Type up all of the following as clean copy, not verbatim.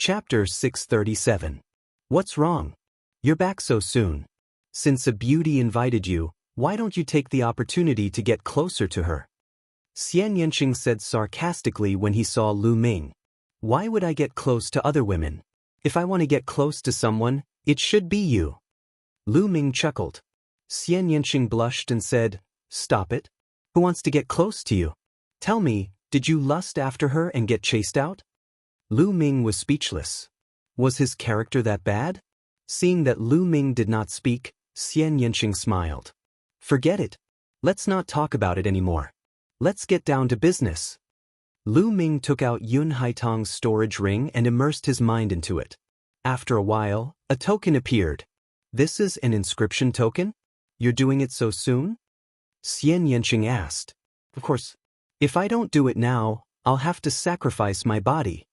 Chapter 637. What's wrong? You're back so soon. Since a beauty invited you, why don't you take the opportunity to get closer to her? Xianxia said sarcastically when he saw Lu Ming. Why would I get close to other women? If I want to get close to someone, it should be you. Lu Ming chuckled. Xianxia blushed and said, Stop it. Who wants to get close to you? Tell me, did you lust after her and get chased out? Lu Ming was speechless. Was his character that bad? Seeing that Lu Ming did not speak, Xianxia smiled. Forget it. Let's not talk about it anymore. Let's get down to business. Lu Ming took out Yun Haitong's storage ring and immersed his mind into it. After a while, a token appeared. This is an inscription token? You're doing it so soon? Xianxia asked. Of course. If I don't do it now, I'll have to sacrifice my body.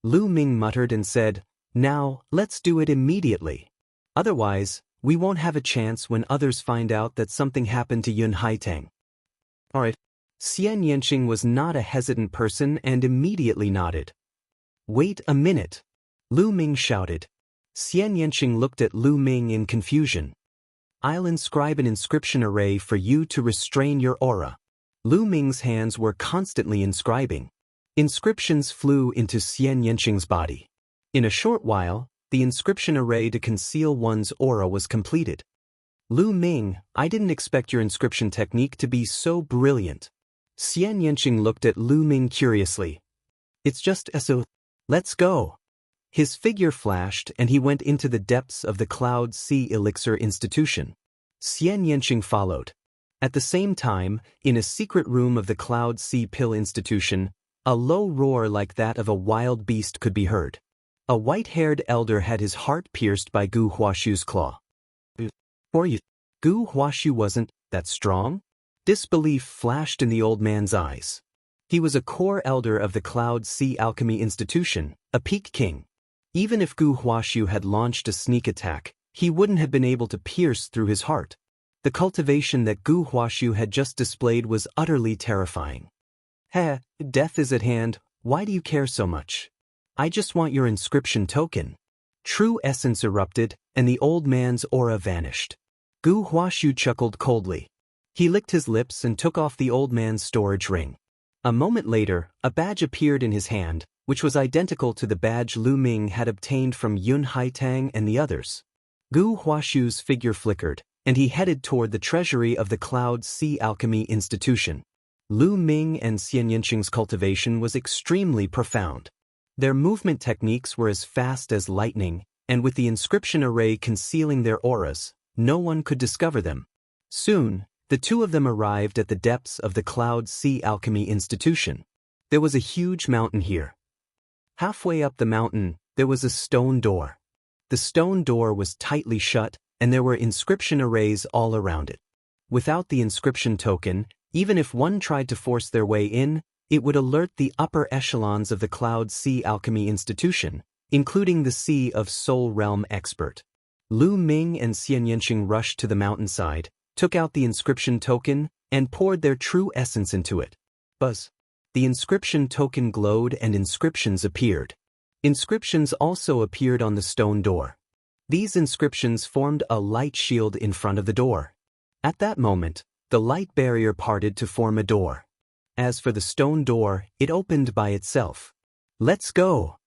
Lu Ming muttered and said, Now, let's do it immediately. Otherwise, we won't have a chance when others find out that something happened to Yun Haitong. Alright. Xianxia was not a hesitant person and immediately nodded. Wait a minute. Lu Ming shouted. Xianxia looked at Lu Ming in confusion. I'll inscribe an inscription array for you to restrain your aura. Lu Ming's hands were constantly inscribing. Inscriptions flew into Xianxia's body. In a short while, the inscription array to conceal one's aura was completed. Lu Ming, I didn't expect your inscription technique to be so brilliant. Xianxia looked at Lu Ming curiously. It's just so. Let's go. His figure flashed and he went into the depths of the Cloud Sea Elixir Institution. Xianxia followed. At the same time, in a secret room of the Cloud Sea Pill Institution, a low roar like that of a wild beast could be heard. A white-haired elder had his heart pierced by Gu Huashu's claw. For you, Gu Huashu wasn't that strong? Disbelief flashed in the old man's eyes. He was a core elder of the Cloud Sea Alchemy Institution, a peak king. Even if Gu Huashu had launched a sneak attack, he wouldn't have been able to pierce through his heart. The cultivation that Gu Huashu had just displayed was utterly terrifying. Heh, death is at hand, why do you care so much? I just want your inscription token. True essence erupted, and the old man's aura vanished. Gu Huashu chuckled coldly. He licked his lips and took off the old man's storage ring. A moment later, a badge appeared in his hand, which was identical to the badge Lu Ming had obtained from Yun Haitong and the others. Gu Huashu's figure flickered, and he headed toward the treasury of the Cloud Sea Alchemy Institution. Lu Ming and Xianxia cultivation was extremely profound. Their movement techniques were as fast as lightning, and with the inscription array concealing their auras, no one could discover them. Soon, the two of them arrived at the depths of the Cloud Sea Alchemy Institution. There was a huge mountain here. Halfway up the mountain, there was a stone door. The stone door was tightly shut, and there were inscription arrays all around it. Without the inscription token, even if one tried to force their way in, it would alert the upper echelons of the Cloud Sea Alchemy Institution, including the Sea of Soul Realm expert. Lu Ming and Xianxia rushed to the mountainside, took out the inscription token, and poured their true essence into it. Buzz. The inscription token glowed and inscriptions appeared. Inscriptions also appeared on the stone door. These inscriptions formed a light shield in front of the door. At that moment, the light barrier parted to form a door. As for the stone door, it opened by itself. Let's go!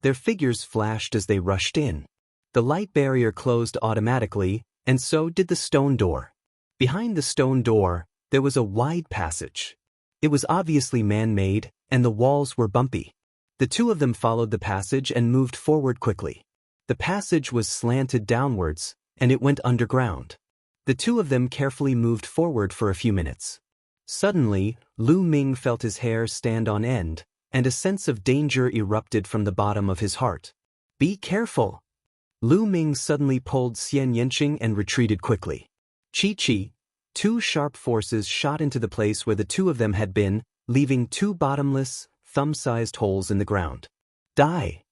Their figures flashed as they rushed in. The light barrier closed automatically, and so did the stone door. Behind the stone door, there was a wide passage. It was obviously man-made, and the walls were bumpy. The two of them followed the passage and moved forward quickly. The passage was slanted downwards, and it went underground. The two of them carefully moved forward for a few minutes. Suddenly, Lu Ming felt his hair stand on end, and a sense of danger erupted from the bottom of his heart. Be careful! Lu Ming suddenly pulled Xianxia and retreated quickly. Chi-chi, two sharp forces shot into the place where the two of them had been, leaving two bottomless, thumb-sized holes in the ground. Die!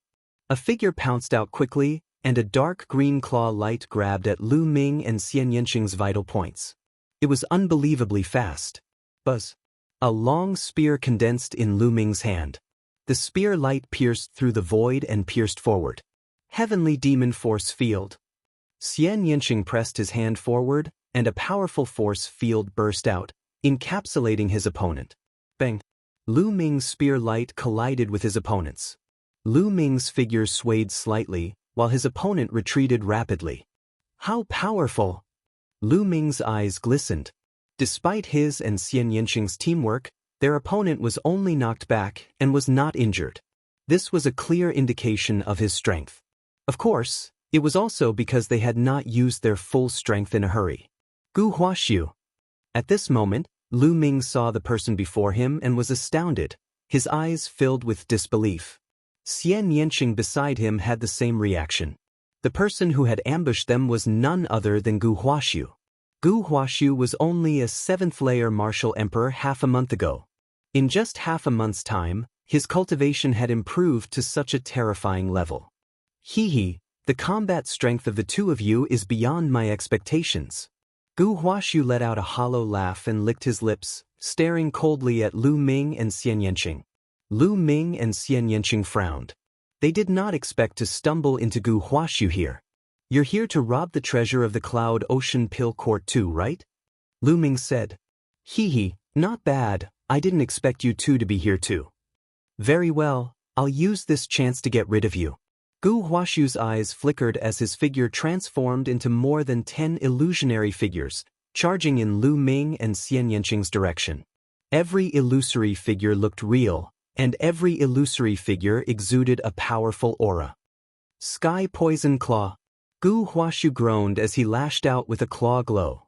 A figure pounced out quickly, and a dark green claw light grabbed at Lu Ming and Xianxia's vital points. It was unbelievably fast. Buzz. A long spear condensed in Lu Ming's hand. The spear light pierced through the void and pierced forward. Heavenly demon force field. Xianxia pressed his hand forward, and a powerful force field burst out, encapsulating his opponent. Bang! Lu Ming's spear light collided with his opponent's. Lu Ming's figure swayed slightly, while his opponent retreated rapidly. How powerful! Lu Ming's eyes glistened. Despite his and Xianxia's teamwork, their opponent was only knocked back and was not injured. This was a clear indication of his strength. Of course, it was also because they had not used their full strength in a hurry. Gu Huaxiu. At this moment, Lu Ming saw the person before him and was astounded, his eyes filled with disbelief. Xianxia beside him had the same reaction. The person who had ambushed them was none other than Gu Huaxiu. Gu Huaxiu was only a 7th-layer martial emperor half a month ago. In just half a month's time, his cultivation had improved to such a terrifying level. Hee, the combat strength of the two of you is beyond my expectations. Gu Huaxiu let out a hollow laugh and licked his lips, staring coldly at Lu Ming and Xianxia. Lu Ming and Xianxia frowned. They did not expect to stumble into Gu Huaxiu here. You're here to rob the treasure of the Cloud Ocean Pill Court too, right? Lu Ming said. Hee, not bad, I didn't expect you two to be here too. Very well, I'll use this chance to get rid of you. Gu Huaxiu's eyes flickered as his figure transformed into more than 10 illusionary figures, charging in Lu Ming and Xianxia's direction. Every illusory figure looked real, and every illusory figure exuded a powerful aura. Sky Poison Claw. Gu Huaxiu groaned as he lashed out with a claw glow.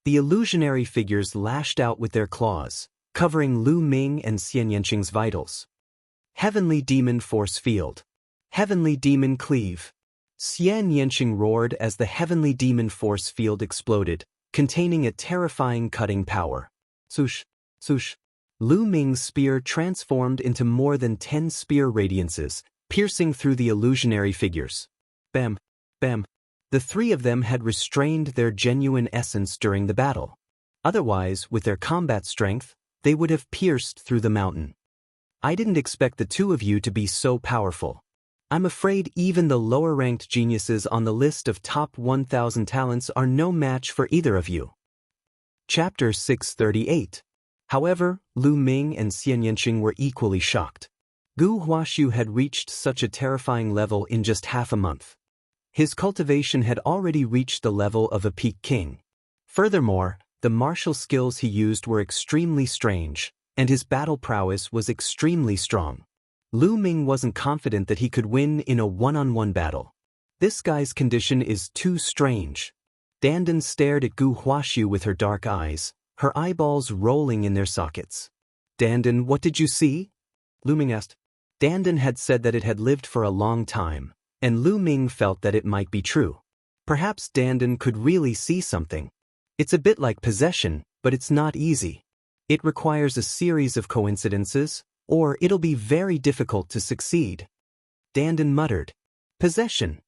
The illusionary figures lashed out with their claws, covering Lu Ming and Xianxia's vitals. Heavenly Demon Force Field. Heavenly Demon Cleave. Xianxia roared as the Heavenly Demon Force Field exploded, containing a terrifying cutting power. Swoosh, swoosh. Lu Ming's spear transformed into more than 10 spear radiances, piercing through the illusionary figures. Bam, bam. The three of them had restrained their genuine essence during the battle. Otherwise, with their combat strength, they would have pierced through the mountain. I didn't expect the two of you to be so powerful. I'm afraid even the lower-ranked geniuses on the list of top 1,000 talents are no match for either of you. Chapter 638. However, Lu Ming and Xianxia were equally shocked. Gu Huaxiu had reached such a terrifying level in just half a month. His cultivation had already reached the level of a peak king. Furthermore, the martial skills he used were extremely strange, and his battle prowess was extremely strong. Lu Ming wasn't confident that he could win in a one-on-one battle. This guy's condition is too strange. Dandan stared at Gu Huaxiu with her dark eyes, her eyeballs rolling in their sockets. Dandan, what did you see? Lu Ming asked. Dandan had said that it had lived for a long time, and Lu Ming felt that it might be true. Perhaps Dandan could really see something. It's a bit like possession, but it's not easy. It requires a series of coincidences, or it'll be very difficult to succeed. Dandan muttered. Possession.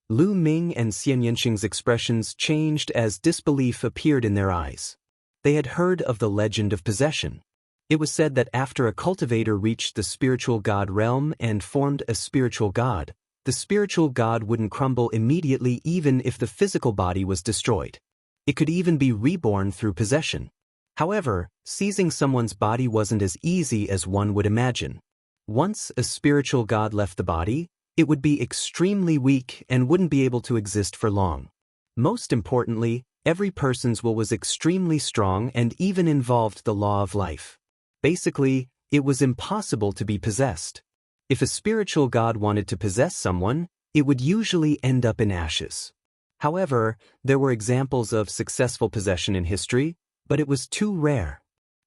Lu Ming and Xianxia's expressions changed as disbelief appeared in their eyes. They had heard of the legend of possession. It was said that after a cultivator reached the spiritual god realm and formed a spiritual god, the spiritual god wouldn't crumble immediately even if the physical body was destroyed. It could even be reborn through possession. However, seizing someone's body wasn't as easy as one would imagine. Once a spiritual god left the body, it would be extremely weak and wouldn't be able to exist for long. Most importantly, every person's will was extremely strong and even involved the law of life. Basically, it was impossible to be possessed. If a spiritual god wanted to possess someone, it would usually end up in ashes. However, there were examples of successful possession in history, but it was too rare.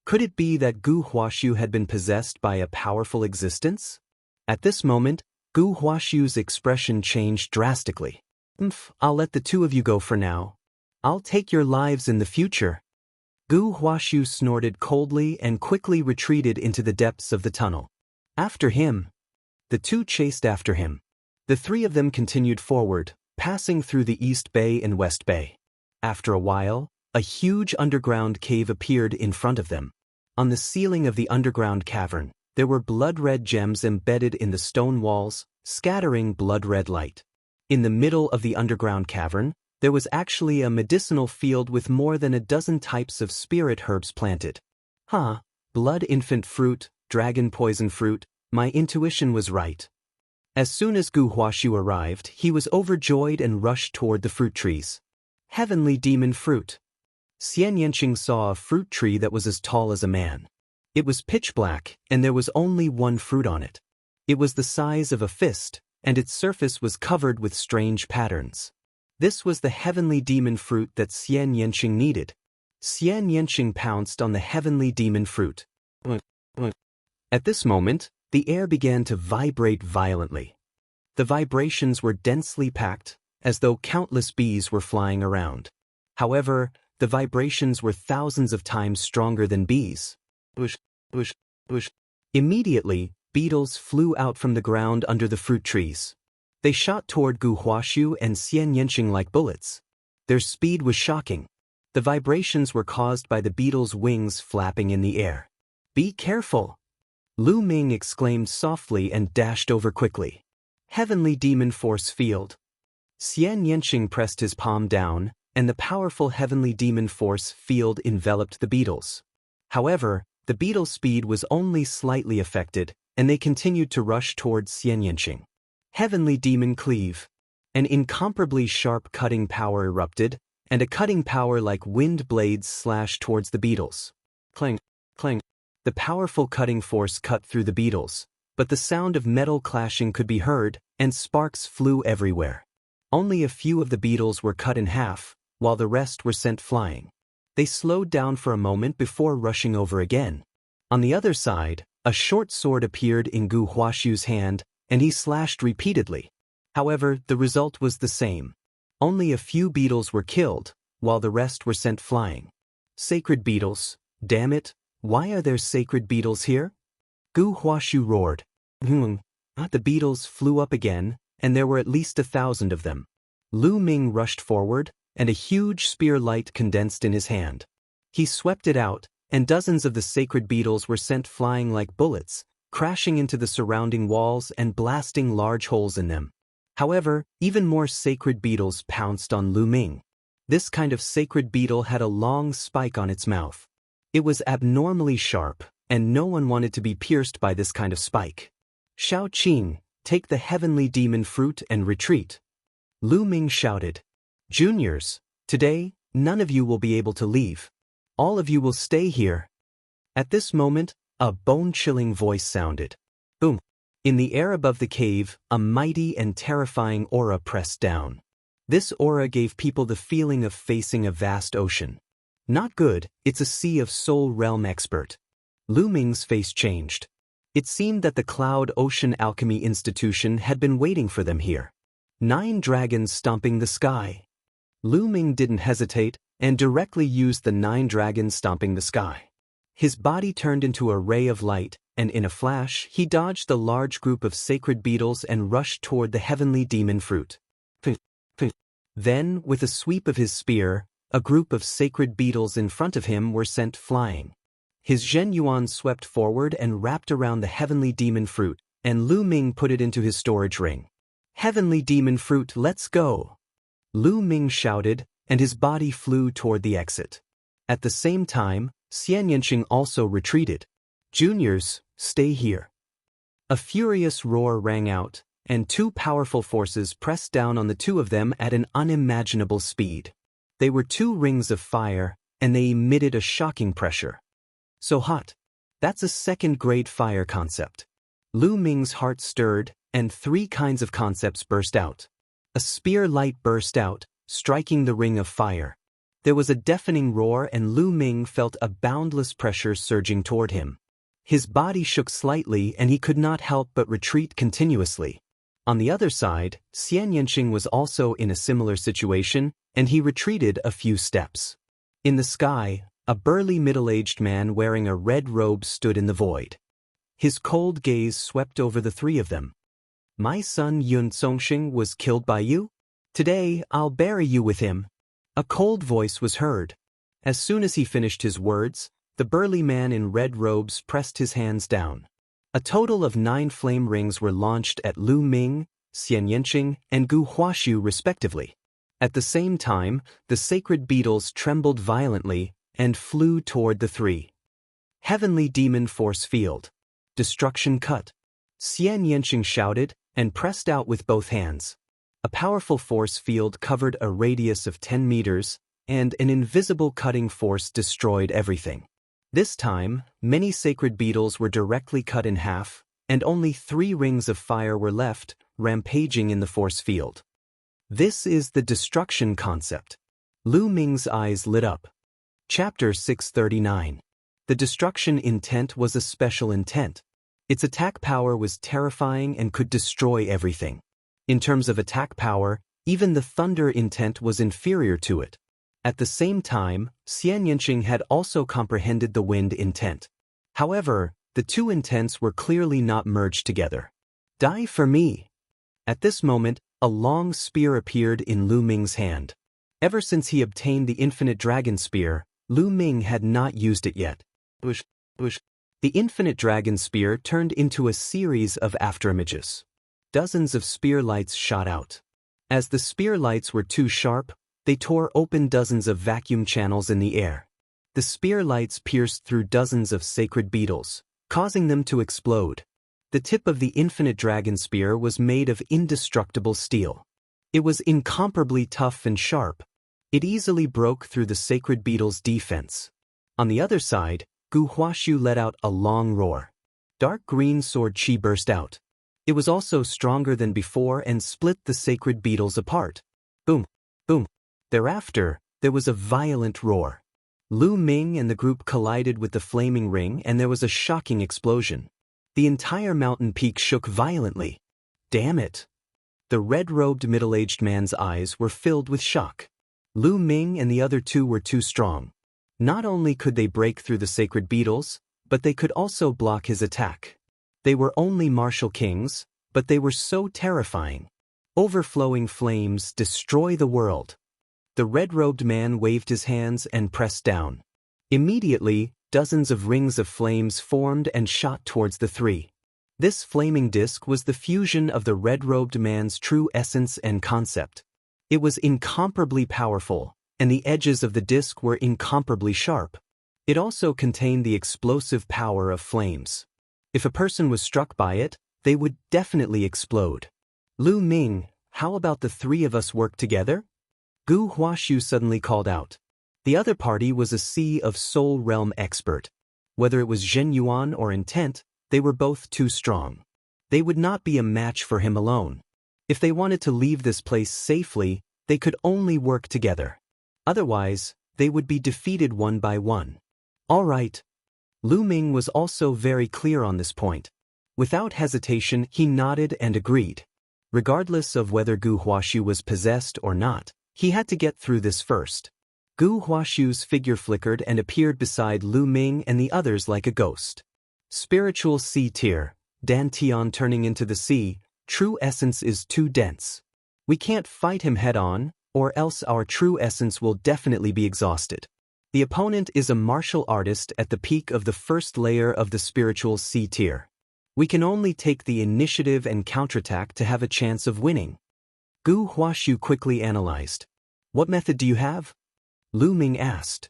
Could it be that Gu Huaxiu had been possessed by a powerful existence? At this moment, Gu Huaxiu's expression changed drastically. I'll let the two of you go for now. I'll take your lives in the future. Gu Huaxiu snorted coldly and quickly retreated into the depths of the tunnel. After him. The two chased after him. The three of them continued forward, passing through the East Bay and West Bay. After a while, a huge underground cave appeared in front of them. On the ceiling of the underground cavern, There were blood-red gems embedded in the stone walls, scattering blood-red light. In the middle of the underground cavern, there was actually a medicinal field with more than a dozen types of spirit herbs planted. Blood infant fruit, dragon poison fruit, my intuition was right. As soon as Gu Huaxiu arrived, he was overjoyed and rushed toward the fruit trees. Heavenly demon fruit. Xianxia saw a fruit tree that was as tall as a man. It was pitch black, and there was only one fruit on it. It was the size of a fist, and its surface was covered with strange patterns. This was the heavenly demon fruit that Xianxia needed. Xianxia pounced on the heavenly demon fruit. At this moment, the air began to vibrate violently. The vibrations were densely packed, as though countless bees were flying around. However, the vibrations were thousands of times stronger than bees. Immediately, beetles flew out from the ground under the fruit trees. They shot toward Gu Huaxiu and Xianxia like bullets. Their speed was shocking. The vibrations were caused by the beetles' wings flapping in the air. "Be careful!" Lu Ming exclaimed softly and dashed over quickly. Heavenly demon force field. Xianxia pressed his palm down, and the powerful heavenly demon force field enveloped the beetles. However, the beetles' speed was only slightly affected, and they continued to rush towards Xianxia. Heavenly demon cleave. An incomparably sharp cutting power erupted, and a cutting power like wind blades slashed towards the beetles. Clang, clang. The powerful cutting force cut through the beetles, but the sound of metal clashing could be heard, and sparks flew everywhere. Only a few of the beetles were cut in half, while the rest were sent flying. They slowed down for a moment before rushing over again. On the other side, a short sword appeared in Gu Huaxiu's hand, and he slashed repeatedly. However, the result was the same. Only a few beetles were killed, while the rest were sent flying. Sacred beetles, damn it, why are there sacred beetles here? Gu Huaxiu roared. The beetles flew up again, and there were at least 1,000 of them. Lu Ming rushed forward, and a huge spear light condensed in his hand. He swept it out, and dozens of the sacred beetles were sent flying like bullets, crashing into the surrounding walls and blasting large holes in them. However, even more sacred beetles pounced on Lu Ming. This kind of sacred beetle had a long spike on its mouth. It was abnormally sharp, and no one wanted to be pierced by this kind of spike. "Shao Qing, take the heavenly demon fruit and retreat." Lu Ming shouted. "Juniors, today, none of you will be able to leave. All of you will stay here." At this moment, a bone-chilling voice sounded. Boom! In the air above the cave, a mighty and terrifying aura pressed down. This aura gave people the feeling of facing a vast ocean. Not good, it's a sea of soul realm expert. Lu Ming's face changed. It seemed that the Cloud Ocean Alchemy Institution had been waiting for them here. 9 dragons stomping the sky. Lu Ming didn't hesitate, and directly used the 9 dragons stomping the sky. His body turned into a ray of light, and in a flash, he dodged the large group of sacred beetles and rushed toward the heavenly demon fruit. Then, with a sweep of his spear, a group of sacred beetles in front of him were sent flying. His Zhen Yuan swept forward and wrapped around the heavenly demon fruit, and Lu Ming put it into his storage ring. "Heavenly demon fruit, let's go!" Lu Ming shouted, and his body flew toward the exit. At the same time, Xianxia also retreated. "Juniors, stay here." A furious roar rang out, and 2 powerful forces pressed down on the 2 of them at an unimaginable speed. They were 2 rings of fire, and they emitted a shocking pressure. So hot. That's a second-grade fire concept. Lu Ming's heart stirred, and 3 kinds of concepts burst out. A spear light burst out, striking the ring of fire. There was a deafening roar, and Lu Ming felt a boundless pressure surging toward him. His body shook slightly, and he could not help but retreat continuously. On the other side, Xianxia was also in a similar situation, and he retreated a few steps. In the sky, a burly middle-aged man wearing a red robe stood in the void. His cold gaze swept over the 3 of them. "My son Yun Songxing was killed by you? Today, I'll bury you with him." A cold voice was heard. As soon as he finished his words, the burly man in red robes pressed his hands down. A total of 9 flame rings were launched at Lu Ming, Xianxia, and Gu Huaxu respectively. At the same time, the sacred beetles trembled violently and flew toward the 3. Heavenly Demon Force Field. Destruction cut. Xianxia shouted and pressed out with both hands. A powerful force field covered a radius of 10 meters, and an invisible cutting force destroyed everything. This time, many sacred beetles were directly cut in half, and only 3 rings of fire were left, rampaging in the force field. This is the destruction concept. Lu Ming's eyes lit up. Chapter 639. The destruction intent was a special intent. Its attack power was terrifying and could destroy everything. In terms of attack power, even the thunder intent was inferior to it. At the same time, Xianxia had also comprehended the wind intent. However, the 2 intents were clearly not merged together. Die for me. At this moment, a long spear appeared in Lu Ming's hand. Ever since he obtained the infinite dragon spear, Lu Ming had not used it yet. The infinite dragon spear turned into a series of afterimages. Dozens of spear lights shot out. As the spear lights were too sharp, they tore open dozens of vacuum channels in the air. The spear lights pierced through dozens of sacred beetles, causing them to explode. The tip of the infinite dragon spear was made of indestructible steel. It was incomparably tough and sharp. It easily broke through the sacred beetle's defense. On the other side, Gu Huaxu let out a long roar. Dark green sword chi burst out. It was also stronger than before and split the sacred beetles apart. Boom, boom. Thereafter, there was a violent roar. Lu Ming and the group collided with the flaming ring and there was a shocking explosion. The entire mountain peak shook violently. Damn it! The red-robed middle-aged man's eyes were filled with shock. Lu Ming and the other 2 were too strong. Not only could they break through the sacred beetles, but they could also block his attack. They were only martial kings, but they were so terrifying. Overflowing flames destroy the world. The red-robed man waved his hands and pressed down. Immediately, dozens of rings of flames formed and shot towards the 3. This flaming disk was the fusion of the red-robed man's true essence and concept. It was incomparably powerful, and the edges of the disk were incomparably sharp. It also contained the explosive power of flames. If a person was struck by it, they would definitely explode. Lu Ming, how about the 3 of us work together? Gu Huaxu suddenly called out. The other party was a Sea of Soul Realm expert. Whether it was Zhen Yuan or intent, they were both too strong. They would not be a match for him alone. If they wanted to leave this place safely, they could only work together. Otherwise, they would be defeated one by one. All right. Lu Ming was also very clear on this point. Without hesitation, he nodded and agreed. Regardless of whether Gu Huaxu was possessed or not, he had to get through this first. Gu Huaxu's figure flickered and appeared beside Lu Ming and the others like a ghost. Spiritual sea tier, Dan Tian turning into the sea, true essence is too dense. We can't fight him head-on, or else our true essence will definitely be exhausted. The opponent is a martial artist at the peak of the first layer of the spiritual sea tier. We can only take the initiative and counterattack to have a chance of winning. Gu Huaxu quickly analyzed. What method do you have? Lu Ming asked.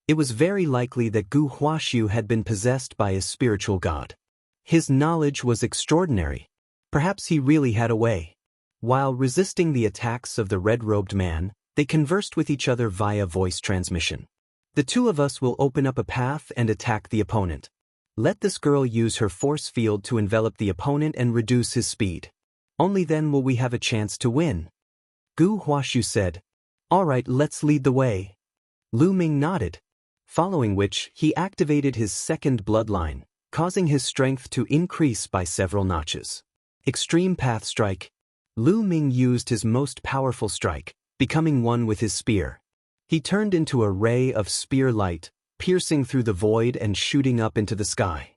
It was very likely that Gu Huaxu had been possessed by a spiritual god. His knowledge was extraordinary. Perhaps he really had a way. While resisting the attacks of the red-robed man, they conversed with each other via voice transmission. The 2 of us will open up a path and attack the opponent. Let this girl use her force field to envelop the opponent and reduce his speed. Only then will we have a chance to win. Gu Huaxu said. All right, let's lead the way. Lu Ming nodded. Following which, he activated his second bloodline, causing his strength to increase by several notches. Extreme Path Strike. Lu Ming used his most powerful strike, becoming one with his spear. He turned into a ray of spear light, piercing through the void and shooting up into the sky.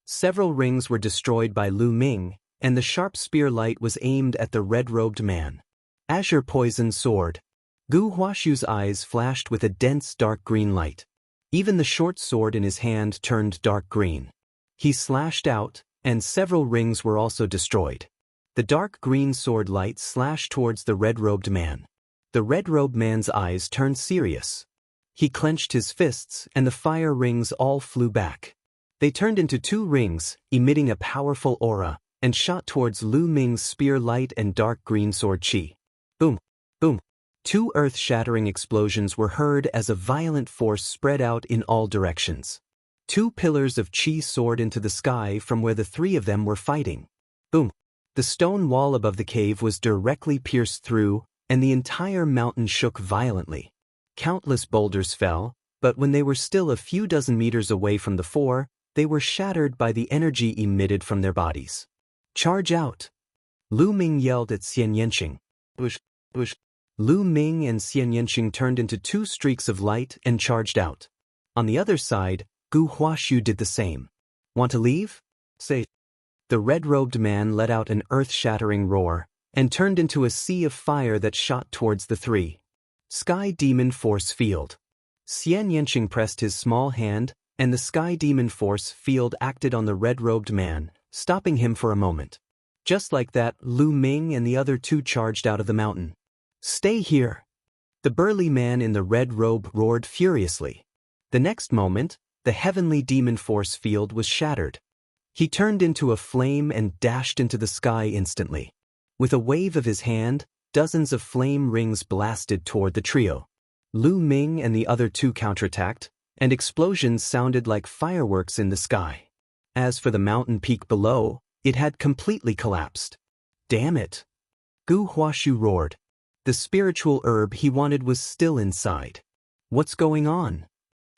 Several rings were destroyed by Lu Ming, and the sharp spear light was aimed at the red-robed man. Azure Poison Sword. Gu Huaxu's eyes flashed with a dense dark green light. Even the short sword in his hand turned dark green. He slashed out, and several rings were also destroyed. The dark green sword light slashed towards the red-robed man. The red-robed man's eyes turned serious. He clenched his fists, and the fire rings all flew back. They turned into 2 rings, emitting a powerful aura, and shot towards Lu Ming's spear light and dark green sword chi. Boom! Boom! 2 earth-shattering explosions were heard as a violent force spread out in all directions. 2 pillars of chi soared into the sky from where the 3 of them were fighting. Boom! The stone wall above the cave was directly pierced through, and the entire mountain shook violently. Countless boulders fell, but when they were still a few dozen meters away from the 4, they were shattered by the energy emitted from their bodies. Charge out! Lu Ming yelled at Xianxia. Whoosh, whoosh. Lu Ming and Xianxia turned into 2 streaks of light and charged out. On the other side, Gu Huaxu did the same. Want to leave? Say. The red-robed man let out an earth-shattering roar, and turned into a sea of fire that shot towards the 3. Sky Demon Force Field. Xianxia pressed his small hand, and the Sky Demon Force Field acted on the red-robed man, stopping him for a moment. Just like that, Lu Ming and the other 2 charged out of the mountain. Stay here! The burly man in the red robe roared furiously. The next moment, the heavenly demon force field was shattered. He turned into a flame and dashed into the sky instantly. With a wave of his hand, dozens of flame rings blasted toward the trio. Lu Ming and the other 2 counterattacked, and explosions sounded like fireworks in the sky. As for the mountain peak below, it had completely collapsed. Damn it! Gu Huaxu roared. The spiritual herb he wanted was still inside. What's going on?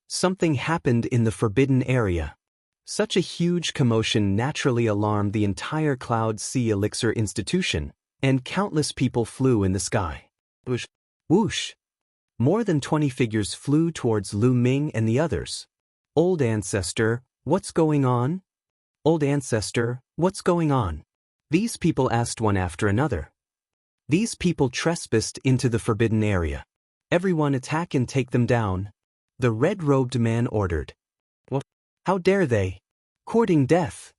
Something happened in the forbidden area. Such a huge commotion naturally alarmed the entire Cloud Sea Elixir institution, and countless people flew in the sky. Whoosh! Whoosh! More than 20 figures flew towards Lu Ming and the others. Old Ancestor, what's going on? Old Ancestor, what's going on? These people asked one after another. These people trespassed into the forbidden area. Everyone attack and take them down. The red-robed man ordered. What? How dare they? Courting death!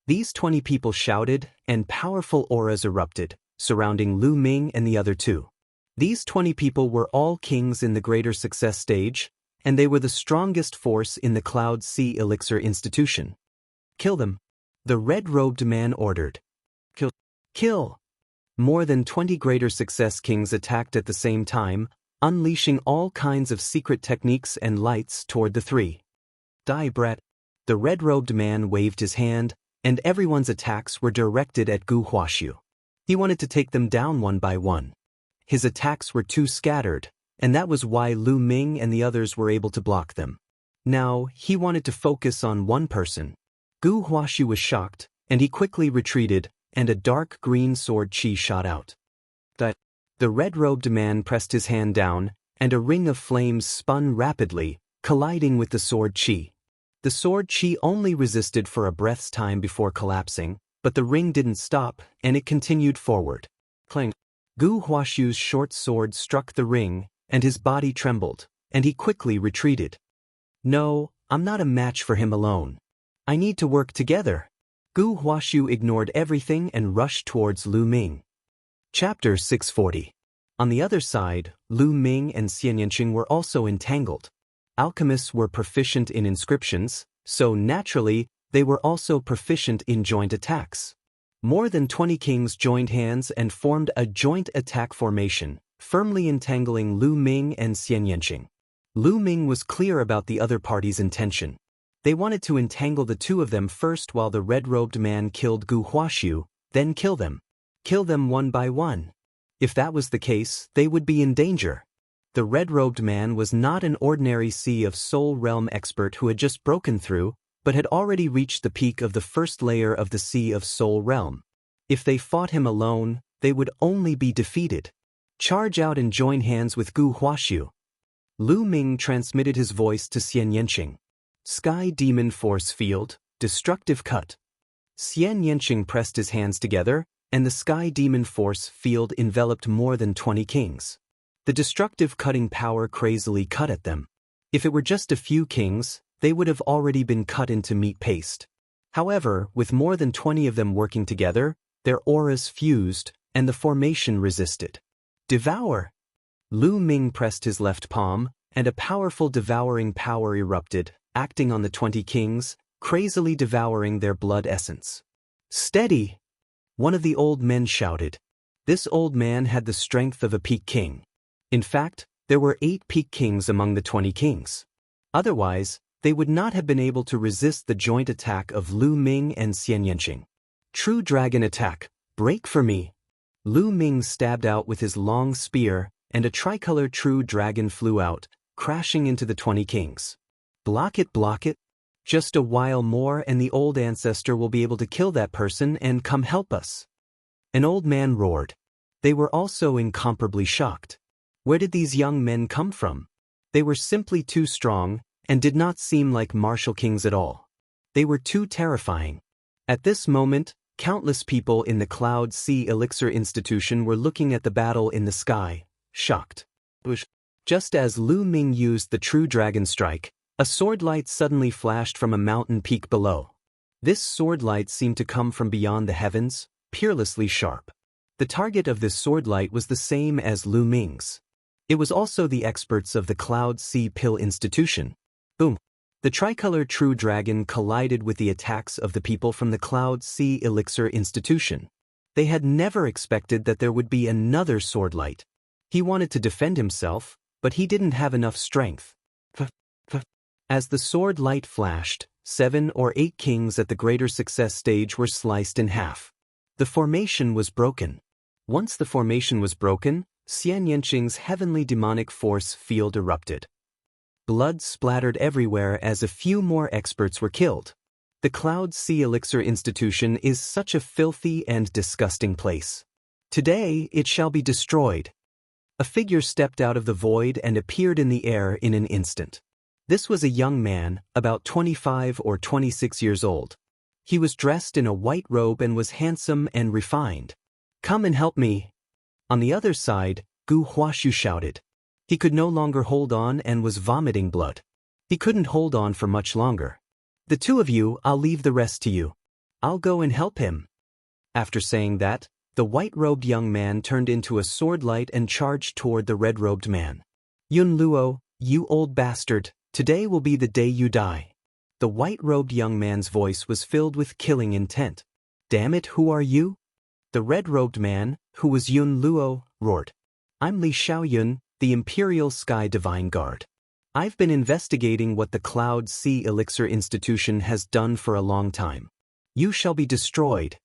These 20 people shouted, and powerful auras erupted, surrounding Lu Ming and the other 2. These 20 people were all kings in the Greater Success stage, and they were the strongest force in the Cloud Sea Elixir institution. Kill them! The red-robed man ordered. Kill! Kill! More than 20 Greater Success kings attacked at the same time, unleashing all kinds of secret techniques and lights toward the 3. Die, brat! The red-robed man waved his hand, and everyone's attacks were directed at Gu Huaxu. He wanted to take them down one by one. His attacks were too scattered, and that was why Lu Ming and the others were able to block them. Now, he wanted to focus on one person. Gu Huaxu was shocked, and he quickly retreated, and a dark green sword chi shot out. The red-robed man pressed his hand down, and a ring of flames spun rapidly, colliding with the sword chi. The sword chi only resisted for a breath's time before collapsing, but the ring didn't stop, and it continued forward. Clang! Gu Huaxu's short sword struck the ring, and his body trembled, and he quickly retreated. No, I'm not a match for him alone. I need to work together. Gu Huaxu ignored everything and rushed towards Lu Ming. Chapter 640. On the other side, Lu Ming and Xianxia were also entangled. Alchemists were proficient in inscriptions, so naturally, they were also proficient in joint attacks. More than 20 kings joined hands and formed a joint attack formation, firmly entangling Lu Ming and Xianxia. Lu Ming was clear about the other party's intention. They wanted to entangle the 2 of them first while the red-robed man killed Gu Huaxu, then kill them. Kill them one by one. If that was the case, they would be in danger. The red-robed man was not an ordinary Sea of Soul Realm expert who had just broken through, but had already reached the peak of the first layer of the Sea of Soul Realm. If they fought him alone, they would only be defeated. Charge out and join hands with Gu Huaxu. Lu Ming transmitted his voice to Xianxia. Sky Demon Force Field, Destructive Cut. Xianxia pressed his hands together, and the Sky Demon Force Field enveloped more than 20 kings. The destructive cutting power crazily cut at them. If it were just a few kings, they would have already been cut into meat paste. However, with more than 20 of them working together, their auras fused, and the formation resisted. Devour! Lu Ming pressed his left palm, and a powerful devouring power erupted, acting on the 20 kings, crazily devouring their blood essence. Steady! One of the old men shouted. This old man had the strength of a peak king. In fact, there were 8 peak kings among the 20 kings. Otherwise, they would not have been able to resist the joint attack of Lu Ming and Xianxia. True dragon attack, break for me! Lu Ming stabbed out with his long spear, and a tricolor true dragon flew out, crashing into the 20 kings. Block it, block it! Just a while more and the old ancestor will be able to kill that person and come help us. An old man roared. They were also incomparably shocked. Where did these young men come from? They were simply too strong, and did not seem like martial kings at all. They were too terrifying. At this moment, countless people in the Cloud Sea Elixir Institution were looking at the battle in the sky, shocked. Just as Lu Ming used the true dragon strike, a sword light suddenly flashed from a mountain peak below. This sword light seemed to come from beyond the heavens, peerlessly sharp. The target of this sword light was the same as Lu Ming's. It was also the experts of the Cloud Sea Pill Institution. Boom! The tricolor true dragon collided with the attacks of the people from the Cloud Sea Elixir Institution. They had never expected that there would be another sword light. He wanted to defend himself, but he didn't have enough strength. As the sword light flashed, 7 or 8 kings at the greater success stage were sliced in half. The formation was broken. Once the formation was broken, Xianxia's heavenly demonic force field erupted. Blood splattered everywhere as a few more experts were killed. The Cloud Sea Elixir Institution is such a filthy and disgusting place. Today it shall be destroyed. A figure stepped out of the void and appeared in the air in an instant. This was a young man, about 25 or 26 years old. He was dressed in a white robe and was handsome and refined. Come and help me. On the other side, Gu Huashu shouted. He could no longer hold on and was vomiting blood. He couldn't hold on for much longer. The two of you, I'll leave the rest to you. I'll go and help him. After saying that, the white-robed young man turned into a sword light and charged toward the red-robed man. Yun Luo, you old bastard, today will be the day you die. The white-robed young man's voice was filled with killing intent. Damn it, who are you? The red-robed man, who was Yun Luo, roared. I'm Li Xiaoyun, the Imperial Sky Divine Guard. I've been investigating what the Cloud Sea Elixir Institution has done for a long time. You shall be destroyed.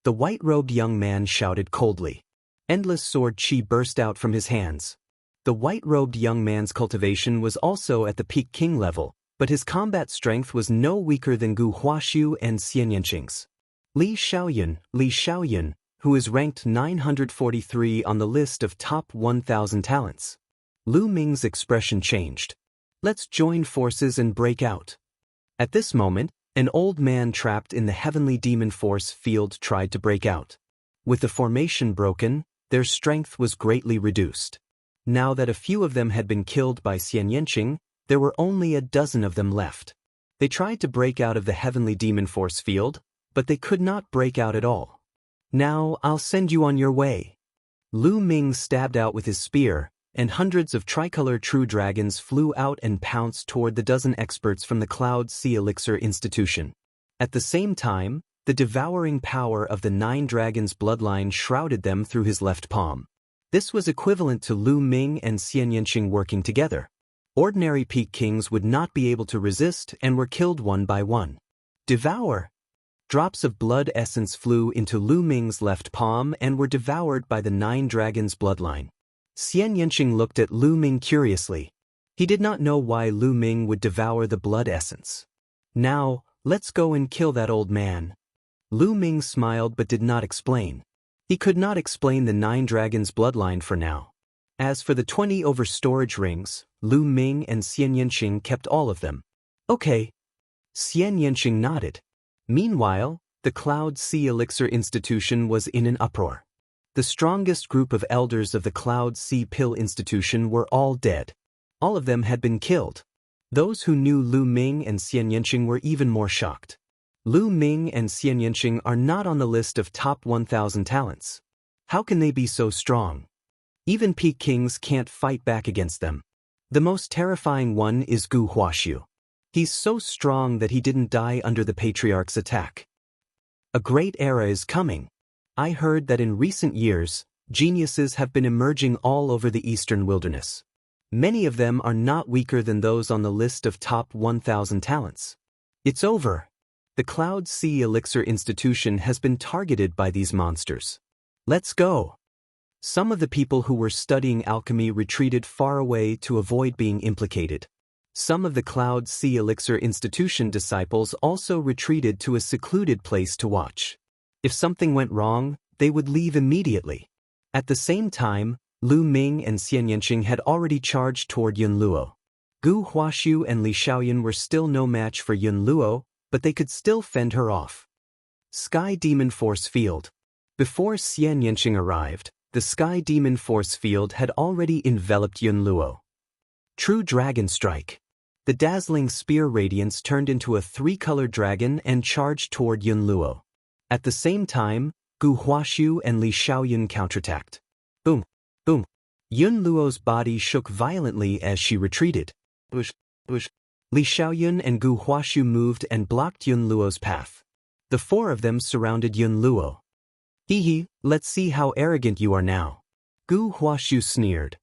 The white-robed young man shouted coldly. Endless sword chi burst out from his hands. The white-robed young man's cultivation was also at the peak king level, but his combat strength was no weaker than Gu Huashu and Xianxia's. Li Xiaoyun, who is ranked 943 on the list of top 1,000 talents. Lu Ming's expression changed. Let's join forces and break out. At this moment, an old man trapped in the heavenly demon force field tried to break out. With the formation broken, their strength was greatly reduced. Now that a few of them had been killed by Xianxia, there were only a dozen of them left. They tried to break out of the heavenly demon force field, but they could not break out at all. Now I'll send you on your way. Lu Ming stabbed out with his spear, and hundreds of tricolor true dragons flew out and pounced toward the dozen experts from the Cloud Sea Elixir Institution. At the same time, the devouring power of the 9 dragons' bloodline shrouded them through his left palm. This was equivalent to Lu Ming and Xianxia working together. Ordinary peak kings would not be able to resist and were killed one by one. Devour! Drops of blood essence flew into Lu Ming's left palm and were devoured by the 9 dragons' bloodline. Xianxia looked at Lu Ming curiously. He did not know why Lu Ming would devour the blood essence. Now, let's go and kill that old man. Lu Ming smiled but did not explain. He could not explain the 9 dragons' bloodline for now. As for the 20 over-storage rings, Lu Ming and Xianxia kept all of them. Okay. Xianxia nodded. Meanwhile, the Cloud Sea Elixir Institution was in an uproar. The strongest group of elders of the Cloud Sea Pill Institution were all dead. All of them had been killed. Those who knew Lu Ming and Xianxia were even more shocked. Lu Ming and Xianxia are not on the list of top 1,000 talents. How can they be so strong? Even peak kings can't fight back against them. The most terrifying one is Gu Huaxiu. He's so strong that he didn't die under the patriarch's attack. A great era is coming. I heard that in recent years, geniuses have been emerging all over the eastern wilderness. Many of them are not weaker than those on the list of top 1,000 talents. It's over. The Cloud Sea Elixir Institution has been targeted by these monsters. Let's go. Some of the people who were studying alchemy retreated far away to avoid being implicated. Some of the Cloud Sea Elixir Institution disciples also retreated to a secluded place to watch. If something went wrong, they would leave immediately. At the same time, Lu Ming and Xianxia had already charged toward Yun Luo. Gu Huaxiu and Li Xiaoyan were still no match for Yun Luo, but they could still fend her off. Sky Demon Force Field. Before Xianxia arrived, the Sky Demon Force Field had already enveloped Yun Luo. True Dragon Strike. The dazzling spear radiance turned into a three-colored dragon and charged toward Yun Luo. At the same time, Gu Huaxiu and Li Xiaoyan counterattacked. Boom, boom. Yun Luo's body shook violently as she retreated. Bush, bush. Li Xiaoyan and Gu Huaxiu moved and blocked Yun Luo's path. The four of them surrounded Yun Luo. Hee, let's see how arrogant you are now. Gu Huaxiu sneered.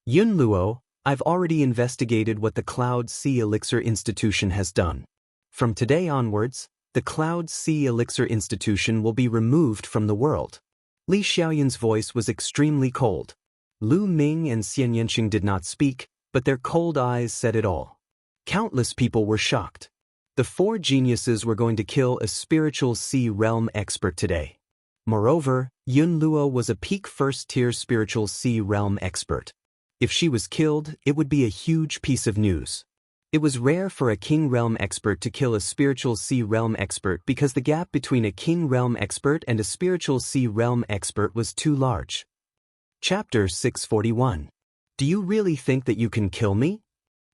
Yun Luo, I've already investigated what the Cloud Sea Elixir Institution has done. From today onwards, the Cloud Sea Elixir Institution will be removed from the world. Li Xiaoyan's voice was extremely cold. Lu Ming and Xianxia did not speak, but their cold eyes said it all. Countless people were shocked. The four geniuses were going to kill a spiritual sea realm expert today. Moreover, Yun Luo was a peak first-tier spiritual sea realm expert. If she was killed, it would be a huge piece of news. It was rare for a king realm expert to kill a spiritual sea realm expert because the gap between a king realm expert and a spiritual sea realm expert was too large. Chapter 641. Do you really think that you can kill me?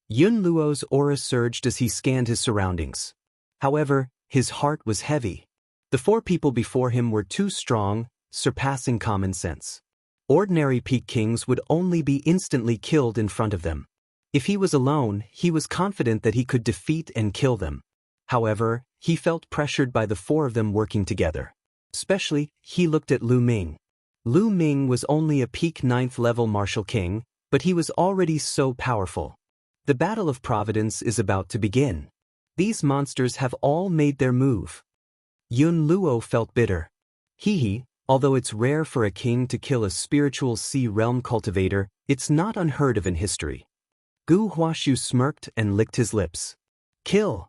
Yun Luo's aura surged as he scanned his surroundings. However, his heart was heavy. The four people before him were too strong, surpassing common sense. Ordinary peak kings would only be instantly killed in front of them. If he was alone, he was confident that he could defeat and kill them. However, he felt pressured by the four of them working together. Especially, he looked at Lu Ming. Lu Ming was only a peak 9th level martial king, but he was already so powerful. The Battle of Providence is about to begin. These monsters have all made their move. Yun Luo felt bitter. Although it's rare for a king to kill a spiritual sea realm cultivator, it's not unheard of in history. Gu Huaxiu smirked and licked his lips. Kill!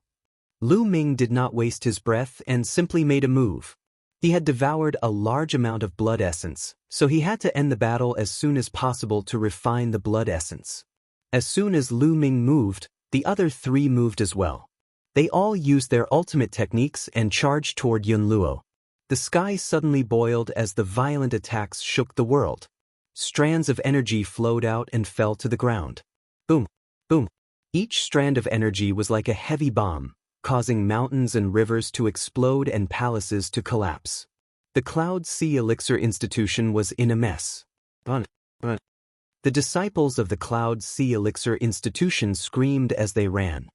Lu Ming did not waste his breath and simply made a move. He had devoured a large amount of blood essence, so he had to end the battle as soon as possible to refine the blood essence. As soon as Lu Ming moved, the other three moved as well. They all used their ultimate techniques and charged toward Yun Luo. The sky suddenly boiled as the violent attacks shook the world. Strands of energy flowed out and fell to the ground. Boom, boom. Each strand of energy was like a heavy bomb, causing mountains and rivers to explode and palaces to collapse. The Cloud Sea Elixir Institution was in a mess. The disciples of the Cloud Sea Elixir Institution screamed as they ran.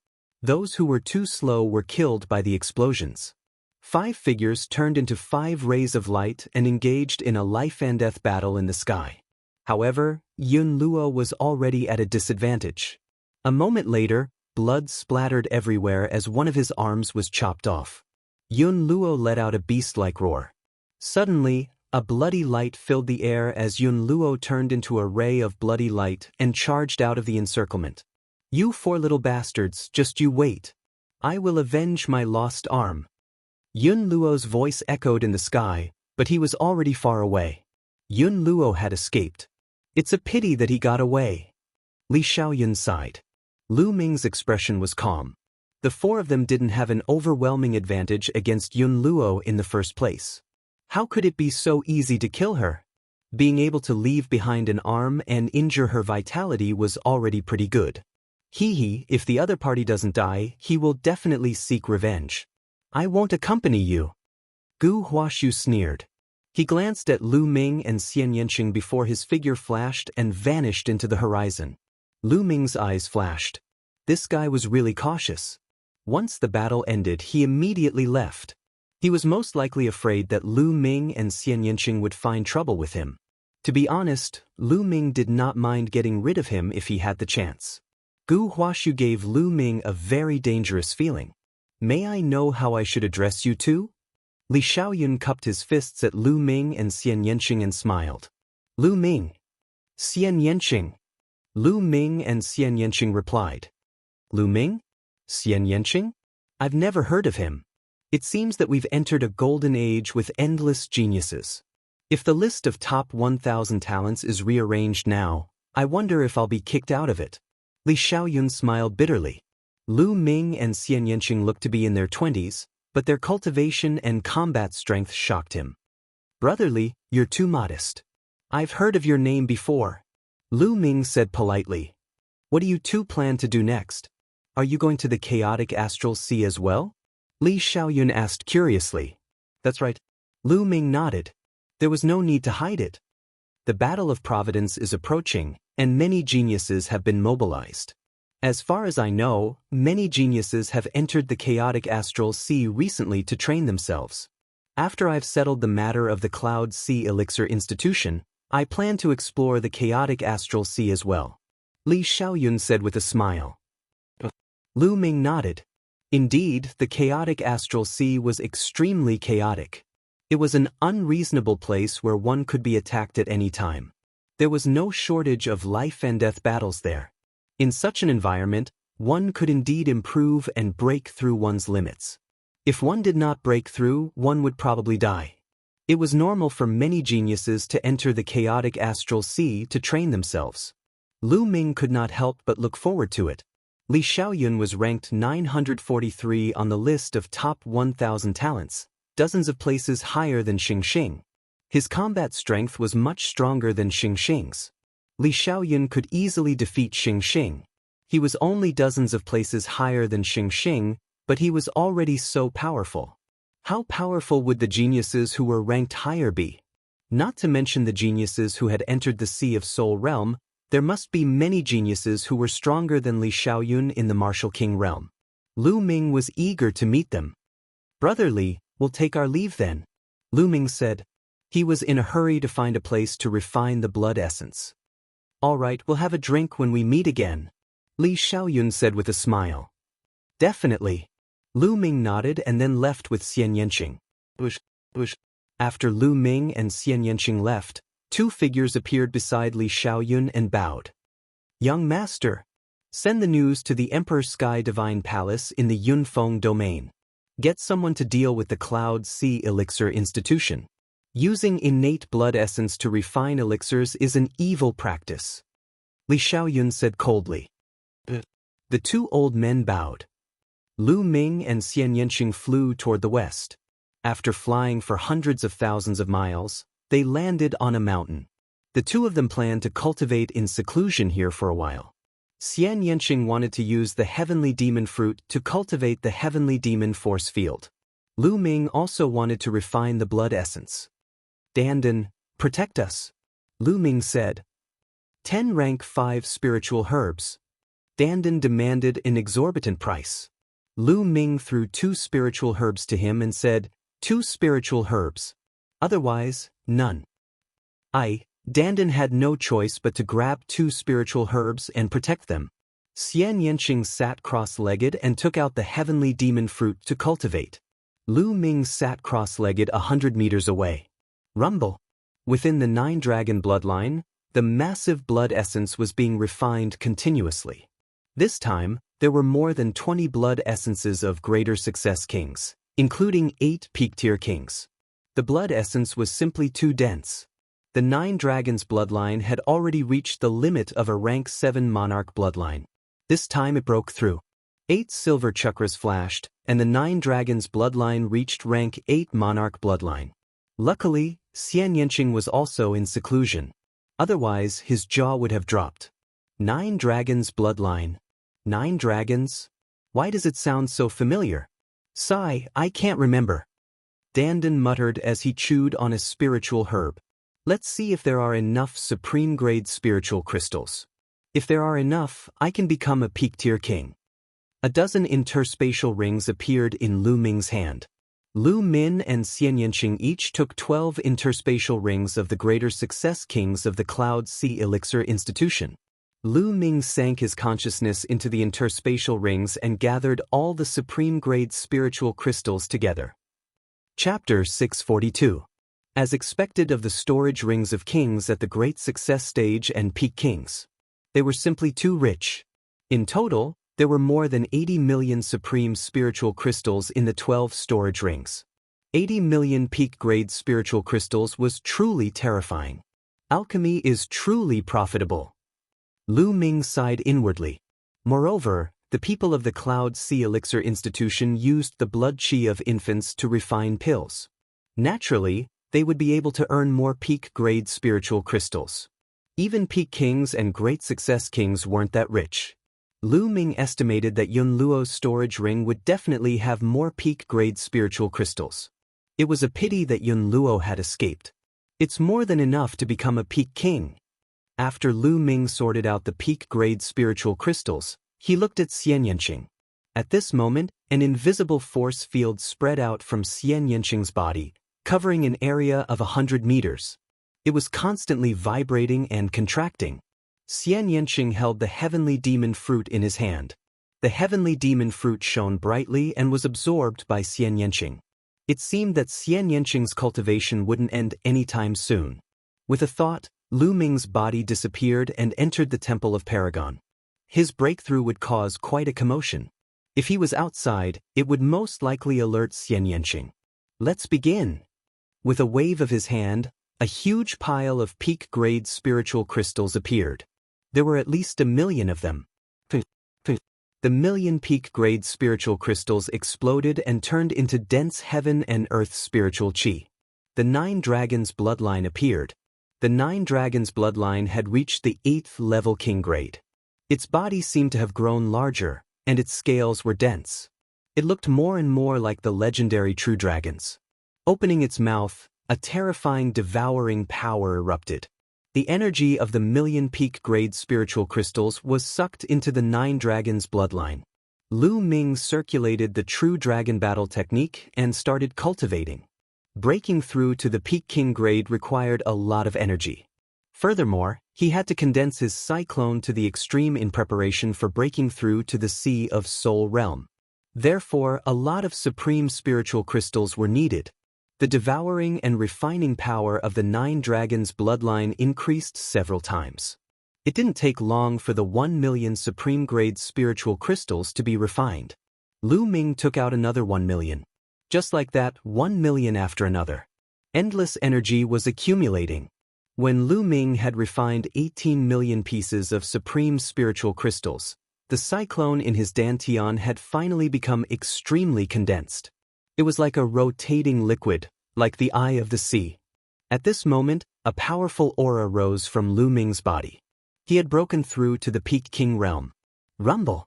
Those who were too slow were killed by the explosions. 5 figures turned into 5 rays of light and engaged in a life-and-death battle in the sky. However, Yun Luo was already at a disadvantage. A moment later, blood splattered everywhere as one of his arms was chopped off. Yun Luo let out a beast-like roar. Suddenly, a bloody light filled the air as Yun Luo turned into a ray of bloody light and charged out of the encirclement. You 4 little bastards, just you wait. I will avenge my lost arm. Yun Luo's voice echoed in the sky, but he was already far away. Yun Luo had escaped. It's a pity that he got away. Li Xiaoyan sighed. Lu Ming's expression was calm. The 4 of them didn't have an overwhelming advantage against Yun Luo in the first place. How could it be so easy to kill her? Being able to leave behind an arm and injure her vitality was already pretty good. If the other party doesn't die, he will definitely seek revenge. I won't accompany you. Gu Huashu sneered. He glanced at Lu Ming and Xianxia before his figure flashed and vanished into the horizon. Lu Ming's eyes flashed. This guy was really cautious. Once the battle ended, he immediately left. He was most likely afraid that Lu Ming and Xianxia would find trouble with him. To be honest, Lu Ming did not mind getting rid of him if he had the chance. Gu Huashu gave Lu Ming a very dangerous feeling. May I know how I should address you two? Li Xiaoyun cupped his fists at Lu Ming and Xianxia and smiled. Lu Ming. Xianxia. Lu Ming and Xianxia replied. Lu Ming? Xianxia? I've never heard of him. It seems that we've entered a golden age with endless geniuses. If the list of top 1,000 talents is rearranged now, I wonder if I'll be kicked out of it. Li Xiaoyun smiled bitterly. Lu Ming and Xianxia looked to be in their 20s, but their cultivation and combat strength shocked him. Brotherly, you're too modest. I've heard of your name before. Lu Ming said politely. What do you two plan to do next? Are you going to the chaotic astral sea as well? Li Xiaoyun asked curiously. That's right. Lu Ming nodded. There was no need to hide it. The Battle of Providence is approaching, and many geniuses have been mobilized. As far as I know, many geniuses have entered the chaotic astral sea recently to train themselves. After I've settled the matter of the Cloud Sea Elixir Institution, I plan to explore the chaotic astral sea as well. Li Xiaoyun said with a smile. Lu Ming nodded. Indeed, the chaotic astral sea was extremely chaotic. It was an unreasonable place where one could be attacked at any time. There was no shortage of life and death battles there. In such an environment, one could indeed improve and break through one's limits. If one did not break through, one would probably die. It was normal for many geniuses to enter the chaotic astral sea to train themselves. Lu Ming could not help but look forward to it. Li Xiaoyun was ranked 943 on the list of top 1,000 talents, dozens of places higher than Xianxia. His combat strength was much stronger than Xianxia's. Li Xiaoyun could easily defeat Xianxia. He was only dozens of places higher than Xianxia, but he was already so powerful. How powerful would the geniuses who were ranked higher be? Not to mention the geniuses who had entered the Sea of Soul realm, there must be many geniuses who were stronger than Li Xiaoyun in the Martial King realm. Lu Ming was eager to meet them. Brotherly, we'll take our leave then, Lu Ming said. He was in a hurry to find a place to refine the blood essence. All right, we'll have a drink when we meet again, Li Xiaoyun said with a smile. Definitely. Lu Ming nodded and then left with Xianxia. After Lu Ming and Xianxia left, two figures appeared beside Li Xiaoyun and bowed. Young master, send the news to the Emperor Sky Divine Palace in the Yunfeng domain. Get someone to deal with the Cloud Sea Elixir Institution. Using innate blood essence to refine elixirs is an evil practice, Li Xiaoyun said coldly. The two old men bowed. Lu Ming and Xianxia flew toward the west. After flying for hundreds of thousands of miles, they landed on a mountain. The two of them planned to cultivate in seclusion here for a while. Xianxia wanted to use the heavenly demon fruit to cultivate the heavenly demon force field. Lu Ming also wanted to refine the blood essence. Dandan, protect us, Lu Ming said. 10 rank 5 spiritual herbs. Dandan demanded an exorbitant price. Lu Ming threw 2 spiritual herbs to him and said, 2 spiritual herbs. Otherwise, none. Dandan had no choice but to grab 2 spiritual herbs and protect them. Xianxia sat cross-legged and took out the heavenly demon fruit to cultivate. Lu Ming sat cross-legged 100 meters away. Rumble. Within the 9-dragon bloodline, the massive blood essence was being refined continuously. This time, there were more than 20 blood essences of greater success kings, including 8 peak-tier kings. The blood essence was simply too dense. The 9 dragons bloodline had already reached the limit of a rank 7 monarch bloodline. This time it broke through. 8 silver chakras flashed, and the 9 dragons bloodline reached rank 8 monarch bloodline. Luckily, Xianxia was also in seclusion. Otherwise, his jaw would have dropped. 9 dragons bloodline. 9 dragons? Why does it sound so familiar? Sigh, I can't remember. Dandan muttered as he chewed on a spiritual herb. Let's see if there are enough supreme-grade spiritual crystals. If there are enough, I can become a peak-tier king. A dozen interspatial rings appeared in Lu Ming's hand. Lu Min and Xianxia each took 12 interspatial rings of the greater success kings of the Cloud Sea Elixir Institution. Lu Ming sank his consciousness into the interspatial rings and gathered all the supreme-grade spiritual crystals together. Chapter 642. As expected of the storage rings of kings at the Great Success Stage and Peak Kings. They were simply too rich. In total, there were more than 80 million supreme spiritual crystals in the 12 storage rings. 80 million peak-grade spiritual crystals was truly terrifying. Alchemy is truly profitable. Lu Ming sighed inwardly. Moreover, the people of the Cloud Sea Elixir Institution used the blood qi of infants to refine pills. Naturally, they would be able to earn more peak-grade spiritual crystals. Even peak kings and great success kings weren't that rich. Lu Ming estimated that Yun Luo's storage ring would definitely have more peak-grade spiritual crystals. It was a pity that Yun Luo had escaped. It's more than enough to become a peak king. After Lu Ming sorted out the peak-grade spiritual crystals, he looked at Xianxia. At this moment, an invisible force field spread out from Xianxia's body, covering an area of 100 meters. It was constantly vibrating and contracting. Xianxia held the heavenly demon fruit in his hand. The heavenly demon fruit shone brightly and was absorbed by Xianxia. It seemed that Xianxia's cultivation wouldn't end anytime soon. With a thought, Lu Ming's body disappeared and entered the Temple of Paragon. His breakthrough would cause quite a commotion. If he was outside, it would most likely alert Xianxia. Let's begin. With a wave of his hand, a huge pile of peak-grade spiritual crystals appeared. There were at least 1 million of them. The million peak-grade spiritual crystals exploded and turned into dense heaven and earth spiritual qi. The 9 dragons' bloodline appeared. The 9 dragons' bloodline had reached the 8th level king grade. Its body seemed to have grown larger, and its scales were dense. It looked more and more like the legendary true dragons. Opening its mouth, a terrifying devouring power erupted. The energy of the million peak-grade spiritual crystals was sucked into the 9 dragons' bloodline. Lu Ming circulated the true dragon battle technique and started cultivating. Breaking through to the peak king grade required a lot of energy. Furthermore, he had to condense his cyclone to the extreme in preparation for breaking through to the Sea of Soul realm. Therefore, a lot of supreme spiritual crystals were needed. The devouring and refining power of the 9 dragons' bloodline increased several times. It didn't take long for the 1 million supreme-grade spiritual crystals to be refined. Lu Ming took out another 1 million. Just like that, 1 million after another. Endless energy was accumulating. When Lu Ming had refined 18 million pieces of supreme spiritual crystals, the cyclone in his dantian had finally become extremely condensed. It was like a rotating liquid, like the eye of the sea. At this moment, a powerful aura rose from Lu Ming's body. He had broken through to the peak king realm. Rumble!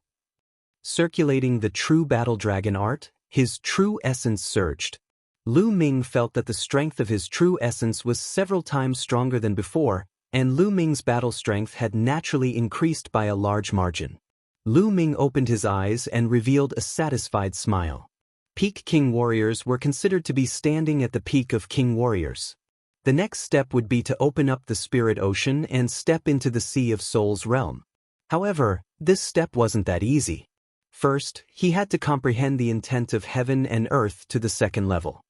Circulating the true battle dragon art, his true essence surged. Lu Ming felt that the strength of his true essence was several times stronger than before, and Lu Ming's battle strength had naturally increased by a large margin. Lu Ming opened his eyes and revealed a satisfied smile. Peak king warriors were considered to be standing at the peak of king warriors. The next step would be to open up the spirit ocean and step into the Sea of Souls realm. However, this step wasn't that easy. First, he had to comprehend the intent of heaven and earth to the 2nd level.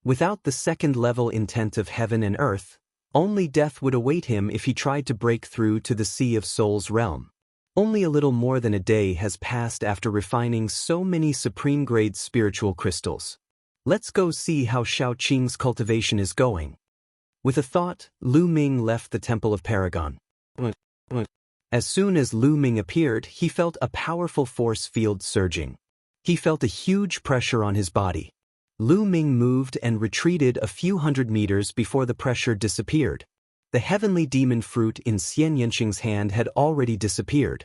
Without the 2nd level intent of heaven and earth, only death would await him if he tried to break through to the Sea of Souls realm. Only a little more than a day has passed after refining so many supreme-grade spiritual crystals. Let's go see how Shaoqing's cultivation is going. With a thought, Lu Ming left the Temple of Paragon. As soon as Lu Ming appeared, he felt a powerful force field surging. He felt a huge pressure on his body. Lu Ming moved and retreated a few hundred meters before the pressure disappeared. The heavenly demon fruit in Xianxia's hand had already disappeared.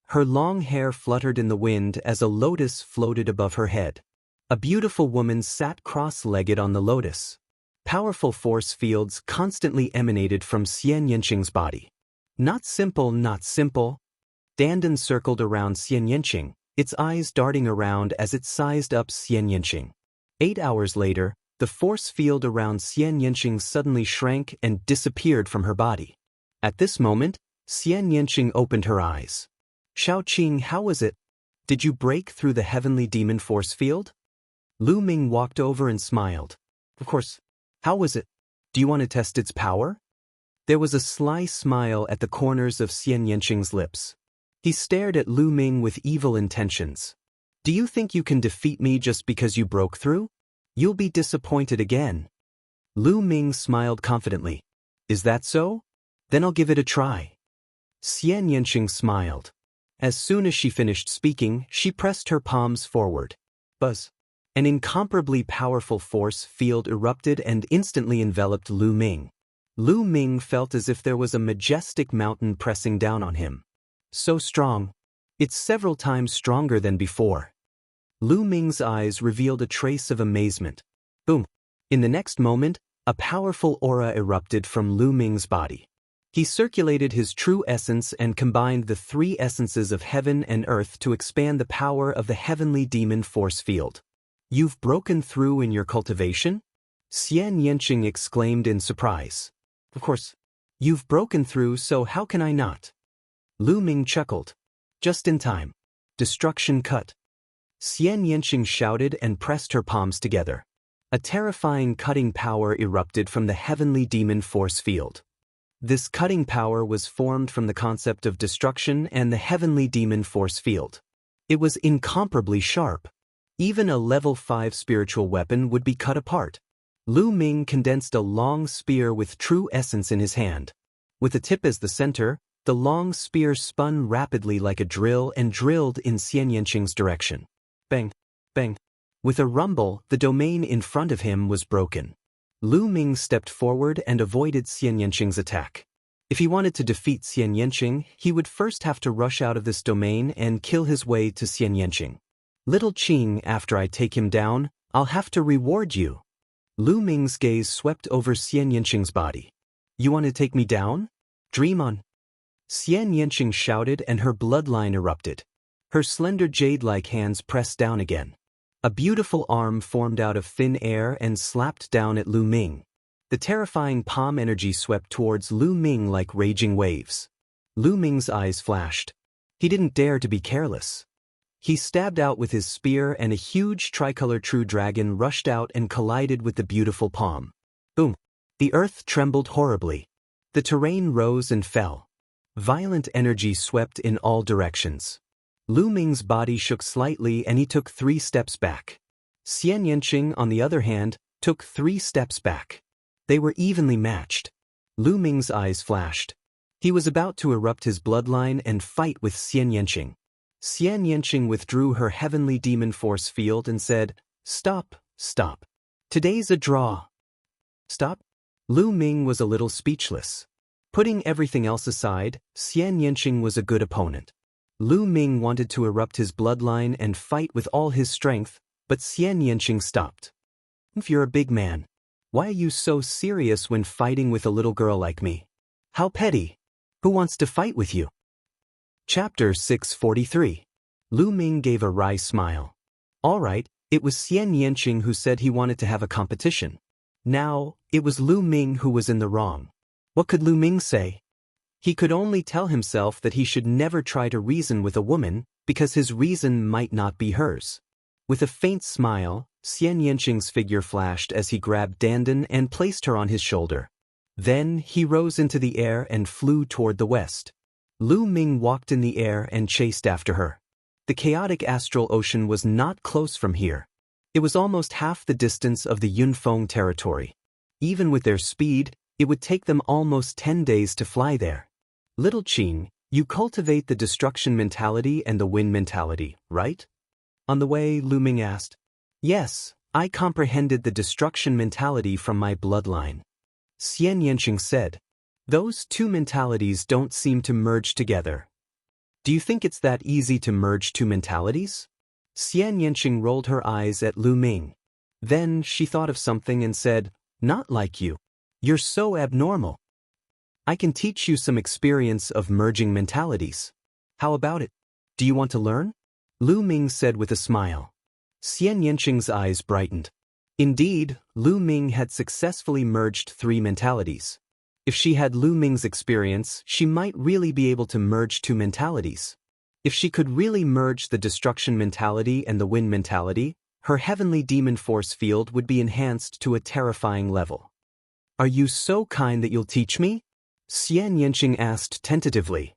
Her long hair fluttered in the wind as a lotus floated above her head. A beautiful woman sat cross-legged on the lotus. Powerful force fields constantly emanated from Xianxia's body. Not simple, not simple. Dandan circled around Xianxia, its eyes darting around as it sized up Xianxia. 8 hours later, the force field around Xianxia suddenly shrank and disappeared from her body. At this moment, Xianxia opened her eyes. Xiaoqing, how was it? Did you break through the heavenly demon force field? Lu Ming walked over and smiled. Of course. How was it? Do you want to test its power? There was a sly smile at the corners of Xianxia's lips. He stared at Lu Ming with evil intentions. Do you think you can defeat me just because you broke through? You'll be disappointed again. Lu Ming smiled confidently. Is that so? Then I'll give it a try. Xianxia smiled. As soon as she finished speaking, she pressed her palms forward. Buzz. An incomparably powerful force field erupted and instantly enveloped Lu Ming. Lu Ming felt as if there was a majestic mountain pressing down on him. So strong. It's several times stronger than before. Lu Ming's eyes revealed a trace of amazement. Boom. In the next moment, a powerful aura erupted from Lu Ming's body. He circulated his true essence and combined the 3 essences of heaven and earth to expand the power of the heavenly demon force field. You've broken through in your cultivation? Xianxia exclaimed in surprise. Of course. You've broken through, so how can I not? Lu Ming chuckled. Just in time. Destruction cut. Xianxia shouted and pressed her palms together. A terrifying cutting power erupted from the heavenly demon force field. This cutting power was formed from the concept of destruction and the heavenly demon force field. It was incomparably sharp. Even a level 5 spiritual weapon would be cut apart. Lu Ming condensed a long spear with true essence in his hand. With the tip as the center, the long spear spun rapidly like a drill and drilled in Xianxia's direction. Bang! Bang! With a rumble, the domain in front of him was broken. Lu Ming stepped forward and avoided Xianxia's attack. If he wanted to defeat Xianxia, he would first have to rush out of this domain and kill his way to Xianxia. Little Qing, after I take him down, I'll have to reward you. Lu Ming's gaze swept over Xianxia's body. You want to take me down? Dream on. Xianxia shouted and her bloodline erupted. Her slender jade-like hands pressed down again. A beautiful arm formed out of thin air and slapped down at Lu Ming. The terrifying palm energy swept towards Lu Ming like raging waves. Lu Ming's eyes flashed. He didn't dare to be careless. He stabbed out with his spear and a huge tricolor true dragon rushed out and collided with the beautiful palm. Boom! The earth trembled horribly. The terrain rose and fell. Violent energy swept in all directions. Lu Ming's body shook slightly and he took 3 steps back. Xianxia, on the other hand, took 3 steps back. They were evenly matched. Lu Ming's eyes flashed. He was about to erupt his bloodline and fight with Xianxia. Xianxia withdrew her heavenly demon force field and said, Stop, stop. Today's a draw. Stop? Lu Ming was a little speechless. Putting everything else aside, Xianxia was a good opponent. Lu Ming wanted to erupt his bloodline and fight with all his strength, but Xianxia stopped. If you're a big man, why are you so serious when fighting with a little girl like me? How petty. Who wants to fight with you? Chapter 643. Lu Ming gave a wry smile. All right, it was Xianxia who said he wanted to have a competition. Now, it was Lu Ming who was in the wrong. What could Lu Ming say? He could only tell himself that he should never try to reason with a woman because his reason might not be hers. With a faint smile, Xianxia's figure flashed as he grabbed Dandan and placed her on his shoulder. Then he rose into the air and flew toward the west. Lu Ming walked in the air and chased after her. The chaotic astral ocean was not close from here. It was almost half the distance of the Yunfeng territory. Even with their speed, it would take them almost 10 days to fly there. Little Qing, you cultivate the destruction mentality and the win mentality, right? On the way, Lu Ming asked. Yes, I comprehended the destruction mentality from my bloodline. Xianxia said. Those 2 mentalities don't seem to merge together. Do you think it's that easy to merge 2 mentalities? Xianxia rolled her eyes at Lu Ming. Then she thought of something and said, "Not like you. You're so abnormal. I can teach you some experience of merging mentalities. How about it? Do you want to learn?" Lu Ming said with a smile. Xianxia's eyes brightened. Indeed, Lu Ming had successfully merged 3 mentalities. If she had Lu Ming's experience, she might really be able to merge 2 mentalities. If she could really merge the destruction mentality and the wind mentality, her heavenly demon force field would be enhanced to a terrifying level. "Are you so kind that you'll teach me?" Xianxia asked tentatively.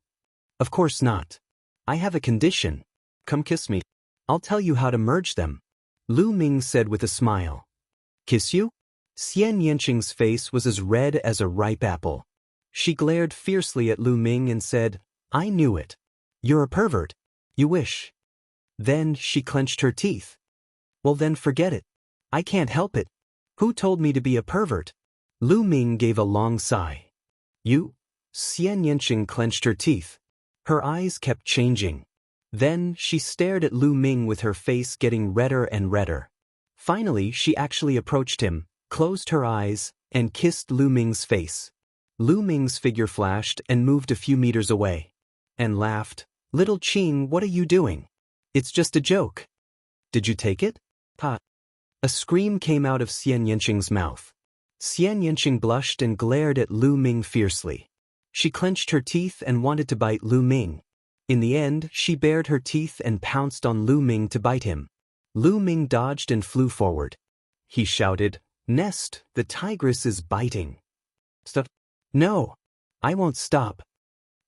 "Of course not. I have a condition. Come kiss me. I'll tell you how to merge them," Lu Ming said with a smile. "Kiss you?" Xianxia's face was as red as a ripe apple. She glared fiercely at Lu Ming and said, "I knew it. You're a pervert. You wish." Then she clenched her teeth. "Well then forget it. I can't help it. Who told me to be a pervert?" Lu Ming gave a long sigh. "You?" Xianxia clenched her teeth. Her eyes kept changing. Then she stared at Lu Ming with her face getting redder and redder. Finally she actually approached him, closed her eyes, and kissed Lu Ming's face. Lu Ming's figure flashed and moved a few meters away. And laughed. "Little Qing, what are you doing? It's just a joke." "Did you take it?" "Ha." A scream came out of Xianxia's mouth. Xianxia blushed and glared at Lu Ming fiercely. She clenched her teeth and wanted to bite Lu Ming. In the end, she bared her teeth and pounced on Lu Ming to bite him. Lu Ming dodged and flew forward. He shouted, "Nest, the tigress is biting." "Stop." "No. I won't stop."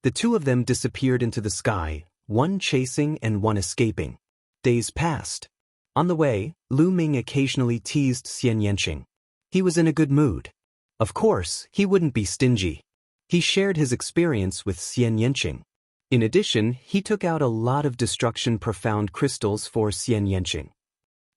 The 2 of them disappeared into the sky, one chasing and one escaping. Days passed. On the way, Lu Ming occasionally teased Xianxia. He was in a good mood. Of course, he wouldn't be stingy. He shared his experience with Xianxia. In addition, he took out a lot of Destruction Profound crystals for Xianxia.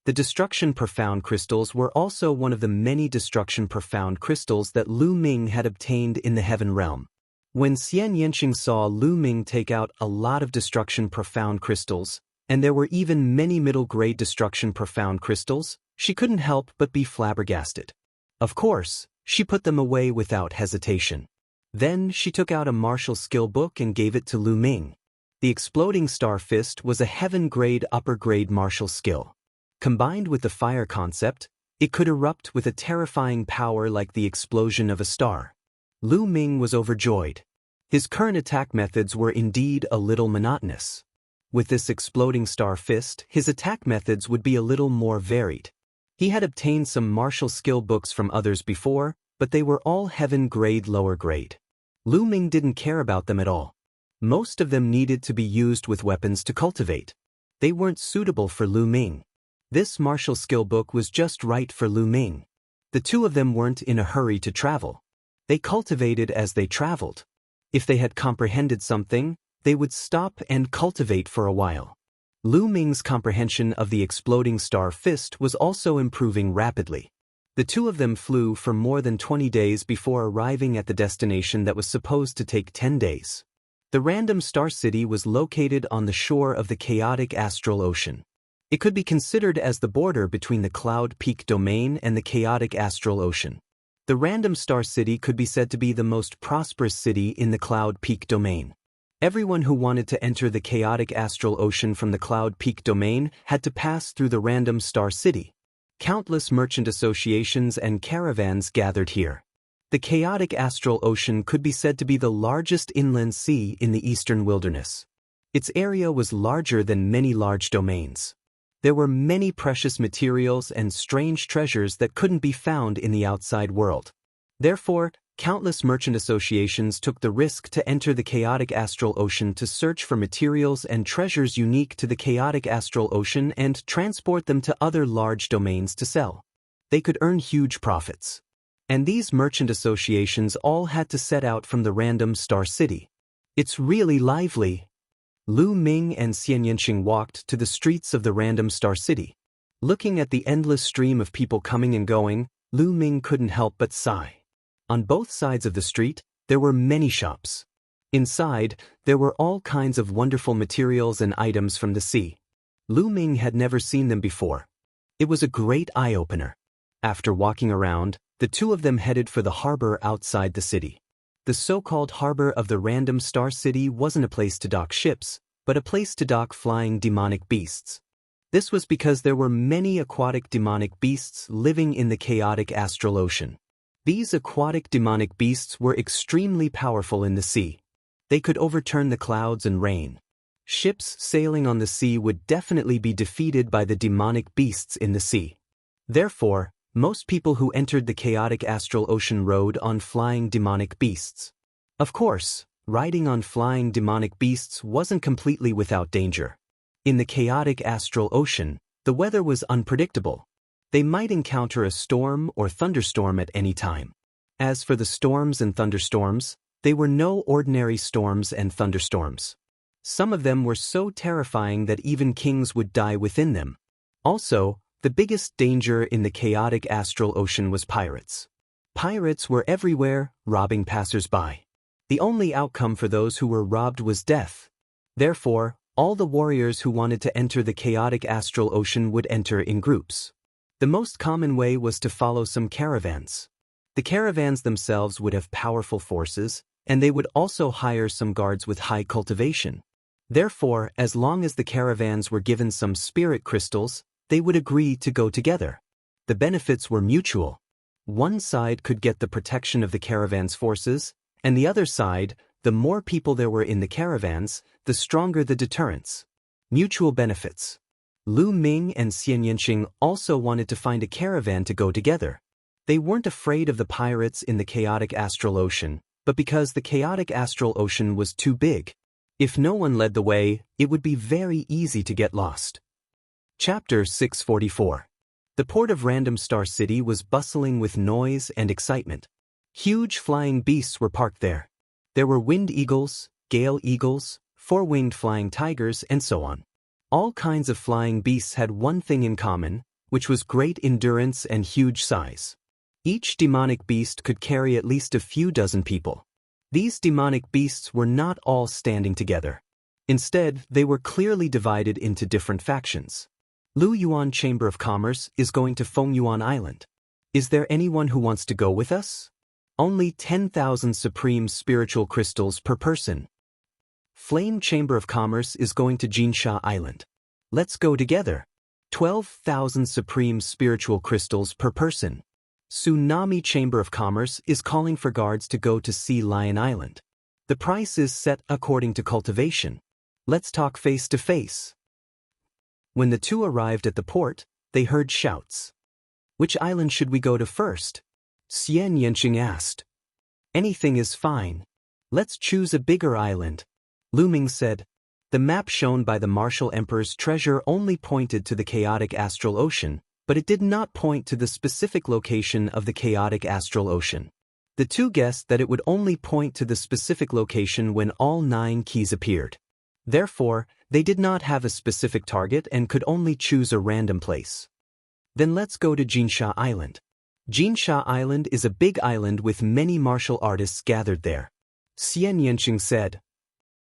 The Destruction Profound crystals were also one of the many Destruction Profound crystals that Lu Ming had obtained in the Heaven Realm. When Xianxia saw Lu Ming take out a lot of Destruction Profound crystals, and there were even many middle-grade Destruction Profound crystals, she couldn't help but be flabbergasted. Of course, she put them away without hesitation. Then she took out a martial skill book and gave it to Lu Ming. The Exploding Star Fist was a heaven-grade upper-grade martial skill. Combined with the fire concept, it could erupt with a terrifying power like the explosion of a star. Lu Ming was overjoyed. His current attack methods were indeed a little monotonous. With this Exploding Star Fist, his attack methods would be a little more varied. He had obtained some martial skill books from others before, but they were all heaven-grade lower grade. Lu Ming didn't care about them at all. Most of them needed to be used with weapons to cultivate. They weren't suitable for Lu Ming. This martial skill book was just right for Lu Ming. The 2 of them weren't in a hurry to travel. They cultivated as they traveled. If they had comprehended something, they would stop and cultivate for a while. Lu Ming's comprehension of the Exploding Star Fist was also improving rapidly. The 2 of them flew for more than 20 days before arriving at the destination that was supposed to take 10 days. The random star city was located on the shore of the chaotic astral ocean. It could be considered as the border between the Cloud Peak domain and the chaotic astral ocean. The random star city could be said to be the most prosperous city in the Cloud Peak domain. Everyone who wanted to enter the chaotic astral ocean from the Cloud Peak domain had to pass through the random star city. Countless merchant associations and caravans gathered here. The chaotic astral ocean could be said to be the largest inland sea in the eastern wilderness. Its area was larger than many large domains. There were many precious materials and strange treasures that couldn't be found in the outside world. Therefore, countless merchant associations took the risk to enter the chaotic astral ocean to search for materials and treasures unique to the chaotic astral ocean and transport them to other large domains to sell. They could earn huge profits. And these merchant associations all had to set out from the random star city. It's really lively. Lu Ming and Xianxia walked to the streets of the random star city. Looking at the endless stream of people coming and going, Lu Ming couldn't help but sigh. On both sides of the street, there were many shops. Inside, there were all kinds of wonderful materials and items from the sea. Lu Ming had never seen them before. It was a great eye-opener. After walking around, the two of them headed for the harbor outside the city. The so-called harbor of the random star city wasn't a place to dock ships, but a place to dock flying demonic beasts. This was because there were many aquatic demonic beasts living in the chaotic astral ocean. These aquatic demonic beasts were extremely powerful in the sea. They could overturn the clouds and rain. Ships sailing on the sea would definitely be defeated by the demonic beasts in the sea. Therefore, most people who entered the chaotic astral ocean rode on flying demonic beasts. Of course, riding on flying demonic beasts wasn't completely without danger. In the chaotic astral ocean, the weather was unpredictable. They might encounter a storm or thunderstorm at any time. As for the storms and thunderstorms, they were no ordinary storms and thunderstorms. Some of them were so terrifying that even kings would die within them. Also, the biggest danger in the chaotic astral ocean was pirates. Pirates were everywhere, robbing passers-by. The only outcome for those who were robbed was death. Therefore, all the warriors who wanted to enter the chaotic astral ocean would enter in groups. The most common way was to follow some caravans. The caravans themselves would have powerful forces, and they would also hire some guards with high cultivation. Therefore, as long as the caravans were given some spirit crystals, they would agree to go together. The benefits were mutual. One side could get the protection of the caravan's forces, and the other side, the more people there were in the caravans, the stronger the deterrence. Mutual benefits. Lu Ming and Xianxia also wanted to find a caravan to go together. They weren't afraid of the pirates in the chaotic astral ocean, but because the chaotic astral ocean was too big. If no one led the way, it would be very easy to get lost. Chapter 644. The port of Random Star City was bustling with noise and excitement. Huge flying beasts were parked there. There were wind eagles, gale eagles, four-winged flying tigers, and so on. All kinds of flying beasts had one thing in common, which was great endurance and huge size. Each demonic beast could carry at least a few dozen people. These demonic beasts were not all standing together. Instead, they were clearly divided into different factions. Lu Yuan Chamber of Commerce is going to Feng Yuan Island. Is there anyone who wants to go with us? Only 10,000 supreme spiritual crystals per person. Flame Chamber of Commerce is going to Jinsha Island. Let's go together. 12,000 supreme spiritual crystals per person. Tsunami Chamber of Commerce is calling for guards to go to Sea Lion Island. The price is set according to cultivation. Let's talk face to face. When the two arrived at the port, they heard shouts. Which island should we go to first? Xianxia asked. Anything is fine. Let's choose a bigger island. Lu Ming said. The map shown by the Martial Emperor's treasure only pointed to the chaotic astral ocean, but it did not point to the specific location of the chaotic astral ocean. The two guessed that it would only point to the specific location when all 9 keys appeared. Therefore, they did not have a specific target and could only choose a random place. Then let's go to Jinsha Island. Jinsha Island is a big island with many martial artists gathered there. Xianxia said.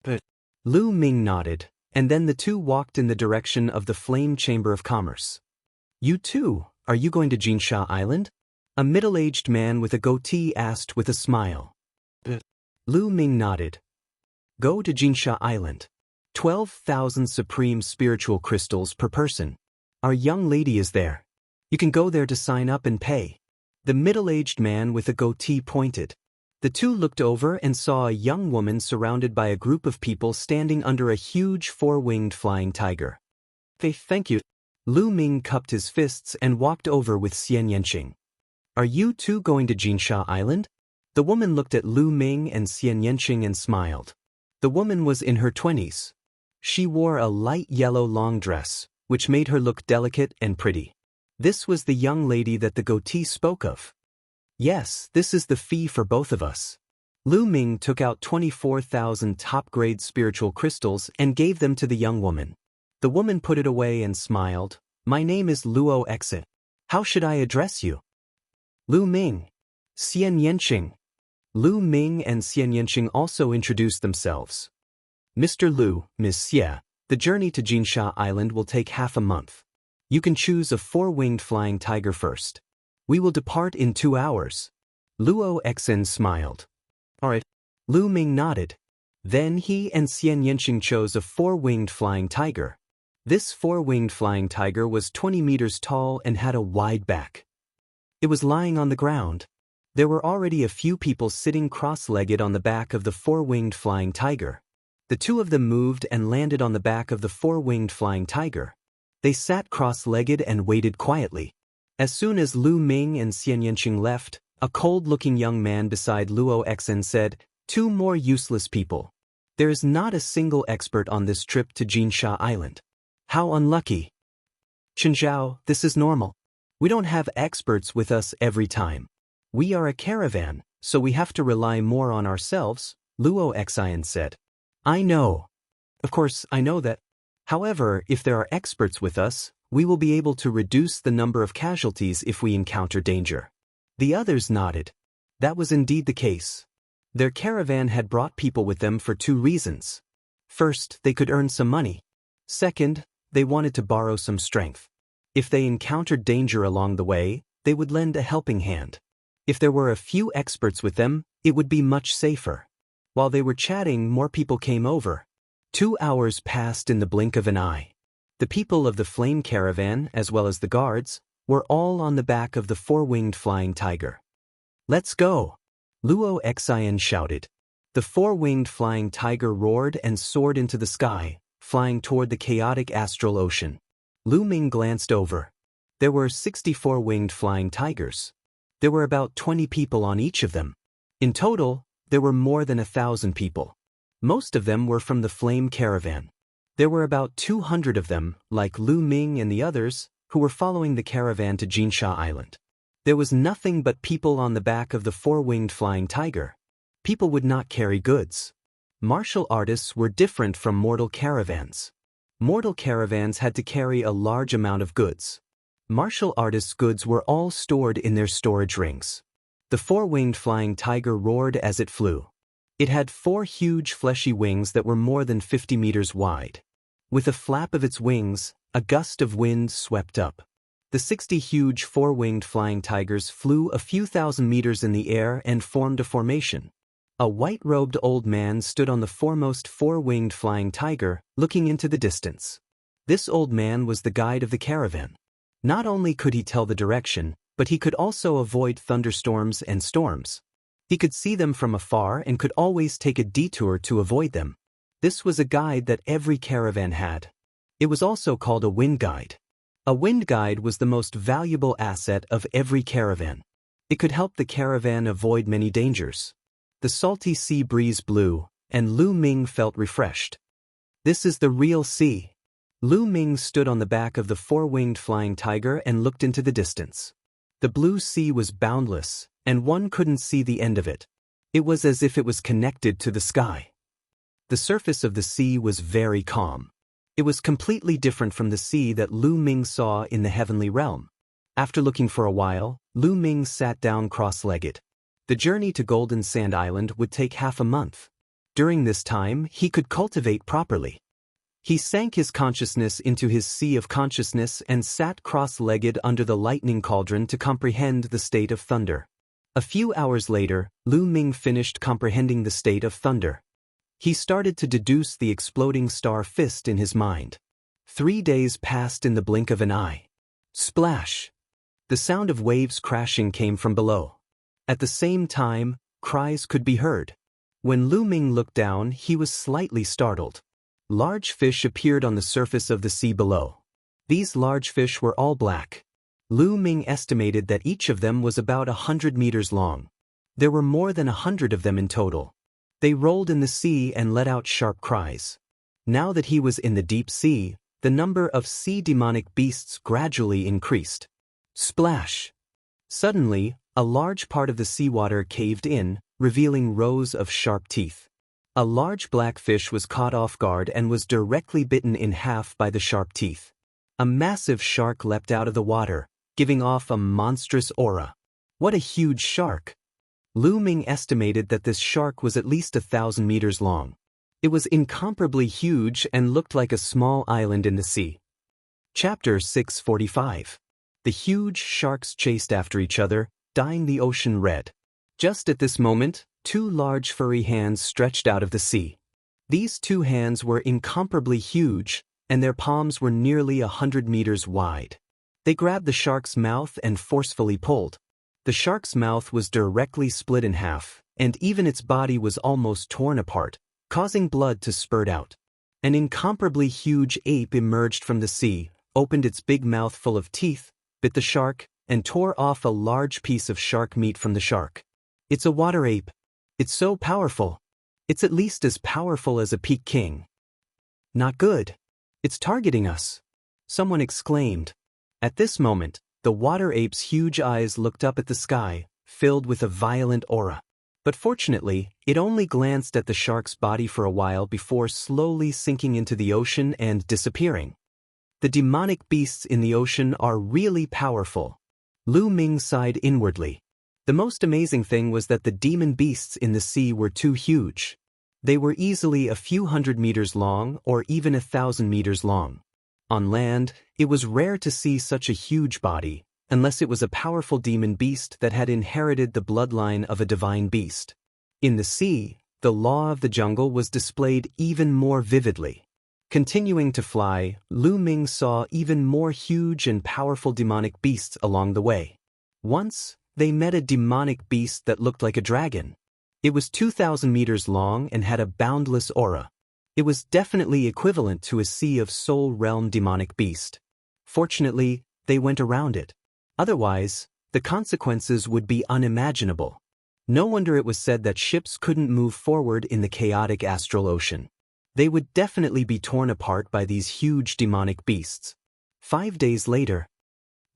But Lu Ming nodded, and then the two walked in the direction of the Flame Chamber of Commerce. You too, are you going to Jinsha Island? A middle-aged man with a goatee asked with a smile. But Lu Ming nodded. Go to Jinsha Island. 12,000 supreme spiritual crystals per person. Our young lady is there. You can go there to sign up and pay. The middle-aged man with a goatee pointed. The two looked over and saw a young woman surrounded by a group of people standing under a huge four-winged flying tiger. Thank you. Lu Ming cupped his fists and walked over with Xianxia. Are you two going to Jinsha Island? The woman looked at Lu Ming and Xianxia and smiled. The woman was in her 20s. She wore a light yellow long dress, which made her look delicate and pretty. This was the young lady that the goatee spoke of. Yes, this is the fee for both of us. Lu Ming took out 24,000 top-grade spiritual crystals and gave them to the young woman. The woman put it away and smiled. My name is Luo Exit. How should I address you? Lu Ming. Xianxia. Lu Ming and Xianxia also introduced themselves. Mr. Lu, Ms. Xie, The journey to Xianxia Island will take half a month. You can choose a four-winged flying tiger first. We will depart in 2 hours. Luo Xen smiled. Alright. Lu Ming nodded. Then he and Xianxia chose a four-winged flying tiger. This four-winged flying tiger was 20 meters tall and had a wide back. It was lying on the ground. There were already a few people sitting cross-legged on the back of the four-winged flying tiger. The two of them moved and landed on the back of the four-winged flying tiger. They sat cross-legged and waited quietly. As soon as Lu Ming and Xianxia left, a cold-looking young man beside Luo Xen said, "2 more useless people. There is not a single expert on this trip to Xianxia Island. How unlucky." "Chenjiao, this is normal. We don't have experts with us every time. We are a caravan, so we have to rely more on ourselves," Luo Xen said. "I know. Of course, I know that. However, if there are experts with us, we will be able to reduce the number of casualties if we encounter danger." The others nodded. That was indeed the case. Their caravan had brought people with them for 2 reasons. First, they could earn some money. Second, they wanted to borrow some strength. If they encountered danger along the way, they would lend a helping hand. If there were a few experts with them, it would be much safer. While they were chatting, more people came over. 2 hours passed in the blink of an eye. The people of the flame caravan, as well as the guards, were all on the back of the four-winged flying tiger. "Let's go!" Luo Xen shouted. The four-winged flying tiger roared and soared into the sky, flying toward the chaotic astral ocean. Lu Ming glanced over. There were 64 winged flying tigers. There were about 20 people on each of them. In total, there were more than 1,000 people. Most of them were from the flame caravan. There were about 200 of them, like Lu Ming and the others, who were following the caravan to Xianxia Island. There was nothing but people on the back of the four-winged flying tiger. People would not carry goods. Martial artists were different from mortal caravans. Mortal caravans had to carry a large amount of goods. Martial artists' goods were all stored in their storage rings. The four-winged flying tiger roared as it flew. It had 4 huge fleshy wings that were more than 50 meters wide. With a flap of its wings, a gust of wind swept up. The 60 huge four-winged flying tigers flew a few thousand meters in the air and formed a formation. A white-robed old man stood on the foremost four-winged flying tiger, looking into the distance. This old man was the guide of the caravan. Not only could he tell the direction, but he could also avoid thunderstorms and storms. He could see them from afar and could always take a detour to avoid them. This was a guide that every caravan had. It was also called a wind guide. A wind guide was the most valuable asset of every caravan. It could help the caravan avoid many dangers. The salty sea breeze blew, and Lu Ming felt refreshed. This is the real sea. Lu Ming stood on the back of the four-winged flying tiger and looked into the distance. The blue sea was boundless, and one couldn't see the end of it. It was as if it was connected to the sky. The surface of the sea was very calm. It was completely different from the sea that Lu Ming saw in the heavenly realm. After looking for a while, Lu Ming sat down cross-legged. The journey to Golden Sand Island would take half a month. During this time, he could cultivate properly. He sank his consciousness into his sea of consciousness and sat cross-legged under the lightning cauldron to comprehend the state of thunder. A few hours later, Lu Ming finished comprehending the state of thunder. He started to deduce the exploding star fist in his mind. 3 days passed in the blink of an eye. Splash! The sound of waves crashing came from below. At the same time, cries could be heard. When Lu Ming looked down, he was slightly startled. Large fish appeared on the surface of the sea below. These large fish were all black. Lu Ming estimated that each of them was about 100 meters long. There were more than 100 of them in total. They rolled in the sea and let out sharp cries. Now that he was in the deep sea, the number of sea demonic beasts gradually increased. Splash! Suddenly, a large part of the seawater caved in, revealing rows of sharp teeth. A large black fish was caught off guard and was directly bitten in half by the sharp teeth. A massive shark leapt out of the water, giving off a monstrous aura. What a huge shark! Lu Ming estimated that this shark was at least 1,000 meters long. It was incomparably huge and looked like a small island in the sea. Chapter 645. The huge sharks chased after each other, dyeing the ocean red. Just at this moment, two large furry hands stretched out of the sea. These two hands were incomparably huge, and their palms were nearly 100 meters wide. They grabbed the shark's mouth and forcefully pulled. The shark's mouth was directly split in half, and even its body was almost torn apart, causing blood to spurt out. An incomparably huge ape emerged from the sea, opened its big mouth full of teeth, bit the shark, and tore off a large piece of shark meat from the shark. It's a water ape. It's so powerful. It's at least as powerful as a peak king. Not good. It's targeting us, someone exclaimed. At this moment, the water ape's huge eyes looked up at the sky, filled with a violent aura. But fortunately, it only glanced at the shark's body for a while before slowly sinking into the ocean and disappearing. The demonic beasts in the ocean are really powerful. Lu Ming sighed inwardly. The most amazing thing was that the demon beasts in the sea were too huge. They were easily a few hundred meters long or even 1,000 meters long. On land, it was rare to see such a huge body, unless it was a powerful demon beast that had inherited the bloodline of a divine beast. In the sea, the law of the jungle was displayed even more vividly. Continuing to fly, Lu Ming saw even more huge and powerful demonic beasts along the way. Once, they met a demonic beast that looked like a dragon. It was 2,000 meters long and had a boundless aura. It was definitely equivalent to a Sea of Soul Realm demonic beast. Fortunately, they went around it. Otherwise, the consequences would be unimaginable. No wonder it was said that ships couldn't move forward in the chaotic astral ocean. They would definitely be torn apart by these huge demonic beasts. 5 days later.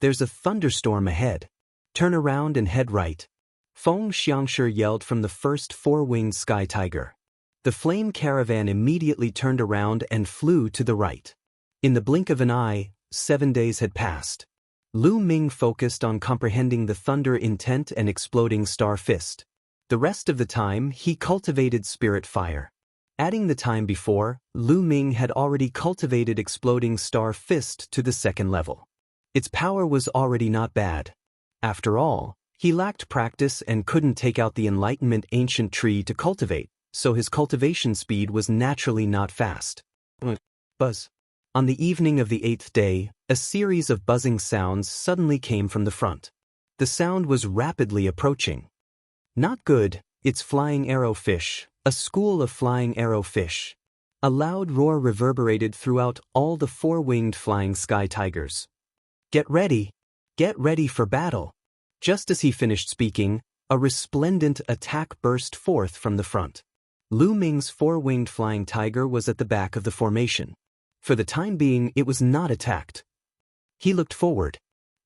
There's a thunderstorm ahead. Turn around and head right. Feng Xiangxia yelled from the first four-winged sky tiger. The flame caravan immediately turned around and flew to the right. In the blink of an eye, 7 days had passed. Lu Ming focused on comprehending the thunder intent and exploding star fist. The rest of the time, he cultivated spirit fire. Adding the time before, Lu Ming had already cultivated exploding star fist to the 2nd level. Its power was already not bad. After all, he lacked practice and couldn't take out the Enlightenment ancient tree to cultivate, so his cultivation speed was naturally not fast. Buzz. On the evening of the 8th day, a series of buzzing sounds suddenly came from the front. The sound was rapidly approaching. Not good, it's flying arrow fish, a school of flying arrow fish. A loud roar reverberated throughout all the four-winged flying sky tigers. Get ready! Get ready for battle! Just as he finished speaking, a resplendent attack burst forth from the front. Lu Ming's four-winged flying tiger was at the back of the formation. For the time being, it was not attacked. He looked forward.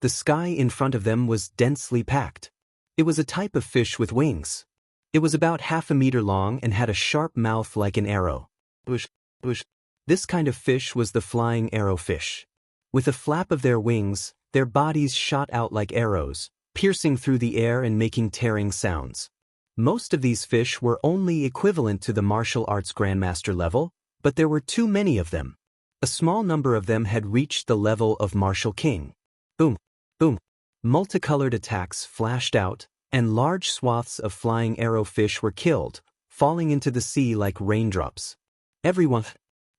The sky in front of them was densely packed. It was a type of fish with wings. It was about 1/2 meter long and had a sharp mouth like an arrow. This kind of fish was the flying arrowfish. With a flap of their wings, their bodies shot out like arrows, piercing through the air and making tearing sounds. Most of these fish were only equivalent to the martial arts grandmaster level, but there were too many of them. A small number of them had reached the level of martial king. Boom, boom. Multicolored attacks flashed out, and large swaths of flying arrowfish were killed, falling into the sea like raindrops. Everyone,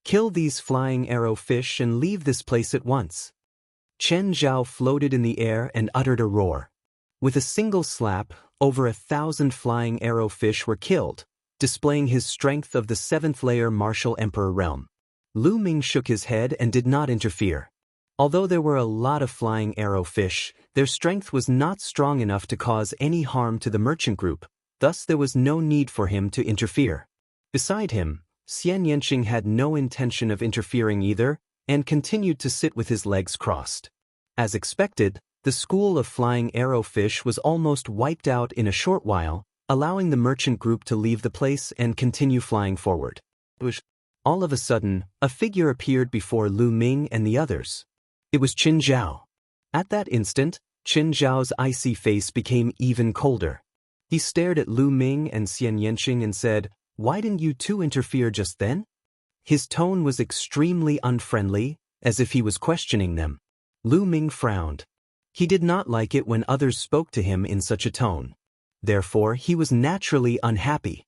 kill these flying arrowfish and leave this place at once. Chen Zhao floated in the air and uttered a roar. With a single slap, over 1,000 flying arrowfish were killed, displaying his strength of the 7th layer martial emperor realm. Lu Ming shook his head and did not interfere. Although there were a lot of flying arrowfish, their strength was not strong enough to cause any harm to the merchant group, thus there was no need for him to interfere. Beside him, Xianxia had no intention of interfering either, and continued to sit with his legs crossed. As expected, the school of flying arrowfish was almost wiped out in a short while, allowing the merchant group to leave the place and continue flying forward. All of a sudden, a figure appeared before Lu Ming and the others. It was Qin Zhao. At that instant, Qin Zhao's icy face became even colder. He stared at Lu Ming and Xianxia and said, why didn't you two interfere just then? His tone was extremely unfriendly, as if he was questioning them. Lu Ming frowned. He did not like it when others spoke to him in such a tone. Therefore, he was naturally unhappy.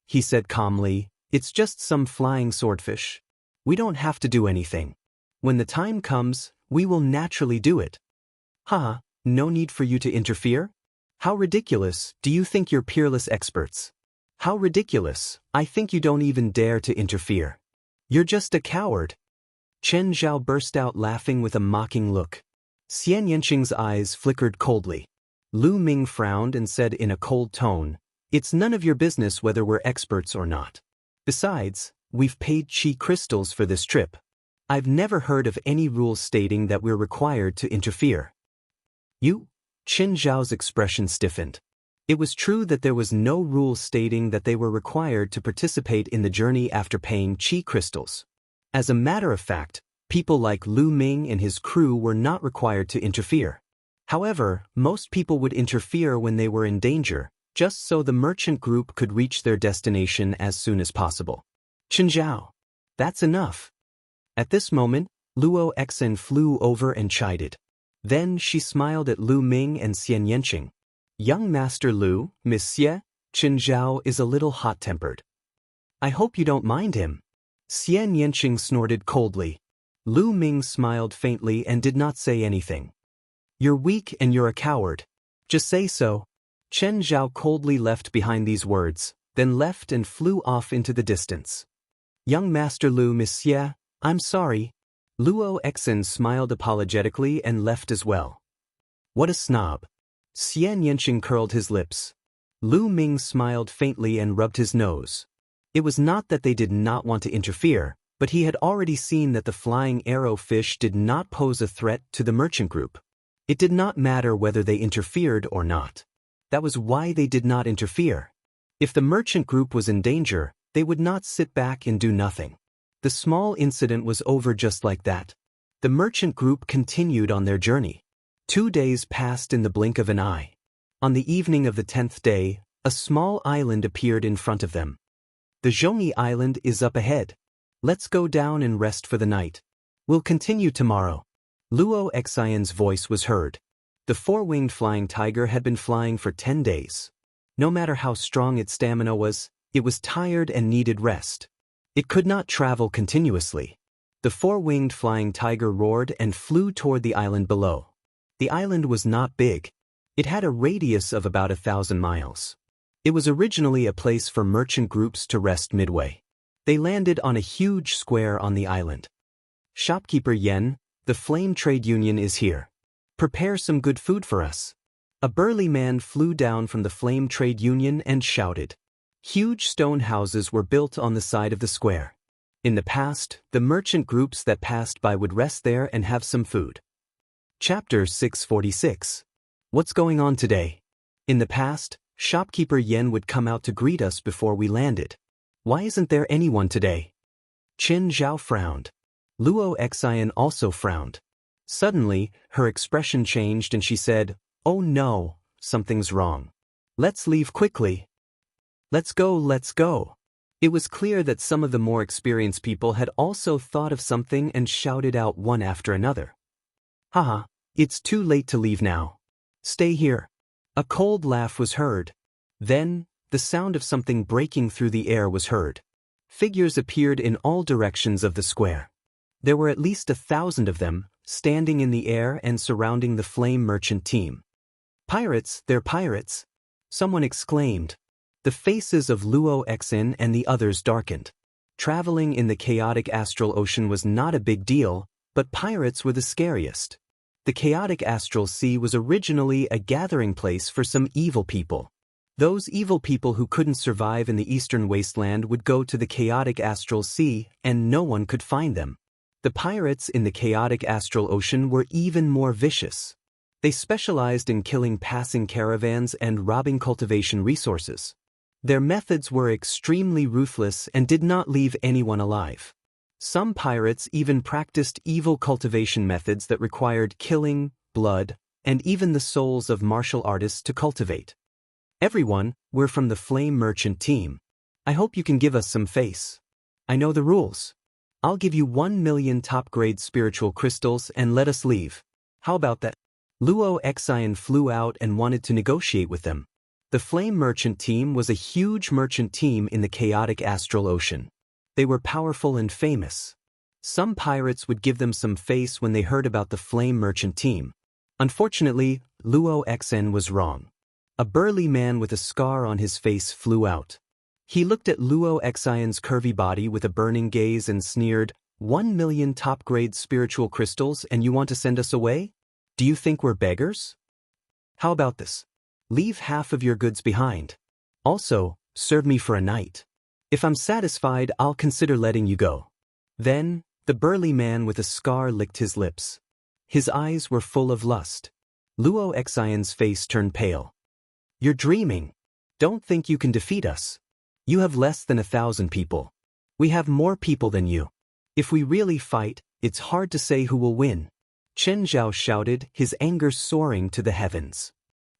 He said calmly, "It's just some flying swordfish. We don't have to do anything. When the time comes, we will naturally do it." "Haha, no need for you to interfere? How ridiculous, do you think you're peerless experts? How ridiculous, I think you don't even dare to interfere. You're just a coward." Chen Zhao burst out laughing with a mocking look. Xianxia's eyes flickered coldly. Lu Ming frowned and said in a cold tone, "It's none of your business whether we're experts or not. Besides, we've paid qi crystals for this trip. I've never heard of any rules stating that we're required to interfere." "You?" Chen Zhao's expression stiffened. It was true that there was no rule stating that they were required to participate in the journey after paying qi crystals. As a matter of fact, people like Lu Ming and his crew were not required to interfere. However, most people would interfere when they were in danger, just so the merchant group could reach their destination as soon as possible. "Chen Zhao, that's enough." At this moment, Luo Exen flew over and chided. Then she smiled at Lu Ming and Xianxia. "Young Master Lu, Miss Xie, Chen Zhao is a little hot-tempered. I hope you don't mind him." Xianxia snorted coldly. Lu Ming smiled faintly and did not say anything. "You're weak and you're a coward. Just say so." Chen Zhao coldly left behind these words, then left and flew off into the distance. "Young Master Lu, Miss Xie, I'm sorry." Luo Exen smiled apologetically and left as well. "What a snob." Xianxia curled his lips. Lu Ming smiled faintly and rubbed his nose. It was not that they did not want to interfere, but he had already seen that the flying arrow fish did not pose a threat to the merchant group. It did not matter whether they interfered or not. That was why they did not interfere. If the merchant group was in danger, they would not sit back and do nothing. The small incident was over just like that. The merchant group continued on their journey. 2 days passed in the blink of an eye. On the evening of the 10th day, a small island appeared in front of them. "The Zhongyi Island is up ahead. Let's go down and rest for the night. We'll continue tomorrow." Luo Xian's voice was heard. The four-winged flying tiger had been flying for 10 days. No matter how strong its stamina was, it was tired and needed rest. It could not travel continuously. The four-winged flying tiger roared and flew toward the island below. The island was not big. It had a radius of about 1,000 miles. It was originally a place for merchant groups to rest midway. They landed on a huge square on the island. "Shopkeeper Yen, the Flame Trade Union is here. Prepare some good food for us." A burly man flew down from the Flame Trade Union and shouted. Huge stone houses were built on the side of the square. In the past, the merchant groups that passed by would rest there and have some food. Chapter 646. What's going on today? In the past, shopkeeper Yen would come out to greet us before we landed. Why isn't there anyone today? Chen Zhao frowned. Luo Xian also frowned. Suddenly, her expression changed and she said, "Oh no, something's wrong. Let's leave quickly. Let's go, let's go." It was clear that some of the more experienced people had also thought of something and shouted out one after another. "Haha, it's too late to leave now. Stay here." A cold laugh was heard. Then, the sound of something breaking through the air was heard. Figures appeared in all directions of the square. There were at least 1,000 of them, standing in the air and surrounding the flame merchant team. "Pirates, they're pirates!" Someone exclaimed. The faces of Luo Exin and the others darkened. Traveling in the chaotic astral ocean was not a big deal, but pirates were the scariest. The chaotic astral sea was originally a gathering place for some evil people. Those evil people who couldn't survive in the eastern wasteland would go to the chaotic astral sea, and no one could find them. The pirates in the chaotic astral ocean were even more vicious. They specialized in killing passing caravans and robbing cultivation resources. Their methods were extremely ruthless and did not leave anyone alive. Some pirates even practiced evil cultivation methods that required killing, blood, and even the souls of martial artists to cultivate. Everyone were from the Flame Merchant team. I hope you can give us some face. I know the rules. I'll give you 1,000,000 top-grade spiritual crystals and let us leave. How about that? Luo Xian flew out and wanted to negotiate with them. The Flame Merchant team was a huge merchant team in the chaotic astral ocean. They were powerful and famous. Some pirates would give them some face when they heard about the Flame Merchant team. Unfortunately, Luo Xian was wrong. A burly man with a scar on his face flew out. He looked at Luo Xian's curvy body with a burning gaze and sneered, 1,000,000 top-grade spiritual crystals and you want to send us away? Do you think we're beggars? How about this? Leave half of your goods behind. Also, serve me for a night. If I'm satisfied, I'll consider letting you go. Then, the burly man with a scar licked his lips. His eyes were full of lust. Luo Xian's face turned pale. You're dreaming. Don't think you can defeat us. You have less than 1,000 people. We have more people than you. If we really fight, it's hard to say who will win. Chen Zhao shouted, his anger soaring to the heavens.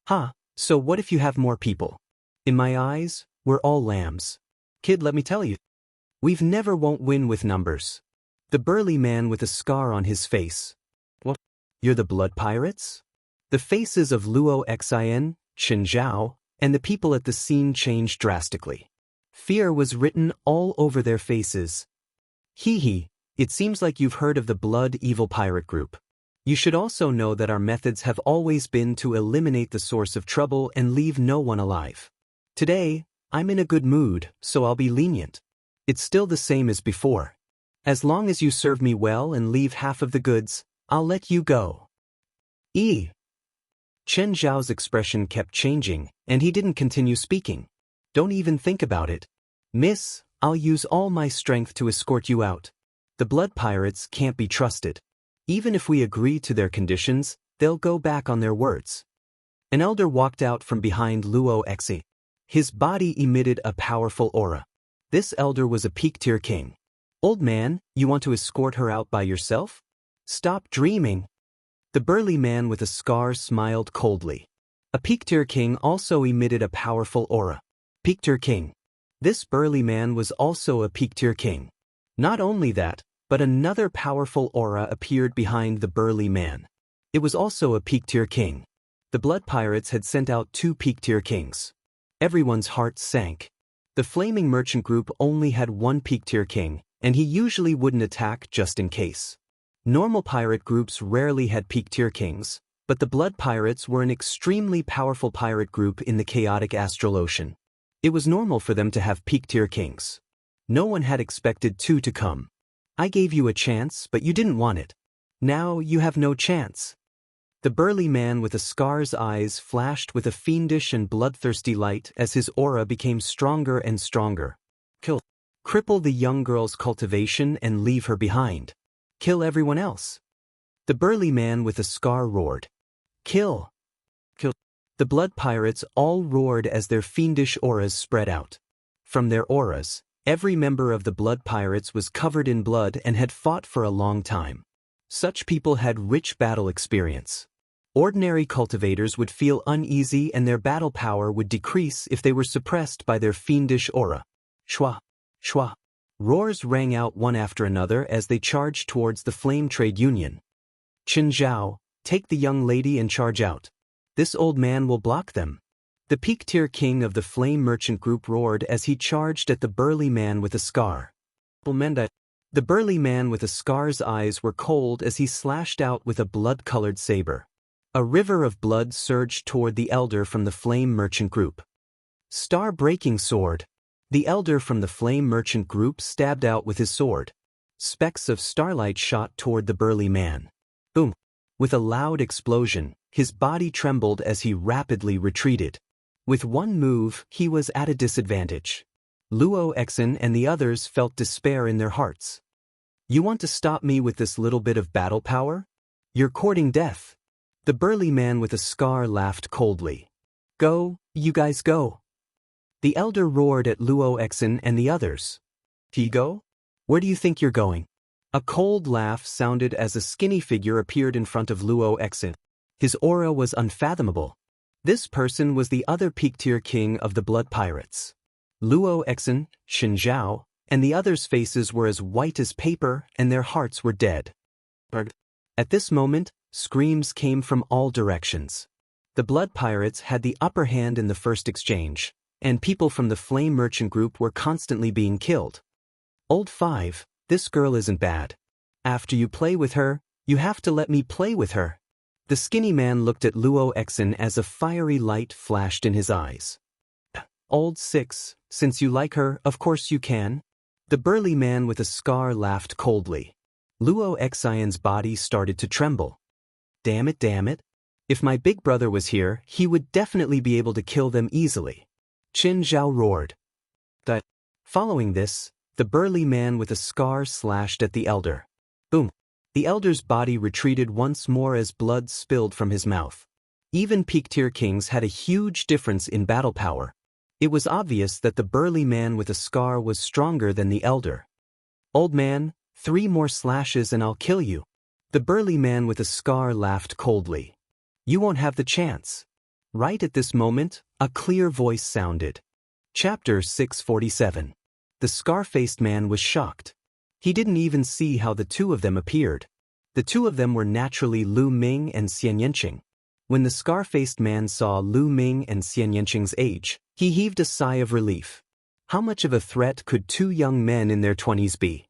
Ha, so what if you have more people? In my eyes, we're all lambs. Kid, let me tell you. We've never won't win with numbers. The burly man with a scar on his face. What? You're the blood pirates? The faces of Luo Xian, Chen Zhao, and the people at the scene changed drastically. Fear was written all over their faces. Hee, it seems like you've heard of the Blood Evil Pirate Group. You should also know that our methods have always been to eliminate the source of trouble and leave no one alive. Today, I'm in a good mood, so I'll be lenient. It's still the same as before. As long as you serve me well and leave half of the goods, I'll let you go. Chen Zhao's expression kept changing, and he didn't continue speaking. Don't even think about it. Miss, I'll use all my strength to escort you out. The blood pirates can't be trusted. Even if we agree to their conditions, they'll go back on their words. An elder walked out from behind Luo Xian. His body emitted a powerful aura. This elder was a peak-tier king. Old man, you want to escort her out by yourself? Stop dreaming. The burly man with a scar smiled coldly. A peak-tier king also emitted a powerful aura. Peak-tier king. This burly man was also a peak-tier king. Not only that, but another powerful aura appeared behind the burly man. It was also a peak-tier king. The blood pirates had sent out 2 peak-tier kings. Everyone's heart sank. The Flaming Merchant Group only had 1 peak-tier king, and he usually wouldn't attack just in case. Normal pirate groups rarely had peak-tier kings, but the Blood Pirates were an extremely powerful pirate group in the chaotic astral ocean. It was normal for them to have peak-tier kings. No one had expected 2 to come. I gave you a chance, but you didn't want it. Now you have no chance. The burly man with a scar's eyes flashed with a fiendish and bloodthirsty light as his aura became stronger and stronger. Kill. Cripple the young girl's cultivation and leave her behind. Kill everyone else. The burly man with a scar roared. Kill. Kill. The blood pirates all roared as their fiendish auras spread out. From their auras, every member of the blood pirates was covered in blood and had fought for a long time. Such people had rich battle experience. Ordinary cultivators would feel uneasy and their battle power would decrease if they were suppressed by their fiendish aura. Shwa! Shwa! Roars rang out one after another as they charged towards the Flame Trade Union. Chen Zhao, take the young lady and charge out. This old man will block them. The peak-tier king of the Flame Merchant Group roared as he charged at the burly man with a scar. The burly man with a scar's eyes were cold as he slashed out with a blood-colored saber. A river of blood surged toward the elder from the Flame Merchant Group. Star-breaking sword. The elder from the Flame Merchant Group stabbed out with his sword. Specks of starlight shot toward the burly man. Boom! With a loud explosion, his body trembled as he rapidly retreated. With one move, he was at a disadvantage. Luo Xian and the others felt despair in their hearts. You want to stop me with this little bit of battle power? You're courting death. The burly man with a scar laughed coldly. Go, you guys go. The elder roared at Luo Xian and the others. Go? Where do you think you're going? A cold laugh sounded as a skinny figure appeared in front of Luo Xian. His aura was unfathomable. This person was the other peak-tier king of the Blood Pirates. Luo Exin, Xianxia, and the others' faces were as white as paper and their hearts were dead. At this moment, screams came from all directions. The Blood Pirates had the upper hand in the first exchange, and people from the Flame Merchant group were constantly being killed. Old 5, this girl isn't bad. After you play with her, you have to let me play with her. The skinny man looked at Luo Exin as a fiery light flashed in his eyes. Old 6, since you like her, of course you can. The burly man with a scar laughed coldly. Luo Exion's body started to tremble. Damn it. If my big brother was here, he would definitely be able to kill them easily. Qin Zhao roared. Following this, the burly man with a scar slashed at the elder. Boom. The elder's body retreated once more as blood spilled from his mouth. Even peak-tier kings had a huge difference in battle power. It was obvious that the burly man with a scar was stronger than the elder. Old man, 3 more slashes and I'll kill you. The burly man with a scar laughed coldly. You won't have the chance. Right at this moment, a clear voice sounded. Chapter 647. The scar-faced man was shocked. He didn't even see how the two of them appeared. The two of them were naturally Lu Ming and Xianxia. When the scar-faced man saw Lu Ming and Xianxia's age, he heaved a sigh of relief. How much of a threat could 2 young men in their 20s be?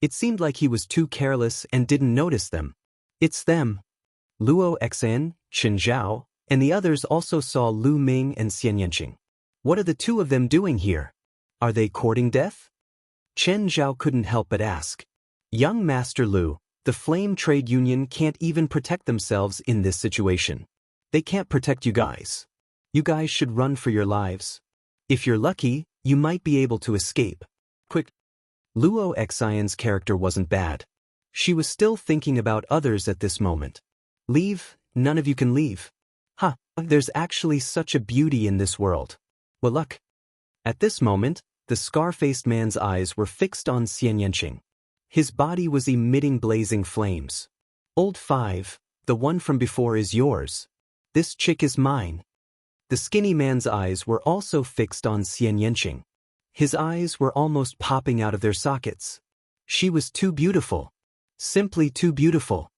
It seemed like he was too careless and didn't notice them. It's them. Luo Exin, Xianxia, and the others also saw Lu Ming and Xianxia. What are the two of them doing here? Are they courting death? Chen Zhao couldn't help but ask. Young Master Lu, the Flame Trade Union can't even protect themselves in this situation. They can't protect you guys. You guys should run for your lives. If you're lucky, you might be able to escape. Quick. Luo Exion's character wasn't bad. She was still thinking about others at this moment. Leave, none of you can leave. There's actually such a beauty in this world. Well, luck. At this moment, the scar-faced man's eyes were fixed on Xianxia. His body was emitting blazing flames. Old 5, the one from before is yours. This chick is mine. The skinny man's eyes were also fixed on Xianxia. His eyes were almost popping out of their sockets. She was too beautiful. Simply too beautiful.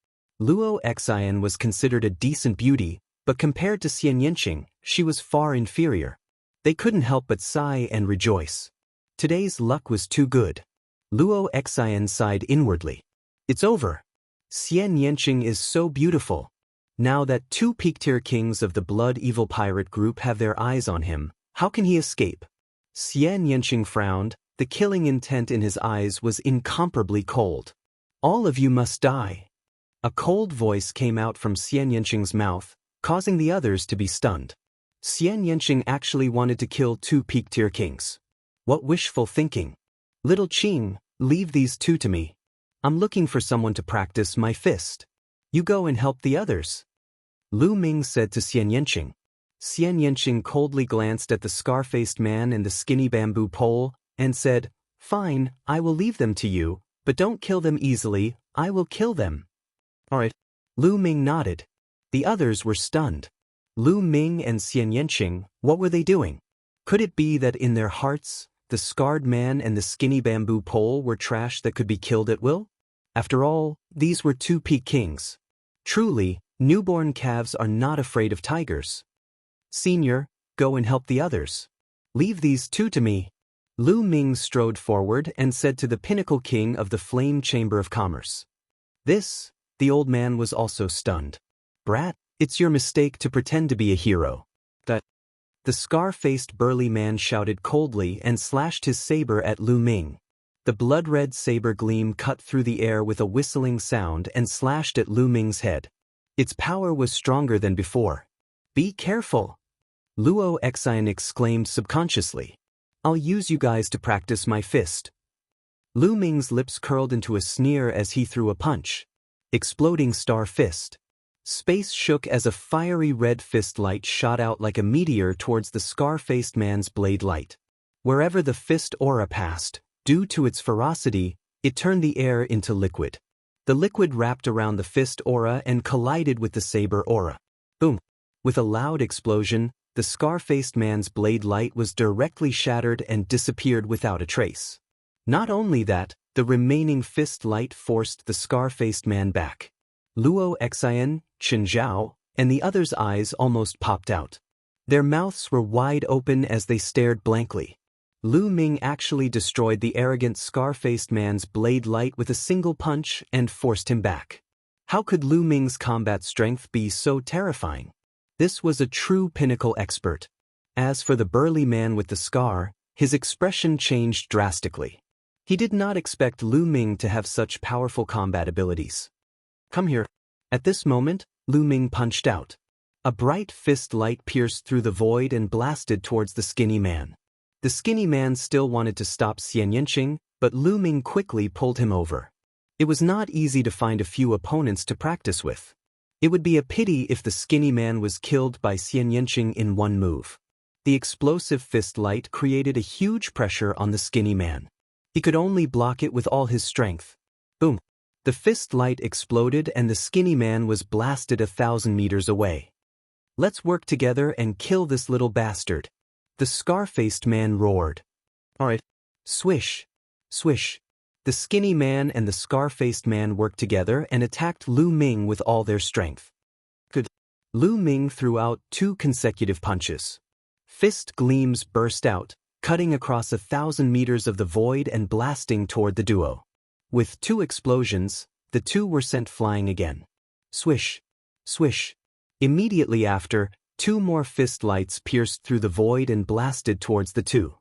Luo Exion was considered a decent beauty, but compared to Xianxia, she was far inferior. They couldn't help but sigh and rejoice. Today's luck was too good. Luo Exion sighed inwardly. It's over. Xianxia is so beautiful. Now that 2 peak-tier kings of the Blood Evil Pirate group have their eyes on him, how can he escape? Xianxia frowned. The killing intent in his eyes was incomparably cold. All of you must die. A cold voice came out from Xianxia's mouth, causing the others to be stunned. Xianxia actually wanted to kill 2 peak-tier kings. What wishful thinking. Little Qing, leave these 2 to me. I'm looking for someone to practice my fist. You go and help the others. Lu Ming said to Xianxia. Xianxia coldly glanced at the scar-faced man and the skinny bamboo pole, and said, Fine, I will leave them to you, but don't kill them easily, I will kill them. Alright. Lu Ming nodded. The others were stunned. Lu Ming and Xianxia, what were they doing? Could it be that in their hearts, the scarred man and the skinny bamboo pole were trash that could be killed at will? After all, these were 2 peak kings. Truly, newborn calves are not afraid of tigers. Senior, go and help the others. Leave these 2 to me. Lu Ming strode forward and said to the Pinnacle King of the Flame Chamber of Commerce. This, the old man was also stunned. Brat, it's your mistake to pretend to be a hero. The scar-faced burly man shouted coldly and slashed his saber at Lu Ming. The blood-red saber gleam cut through the air with a whistling sound and slashed at Lu Ming's head. Its power was stronger than before. Be careful! Luo Exion exclaimed subconsciously. I'll use you guys to practice my fist. Lu Ming's lips curled into a sneer as he threw a punch. Exploding star fist. Space shook as a fiery red fist light shot out like a meteor towards the scar-faced man's blade light. Wherever the fist aura passed, due to its ferocity, it turned the air into liquid. The liquid wrapped around the fist aura and collided with the saber aura. Boom! With a loud explosion, the scar-faced man's blade light was directly shattered and disappeared without a trace. Not only that, the remaining fist light forced the scar-faced man back. Wuxia, Xianxia, and the others' eyes almost popped out. Their mouths were wide open as they stared blankly. Lu Ming actually destroyed the arrogant scar-faced man's blade light with a single punch and forced him back. How could Lu Ming's combat strength be so terrifying? This was a true pinnacle expert. As for the burly man with the scar, his expression changed drastically. He did not expect Lu Ming to have such powerful combat abilities. Come here. At this moment, Lu Ming punched out. A bright fist light pierced through the void and blasted towards the skinny man. The skinny man still wanted to stop Xianxia, but Lu Ming quickly pulled him over. It was not easy to find a few opponents to practice with. It would be a pity if the skinny man was killed by Xianxia in one move. The explosive fist light created a huge pressure on the skinny man. He could only block it with all his strength. Boom! The fist light exploded and the skinny man was blasted 1,000 meters away. Let's work together and kill this little bastard. The scar-faced man roared. Alright. Swish. Swish. The skinny man and the scar-faced man worked together and attacked Lu Ming with all their strength. Good. Lu Ming threw out 2 consecutive punches. Fist gleams burst out, cutting across 1,000 meters of the void and blasting toward the duo. With 2 explosions, the 2 were sent flying again. Swish. Swish. Immediately after, 2 more fist lights pierced through the void and blasted towards the 2.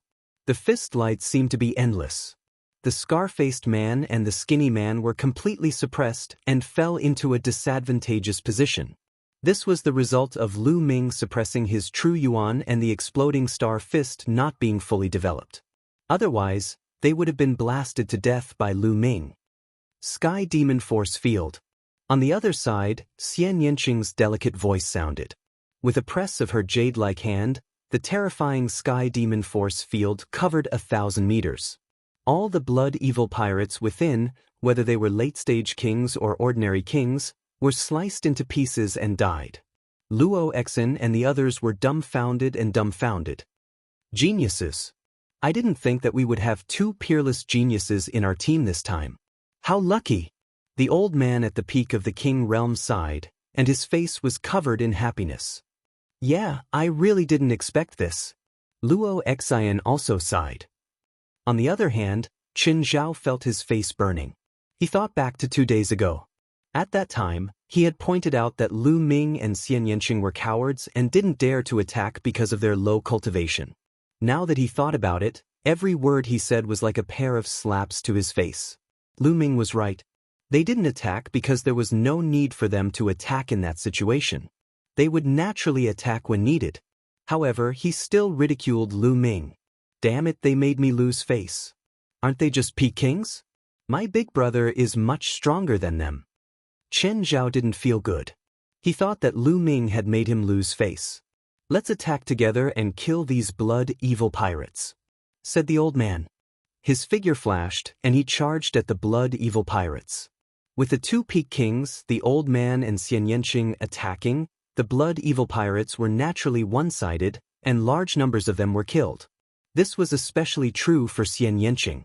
The fist lights seemed to be endless. The scar-faced man and the skinny man were completely suppressed and fell into a disadvantageous position. This was the result of Lu Ming suppressing his true yuan and the exploding star fist not being fully developed. Otherwise, they would have been blasted to death by Lu Ming. Sky Demon Force Field. On the other side, Xianxia's delicate voice sounded. With a press of her jade-like hand, the terrifying Sky Demon Force Field covered 1,000 meters. All the blood evil pirates within, whether they were late-stage kings or ordinary kings, were sliced into pieces and died. Luo-Exin and the others were dumbfounded and dumbfounded. Geniuses. I didn't think that we would have 2 peerless geniuses in our team this time. How lucky! The old man at the peak of the King Realm sighed, and his face was covered in happiness. Yeah, I really didn't expect this. Luo-Exin also sighed. On the other hand, Qin Zhao felt his face burning. He thought back to 2 days ago. At that time, he had pointed out that Lu Ming and Xianxia were cowards and didn't dare to attack because of their low cultivation. Now that he thought about it, every word he said was like a pair of slaps to his face. Lu Ming was right. They didn't attack because there was no need for them to attack in that situation. They would naturally attack when needed. However, he still ridiculed Lu Ming. Damn it, they made me lose face. Aren't they just peak kings? My big brother is much stronger than them. Chen Zhao didn't feel good. He thought that Lu Ming had made him lose face. Let's attack together and kill these blood evil pirates, said the old man. His figure flashed, and he charged at the blood evil pirates. With the 2 peak kings, the old man and Xianxia attacking, the blood evil pirates were naturally one-sided, and large numbers of them were killed. This was especially true for Xianxia.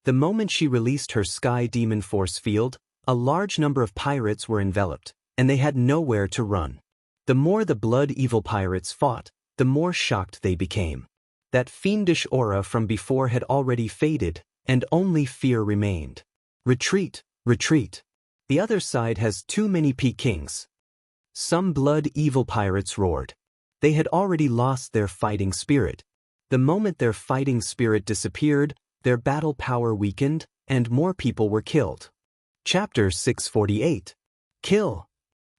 The moment she released her Sky Demon Force Field, a large number of pirates were enveloped, and they had nowhere to run. The more the blood evil pirates fought, the more shocked they became. That fiendish aura from before had already faded, and only fear remained. Retreat, retreat. The other side has too many peak kings. Some blood evil pirates roared. They had already lost their fighting spirit. The moment their fighting spirit disappeared, their battle power weakened, and more people were killed. Chapter 648. Kill.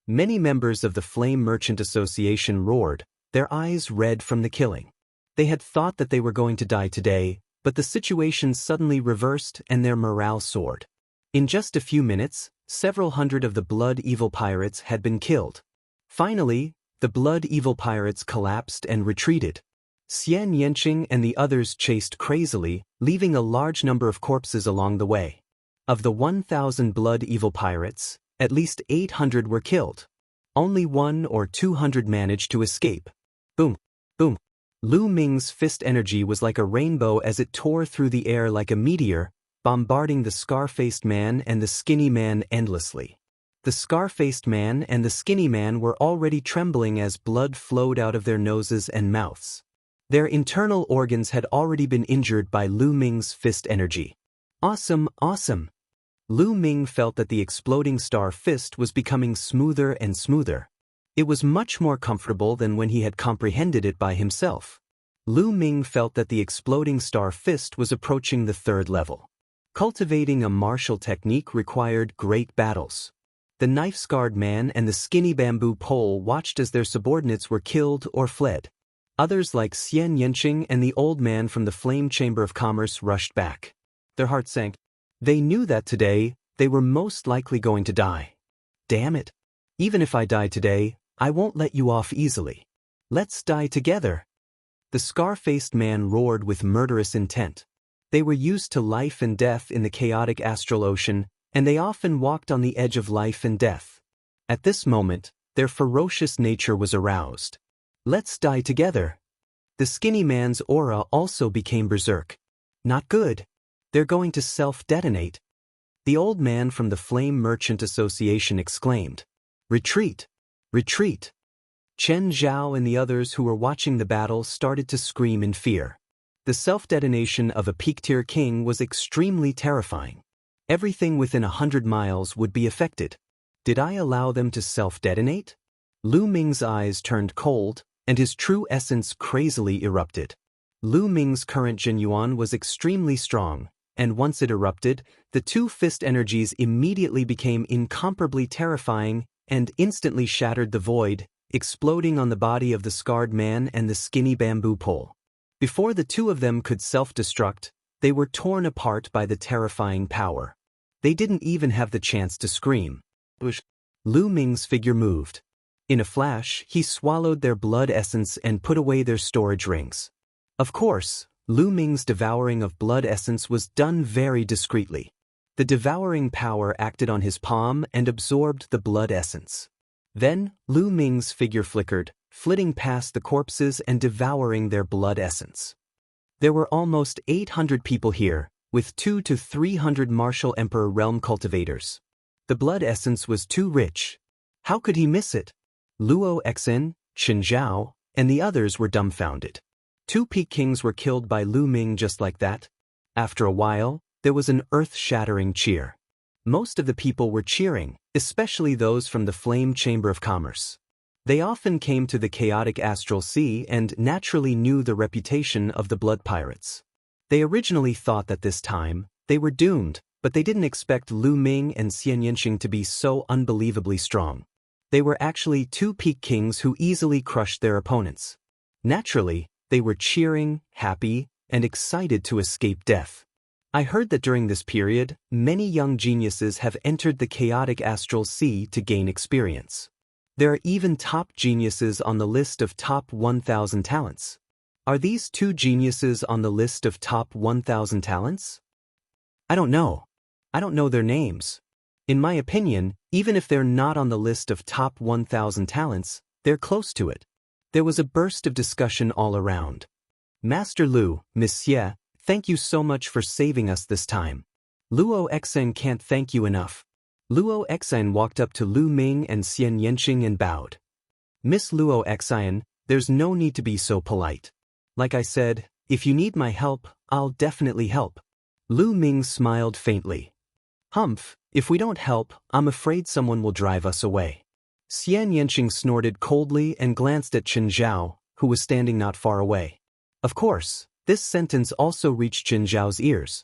Many members of the Flame Merchant Association roared, their eyes red from the killing. They had thought that they were going to die today, but the situation suddenly reversed and their morale soared. In just a few minutes, several hundred of the blood evil pirates had been killed. Finally, the blood evil pirates collapsed and retreated. Xianxia and the others chased crazily, leaving a large number of corpses along the way. Of the 1,000 blood evil pirates, at least 800 were killed. Only 100 or 200 managed to escape. Boom! Boom. Lu Ming's fist energy was like a rainbow as it tore through the air like a meteor, bombarding the scar-faced man and the skinny man endlessly. The scar-faced man and the skinny man were already trembling as blood flowed out of their noses and mouths. Their internal organs had already been injured by Lu Ming's fist energy. Awesome, awesome! Lu Ming felt that the exploding star fist was becoming smoother and smoother. It was much more comfortable than when he had comprehended it by himself. Lu Ming felt that the exploding star fist was approaching the third level. Cultivating a martial technique required great battles. The knife-scarred man and the skinny bamboo pole watched as their subordinates were killed or fled. Others like Xianxia and the old man from the Flame Chamber of Commerce rushed back. Their hearts sank. They knew that today, they were most likely going to die. Damn it! Even if I die today, I won't let you off easily. Let's die together. The scar-faced man roared with murderous intent. They were used to life and death in the chaotic astral ocean, and they often walked on the edge of life and death. At this moment, their ferocious nature was aroused. Let's die together. The skinny man's aura also became berserk. Not good. They're going to self-detonate. The old man from the Flame Merchant Association exclaimed. Retreat! Retreat! Chen Zhao and the others who were watching the battle started to scream in fear. The self-detonation of a peak-tier king was extremely terrifying. Everything within 100 miles would be affected. Did I allow them to self-detonate? Lu Ming's eyes turned cold, and his true essence crazily erupted. Lu Ming's current Jinyuan was extremely strong, and once it erupted, the two fist energies immediately became incomparably terrifying and instantly shattered the void, exploding on the body of the scarred man and the skinny bamboo pole. Before the two of them could self-destruct, they were torn apart by the terrifying power. They didn't even have the chance to scream. Lu Ming's figure moved. In a flash, he swallowed their blood essence and put away their storage rings. Of course, Lu Ming's devouring of blood essence was done very discreetly. The devouring power acted on his palm and absorbed the blood essence. Then, Lu Ming's figure flickered, flitting past the corpses and devouring their blood essence. There were almost 800 people here, with 200 to 300 martial emperor realm cultivators. The blood essence was too rich. How could he miss it? Luo Xen, Chen Zhao, and the others were dumbfounded. Two peak kings were killed by Lu Ming just like that. After a while, there was an earth-shattering cheer. Most of the people were cheering, especially those from the Flame Chamber of Commerce. They often came to the chaotic astral sea and naturally knew the reputation of the blood pirates. They originally thought that this time, they were doomed, but they didn't expect Lu Ming and Xianxia to be so unbelievably strong. They were actually two peak kings who easily crushed their opponents. Naturally, they were cheering, happy, and excited to escape death. I heard that during this period, many young geniuses have entered the chaotic astral sea to gain experience. There are even top geniuses on the list of top 1,000 talents. Are these two geniuses on the list of top 1,000 talents? I don't know. I don't know their names. In my opinion, even if they're not on the list of top 1,000 talents, they're close to it. There was a burst of discussion all around. Master Lu, Monsieur, thank you so much for saving us this time. Luo Xen can't thank you enough. Luo Xen walked up to Lu Ming and Xianxia and bowed. Miss Luo Xen, there's no need to be so polite. Like I said, if you need my help, I'll definitely help. Lu Ming smiled faintly. Humph, if we don't help, I'm afraid someone will drive us away. Xianxia snorted coldly and glanced at Chen Zhao, who was standing not far away. Of course, this sentence also reached Chen Zhao's ears.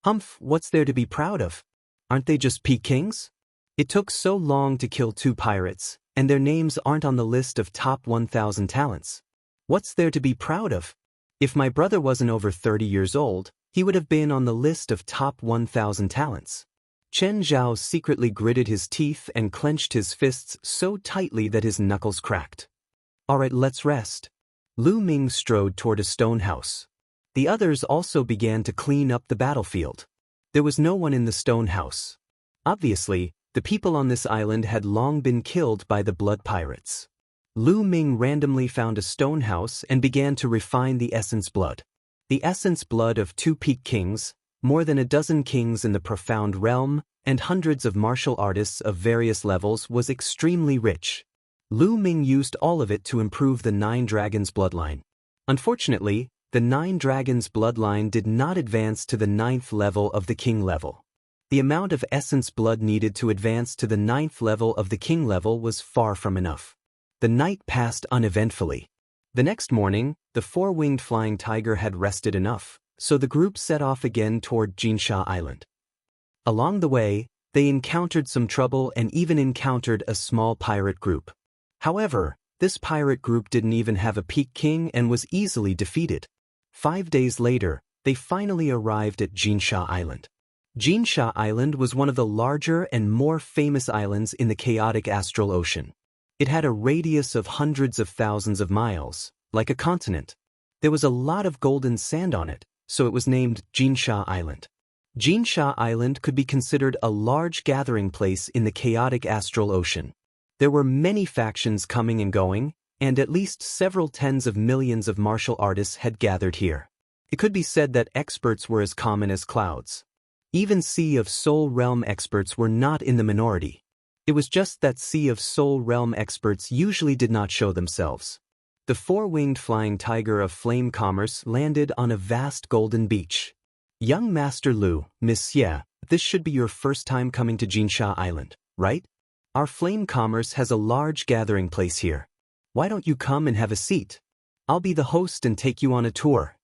Humph, what's there to be proud of? Aren't they just peak kings? It took so long to kill two pirates, and their names aren't on the list of top 1,000 talents. What's there to be proud of? If my brother wasn't over 30 years old, he would have been on the list of top 1,000 talents. Chen Zhao secretly gritted his teeth and clenched his fists so tightly that his knuckles cracked. Alright, let's rest. Lu Ming strode toward a stone house. The others also began to clean up the battlefield. There was no one in the stone house. Obviously, the people on this island had long been killed by the blood pirates. Lu Ming randomly found a stone house and began to refine the essence blood. The essence blood of 2 peak kings, more than a dozen kings in the profound realm, and hundreds of martial artists of various levels was extremely rich. Lu Ming used all of it to improve the 9 dragons bloodline. Unfortunately, the 9 dragons bloodline did not advance to the 9th level of the king level. The amount of essence blood needed to advance to the 9th level of the king level was far from enough. The night passed uneventfully. The next morning, the 4-winged flying tiger had rested enough, so the group set off again toward Xianxia Island. Along the way, they encountered some trouble and even encountered a small pirate group. However, this pirate group didn't even have a peak king and was easily defeated. 5 days later, they finally arrived at Xianxia Island. Xianxia Island was one of the larger and more famous islands in the chaotic astral ocean. It had a radius of hundreds of thousands of miles, like a continent. There was a lot of golden sand on it, so it was named Xianxia Island. Xianxia Island could be considered a large gathering place in the chaotic astral ocean. There were many factions coming and going, and at least several tens of millions of martial artists had gathered here. It could be said that experts were as common as clouds. Even Sea of Soul Realm experts were not in the minority. It was just that Sea of Soul Realm experts usually did not show themselves. The 4-winged flying tiger of flame commerce landed on a vast golden beach. Young Master Lu, Miss Xie, this should be your first time coming to Xianxia Island, right? Our flame commerce has a large gathering place here. Why don't you come and have a seat? I'll be the host and take you on a tour.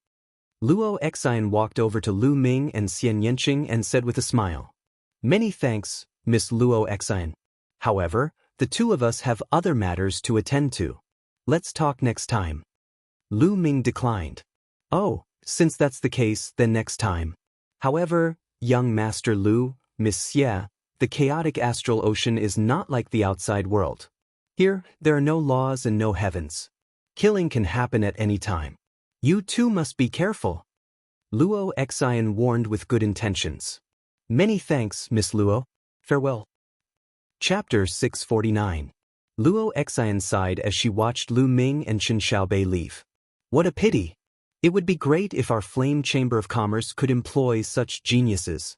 Luo Xian walked over to Lu Ming and Xianxia and said with a smile, "Many thanks, Miss Luo Xian. However, the 2 of us have other matters to attend to. Let's talk next time." Lu Ming declined. "Oh, since that's the case, then next time. However, young Master Lu, Miss Xie, the chaotic astral ocean is not like the outside world. Here, there are no laws and no heavens. Killing can happen at any time. You too must be careful." Luo Xian warned with good intentions. "Many thanks, Miss Luo. Farewell." Chapter 649. Luo Xian sighed as she watched Lu Ming and Chen Xiaobei leave. What a pity. It would be great if our Flame Chamber of Commerce could employ such geniuses.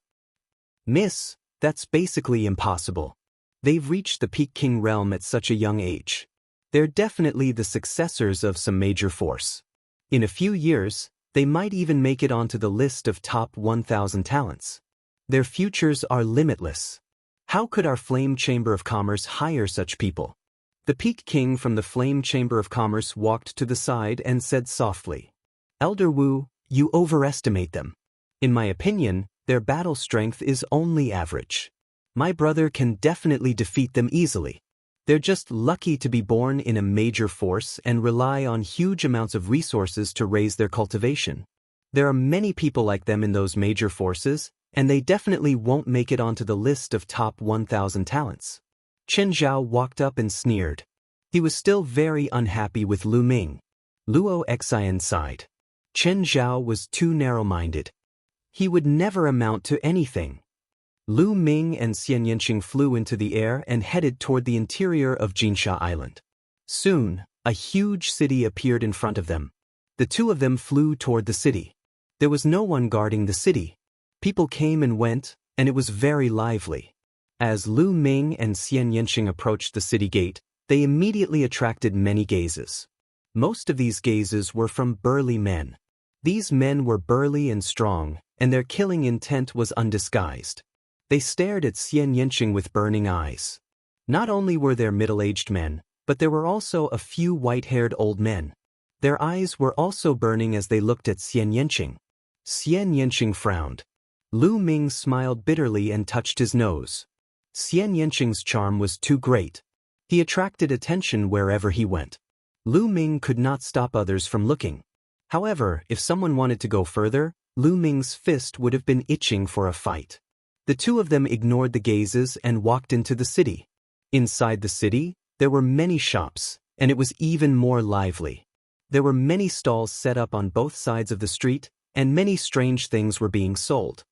Miss, that's basically impossible. They've reached the Peak King realm at such a young age. They're definitely the successors of some major force. In a few years, they might even make it onto the list of top 1,000 talents. Their futures are limitless. How could our Flame Chamber of Commerce hire such people? The Peak King from the Flame Chamber of Commerce walked to the side and said softly, "Elder Wu, you overestimate them. In my opinion, their battle strength is only average. My brother can definitely defeat them easily. They're just lucky to be born in a major force and rely on huge amounts of resources to raise their cultivation. There are many people like them in those major forces, and they definitely won't make it onto the list of top 1,000 talents." Chen Zhao walked up and sneered. He was still very unhappy with Lu Ming. Luo Xian sighed. Chen Zhao was too narrow-minded. He would never amount to anything. Lu Ming and Xianxia flew into the air and headed toward the interior of Xianxia Island. Soon, a huge city appeared in front of them. The 2 of them flew toward the city. There was no one guarding the city. People came and went, and it was very lively. As Lu Ming and Xianxia approached the city gate, they immediately attracted many gazes. Most of these gazes were from burly men. These men were burly and strong, and their killing intent was undisguised. They stared at Xianxia with burning eyes. Not only were there middle-aged men, but there were also a few white-haired old men. Their eyes were also burning as they looked at Xianxia. Xianxia frowned. Lu Ming smiled bitterly and touched his nose. Xianxia's charm was too great. He attracted attention wherever he went. Lu Ming could not stop others from looking. However, if someone wanted to go further, Lu Ming's fist would have been itching for a fight. The 2 of them ignored the gazes and walked into the city. Inside the city, there were many shops, and it was even more lively. There were many stalls set up on both sides of the street, and many strange things were being sold.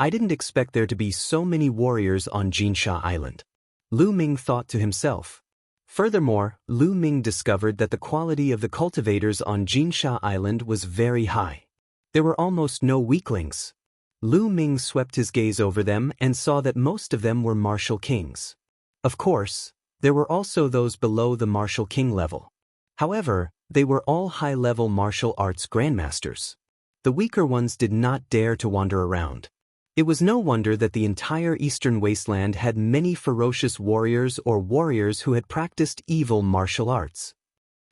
I didn't expect there to be so many warriors on Xianxia Island. Lu Ming thought to himself. Furthermore, Lu Ming discovered that the quality of the cultivators on Jinsha Island was very high. There were almost no weaklings. Lu Ming swept his gaze over them and saw that most of them were martial kings. Of course, there were also those below the martial king level. However, they were all high-level martial arts grandmasters. The weaker ones did not dare to wander around. It was no wonder that the entire eastern wasteland had many ferocious warriors or warriors who had practiced evil martial arts.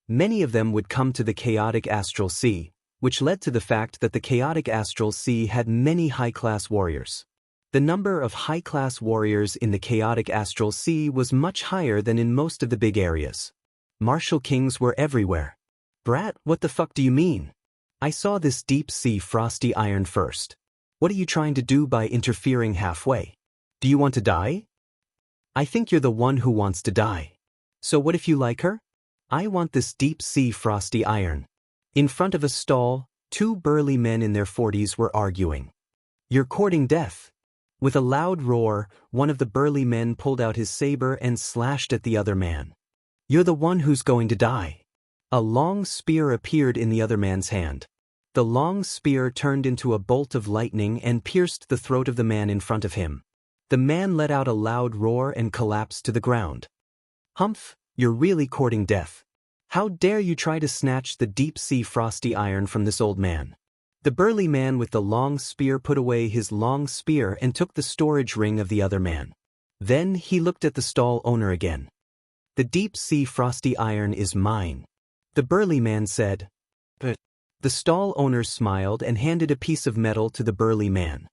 Many of them would come to the chaotic astral sea, which led to the fact that the chaotic astral sea had many high-class warriors. The number of high-class warriors in the chaotic astral sea was much higher than in most of the big areas. Martial kings were everywhere. Brat, what the fuck do you mean? I saw this deep-sea frosty iron first. What are you trying to do by interfering halfway? Do you want to die? I think you're the one who wants to die. So what if you like her? I want this deep-sea frosty iron. In front of a stall, two burly men in their 40s were arguing. You're courting death. With a loud roar, one of the burly men pulled out his saber and slashed at the other man. You're the one who's going to die. A long spear appeared in the other man's hand. The long spear turned into a bolt of lightning and pierced the throat of the man in front of him. The man let out a loud roar and collapsed to the ground. Humph, you're really courting death. How dare you try to snatch the deep-sea frosty iron from this old man? The burly man with the long spear put away his long spear and took the storage ring of the other man. Then he looked at the stall owner again. The deep-sea frosty iron is mine. The burly man said. But the stall owner smiled and handed a piece of metal to the burly man.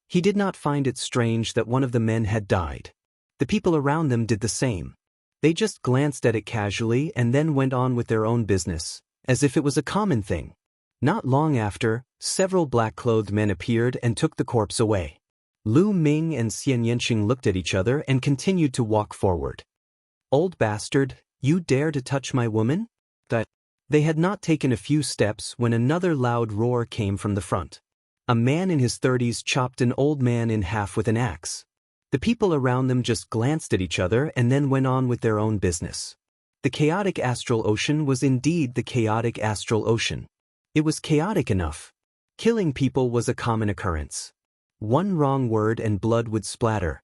He did not find it strange that one of the men had died. The people around them did the same. They just glanced at it casually and then went on with their own business, as if it was a common thing. Not long after, several black-clothed men appeared and took the corpse away. Lu Ming and Xianxia looked at each other and continued to walk forward. Old bastard, you dare to touch my woman? They had not taken a few steps when another loud roar came from the front. A man in his 30s chopped an old man in half with an axe. The people around them just glanced at each other and then went on with their own business. The chaotic astral ocean was indeed the chaotic astral ocean. It was chaotic enough. Killing people was a common occurrence. One wrong word and blood would splatter.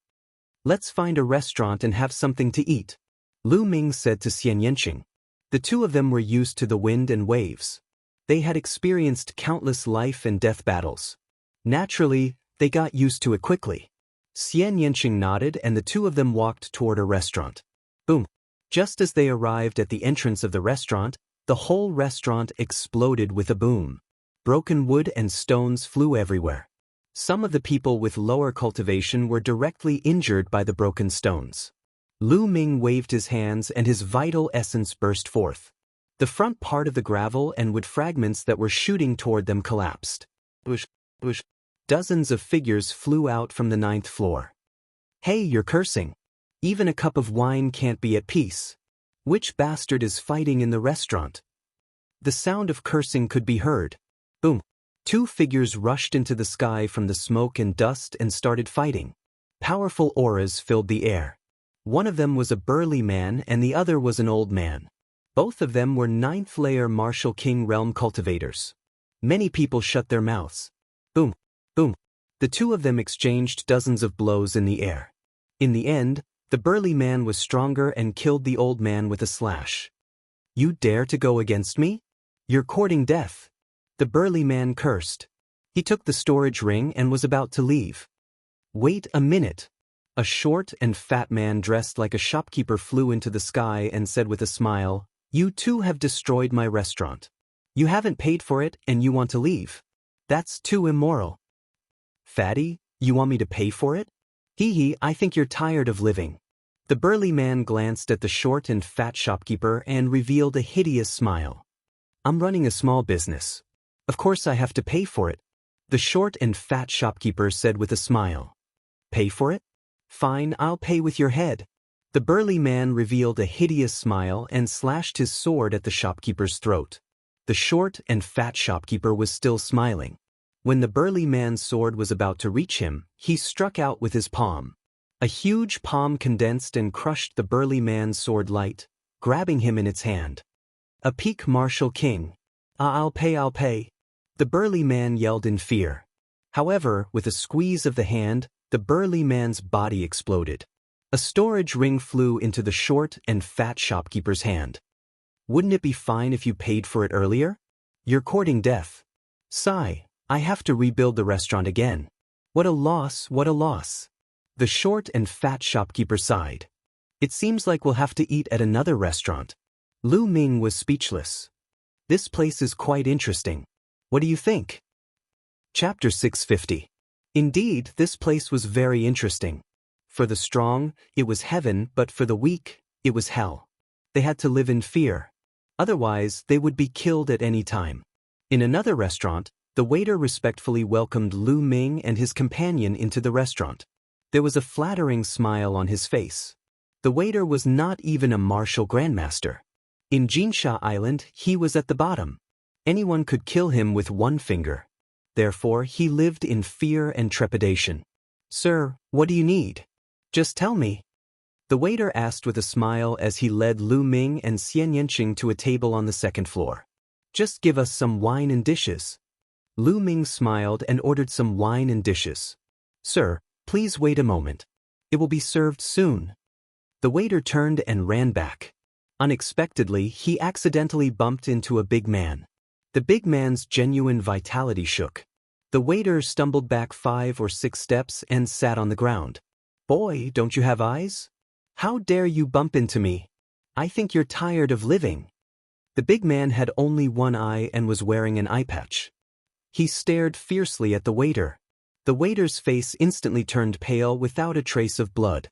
Let's find a restaurant and have something to eat, Lu Ming said to Xianxia. The two of them were used to the wind and waves. They had experienced countless life and death battles. Naturally, they got used to it quickly. Xianxia nodded and the two of them walked toward a restaurant. Boom! Just as they arrived at the entrance of the restaurant, the whole restaurant exploded with a boom. Broken wood and stones flew everywhere. Some of the people with lower cultivation were directly injured by the broken stones. Lu Ming waved his hands and his vital essence burst forth. The front part of the gravel and wood fragments that were shooting toward them collapsed. Whoosh, whoosh. Dozens of figures flew out from the 9th floor. Hey, you're cursing. Even a cup of wine can't be at peace. Which bastard is fighting in the restaurant? The sound of cursing could be heard. Boom. Two figures rushed into the sky from the smoke and dust and started fighting. Powerful auras filled the air. One of them was a burly man and the other was an old man. Both of them were 9th-layer Martial King Realm cultivators. Many people shut their mouths. Boom, boom. The two of them exchanged dozens of blows in the air. In the end, the burly man was stronger and killed the old man with a slash. You dare to go against me? You're courting death. The burly man cursed. He took the storage ring and was about to leave. Wait a minute. A short and fat man dressed like a shopkeeper flew into the sky and said with a smile, You too have destroyed my restaurant. You haven't paid for it and you want to leave. That's too immoral. Fatty, you want me to pay for it? Hee, I think you're tired of living. The burly man glanced at the short and fat shopkeeper and revealed a hideous smile. I'm running a small business. Of course I have to pay for it. The short and fat shopkeeper said with a smile. Pay for it? Fine, I'll pay with your head. The burly man revealed a hideous smile and slashed his sword at the shopkeeper's throat. The short and fat shopkeeper was still smiling. When the burly man's sword was about to reach him, he struck out with his palm. A huge palm condensed and crushed the burly man's sword light, grabbing him in its hand. A peak martial king. I'll pay. The burly man yelled in fear. However, with a squeeze of the hand, the burly man's body exploded. A storage ring flew into the short and fat shopkeeper's hand. Wouldn't it be fine if you paid for it earlier? You're courting death. Sigh, I have to rebuild the restaurant again. What a loss, what a loss. The short and fat shopkeeper sighed. It seems like we'll have to eat at another restaurant. Lu Ming was speechless. This place is quite interesting. What do you think? Chapter 650. Indeed, this place was very interesting. For the strong, it was heaven, but for the weak, it was hell. They had to live in fear. Otherwise, they would be killed at any time. In another restaurant, the waiter respectfully welcomed Lu Ming and his companion into the restaurant. There was a flattering smile on his face. The waiter was not even a martial grandmaster. In Xianxia Island, he was at the bottom. Anyone could kill him with one finger. Therefore, he lived in fear and trepidation. Sir, what do you need? Just tell me. The waiter asked with a smile as he led Lu Ming and Xianxia to a table on the second floor. Just give us some wine and dishes. Lu Ming smiled and ordered some wine and dishes. Sir, please wait a moment. It will be served soon. The waiter turned and ran back. Unexpectedly, he accidentally bumped into a big man. The big man's genuine vitality shook. The waiter stumbled back 5 or 6 steps and sat on the ground. Boy, don't you have eyes? How dare you bump into me? I think you're tired of living. The big man had only one eye and was wearing an eye patch. He stared fiercely at the waiter. The waiter's face instantly turned pale without a trace of blood.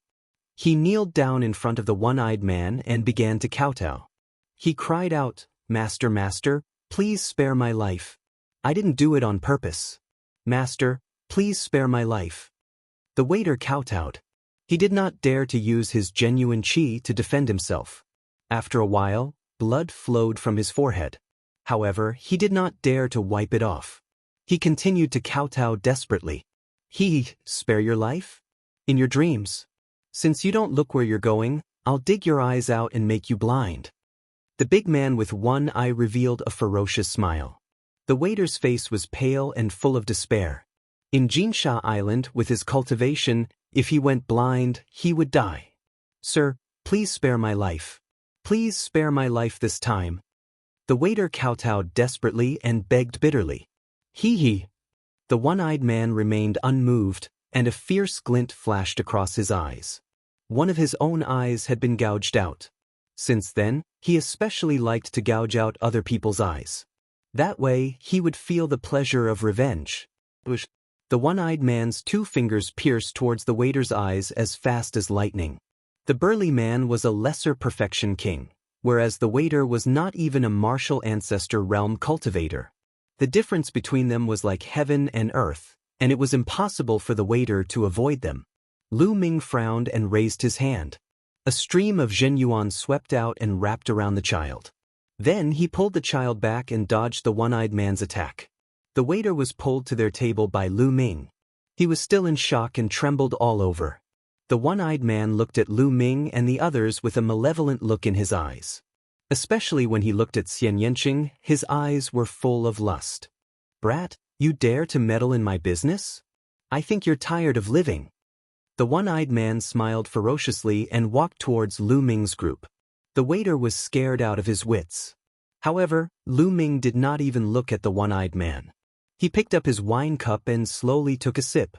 He kneeled down in front of the one-eyed man and began to kowtow. He cried out, Master, Master, please spare my life. I didn't do it on purpose. Master, please spare my life. The waiter kowtowed. He did not dare to use his genuine qi to defend himself. After a while, blood flowed from his forehead. However, he did not dare to wipe it off. He continued to kowtow desperately. Spare your life? In your dreams. Since you don't look where you're going, I'll dig your eyes out and make you blind. The big man with one eye revealed a ferocious smile. The waiter's face was pale and full of despair. In Xianxia Island, with his cultivation, if he went blind, he would die. Sir, please spare my life. Please spare my life this time. The waiter kowtowed desperately and begged bitterly. The one-eyed man remained unmoved, and a fierce glint flashed across his eyes. One of his own eyes had been gouged out. Since then, he especially liked to gouge out other people's eyes. That way, he would feel the pleasure of revenge. The one-eyed man's 2 fingers pierced towards the waiter's eyes as fast as lightning. The burly man was a lesser perfection king, whereas the waiter was not even a martial ancestor realm cultivator. The difference between them was like heaven and earth, and it was impossible for the waiter to avoid them. Lu Ming frowned and raised his hand. A stream of Zhenyuan swept out and wrapped around the child. Then he pulled the child back and dodged the one-eyed man's attack. The waiter was pulled to their table by Lu Ming. He was still in shock and trembled all over. The one-eyed man looked at Lu Ming and the others with a malevolent look in his eyes. Especially when he looked at Xianxia, his eyes were full of lust. Brat, you dare to meddle in my business? I think you're tired of living. The one-eyed man smiled ferociously and walked towards Lu Ming's group. The waiter was scared out of his wits. However, Lu Ming did not even look at the one-eyed man. He picked up his wine cup and slowly took a sip.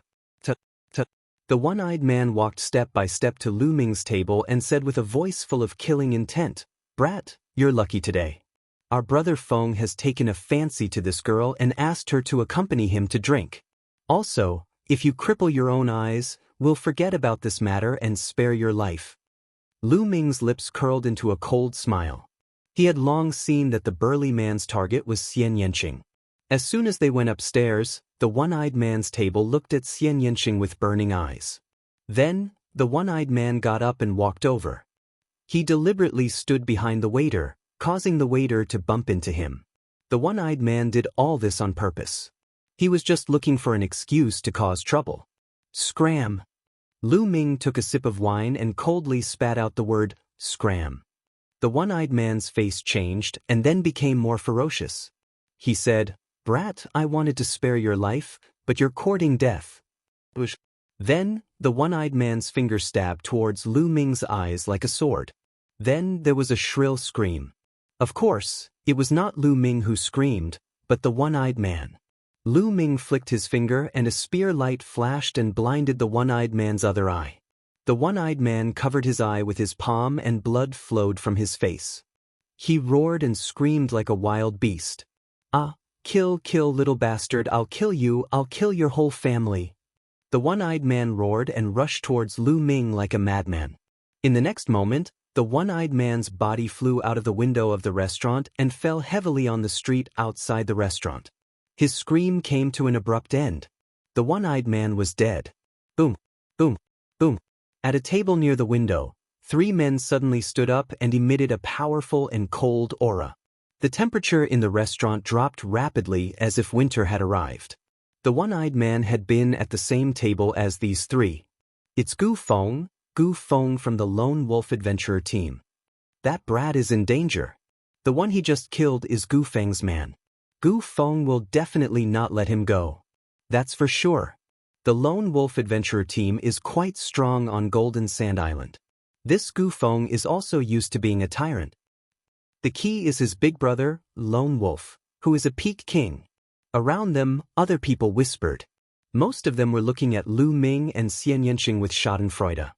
The one-eyed man walked step by step to Lu Ming's table and said with a voice full of killing intent, Brat, you're lucky today. Our brother Feng has taken a fancy to this girl and asked her to accompany him to drink. Also, if you cripple your own eyes, we'll forget about this matter and spare your life. Lu Ming's lips curled into a cold smile. He had long seen that the burly man's target was Xianxia. As soon as they went upstairs, the one-eyed man's table looked at Xianxia with burning eyes. Then, the one-eyed man got up and walked over. He deliberately stood behind the waiter, causing the waiter to bump into him. The one-eyed man did all this on purpose. He was just looking for an excuse to cause trouble. Scram. Lu Ming took a sip of wine and coldly spat out the word, scram. The one-eyed man's face changed and then became more ferocious. He said, "Brat, I wanted to spare your life, but you're courting death." Then, the one-eyed man's finger stabbed towards Lu Ming's eyes like a sword. Then there was a shrill scream. Of course, it was not Lu Ming who screamed, but the one-eyed man. Lu Ming flicked his finger and a spear light flashed and blinded the one-eyed man's other eye. The one-eyed man covered his eye with his palm and blood flowed from his face. He roared and screamed like a wild beast. "Ah, kill, kill, little bastard, I'll kill your whole family." The one-eyed man roared and rushed towards Lu Ming like a madman. In the next moment, the one-eyed man's body flew out of the window of the restaurant and fell heavily on the street outside the restaurant. His scream came to an abrupt end. The one-eyed man was dead. Boom, boom, boom. At a table near the window, 3 men suddenly stood up and emitted a powerful and cold aura. The temperature in the restaurant dropped rapidly as if winter had arrived. The one-eyed man had been at the same table as these 3. "It's Gu Feng from the Lone Wolf Adventurer team. That brat is in danger. The one he just killed is Gu Feng's man. Gu Feng will definitely not let him go. That's for sure. The Lone Wolf Adventurer team is quite strong on Golden Sand Island. This Gu Feng is also used to being a tyrant. The key is his big brother, Lone Wolf, who is a peak king." Around them, other people whispered. Most of them were looking at Lu Ming and Xianxia with schadenfreude.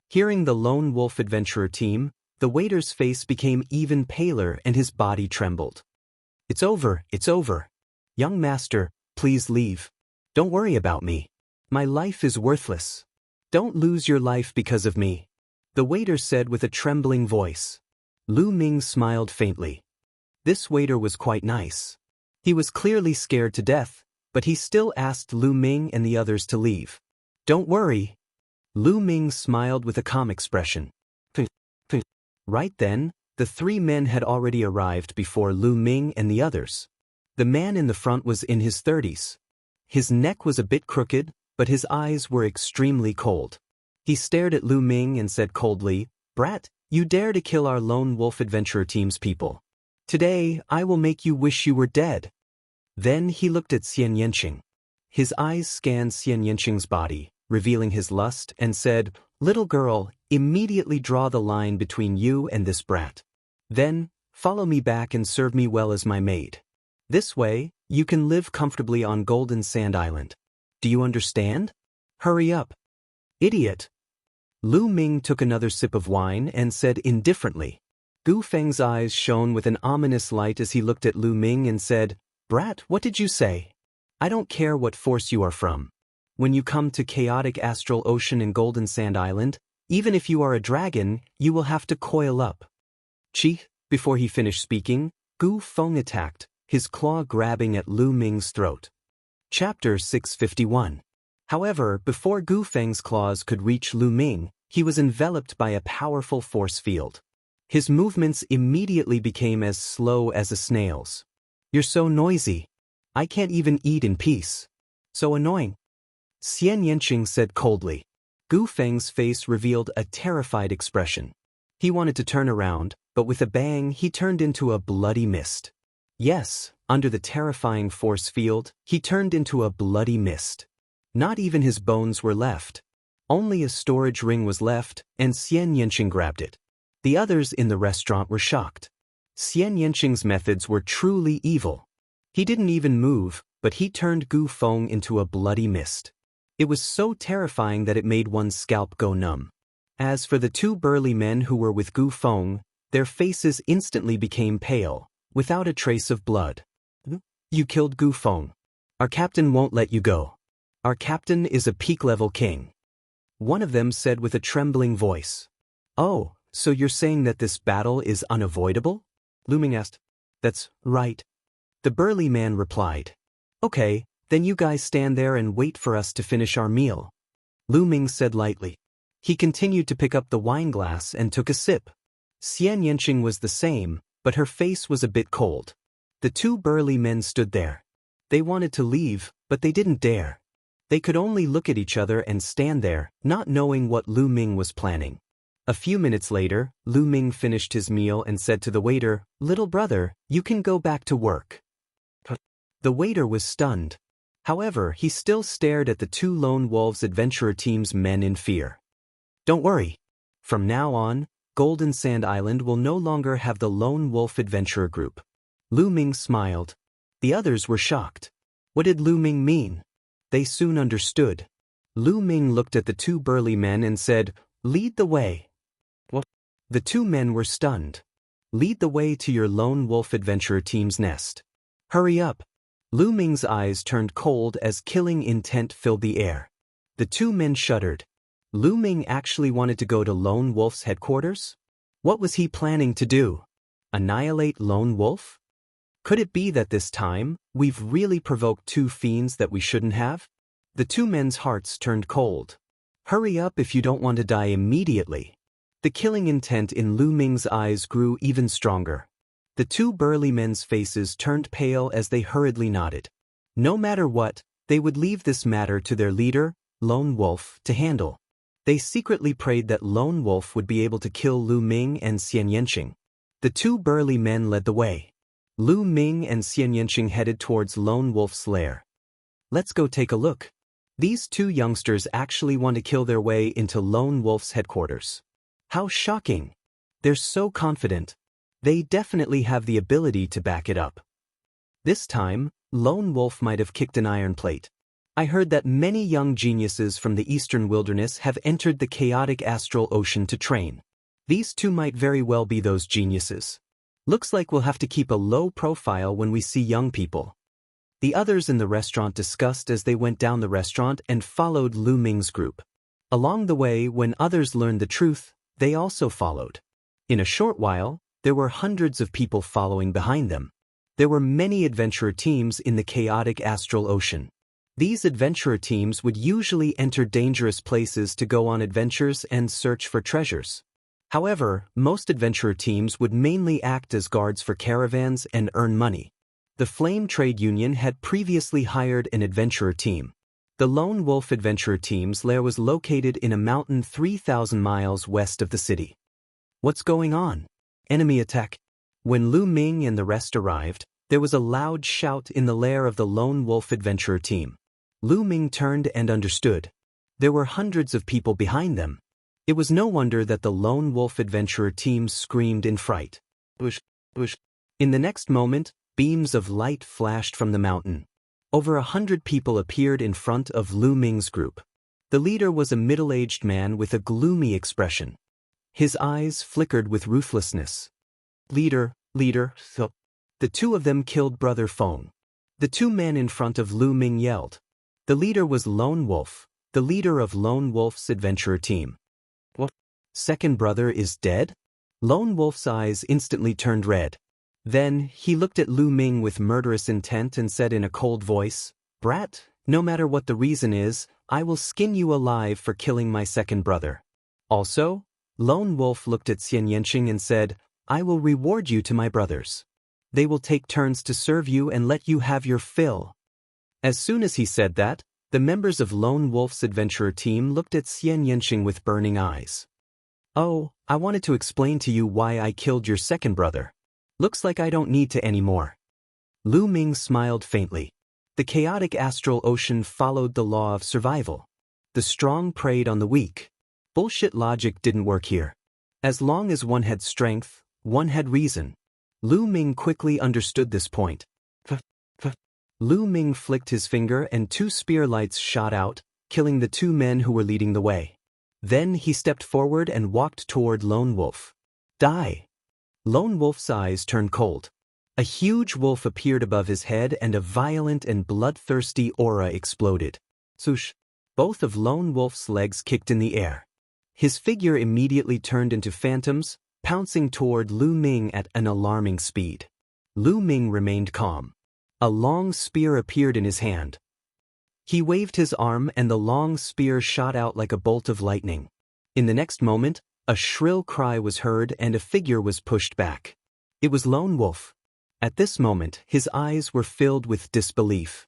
Hearing the Lone Wolf Adventurer team, the waiter's face became even paler and his body trembled. It's over. Young master, please leave. Don't worry about me. My life is worthless. Don't lose your life because of me," the waiter said with a trembling voice. Lu Ming smiled faintly. This waiter was quite nice. He was clearly scared to death, but he still asked Lu Ming and the others to leave. "Don't worry." Lu Ming smiled with a calm expression. Right then, the 3 men had already arrived before Lu Ming and the others. The man in the front was in his 30s. His neck was a bit crooked, but his eyes were extremely cold. He stared at Lu Ming and said coldly, "Brat, you dare to kill our Lone Wolf Adventurer team's people. Today, I will make you wish you were dead." Then he looked at Xianxia. His eyes scanned Xianxia's body, revealing his lust, and said, "Little girl, immediately draw the line between you and this brat. Then, follow me back and serve me well as my maid. This way, you can live comfortably on Golden Sand Island. Do you understand? Hurry up." "Idiot." Lu Ming took another sip of wine and said indifferently. Gu Feng's eyes shone with an ominous light as he looked at Lu Ming and said, "Brat, what did you say? I don't care what force you are from. When you come to chaotic astral ocean in Golden Sand Island, even if you are a dragon, you will have to coil up." Chi, before he finished speaking, Gu Feng attacked, his claw grabbing at Lu Ming's throat. Chapter 651. However, before Gu Feng's claws could reach Lu Ming, he was enveloped by a powerful force field. His movements immediately became as slow as a snail's. "You're so noisy. I can't even eat in peace. So annoying," Xianxia said coldly. Gu Feng's face revealed a terrified expression. He wanted to turn around, but with a bang he turned into a bloody mist. Yes, under the terrifying force field, he turned into a bloody mist. Not even his bones were left. Only a storage ring was left, and Xianxia grabbed it. The others in the restaurant were shocked. Xianxia's methods were truly evil. He didn't even move, but he turned Gu Feng into a bloody mist. It was so terrifying that it made one's scalp go numb. As for the 2 burly men who were with Gu Feng, their faces instantly became pale, without a trace of blood. "You killed Gu Feng. Our captain won't let you go. Our captain is a peak-level king," one of them said with a trembling voice. "Oh, so you're saying that this battle is unavoidable?" Lu Ming asked. "That's right," the burly man replied. "Okay, then you guys stand there and wait for us to finish our meal," Lu Ming said lightly. He continued to pick up the wine glass and took a sip. Xianxia was the same, but her face was a bit cold. The 2 burly men stood there. They wanted to leave, but they didn't dare. They could only look at each other and stand there, not knowing what Lu Ming was planning. A few minutes later, Lu Ming finished his meal and said to the waiter, "Little brother, you can go back to work." The waiter was stunned. However, he still stared at the two lone wolves adventurer team's men in fear. "Don't worry. From now on, Golden Sand Island will no longer have the lone wolf adventurer group." Lu Ming smiled. The others were shocked. What did Lu Ming mean? They soon understood. Lu Ming looked at the two burly men and said, "Lead the way." What? The two men were stunned. "Lead the way to your lone wolf adventurer team's nest. Hurry up." Lu Ming's eyes turned cold as killing intent filled the air. The two men shuddered. Lu Ming actually wanted to go to Lone Wolf's headquarters? What was he planning to do? Annihilate Lone Wolf? Could it be that this time, we've really provoked two fiends that we shouldn't have? The two men's hearts turned cold. Hurry up if you don't want to die immediately. The killing intent in Lu Ming's eyes grew even stronger. The two burly men's faces turned pale as they hurriedly nodded. No matter what, they would leave this matter to their leader, Lone Wolf, to handle. They secretly prayed that Lone Wolf would be able to kill Lu Ming and Xianxia. The two burly men led the way. Lu Ming and Xianxia headed towards Lone Wolf's lair. "Let's go take a look." These two youngsters actually want to kill their way into Lone Wolf's headquarters. How shocking! They're so confident. They definitely have the ability to back it up. This time, Lone Wolf might have kicked an iron plate. "I heard that many young geniuses from the eastern wilderness have entered the chaotic astral ocean to train. These two might very well be those geniuses. Looks like we'll have to keep a low profile when we see young people." The others in the restaurant discussed as they went down the restaurant and followed Lu Ming's group. Along the way, when others learned the truth, they also followed. In a short while, there were hundreds of people following behind them. There were many adventurer teams in the chaotic astral ocean. These adventurer teams would usually enter dangerous places to go on adventures and search for treasures. However, most adventurer teams would mainly act as guards for caravans and earn money. The Flame Trade Union had previously hired an adventurer team. The Lone Wolf adventurer team's lair was located in a mountain 3,000 miles west of the city. What's going on? Enemy attack. When Lu Ming and the rest arrived, there was a loud shout in the lair of the Lone Wolf adventurer team. Lu Ming turned and understood. There were hundreds of people behind them. It was no wonder that the Lone Wolf adventurer team screamed in fright. Bush, bush. In the next moment, beams of light flashed from the mountain. Over 100 people appeared in front of Lu Ming's group. The leader was a middle-aged man with a gloomy expression. His eyes flickered with ruthlessness. Leader, so. The two of them killed Brother Feng. The two men in front of Lu Ming yelled. The leader was Lone Wolf, the leader of Lone Wolf's adventurer team. What? Second brother is dead? Lone Wolf's eyes instantly turned red. Then, he looked at Lu Ming with murderous intent and said in a cold voice, "Brat, no matter what the reason is, I will skin you alive for killing my second brother." Also, Lone Wolf looked at Xianxia and said, "I will reward you to my brothers. They will take turns to serve you and let you have your fill." As soon as he said that, the members of Lone Wolf's adventurer team looked at Xianxia with burning eyes. "Oh, I wanted to explain to you why I killed your second brother. Looks like I don't need to anymore." Lu Ming smiled faintly. The chaotic astral ocean followed the law of survival. The strong preyed on the weak. Bullshit logic didn't work here. As long as one had strength, one had reason. Lu Ming quickly understood this point. Lu Ming flicked his finger and two spear lights shot out, killing the two men who were leading the way. Then he stepped forward and walked toward Lone Wolf. "Die!" Lone Wolf's eyes turned cold. A huge wolf appeared above his head and a violent and bloodthirsty aura exploded. Swoosh! Both of Lone Wolf's legs kicked in the air. His figure immediately turned into phantoms, pouncing toward Lu Ming at an alarming speed. Lu Ming remained calm. A long spear appeared in his hand. He waved his arm and the long spear shot out like a bolt of lightning. In the next moment, a shrill cry was heard and a figure was pushed back. It was Lone Wolf. At this moment, his eyes were filled with disbelief.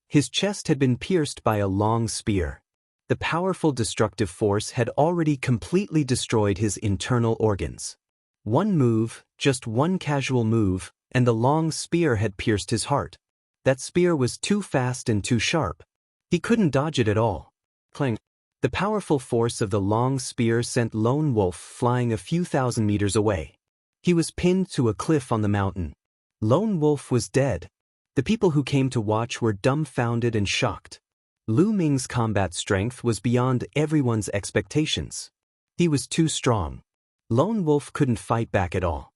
His chest had been pierced by a long spear. The powerful destructive force had already completely destroyed his internal organs. One move, just one casual move, and the long spear had pierced his heart. That spear was too fast and too sharp. He couldn't dodge it at all. Clang. The powerful force of the long spear sent Lone Wolf flying a few thousand meters away. He was pinned to a cliff on the mountain. Lone Wolf was dead. The people who came to watch were dumbfounded and shocked. Lu Ming's combat strength was beyond everyone's expectations. He was too strong. Lone Wolf couldn't fight back at all.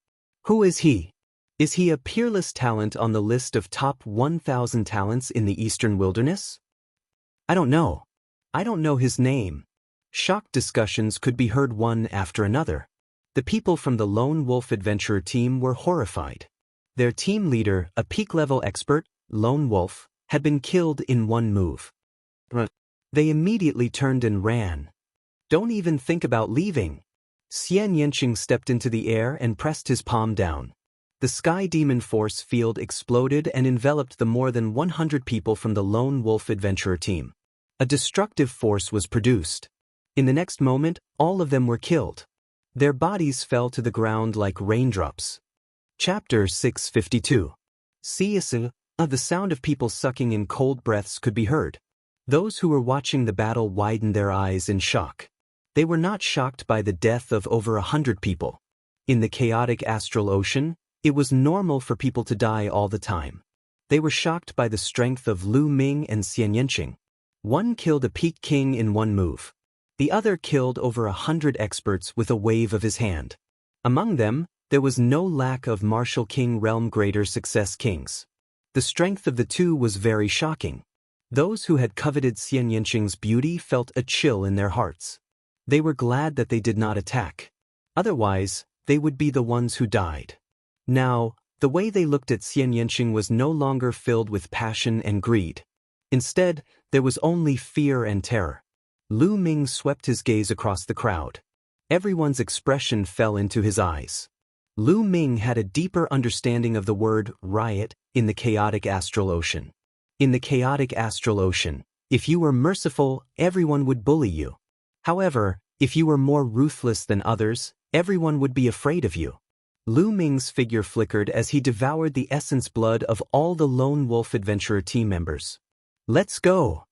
Who is he? Is he a peerless talent on the list of top 1,000 talents in the Eastern Wilderness? I don't know. I don't know his name. Shocked discussions could be heard one after another. The people from the Lone Wolf Adventurer team were horrified. Their team leader, a peak-level expert, Lone Wolf, had been killed in one move. They immediately turned and ran. Don't even think about leaving. Xianxia stepped into the air and pressed his palm down. The Sky Demon force field exploded and enveloped the more than 100 people from the Lone Wolf Adventurer team. A destructive force was produced. In the next moment, all of them were killed. Their bodies fell to the ground like raindrops. Chapter 652. The sound of people sucking in cold breaths could be heard. Those who were watching the battle widened their eyes in shock. They were not shocked by the death of over 100 people. In the chaotic astral ocean, it was normal for people to die all the time. They were shocked by the strength of Lu Ming and Xianxia. One killed a peak king in one move. The other killed over 100 experts with a wave of his hand. Among them, there was no lack of martial king realm greater success kings. The strength of the two was very shocking. Those who had coveted Xianxia's beauty felt a chill in their hearts. They were glad that they did not attack. Otherwise, they would be the ones who died. Now, the way they looked at Xianxia was no longer filled with passion and greed. Instead, there was only fear and terror. Lu Ming swept his gaze across the crowd. Everyone's expression fell into his eyes. Lu Ming had a deeper understanding of the word riot in the chaotic astral ocean. In the chaotic astral ocean, if you were merciful, everyone would bully you. However, if you were more ruthless than others, everyone would be afraid of you. Lu Ming's figure flickered as he devoured the essence blood of all the Lone Wolf Adventurer team members. Let's go.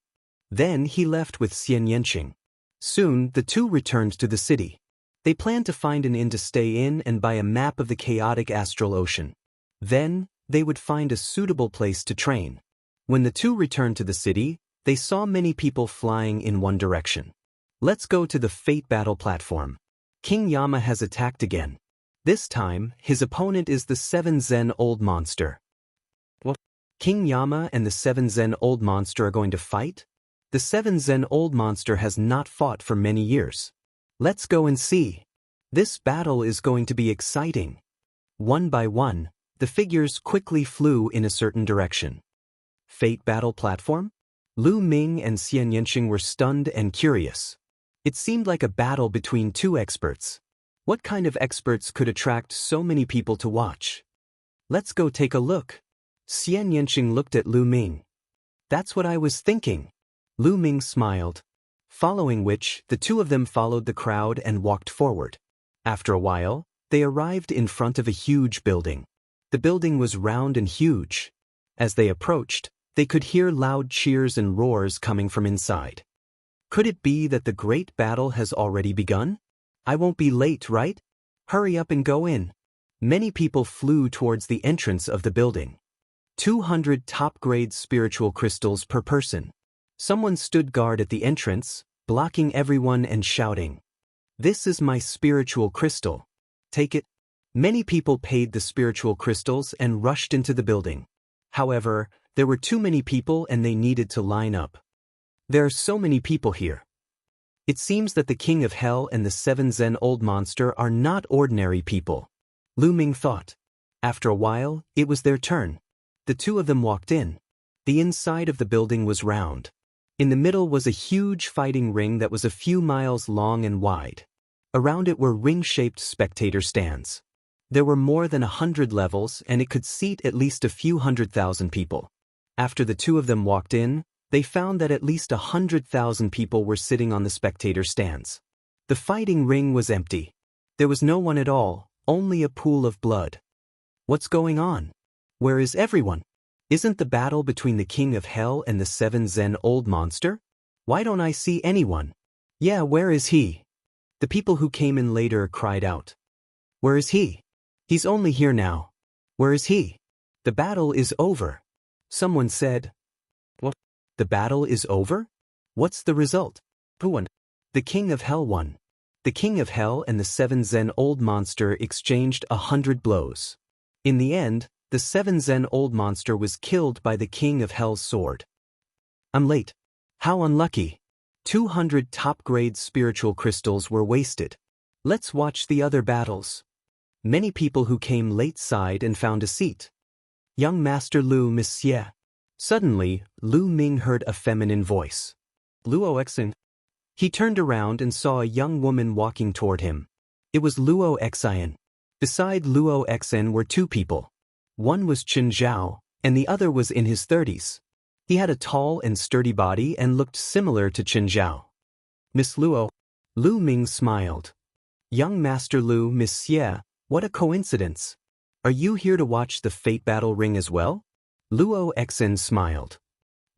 Then he left with Xianxia. Soon, the two returned to the city. They planned to find an inn to stay in and buy a map of the chaotic astral ocean. Then, they would find a suitable place to train. When the two returned to the city, they saw many people flying in one direction. Let's go to the Fate Battle platform. King Yama has attacked again. This time, his opponent is the 7 Zen Old Monster. What? King Yama and the 7 Zen Old Monster are going to fight? The 7 Zen Old Monster has not fought for many years. Let's go and see. This battle is going to be exciting. One by one, the figures quickly flew in a certain direction. Fate Battle platform? Lu Ming and Xianxia were stunned and curious. It seemed like a battle between two experts. What kind of experts could attract so many people to watch? Let's go take a look. Xianxia looked at Lu Ming. That's what I was thinking. Lu Ming smiled. Following which, the two of them followed the crowd and walked forward. After a while, they arrived in front of a huge building. The building was round and huge. As they approached, they could hear loud cheers and roars coming from inside. Could it be that the great battle has already begun? I won't be late, right? Hurry up and go in. Many people flew towards the entrance of the building. 200 top-grade spiritual crystals per person. Someone stood guard at the entrance, blocking everyone and shouting, "This is my spiritual crystal. Take it." Many people paid the spiritual crystals and rushed into the building. However, there were too many people and they needed to line up. There are so many people here. It seems that the King of Hell and the 7 Zen Old Monster are not ordinary people. Lu Ming thought. After a while, it was their turn. The two of them walked in. The inside of the building was round. In the middle was a huge fighting ring that was a few miles long and wide. Around it were ring-shaped spectator stands. There were more than 100 levels and it could seat at least a few 100,000 people. After the two of them walked in, They found that at least 100,000 people were sitting on the spectator stands. The fighting ring was empty. There was no one at all, only a pool of blood. What's going on? Where is everyone? Isn't the battle between the King of Hell and the 7-Zen-old monster? Why don't I see anyone? Yeah, where is he? The people who came in later cried out. Where is he? He's only here now. Where is he? The battle is over. Someone said. What? The battle is over? What's the result? Who won? The King of Hell won. The King of Hell and the 7-Zen-old monster exchanged 100 blows. In the end, the 7-Zen-old monster was killed by the King of Hell's sword. I'm late. How unlucky. 200 top-grade spiritual crystals were wasted. Let's watch the other battles. Many people who came late sighed and found a seat. Young Master Lu, Monsieur. Suddenly, Lu Ming heard a feminine voice. Luo Xen. He turned around and saw a young woman walking toward him. It was Luo Xian. Beside Luo Xen were two people. One was Chen Zhao, and the other was in his 30s. He had a tall and sturdy body and looked similar to Chen Zhao. Miss Luo. Lu Ming smiled. Young Master Lu, Monsieur, what a coincidence. Are you here to watch the Fate Battle Ring as well? Luo Xen smiled.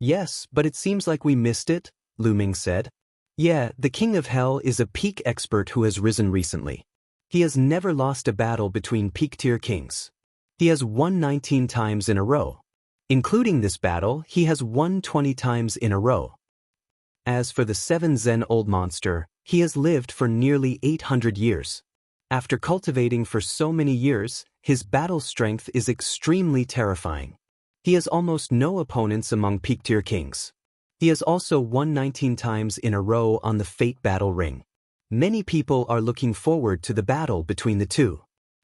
Yes, but it seems like we missed it, Lu Ming said. Yeah, the King of Hell is a peak expert who has risen recently. He has never lost a battle between peak-tier kings. He has won 19 times in a row. Including this battle, he has won 20 times in a row. As for the 7-Zen-old monster, he has lived for nearly 800 years. After cultivating for so many years, his battle strength is extremely terrifying. He has almost no opponents among peak-tier kings. He has also won 19 times in a row on the Fate Battle Ring. Many people are looking forward to the battle between the two.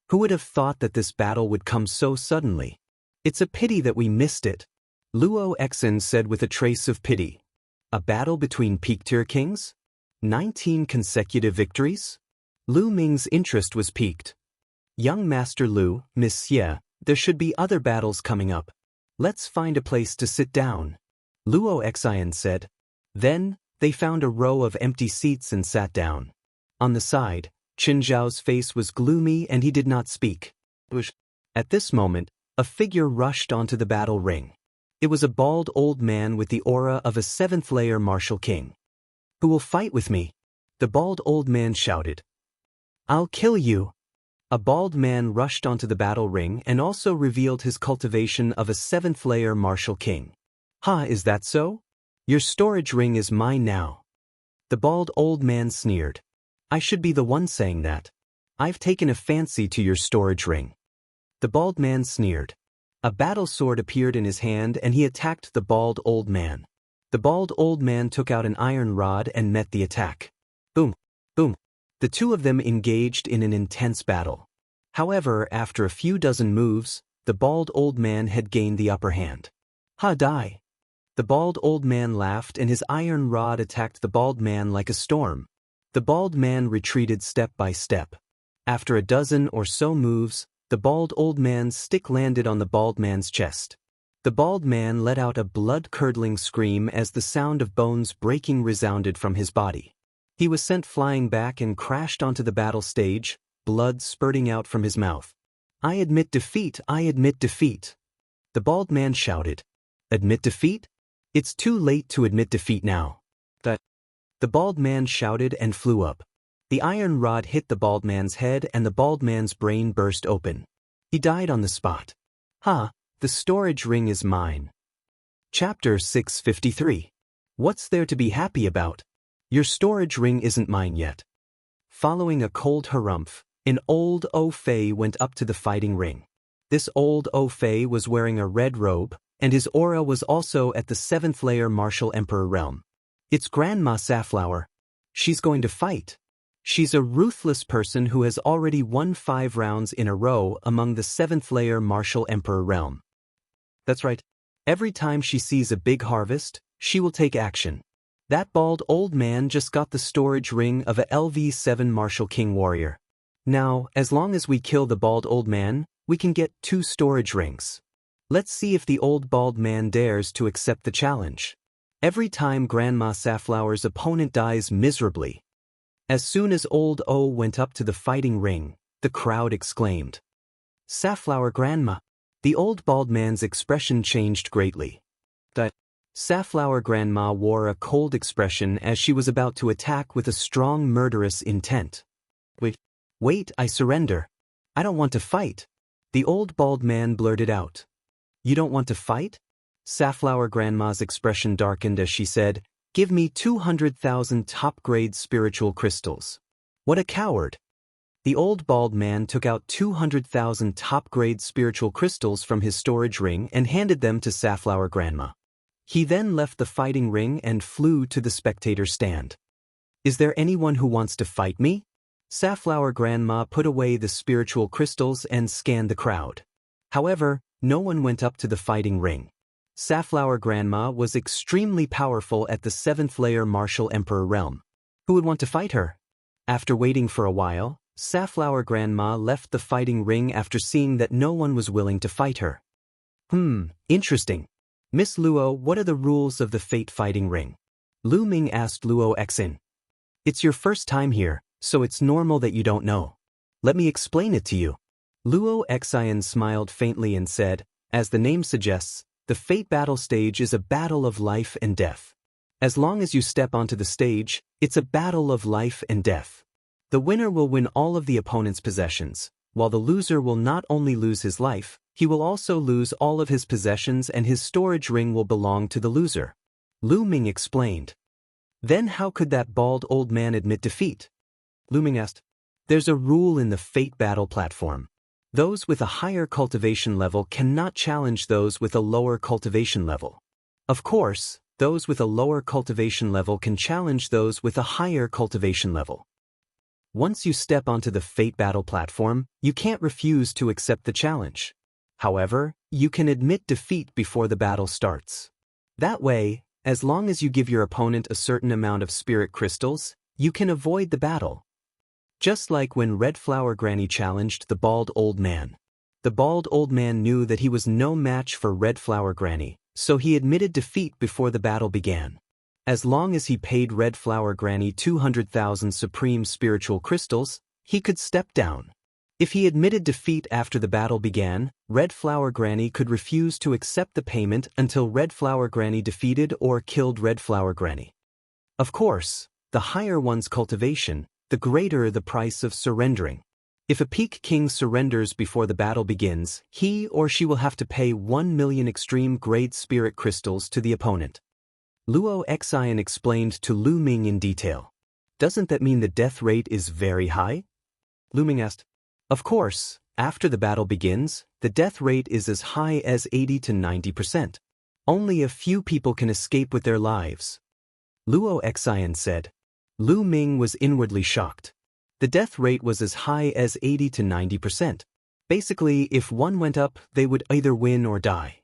Who would have thought that this battle would come so suddenly? It's a pity that we missed it, Luo Xen said with a trace of pity. A battle between peak-tier kings? 19 consecutive victories? Lu Ming's interest was piqued. Young Master Lu, Monsieur, there should be other battles coming up. Let's find a place to sit down, Luo Xian said. Then, they found a row of empty seats and sat down. On the side, Chen Zhao's face was gloomy and he did not speak. At this moment, a figure rushed onto the battle ring. It was a bald old man with the aura of a 7th-layer martial king. Who will fight with me? The bald old man shouted. I'll kill you. A bald man rushed onto the battle ring and also revealed his cultivation of a 7th-layer martial king. Ha, is that so? Your storage ring is mine now. The bald old man sneered. I should be the one saying that. I've taken a fancy to your storage ring. The bald man sneered. A battle sword appeared in his hand and he attacked the bald old man. The bald old man took out an iron rod and met the attack. Boom, boom. The two of them engaged in an intense battle. However, after a few dozen moves, the bald old man had gained the upper hand. Ha, die. The bald old man laughed and his iron rod attacked the bald man like a storm. The bald man retreated step by step. After a dozen or so moves, the bald old man's stick landed on the bald man's chest. The bald man let out a blood-curdling scream as the sound of bones breaking resounded from his body. He was sent flying back and crashed onto the battle stage, blood spurting out from his mouth. I admit defeat, I admit defeat. The bald man shouted. Admit defeat? It's too late to admit defeat now. The bald man shouted and flew up. The iron rod hit the bald man's head and the bald man's brain burst open. He died on the spot. Ha, the storage ring is mine. Chapter 653. What's there to be happy about? Your storage ring isn't mine yet. Following a cold harumph, an old Fei went up to the fighting ring. This old Fei was wearing a red robe, and his aura was also at the 7th-layer martial emperor realm. It's Grandma Safflower. She's going to fight. She's a ruthless person who has already won 5 rounds in a row among the 7th-layer martial emperor realm. That's right. Every time she sees a big harvest, she will take action. That bald old man just got the storage ring of a LV7 martial king warrior. Now, as long as we kill the bald old man, we can get 2 storage rings. Let's see if the old bald man dares to accept the challenge. Every time Grandma Safflower's opponent dies miserably. As soon as old O went up to the fighting ring, the crowd exclaimed, "Safflower Grandma!" The old bald man's expression changed greatly. The Safflower Grandma wore a cold expression as she was about to attack with a strong murderous intent. Wait, I surrender. I don't want to fight. The old bald man blurted out. You don't want to fight? Safflower Grandma's expression darkened as she said, "Give me 200,000 top-grade spiritual crystals." What a coward! The old bald man took out 200,000 top-grade spiritual crystals from his storage ring and handed them to Safflower Grandma. He then left the fighting ring and flew to the spectator stand. Is there anyone who wants to fight me? Safflower Grandma put away the spiritual crystals and scanned the crowd. However, no one went up to the fighting ring. Safflower Grandma was extremely powerful at the 7th layer Martial Emperor realm. Who would want to fight her? After waiting for a while, Safflower Grandma left the fighting ring after seeing that no one was willing to fight her. Interesting. Miss Luo, what are the rules of the Fate fighting ring? Lu Ming asked Luo Xin. It's your first time here, so it's normal that you don't know. Let me explain it to you. Luo Xian smiled faintly and said, as the name suggests, the Fate battle stage is a battle of life and death. As long as you step onto the stage, it's a battle of life and death. The winner will win all of the opponent's possessions, while the loser will not only lose his life, he will also lose all of his possessions and his storage ring will belong to the loser. Lu Ming explained. Then how could that bald old man admit defeat? Lu Ming asked. There's a rule in the Fate battle platform. Those with a higher cultivation level cannot challenge those with a lower cultivation level. Of course, those with a lower cultivation level can challenge those with a higher cultivation level. Once you step onto the Fate battle platform, you can't refuse to accept the challenge. However, you can admit defeat before the battle starts. That way, as long as you give your opponent a certain amount of spirit crystals, you can avoid the battle. Just like when Red Flower Granny challenged the bald old man. The bald old man knew that he was no match for Red Flower Granny, so he admitted defeat before the battle began. As long as he paid Red Flower Granny 200,000 supreme spiritual crystals, he could step down. If he admitted defeat after the battle began, Red Flower Granny could refuse to accept the payment until Red Flower Granny defeated or killed Red Flower Granny. Of course, the higher one's cultivation, the greater the price of surrendering. If a Peak King surrenders before the battle begins, he or she will have to pay 1 million extreme grade spirit crystals to the opponent. Luo Xian explained to Lu Ming in detail. Doesn't that mean the death rate is very high? Lu Ming asked. Of course, after the battle begins, the death rate is as high as 80 to 90%. Only a few people can escape with their lives. Luo Xian said. Lu Ming was inwardly shocked. The death rate was as high as 80 to 90%. Basically, if one went up, they would either win or die.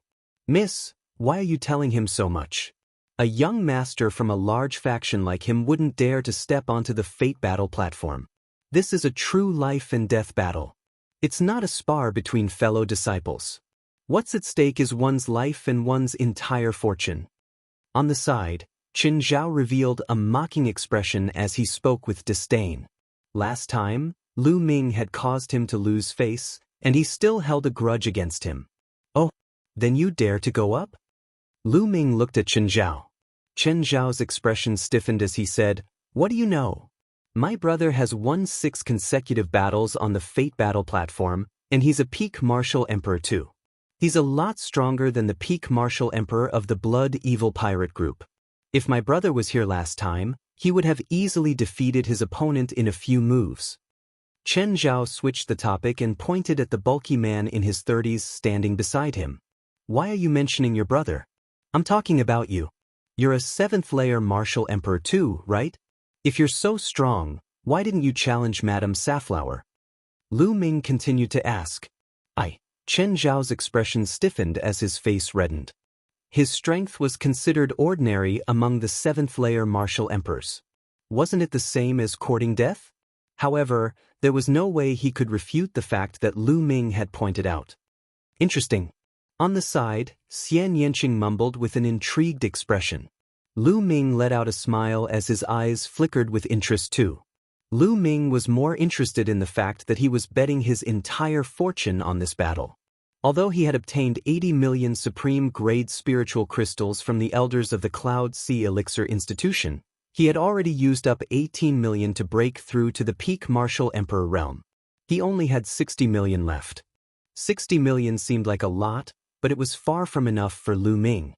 Miss, why are you telling him so much? A young master from a large faction like him wouldn't dare to step onto the Fate battle platform. This is a true life and death battle. It's not a spar between fellow disciples. What's at stake is one's life and one's entire fortune. On the side, Qin Zhao revealed a mocking expression as he spoke with disdain. Last time, Lu Ming had caused him to lose face, and he still held a grudge against him. Oh, then you dare to go up? Lu Ming looked at Qin Zhao. Qin Zhao's expression stiffened as he said, What do you know? My brother has won 6 consecutive battles on the Fate battle platform, and he's a Peak Martial Emperor too. He's a lot stronger than the Peak Martial Emperor of the Blood Evil Pirate group. If my brother was here last time, he would have easily defeated his opponent in a few moves. Chen Zhao switched the topic and pointed at the bulky man in his 30s standing beside him. Why are you mentioning your brother? I'm talking about you. You're a 7th layer Martial Emperor too, right? If you're so strong, why didn't you challenge Madame Safflower? Lu Ming continued to ask. Chen Zhao's expression stiffened as his face reddened. His strength was considered ordinary among the 7th layer Martial Emperors. Wasn't it the same as courting death? However, there was no way he could refute the fact that Lu Ming had pointed out. Interesting. On the side, Xianxia mumbled with an intrigued expression. Lu Ming let out a smile as his eyes flickered with interest too. Lu Ming was more interested in the fact that he was betting his entire fortune on this battle. Although he had obtained 80 million supreme-grade spiritual crystals from the elders of the Cloud Sea Elixir Institution, he had already used up 18 million to break through to the peak martial emperor realm. He only had 60 million left. 60 million seemed like a lot, but it was far from enough for Lu Ming.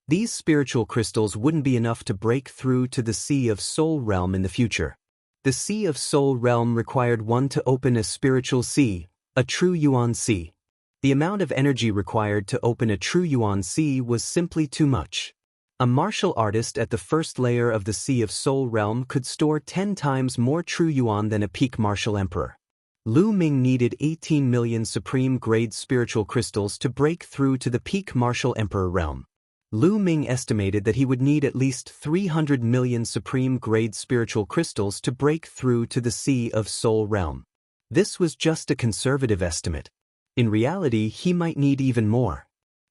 These spiritual crystals wouldn't be enough to break through to the Sea of Soul realm in the future. The Sea of Soul realm required one to open a spiritual sea, a true Yuan sea. The amount of energy required to open a true Yuan sea was simply too much. A martial artist at the first layer of the Sea of Soul realm could store 10 times more true Yuan than a peak martial emperor. Lu Ming needed 18 million supreme-grade spiritual crystals to break through to the peak martial emperor realm. Lu Ming estimated that he would need at least 300 million supreme-grade spiritual crystals to break through to the Sea of Soul realm. This was just a conservative estimate. In reality, he might need even more.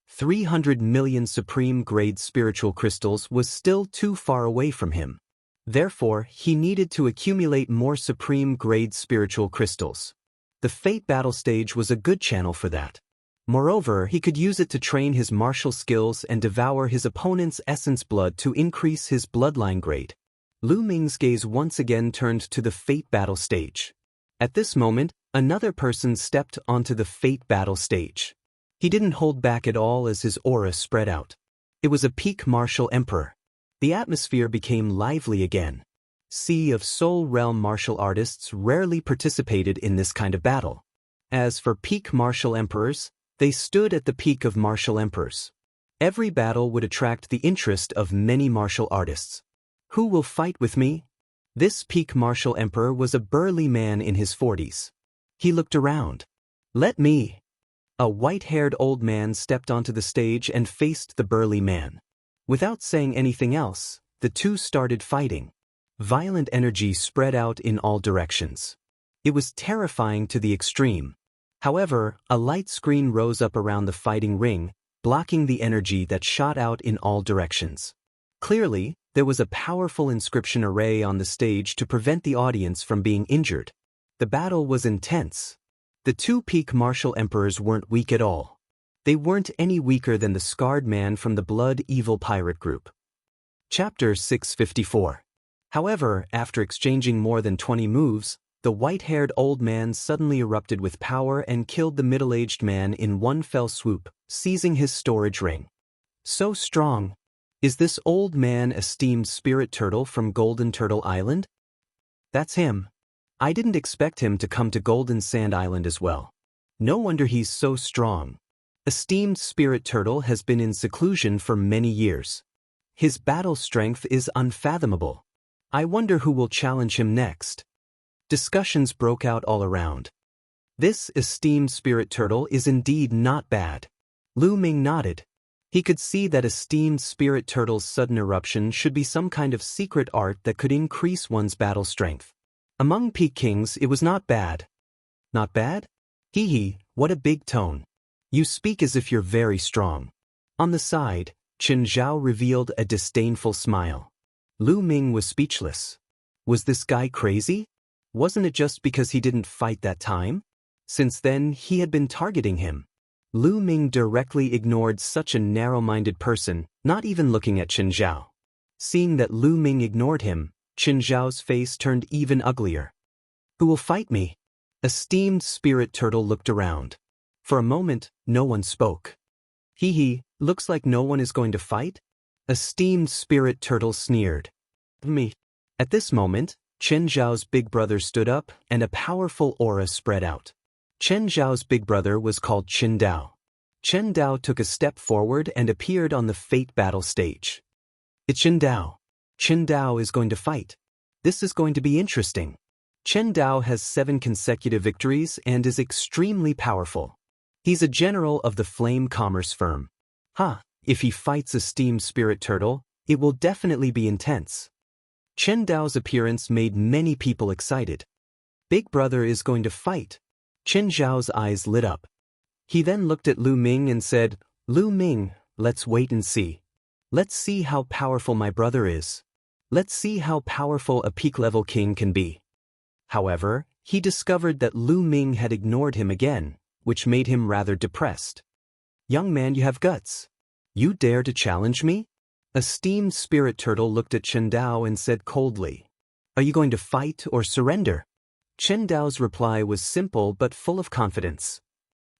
300 million supreme-grade spiritual crystals was still too far away from him. Therefore, he needed to accumulate more supreme-grade spiritual crystals. The Fate battle stage was a good channel for that. Moreover, he could use it to train his martial skills and devour his opponent's essence blood to increase his bloodline grade. Lu Ming's gaze once again turned to the Fate battle stage. At this moment, another person stepped onto the Fate battle stage. He didn't hold back at all as his aura spread out. It was a peak martial emperor. The atmosphere became lively again. Sea of Soul realm martial artists rarely participated in this kind of battle. As for peak martial emperors, they stood at the peak of martial emperors. Every battle would attract the interest of many martial artists. Who will fight with me? This peak martial emperor was a burly man in his 40s. He looked around. Let me. A white-haired old man stepped onto the stage and faced the burly man. Without saying anything else, the two started fighting. Violent energy spread out in all directions. It was terrifying to the extreme. However, a light screen rose up around the fighting ring, blocking the energy that shot out in all directions. Clearly, there was a powerful inscription array on the stage to prevent the audience from being injured. The battle was intense. The two peak martial emperors weren't weak at all. They weren't any weaker than the scarred man from the Blood Evil Pirate group. Chapter 654. However, after exchanging more than 20 moves, the white-haired old man suddenly erupted with power and killed the middle-aged man in one fell swoop, seizing his storage ring. So strong. Is this old man esteemed Spirit Turtle from Golden Turtle Island? That's him. I didn't expect him to come to Golden Sand Island as well. No wonder he's so strong. Esteemed Spirit Turtle has been in seclusion for many years. His battle strength is unfathomable. I wonder who will challenge him next. Discussions broke out all around. This esteemed Spirit Turtle is indeed not bad. Lu Ming nodded. He could see that esteemed Spirit Turtle's sudden eruption should be some kind of secret art that could increase one's battle strength. Among Peak Kings, it was not bad. Not bad? Hee hee, what a big tone. You speak as if you're very strong. On the side, Chen Zhao revealed a disdainful smile. Lu Ming was speechless. Was this guy crazy? Wasn't it just because he didn't fight that time? Since then, he had been targeting him. Lu Ming directly ignored such a narrow-minded person, not even looking at Chen Zhao. Seeing that Lu Ming ignored him, Chen Zhao's face turned even uglier. Who will fight me? Esteemed Spirit Turtle looked around. For a moment, no one spoke. Hee hee, looks like no one is going to fight? Esteemed Spirit Turtle sneered. Me. At this moment, Chen Zhao's big brother stood up, and a powerful aura spread out. Chen Zhao's big brother was called Chen Dao. Chen Dao took a step forward and appeared on the Fate battle stage. It's Chen Dao. Chen Dao is going to fight. This is going to be interesting. Chen Dao has 7 consecutive victories and is extremely powerful. He's a general of the Flame Commerce firm. If he fights esteemed Spirit Turtle, it will definitely be intense. Chen Dao's appearance made many people excited. Big brother is going to fight. Chen Zhao's eyes lit up. He then looked at Lu Ming and said, Lu Ming, let's wait and see. Let's see how powerful my brother is. Let's see how powerful a peak-level king can be. However, he discovered that Lu Ming had ignored him again, which made him rather depressed. Young man, you have guts. You dare to challenge me? A steamed spirit turtle looked at Chen Dao and said coldly, Are you going to fight or surrender? Chen Dao's reply was simple but full of confidence.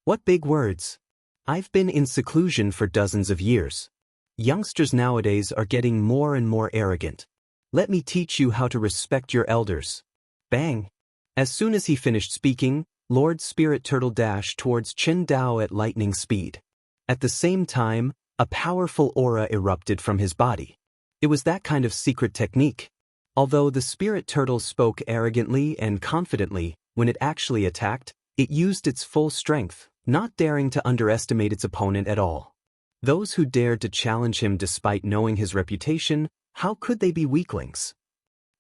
What big words? I've been in seclusion for dozens of years. Youngsters nowadays are getting more and more arrogant. Let me teach you how to respect your elders. Bang! As soon as he finished speaking, Lord Spirit Turtle dashed towards Chen Dao at lightning speed. At the same time, a powerful aura erupted from his body. It was that kind of secret technique. Although the Spirit Turtle spoke arrogantly and confidently, when it actually attacked, it used its full strength, not daring to underestimate its opponent at all. Those who dared to challenge him despite knowing his reputation, how could they be weaklings?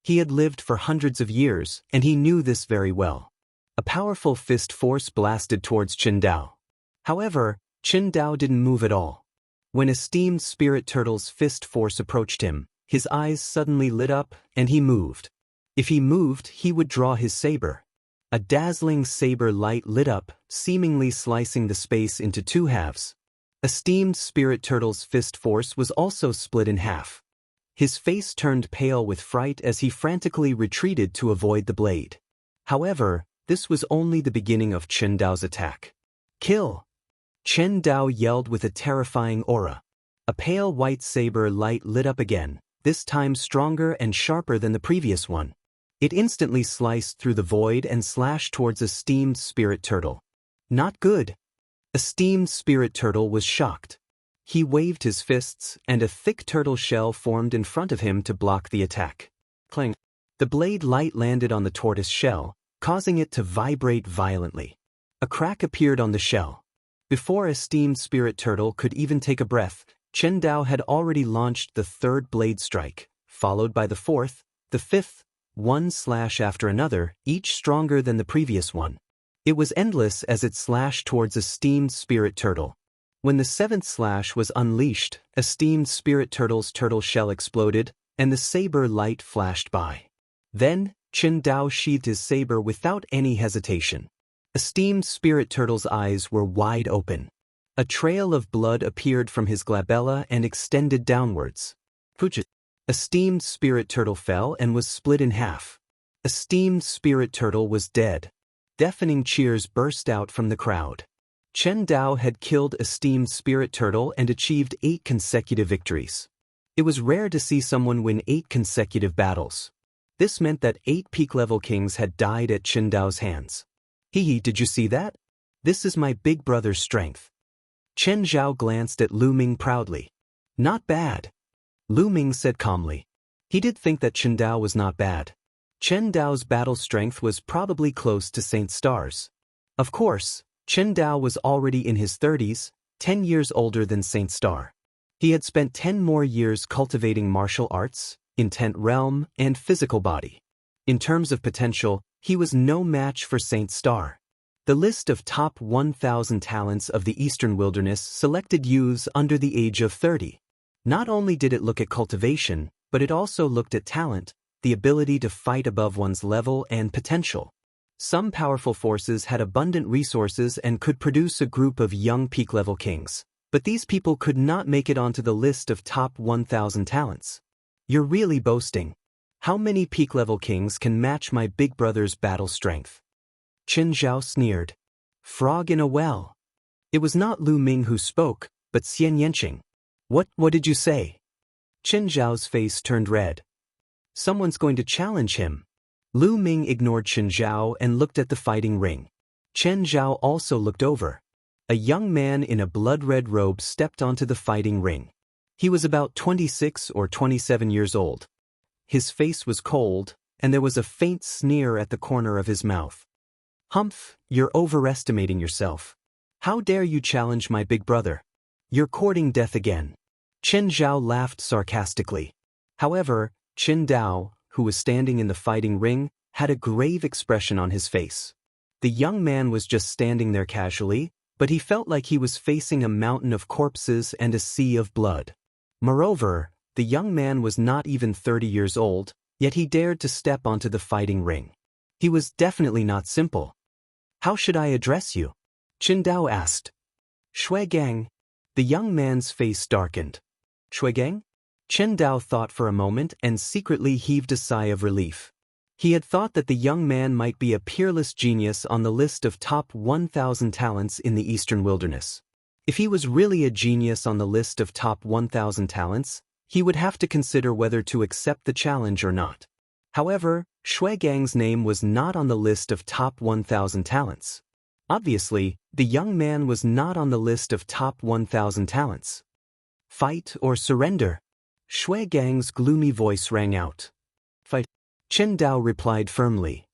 He had lived for hundreds of years, and he knew this very well. A powerful fist force blasted towards Chen Dao. However, Chen Dao didn't move at all. When esteemed Spirit Turtle's fist force approached him, his eyes suddenly lit up, and he moved. If he moved, he would draw his saber. A dazzling saber light lit up, seemingly slicing the space into two halves. Esteemed Spirit Turtle's fist force was also split in half. His face turned pale with fright as he frantically retreated to avoid the blade. However, this was only the beginning of Chen Dao's attack. Kill! Chen Dao yelled with a terrifying aura. A pale white saber light lit up again, this time stronger and sharper than the previous one. It instantly sliced through the void and slashed towards esteemed Spirit Turtle. Not good. Esteemed Spirit Turtle was shocked. He waved his fists, and a thick turtle shell formed in front of him to block the attack. Clang! The blade light landed on the tortoise shell, causing it to vibrate violently. A crack appeared on the shell. Before esteemed Spirit Turtle could even take a breath, Chen Dao had already launched the third blade strike, followed by the fourth, the fifth, one slash after another, each stronger than the previous one. It was endless as it slashed towards esteemed Spirit Turtle. When the seventh slash was unleashed, esteemed Spirit Turtle's turtle shell exploded, and the saber light flashed by. Then, Chen Dao sheathed his saber without any hesitation. Esteemed Spirit Turtle's eyes were wide open. A trail of blood appeared from his glabella and extended downwards. Puja! Esteemed Spirit Turtle fell and was split in half. Esteemed Spirit Turtle was dead. Deafening cheers burst out from the crowd. Chen Dao had killed esteemed Spirit Turtle and achieved 8 consecutive victories. It was rare to see someone win 8 consecutive battles. This meant that 8 peak-level kings had died at Chen Dao's hands. Hee, did you see that? This is my big brother's strength. Chen Zhao glanced at Lu Ming proudly. Not bad. Lu Ming said calmly. He did think that Chen Dao was not bad. Chen Dao's battle strength was probably close to Saint Star's. Of course, Chen Dao was already in his 30s, 10 years older than Saint Star. He had spent 10 more years cultivating martial arts, intent realm, and physical body. In terms of potential, he was no match for Saint Star. The list of top 1,000 talents of the Eastern Wilderness selected youths under the age of 30. Not only did it look at cultivation, but it also looked at talent, the ability to fight above one's level and potential. Some powerful forces had abundant resources and could produce a group of young peak-level kings, but these people could not make it onto the list of top 1,000 talents. You're really boasting. How many peak-level kings can match my big brother's battle strength? Chen Zhao sneered. Frog in a well. It was not Lu Ming who spoke, but Xianxia. What did you say? Chen Zhao's face turned red. Someone's going to challenge him. Lu Ming ignored Chen Zhao and looked at the fighting ring. Chen Zhao also looked over. A young man in a blood-red robe stepped onto the fighting ring. He was about 26 or 27 years old. His face was cold, and there was a faint sneer at the corner of his mouth. Humph, you're overestimating yourself. How dare you challenge my big brother? You're courting death again. Chen Zhao laughed sarcastically. However, Chen Dao, who was standing in the fighting ring, had a grave expression on his face. The young man was just standing there casually, but he felt like he was facing a mountain of corpses and a sea of blood. Moreover, the young man was not even 30 years old, yet he dared to step onto the fighting ring. He was definitely not simple. "How should I address you?" Qin Dao asked. "Shui Gang." The young man's face darkened. "Shui Gang?" Chen Dao thought for a moment and secretly heaved a sigh of relief. He had thought that the young man might be a peerless genius on the list of top 1,000 talents in the Eastern Wilderness. If he was really a genius on the list of top 1,000 talents, he would have to consider whether to accept the challenge or not. However, Shui Gang's name was not on the list of top 1,000 talents. Obviously, the young man was not on the list of top 1,000 talents. "Fight or surrender?" Shui Gang's gloomy voice rang out. "Fight." Chen Dao replied firmly.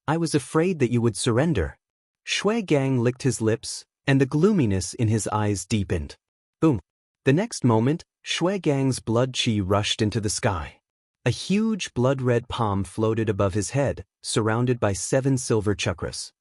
"I was afraid that you would surrender." Shui Gang licked his lips, and the gloominess in his eyes deepened. Boom. The next moment, Shui Gang's blood chi rushed into the sky. A huge blood-red palm floated above his head, surrounded by 7 silver chakras.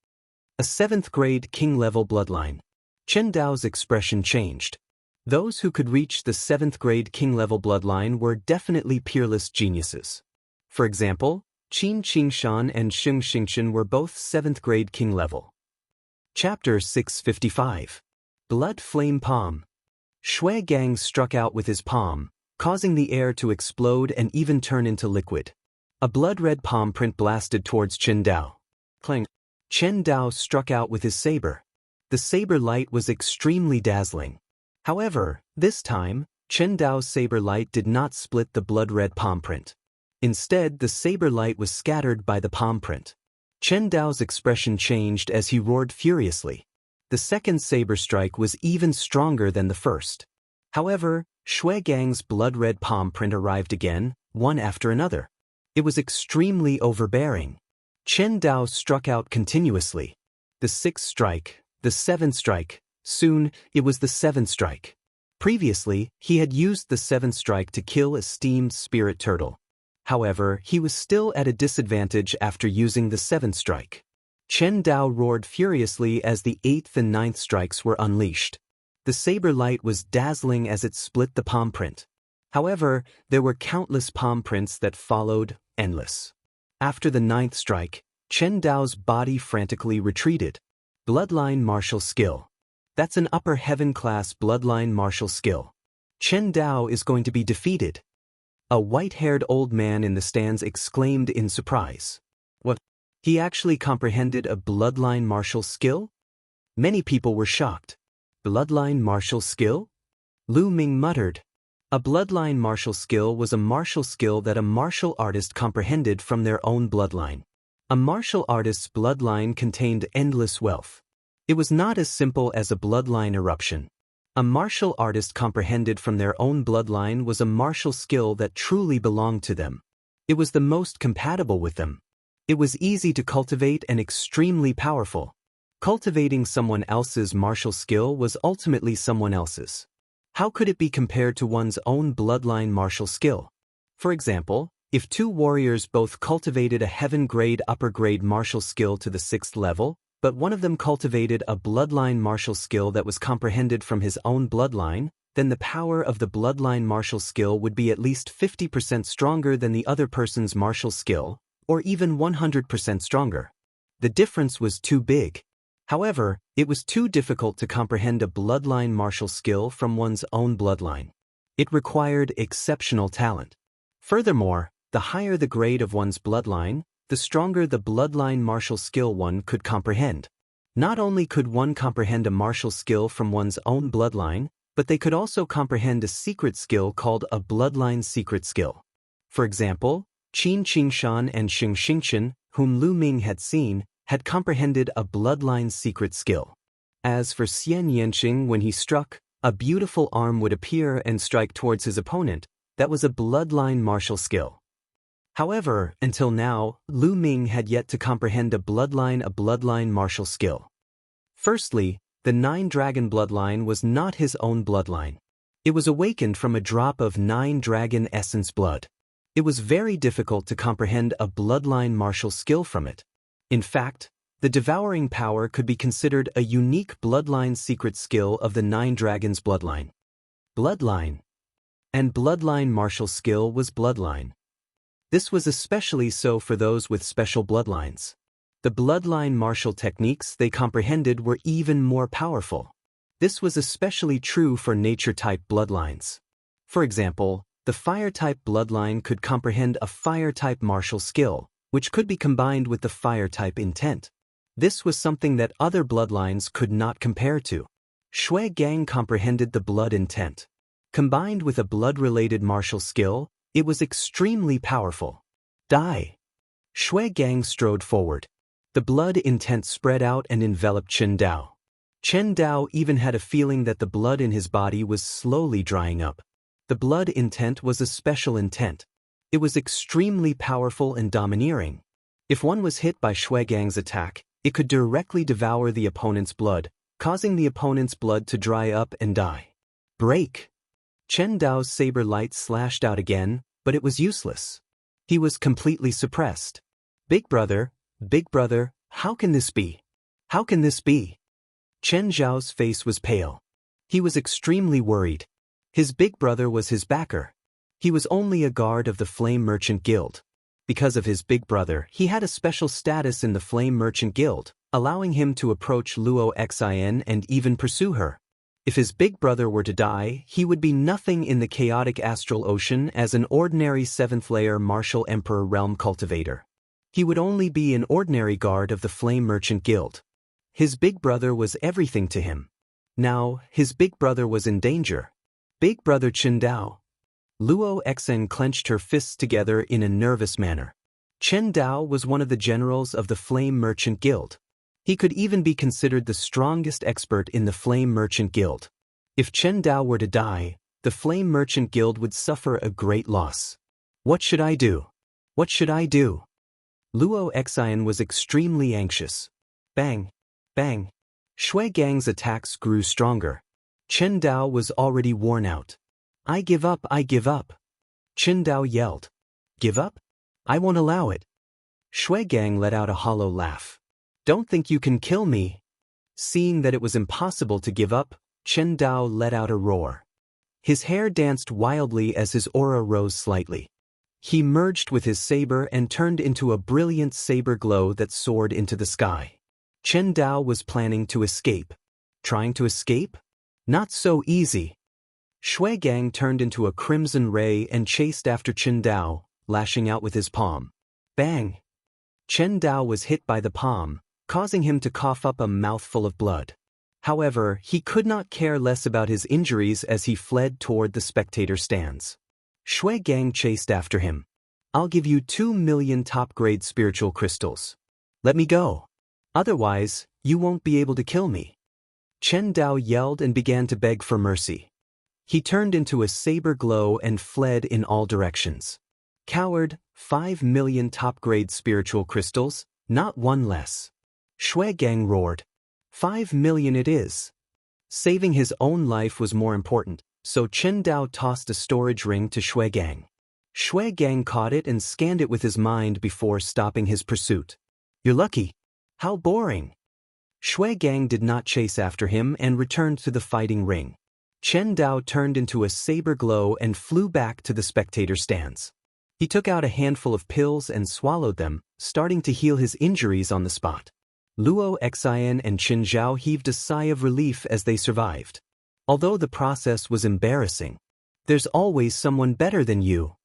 A 7th-grade king-level bloodline. Chen Dao's expression changed. Those who could reach the 7th-grade king-level bloodline were definitely peerless geniuses. For example, Qin Qingshan and Sheng Xingchen were both 7th-grade king-level. Chapter 655. Blood Flame Palm. Shui Gang struck out with his palm, causing the air to explode and even turn into liquid. A blood-red palm print blasted towards Chen Dao. Clang. Chen Dao struck out with his saber. The saber light was extremely dazzling. However, this time, Chen Dao's saber light did not split the blood-red palm print. Instead, the saber light was scattered by the palm print. Chen Dao's expression changed as he roared furiously. The second saber strike was even stronger than the first. However, Shui Gang's blood-red palm print arrived again, one after another. It was extremely overbearing. Chen Dao struck out continuously. The 6th strike, the 7th strike, soon, it was the 7th strike. Previously, he had used the 7th strike to kill a steamed spirit turtle. However, he was still at a disadvantage after using the 7th strike. Chen Dao roared furiously as the 8th and 9th strikes were unleashed. The saber light was dazzling as it split the palm print. However, there were countless palm prints that followed, endless. After the 9th strike, Chen Dao's body frantically retreated. Bloodline Martial Skill. That's an upper heaven class bloodline martial skill. Chen Dao is going to be defeated. A white-haired old man in the stands exclaimed in surprise. What? He actually comprehended a bloodline martial skill? Many people were shocked. Bloodline martial skill? Lu Ming muttered. A bloodline martial skill was a martial skill that a martial artist comprehended from their own bloodline. A martial artist's bloodline contained endless wealth. It was not as simple as a bloodline eruption. A martial artist comprehended from their own bloodline was a martial skill that truly belonged to them. It was the most compatible with them. It was easy to cultivate and extremely powerful. Cultivating someone else's martial skill was ultimately someone else's. How could it be compared to one's own bloodline martial skill? For example, if 2 warriors both cultivated a heaven-grade upper-grade martial skill to the 6th level, but one of them cultivated a bloodline martial skill that was comprehended from his own bloodline, then the power of the bloodline martial skill would be at least 50% stronger than the other person's martial skill, or even 100% stronger. The difference was too big. However, it was too difficult to comprehend a bloodline martial skill from one's own bloodline. It required exceptional talent. Furthermore, the higher the grade of one's bloodline, the stronger the bloodline martial skill one could comprehend. Not only could one comprehend a martial skill from one's own bloodline, but they could also comprehend a secret skill called a bloodline secret skill. For example, Qin Qingshan and Sheng Xingchen, whom Lu Ming had seen, had comprehended a bloodline secret skill. As for Xianxia, when he struck, a beautiful arm would appear and strike towards his opponent. That was a bloodline martial skill. However, until now, Lu Ming had yet to comprehend a bloodline martial skill. Firstly, the 9-dragon bloodline was not his own bloodline. It was awakened from a drop of 9-dragon essence blood. It was very difficult to comprehend a bloodline martial skill from it. In fact, the devouring power could be considered a unique bloodline secret skill of the 9 dragons bloodline. Bloodline, And bloodline martial skill was bloodline. This was especially so for those with special bloodlines. The bloodline martial techniques they comprehended were even more powerful. This was especially true for nature-type bloodlines. For example, the fire-type bloodline could comprehend a fire-type martial skill, which could be combined with the fire-type intent. This was something that other bloodlines could not compare to. Shui Gang comprehended the blood intent. Combined with a blood-related martial skill, it was extremely powerful. Die. Shui Gang strode forward. The blood intent spread out and enveloped Chen Dao. Chen Dao even had a feeling that the blood in his body was slowly drying up. The blood intent was a special intent. It was extremely powerful and domineering. If one was hit by Shui Gang's attack, it could directly devour the opponent's blood, causing the opponent's blood to dry up and die. Break! Chen Dao's saber light slashed out again, but it was useless. He was completely suppressed. Big brother, how can this be? How can this be? Chen Zhao's face was pale. He was extremely worried. His big brother was his backer. He was only a guard of the Flame Merchant Guild. Because of his big brother, he had a special status in the Flame Merchant Guild, allowing him to approach Luo Xin and even pursue her. If his big brother were to die, he would be nothing in the chaotic astral ocean as an ordinary 7th-layer martial emperor realm cultivator. He would only be an ordinary guard of the Flame Merchant Guild. His big brother was everything to him. Now, his big brother was in danger. Big brother Chen Dao. Luo Xin clenched her fists together in a nervous manner. Chen Dao was one of the generals of the Flame Merchant Guild. He could even be considered the strongest expert in the Flame Merchant Guild. If Chen Dao were to die, the Flame Merchant Guild would suffer a great loss. What should I do? What should I do? Luo Xin was extremely anxious. Bang! Bang! Shui Gang's attacks grew stronger. Chen Dao was already worn out. I give up, I give up. Chen Dao yelled. Give up? I won't allow it. Shui Gang let out a hollow laugh. Don't think you can kill me. Seeing that it was impossible to give up, Chen Dao let out a roar. His hair danced wildly as his aura rose slightly. He merged with his saber and turned into a brilliant saber glow that soared into the sky. Chen Dao was planning to escape. Trying to escape? Not so easy. Shui Gang turned into a crimson ray and chased after Chen Dao, lashing out with his palm. Bang! Chen Dao was hit by the palm, causing him to cough up a mouthful of blood. However, he could not care less about his injuries as he fled toward the spectator stands. Shui Gang chased after him. I'll give you 2 million top-grade spiritual crystals. Let me go. Otherwise, you won't be able to kill me. Chen Dao yelled and began to beg for mercy. He turned into a saber glow and fled in all directions. Coward, 5 million top-grade spiritual crystals, not one less. Shui Gang roared. 5 million it is. Saving his own life was more important, so Chen Dao tossed a storage ring to Shui Gang. Shui Gang caught it and scanned it with his mind before stopping his pursuit. You're lucky. How boring. Shui Gang did not chase after him and returned to the fighting ring. Chen Dao turned into a saber glow and flew back to the spectator stands. He took out a handful of pills and swallowed them, starting to heal his injuries on the spot. Luo Xin and Qin Zhao heaved a sigh of relief as they survived. Although the process was embarrassing. There's always someone better than you.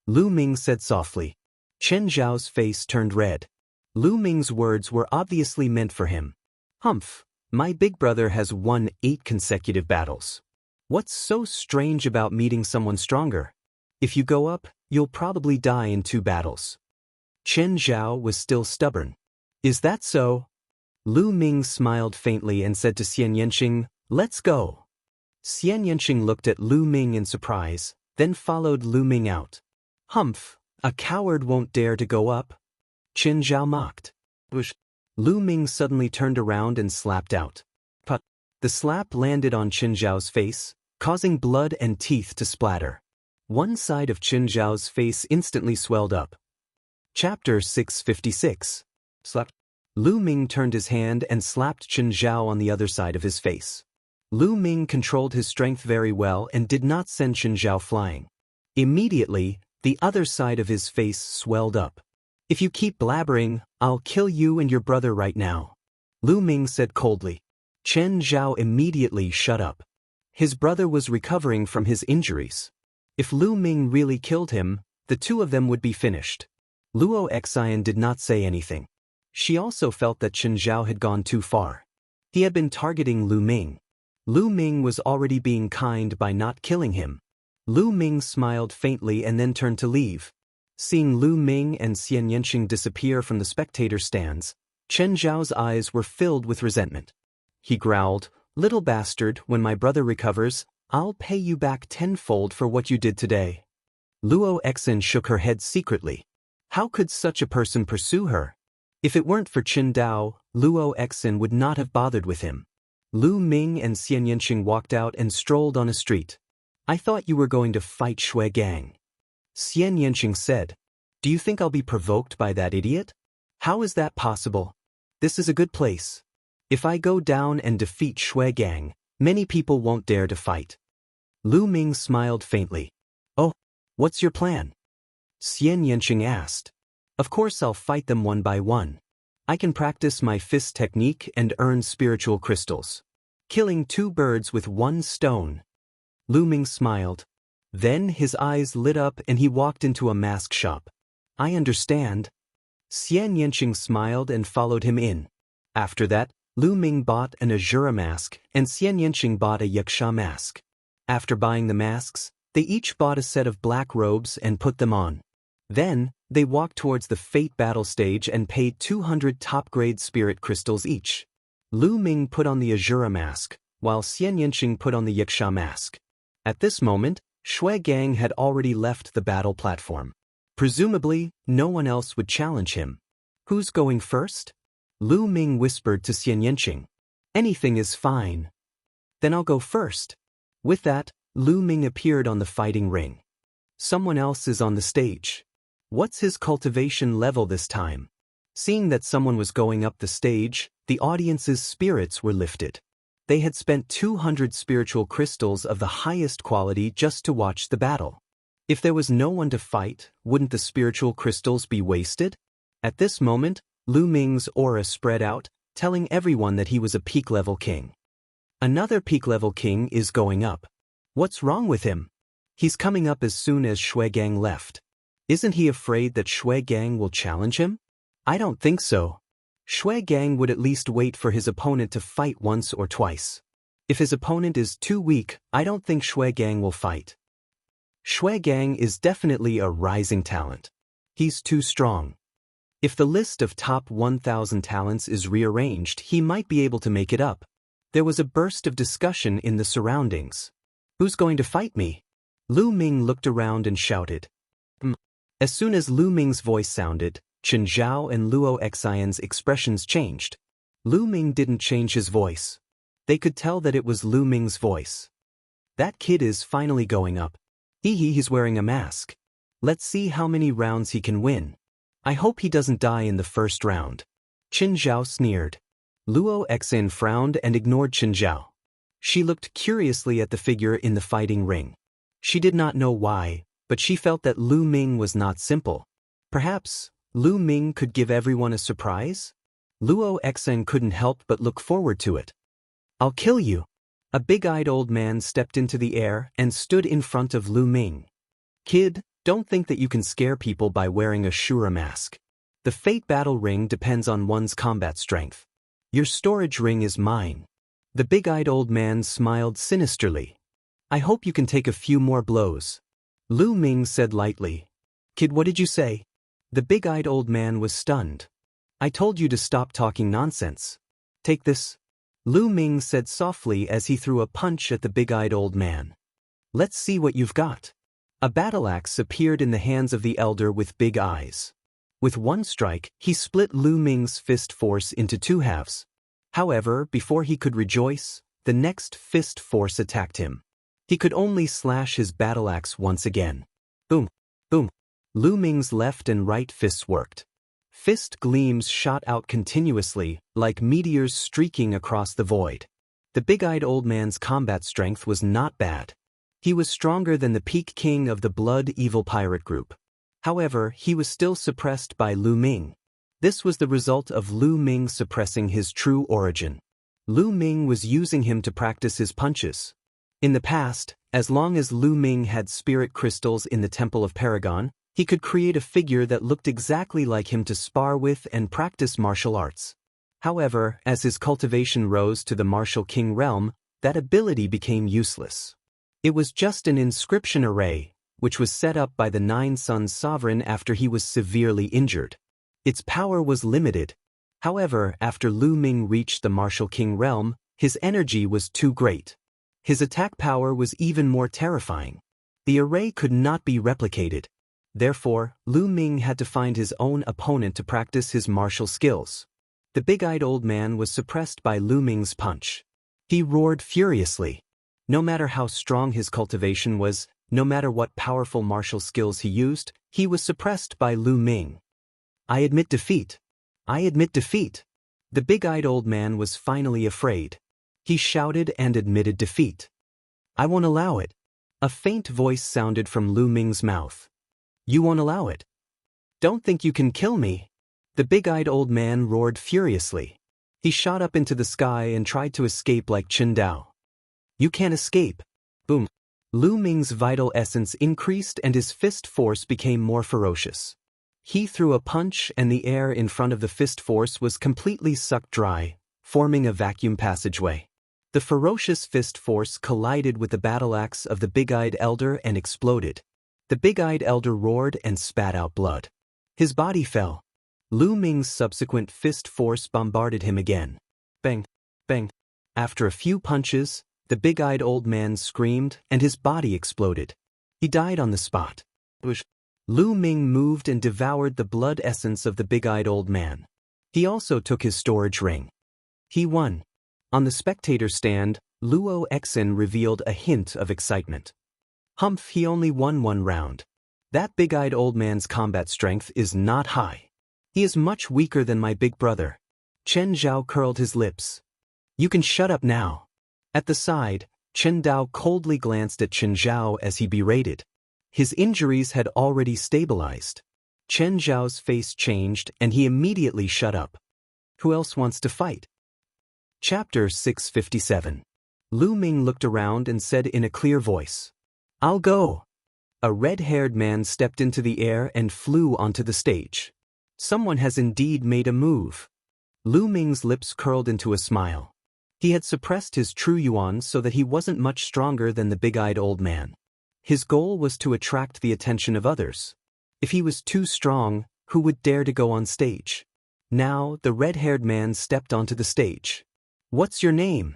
Lu Ming said softly. Chen Zhao's face turned red. Lu Ming's words were obviously meant for him. Humph, my big brother has won 8 consecutive battles. What's so strange about meeting someone stronger? If you go up, you'll probably die in 2 battles. Chen Zhao was still stubborn. Is that so? Lu Ming smiled faintly and said to Xianxia, let's go. Xianxia looked at Lu Ming in surprise, then followed Lu Ming out. Humph, a coward won't dare to go up. Qin Zhao mocked. Whoosh. Lu Ming suddenly turned around and slapped out. Put. The slap landed on Qin Zhao's face, causing blood and teeth to splatter. One side of Qin Zhao's face instantly swelled up. Chapter 656. Slap. Lu Ming turned his hand and slapped Qin Zhao on the other side of his face. Lu Ming controlled his strength very well and did not send Xianxia flying. Immediately, the other side of his face swelled up. "If you keep blabbering, I'll kill you and your brother right now," Lu Ming said coldly. Chen Zhao immediately shut up. His brother was recovering from his injuries. If Lu Ming really killed him, the two of them would be finished. Luo Xian did not say anything. She also felt that Chen Zhao had gone too far. He had been targeting Lu Ming. Lu Ming was already being kind by not killing him. Lu Ming smiled faintly and then turned to leave. Seeing Lu Ming and Xianxia disappear from the spectator stands, Chen Zhao's eyes were filled with resentment. He growled, "Little bastard, when my brother recovers, I'll pay you back tenfold for what you did today." Luo Xian shook her head secretly. How could such a person pursue her? If it weren't for Qin Dao, Luo Xian would not have bothered with him. Lu Ming and Xianxia walked out and strolled on a street. "I thought you were going to fight Shui Gang," Xianxia said. "Do you think I'll be provoked by that idiot? How is that possible? This is a good place. If I go down and defeat Shui Gang, many people won't dare to fight." Lu Ming smiled faintly. "Oh, what's your plan?" Xianxia asked. "Of course I'll fight them one by one. I can practice my fist technique and earn spiritual crystals. Killing two birds with one stone." Lu Ming smiled. Then his eyes lit up and he walked into a mask shop. "I understand." Xianxia smiled and followed him in. After that, Lu Ming bought an Azura mask and Xianxia bought a Yaksha mask. After buying the masks, they each bought a set of black robes and put them on. Then, they walked towards the Fate battle stage and paid 200 top-grade spirit crystals each. Lu Ming put on the Azura mask, while Xianxia put on the Yaksha mask. At this moment, Shui Gang had already left the battle platform. Presumably, no one else would challenge him. "Who's going first?" Lu Ming whispered to Xianxia. "Anything is fine." "Then I'll go first." With that, Lu Ming appeared on the fighting ring. Someone else is on the stage. What's his cultivation level this time? Seeing that someone was going up the stage, the audience's spirits were lifted. They had spent 200 spiritual crystals of the highest quality just to watch the battle. If there was no one to fight, wouldn't the spiritual crystals be wasted? At this moment, Lu Ming's aura spread out, telling everyone that he was a peak-level king. Another peak-level king is going up. What's wrong with him? He's coming up as soon as Shui Gang left. Isn't he afraid that Shui Gang will challenge him? I don't think so. Shui Gang would at least wait for his opponent to fight once or twice. If his opponent is too weak, I don't think Shui Gang will fight. Shui Gang is definitely a rising talent. He's too strong. If the list of top 1,000 talents is rearranged, he might be able to make it up. There was a burst of discussion in the surroundings. "Who's going to fight me?" Lu Ming looked around and shouted. As soon as Lu Ming's voice sounded, Chen Zhao and Luo Xian's expressions changed. Lu Ming didn't change his voice. They could tell that it was Lu Ming's voice. "That kid is finally going up. He's wearing a mask. Let's see how many rounds he can win. I hope he doesn't die in the first round." Chen Zhao sneered. Luo Xian frowned and ignored Chen Zhao. She looked curiously at the figure in the fighting ring. She did not know why, but she felt that Lu Ming was not simple. Perhaps, Lu Ming could give everyone a surprise? Luo Xian couldn't help but look forward to it. "I'll kill you." A big-eyed old man stepped into the air and stood in front of Lu Ming. "Kid, don't think that you can scare people by wearing a Shura mask. The Fate battle ring depends on one's combat strength. Your storage ring is mine." The big-eyed old man smiled sinisterly. "I hope you can take a few more blows." Lu Ming said lightly. "Kid, what did you say?" The big-eyed old man was stunned. "I told you to stop talking nonsense. Take this." Lu Ming said softly as he threw a punch at the big-eyed old man. "Let's see what you've got." A battle axe appeared in the hands of the elder with big eyes. With one strike, he split Lu Ming's fist force into two halves. However, before he could rejoice, the next fist force attacked him. He could only slash his battle axe once again. Boom, boom. Lu Ming's left and right fists worked. Fist gleams shot out continuously, like meteors streaking across the void. The big-eyed old man's combat strength was not bad. He was stronger than the peak king of the Blood Evil Pirate group. However, he was still suppressed by Lu Ming. This was the result of Lu Ming suppressing his true origin. Lu Ming was using him to practice his punches. In the past, as long as Lu Ming had spirit crystals in the Temple of Paragon, he could create a figure that looked exactly like him to spar with and practice martial arts. However, as his cultivation rose to the martial king realm, that ability became useless. It was just an inscription array, which was set up by the Nine Suns sovereign after he was severely injured. Its power was limited. However, after Lu Ming reached the martial king realm, his energy was too great. His attack power was even more terrifying. The array could not be replicated. Therefore, Lu Ming had to find his own opponent to practice his martial skills. The big-eyed old man was suppressed by Lu Ming's punch. He roared furiously. No matter how strong his cultivation was, no matter what powerful martial skills he used, he was suppressed by Lu Ming. I admit defeat. I admit defeat. The big-eyed old man was finally afraid. He shouted and admitted defeat. I won't allow it. A faint voice sounded from Lu Ming's mouth. You won't allow it. Don't think you can kill me. The big-eyed old man roared furiously. He shot up into the sky and tried to escape like Chen Dao. You can't escape. Boom. Lu Ming's vital essence increased and his fist force became more ferocious. He threw a punch and the air in front of the fist force was completely sucked dry, forming a vacuum passageway. The ferocious fist force collided with the battle axe of the big-eyed elder and exploded. The big-eyed elder roared and spat out blood. His body fell. Lu Ming's subsequent fist force bombarded him again. Bang, bang. After a few punches, the big-eyed old man screamed and his body exploded. He died on the spot. Lu Ming moved and devoured the blood essence of the big-eyed old man. He also took his storage ring. He won. On the spectator stand, Luo Exin revealed a hint of excitement. Humph, he only won one round. That big-eyed old man's combat strength is not high. He is much weaker than my big brother. Chen Zhao curled his lips. You can shut up now. At the side, Chen Dao coldly glanced at Chen Zhao as he berated. His injuries had already stabilized. Chen Zhao's face changed and he immediately shut up. Who else wants to fight? Chapter 657. Lu Ming looked around and said in a clear voice, I'll go. A red-haired man stepped into the air and flew onto the stage. Someone has indeed made a move. Lu Ming's lips curled into a smile. He had suppressed his true yuan so that he wasn't much stronger than the big-eyed old man. His goal was to attract the attention of others. If he was too strong, who would dare to go on stage? Now, the red-haired man stepped onto the stage. What's your name?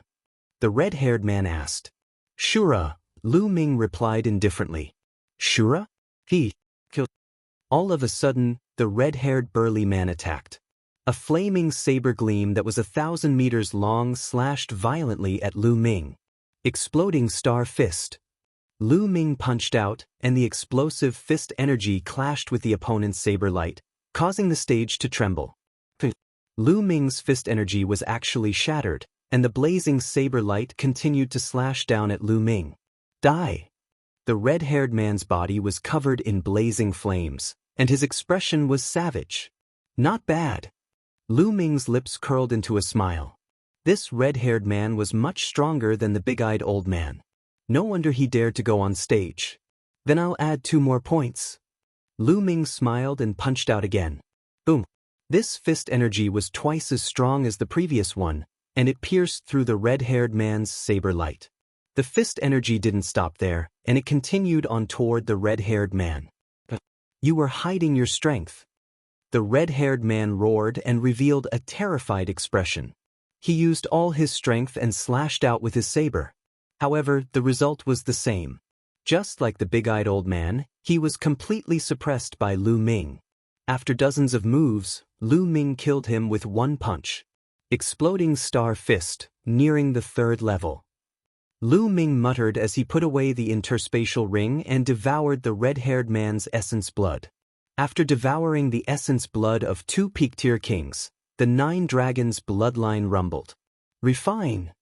The red-haired man asked. Shura, Lu Ming replied indifferently. Shura? He killed. All of a sudden, the red-haired burly man attacked. A flaming saber gleam that was 1,000 meters long slashed violently at Lu Ming. Exploding star fist. Lu Ming punched out, and the explosive fist energy clashed with the opponent's saber light, causing the stage to tremble. Lu Ming's fist energy was actually shattered, and the blazing saber light continued to slash down at Lu Ming. Die! The red-haired man's body was covered in blazing flames, and his expression was savage. Not bad. Lu Ming's lips curled into a smile. This red-haired man was much stronger than the big-eyed old man. No wonder he dared to go on stage. Then I'll add 2 more points. Lu Ming smiled and punched out again. Boom. This fist energy was twice as strong as the previous one, and it pierced through the red-haired man's saber light. The fist energy didn't stop there, and it continued on toward the red-haired man. You were hiding your strength. The red-haired man roared and revealed a terrified expression. He used all his strength and slashed out with his saber. However, the result was the same. Just like the big-eyed old man, he was completely suppressed by Lu Ming. After dozens of moves, Lu Ming killed him with one punch. Exploding star fist, nearing the 3rd level. Lu Ming muttered as he put away the interspatial ring and devoured the red-haired man's essence blood. After devouring the essence blood of 2 peak-tier kings, the 9 dragons' bloodline rumbled. Refine!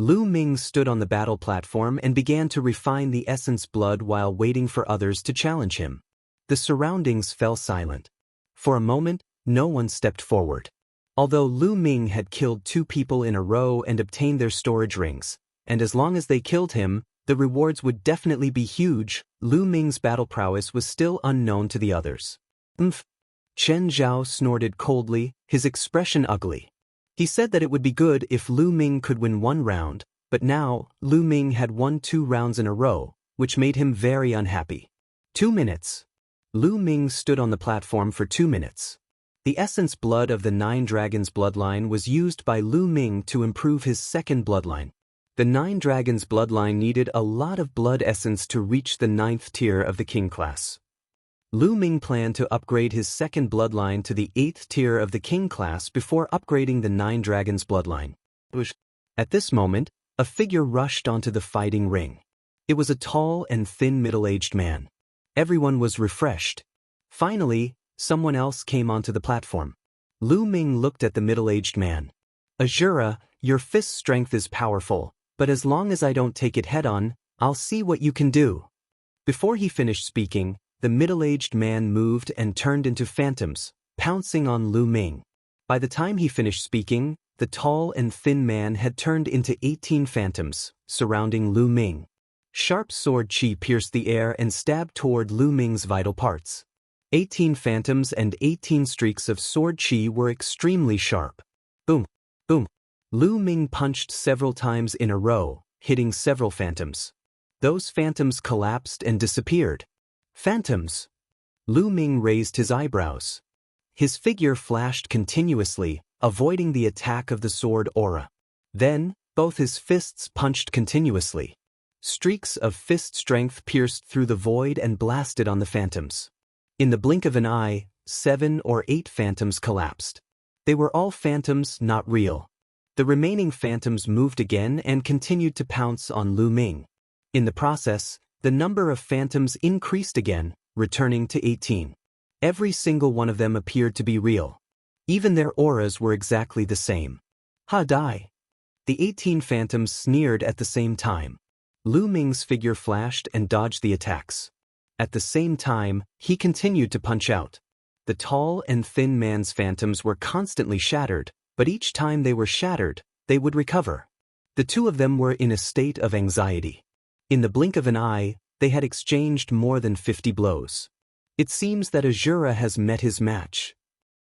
Lu Ming stood on the battle platform and began to refine the essence blood while waiting for others to challenge him. The surroundings fell silent. For a moment, no one stepped forward. Although Lu Ming had killed 2 people in a row and obtained their storage rings, and as long as they killed him, the rewards would definitely be huge, Lu Ming's battle prowess was still unknown to the others. Chen Zhao snorted coldly, his expression ugly. He said that it would be good if Lu Ming could win 1 round, but now, Lu Ming had won 2 rounds in a row, which made him very unhappy. 2 minutes. Lu Ming stood on the platform for 2 minutes. The essence blood of the 9 dragons bloodline was used by Lu Ming to improve his second bloodline. The 9 dragons bloodline needed a lot of blood essence to reach the 9th tier of the king class. Lu Ming planned to upgrade his second bloodline to the 8th tier of the king class before upgrading the 9 dragons bloodline. At this moment, a figure rushed onto the fighting ring. It was a tall and thin middle-aged man. Everyone was refreshed. Finally, someone else came onto the platform. Lu Ming looked at the middle-aged man. Azura, your fist strength is powerful, but as long as I don't take it head-on, I'll see what you can do. Before he finished speaking, the middle-aged man moved and turned into phantoms, pouncing on Lu Ming. By the time he finished speaking, the tall and thin man had turned into 18 phantoms, surrounding Lu Ming. Sharp sword chi pierced the air and stabbed toward Lu Ming's vital parts. 18 phantoms and 18 streaks of sword chi were extremely sharp. Boom, boom. Lu Ming punched several times in a row, hitting several phantoms. Those phantoms collapsed and disappeared. Phantoms. Lu Ming raised his eyebrows. His figure flashed continuously, avoiding the attack of the sword aura. Then, both his fists punched continuously. Streaks of fist strength pierced through the void and blasted on the phantoms. In the blink of an eye, 7 or 8 phantoms collapsed. They were all phantoms, not real. The remaining phantoms moved again and continued to pounce on Lu Ming. In the process, the number of phantoms increased again, returning to 18. Every single one of them appeared to be real. Even their auras were exactly the same. Ha die! The 18 phantoms sneered at the same time. Lu Ming's figure flashed and dodged the attacks. At the same time, he continued to punch out. The tall and thin man's phantoms were constantly shattered, but each time they were shattered, they would recover. The 2 of them were in a state of anxiety. In the blink of an eye, they had exchanged more than 50 blows. It seems that Azura has met his match.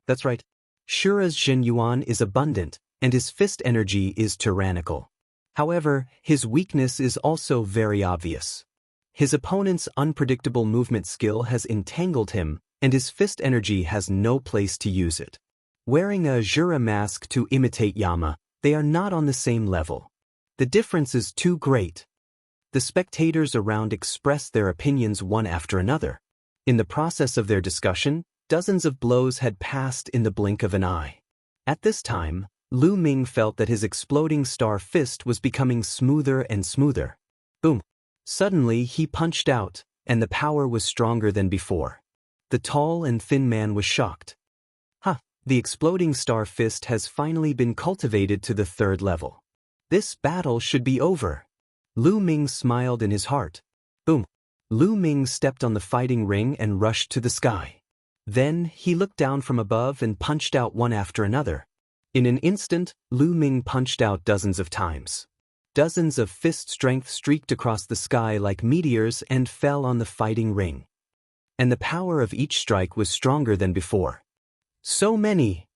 That's right. Shura's Zhen Yuan is abundant, and his fist energy is tyrannical. However, his weakness is also very obvious. His opponent's unpredictable movement skill has entangled him, and his fist energy has no place to use it. Wearing a Azura mask to imitate Yama, they are not on the same level. The difference is too great. The spectators around expressed their opinions one after another. In the process of their discussion, dozens of blows had passed in the blink of an eye. At this time, Lu Ming felt that his exploding star fist was becoming smoother and smoother. Boom! Suddenly he punched out, and the power was stronger than before. The tall and thin man was shocked. The exploding star fist has finally been cultivated to the 3rd level. This battle should be over. Lu Ming smiled in his heart. Boom! Lu Ming stepped on the fighting ring and rushed to the sky. Then, he looked down from above and punched out one after another. In an instant, Lu Ming punched out dozens of times. Dozens of fist strength streaked across the sky like meteors and fell on the fighting ring. And the power of each strike was stronger than before. So many!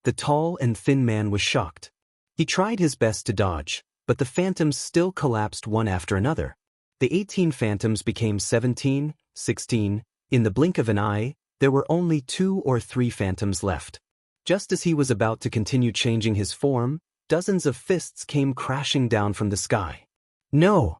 The tall and thin man was shocked. He tried his best to dodge, but the phantoms still collapsed one after another. The 18 phantoms became 17, 16. In the blink of an eye, there were only 2 or 3 phantoms left. Just as he was about to continue changing his form, dozens of fists came crashing down from the sky. No!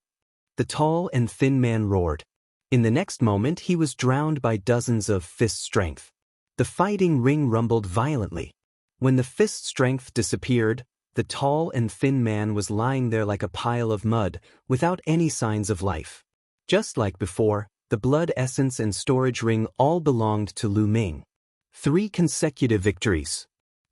The tall and thin man roared. In the next moment, he was drowned by dozens of fist strength. The fighting ring rumbled violently. When the fist strength disappeared, the tall and thin man was lying there like a pile of mud, without any signs of life. Just like before, the blood essence and storage ring all belonged to Lu Ming. 3 consecutive victories.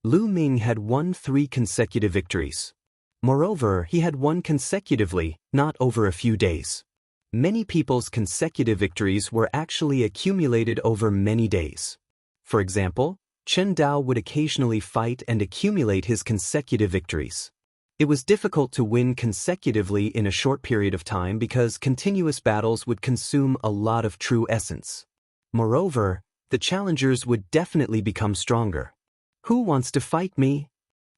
Lu Ming had won 3 consecutive victories. Moreover, he had won consecutively, not over a few days. Many people's consecutive victories were actually accumulated over many days. For example, Chen Dao would occasionally fight and accumulate his consecutive victories. It was difficult to win consecutively in a short period of time because continuous battles would consume a lot of true essence. Moreover, the challengers would definitely become stronger. Who wants to fight me?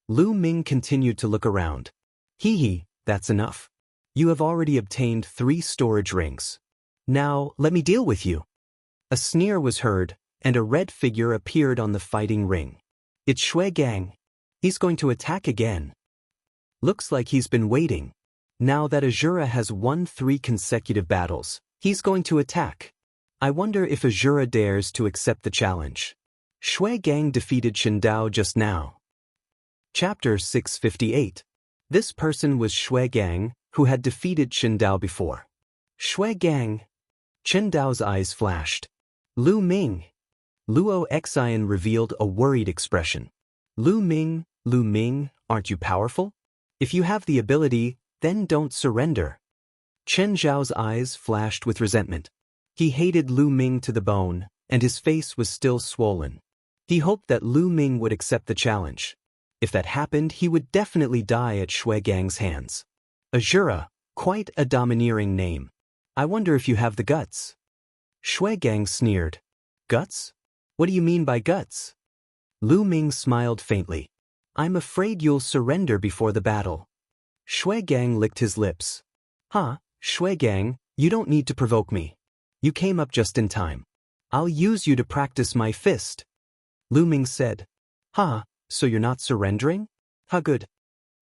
Lu Ming continued to look around. Hee, that's enough. You have already obtained 3 storage rings. Now, let me deal with you. A sneer was heard, and a red figure appeared on the fighting ring. It's Shui Gang. He's going to attack again. Looks like he's been waiting. Now that Azura has won 3 consecutive battles, he's going to attack. I wonder if Azura dares to accept the challenge. Shui Gang defeated Chen Dao just now. Chapter 658. This person was Shui Gang, who had defeated Chen Dao before. Shui Gang. Chen Dao's eyes flashed. Lu Ming. Luo Xian revealed a worried expression. Lu Ming, aren't you powerful? If you have the ability, then don't surrender. Chen Zhao's eyes flashed with resentment. He hated Lu Ming to the bone, and his face was still swollen. He hoped that Lu Ming would accept the challenge. If that happened, he would definitely die at Shui Gang's hands. Azura, quite a domineering name. I wonder if you have the guts. Shui Gang sneered. Guts? What do you mean by guts? Lu Ming smiled faintly. I'm afraid you'll surrender before the battle. Shui Gang licked his lips. Shui Gang, you don't need to provoke me. You came up just in time. I'll use you to practice my fist. Lu Ming said. So you're not surrendering? Good.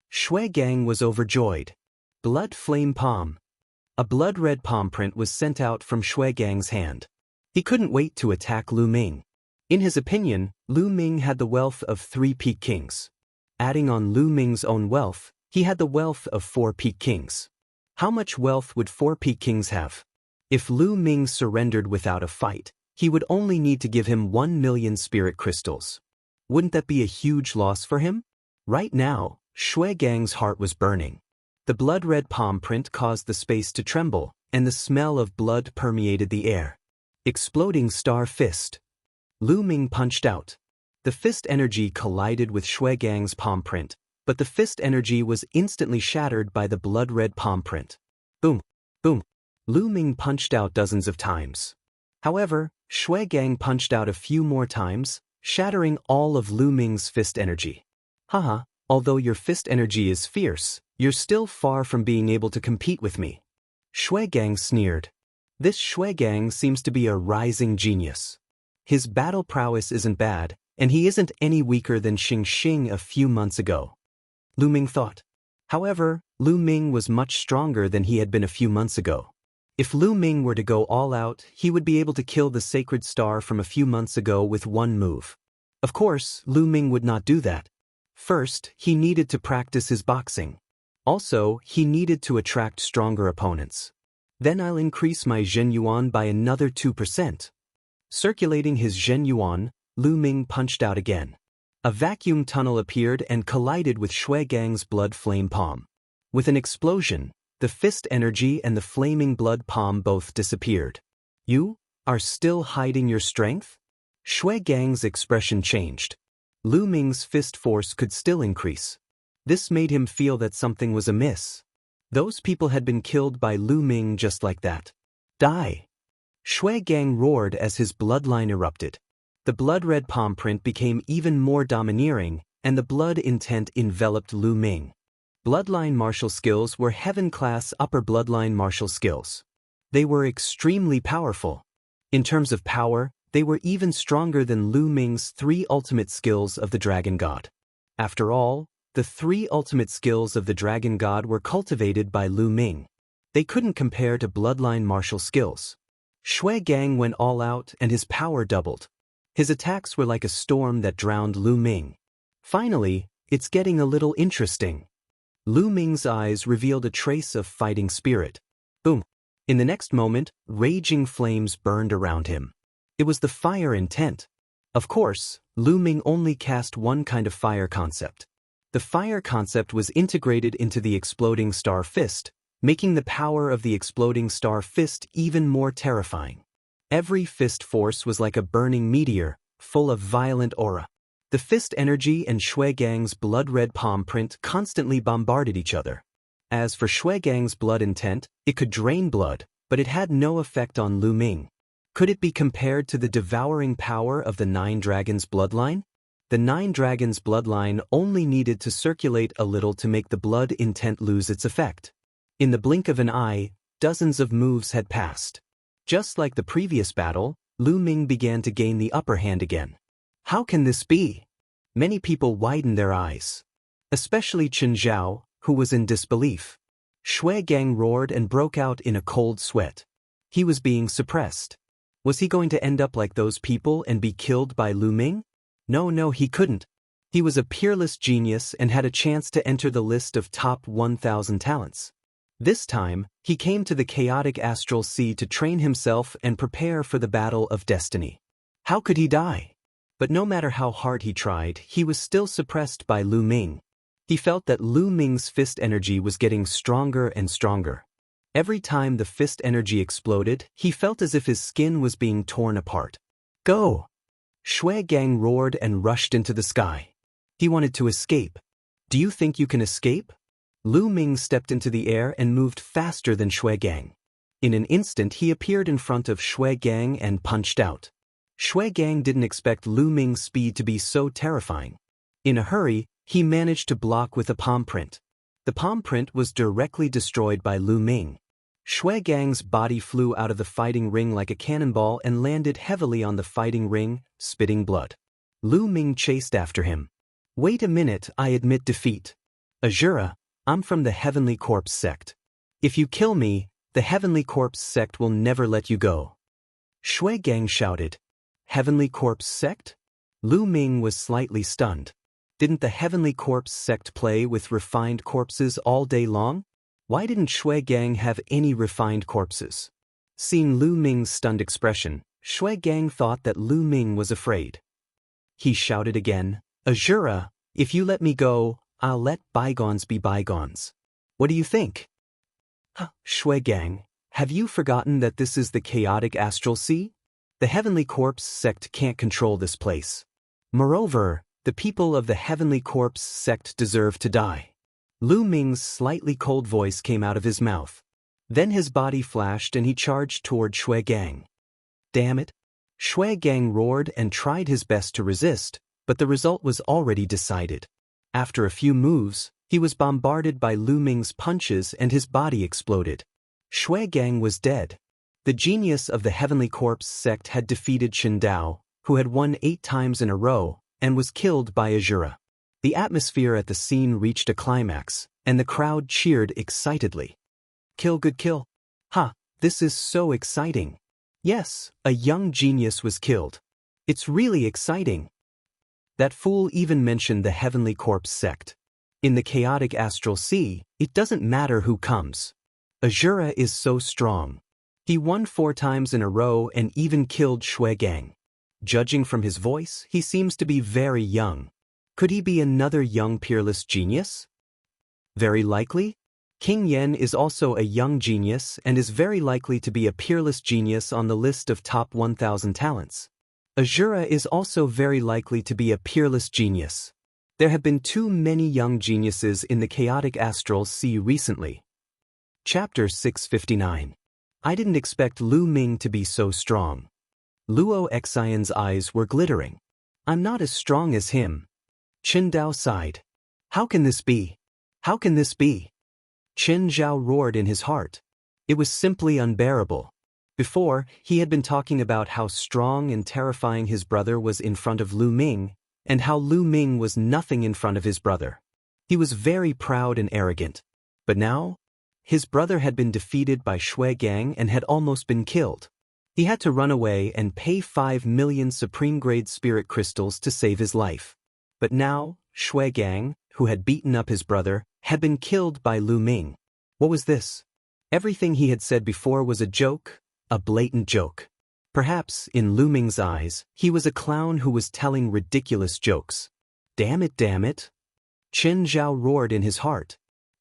Shui Gang was overjoyed. Blood flame palm. A blood-red palm print was sent out from Shui Gang's hand. He couldn't wait to attack Lu Ming. In his opinion, Lu Ming had the wealth of 3 Peak Kings. Adding on Lu Ming's own wealth, he had the wealth of 4 Peak Kings. How much wealth would 4 Peak Kings have? If Lu Ming surrendered without a fight, he would only need to give him 1 million spirit crystals. Wouldn't that be a huge loss for him? Right now, Shui Gang's heart was burning. The blood-red palm print caused the space to tremble, and the smell of blood permeated the air. Exploding star fist. Lu Ming punched out. The fist energy collided with Shui Gang's palm print, but the fist energy was instantly shattered by the blood-red palm print. Boom, boom. Lu Ming punched out dozens of times. However, Shui Gang punched out a few more times, shattering all of Lu Ming's fist energy. Although your fist energy is fierce, you're still far from being able to compete with me. Shui Gang sneered. This Shui Gang seems to be a rising genius. His battle prowess isn't bad, and he isn't any weaker than Xing a few months ago. Lu Ming thought. However, Lu Ming was much stronger than he had been a few months ago. If Lu Ming were to go all out, he would be able to kill the sacred star from a few months ago with one move. Of course, Lu Ming would not do that. First, he needed to practice his boxing. Also, he needed to attract stronger opponents. Then I'll increase my Zhen Yuan by another 2%. Circulating his Zhen Yuan, Lu Ming punched out again. A vacuum tunnel appeared and collided with Shui Gang's blood flame palm. With an explosion, the fist energy and the flaming blood palm both disappeared. You are still hiding your strength? Shui Gang's expression changed. Lu Ming's fist force could still increase. This made him feel that something was amiss. Those people had been killed by Lu Ming just like that. Die! Shui Gang roared as his bloodline erupted. The blood-red palm print became even more domineering, and the blood intent enveloped Lu Ming. Bloodline martial skills were heaven-class upper bloodline martial skills. They were extremely powerful. In terms of power, they were even stronger than Lu Ming's 3 ultimate skills of the Dragon God. After all, the 3 ultimate skills of the Dragon God were cultivated by Lu Ming. They couldn't compare to bloodline martial skills. Shui Gang went all out and his power doubled. His attacks were like a storm that drowned Lu Ming. Finally, it's getting a little interesting. Lu Ming's eyes revealed a trace of fighting spirit. Boom. In the next moment, raging flames burned around him. It was the fire intent. Of course, Lu Ming only cast one kind of fire concept. The fire concept was integrated into the exploding star fist, making the power of the exploding star fist even more terrifying. Every fist force was like a burning meteor, full of violent aura. The fist energy and Shuigang's blood-red palm print constantly bombarded each other. As for Shuigang's blood intent, it could drain blood, but it had no effect on Lu Ming. Could it be compared to the devouring power of the Nine Dragons' bloodline? The Nine Dragons' bloodline only needed to circulate a little to make the blood intent lose its effect. In the blink of an eye, dozens of moves had passed. Just like the previous battle, Lu Ming began to gain the upper hand again. How can this be? Many people widened their eyes. Especially Chen Zhao, who was in disbelief. Shuigang roared and broke out in a cold sweat. He was being suppressed. Was he going to end up like those people and be killed by Lu Ming? No, he couldn't. He was a peerless genius and had a chance to enter the list of top 1,000 talents. This time, he came to the chaotic astral sea to train himself and prepare for the battle of destiny. How could he die? But no matter how hard he tried, he was still suppressed by Lu Ming. He felt that Lu Ming's fist energy was getting stronger and stronger. Every time the fist energy exploded, he felt as if his skin was being torn apart. Go! Shuigang roared and rushed into the sky. He wanted to escape. Do you think you can escape? Lu Ming stepped into the air and moved faster than Shuigang. In an instant he appeared in front of Shuigang and punched out. Shuigang didn't expect Lu Ming's speed to be so terrifying. In a hurry, he managed to block with a palm print. The palm print was directly destroyed by Lu Ming. Shuigang's body flew out of the fighting ring like a cannonball and landed heavily on the fighting ring, spitting blood. Lu Ming chased after him. Wait a minute, I admit defeat. Azura, I'm from the Heavenly Corpse sect. If you kill me, the Heavenly Corpse sect will never let you go. Shuigang shouted. Heavenly Corpse sect? Lu Ming was slightly stunned. Didn't the Heavenly Corpse sect play with refined corpses all day long? Why didn't Shuigang have any refined corpses? Seeing Lu Ming's stunned expression, Shuigang thought that Lu Ming was afraid. He shouted again, Azura, if you let me go, I'll let bygones be bygones. What do you think? Shuigang, have you forgotten that this is the chaotic astral sea? The Heavenly Corpse sect can't control this place. Moreover, the people of the Heavenly Corpse sect deserve to die. Lu Ming's slightly cold voice came out of his mouth. Then his body flashed and he charged toward Shuigang. Damn it! Shuigang roared and tried his best to resist, but the result was already decided. After a few moves, he was bombarded by Lu Ming's punches and his body exploded. Shuigang was dead. The genius of the Heavenly Corpse sect had defeated Chen Dao, who had won 8 times in a row, and was killed by Azura. The atmosphere at the scene reached a climax, and the crowd cheered excitedly. Kill, good kill. This is so exciting. Yes, a young genius was killed. It's really exciting. That fool even mentioned the Heavenly Corpse sect. In the chaotic astral sea, it doesn't matter who comes. Azura is so strong. He won 4 times in a row and even killed Shuigang. Judging from his voice, he seems to be very young. Could he be another young peerless genius? Very likely. King Yen is also a young genius and is very likely to be a peerless genius on the list of top 1,000 talents. Azura is also very likely to be a peerless genius. There have been too many young geniuses in the chaotic astral sea recently. Chapter 659. I didn't expect Lu Ming to be so strong. Luo Xian's eyes were glittering. I'm not as strong as him. Chen Dao sighed. How can this be? How can this be? Chen Zhao roared in his heart. It was simply unbearable. Before, he had been talking about how strong and terrifying his brother was in front of Lu Ming, and how Lu Ming was nothing in front of his brother. He was very proud and arrogant. But now, his brother had been defeated by Shuigang and had almost been killed. He had to run away and pay 5 million supreme-grade spirit crystals to save his life. But now, Shuigang, who had beaten up his brother, had been killed by Lu Ming. What was this? Everything he had said before was a joke, a blatant joke. Perhaps, in Lu Ming's eyes, he was a clown who was telling ridiculous jokes. Damn it, damn it. Chen Zhao roared in his heart.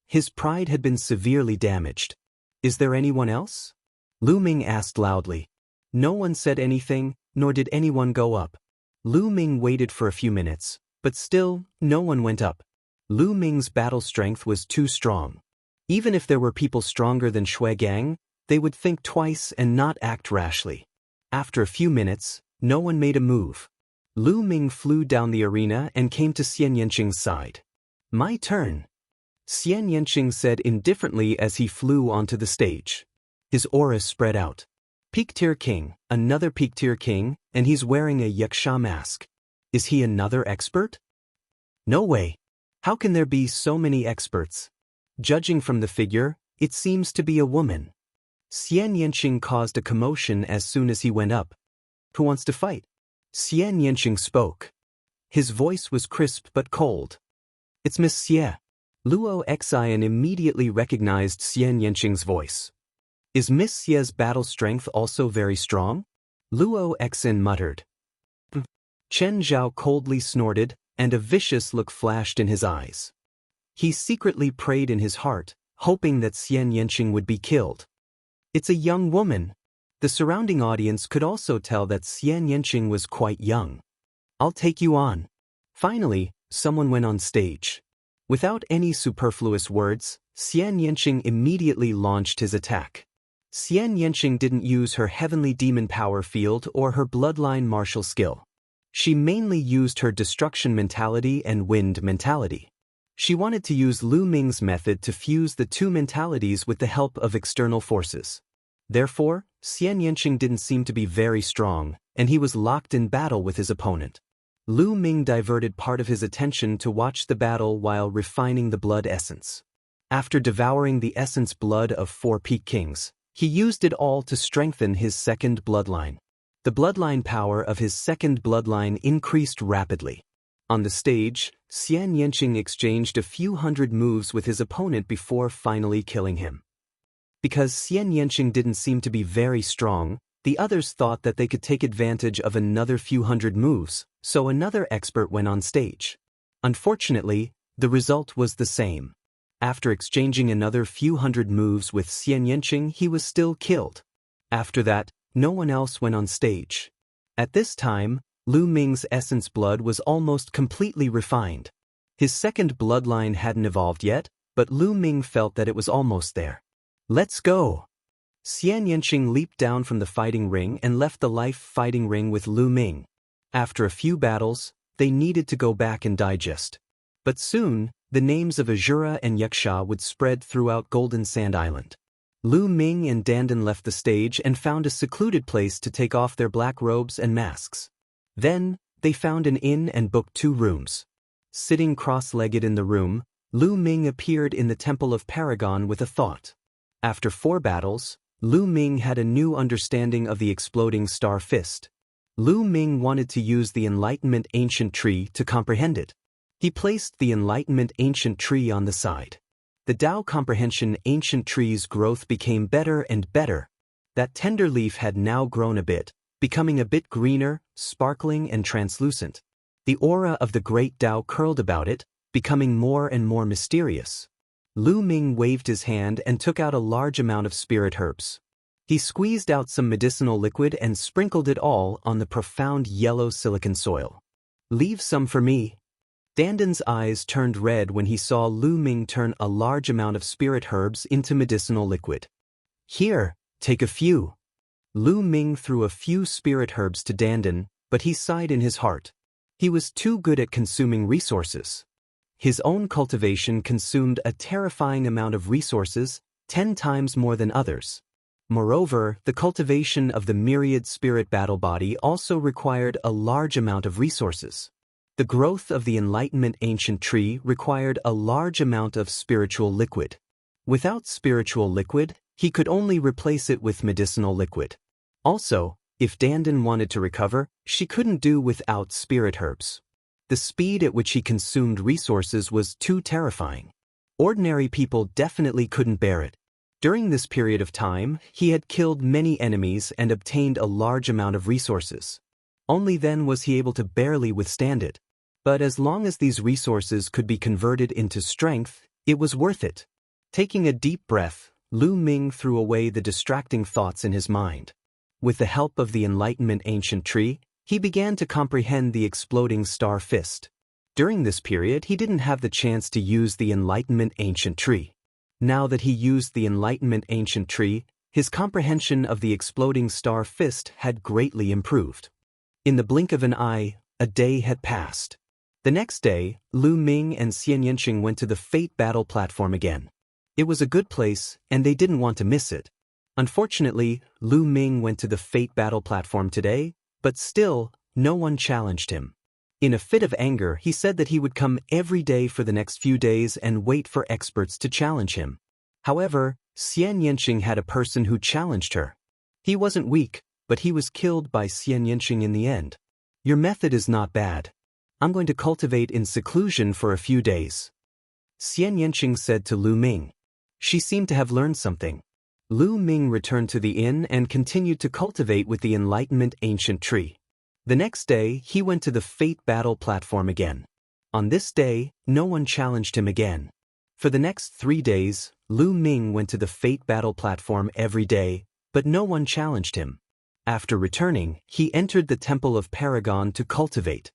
His pride had been severely damaged. Is there anyone else? Lu Ming asked loudly. No one said anything, nor did anyone go up. Lu Ming waited for a few minutes, but still, no one went up. Lu Ming's battle strength was too strong. Even if there were people stronger than Shui Gang, they would think twice and not act rashly. After a few minutes, no one made a move. Lu Ming flew down the arena and came to Xianxia's side. My turn, Xianxia said indifferently as he flew onto the stage. His aura spread out. Peak-tier king, another peak-tier king, and he's wearing a Yuxia mask. Is he another expert? No way. How can there be so many experts? Judging from the figure, it seems to be a woman. Xianxia caused a commotion as soon as he went up. Who wants to fight? Xianxia spoke. His voice was crisp but cold. It's Miss Xie. Luo Xian immediately recognized Xianxia's voice. Is Miss Xie's battle strength also very strong? Luo Xian muttered. Chen Zhao coldly snorted, and a vicious look flashed in his eyes. He secretly prayed in his heart, hoping that Xianxia would be killed. It's a young woman. The surrounding audience could also tell that Xianxia was quite young. I'll take you on. Finally, someone went on stage. Without any superfluous words, Xianxia immediately launched his attack. Xianxia didn't use her heavenly demon power field or her bloodline martial skill. She mainly used her destruction mentality and wind mentality. She wanted to use Lu Ming's method to fuse the two mentalities with the help of external forces. Therefore, Xianxia didn't seem to be very strong, and he was locked in battle with his opponent. Lu Ming diverted part of his attention to watch the battle while refining the blood essence. After devouring the essence blood of 4 peak kings, he used it all to strengthen his second bloodline. The bloodline power of his second bloodline increased rapidly. On the stage, Xianxia exchanged a few hundred moves with his opponent before finally killing him. Because Xianxia didn't seem to be very strong, the others thought that they could take advantage of another few hundred moves, so another expert went on stage. Unfortunately, the result was the same. After exchanging another few hundred moves with Xianxia, he was still killed. After that, no one else went on stage. At this time, Lu Ming's essence blood was almost completely refined. His second bloodline hadn't evolved yet, but Lu Ming felt that it was almost there. Let's go! Xianxia leaped down from the fighting ring and left the life fighting ring with Lu Ming. After a few battles, they needed to go back and digest. But soon, the names of Azura and Yuxia would spread throughout Golden Sand Island. Lu Ming and Dandan left the stage and found a secluded place to take off their black robes and masks. Then, they found an inn and booked 2 rooms. Sitting cross-legged in the room, Lu Ming appeared in the Temple of Paragon with a thought. After 4 battles, Lu Ming had a new understanding of the exploding star fist. Lu Ming wanted to use the Enlightenment Ancient Tree to comprehend it. He placed the Enlightenment Ancient Tree on the side. The Tao Comprehension Ancient Tree's growth became better and better. That tender leaf had now grown a bit, becoming a bit greener, sparkling and translucent. The aura of the great Tao curled about it, becoming more and more mysterious. Lu Ming waved his hand and took out a large amount of spirit herbs. He squeezed out some medicinal liquid and sprinkled it all on the profound yellow silicon soil. Leave some for me. Dandan's eyes turned red when he saw Lu Ming turn a large amount of spirit herbs into medicinal liquid. Here, take a few. Lu Ming threw a few spirit herbs to Dandan, but he sighed in his heart. He was too good at consuming resources. His own cultivation consumed a terrifying amount of resources, 10 times more than others. Moreover, the cultivation of the myriad spirit battle body also required a large amount of resources. The growth of the Enlightenment Ancient Tree required a large amount of spiritual liquid. Without spiritual liquid, he could only replace it with medicinal liquid. Also, if Dandan wanted to recover, she couldn't do without spirit herbs. The speed at which he consumed resources was too terrifying. Ordinary people definitely couldn't bear it. During this period of time, he had killed many enemies and obtained a large amount of resources. Only then was he able to barely withstand it. But as long as these resources could be converted into strength, it was worth it. Taking a deep breath, Lu Ming threw away the distracting thoughts in his mind. With the help of the Enlightenment Ancient Tree, he began to comprehend the exploding star fist. During this period, he didn't have the chance to use the Enlightenment Ancient Tree. Now that he used the Enlightenment Ancient Tree, his comprehension of the exploding star fist had greatly improved. In the blink of an eye, a day had passed. The next day, Lu Ming and Xianxia went to the Fate Battle platform again. It was a good place, and they didn't want to miss it. Unfortunately, Lu Ming went to the Fate Battle platform today, but still, no one challenged him. In a fit of anger, he said that he would come every day for the next few days and wait for experts to challenge him. However, Xianxia had a person who challenged her. He wasn't weak, but he was killed by Xianxia in the end. Your method is not bad. I'm going to cultivate in seclusion for a few days, Xianxia said to Lu Ming. She seemed to have learned something. Lu Ming returned to the inn and continued to cultivate with the Enlightenment Ancient Tree. The next day, he went to the Fate Battle platform again. On this day, no one challenged him again. For the next 3 days, Lu Ming went to the Fate Battle platform every day, but no one challenged him. After returning, he entered the Temple of Paragon to cultivate.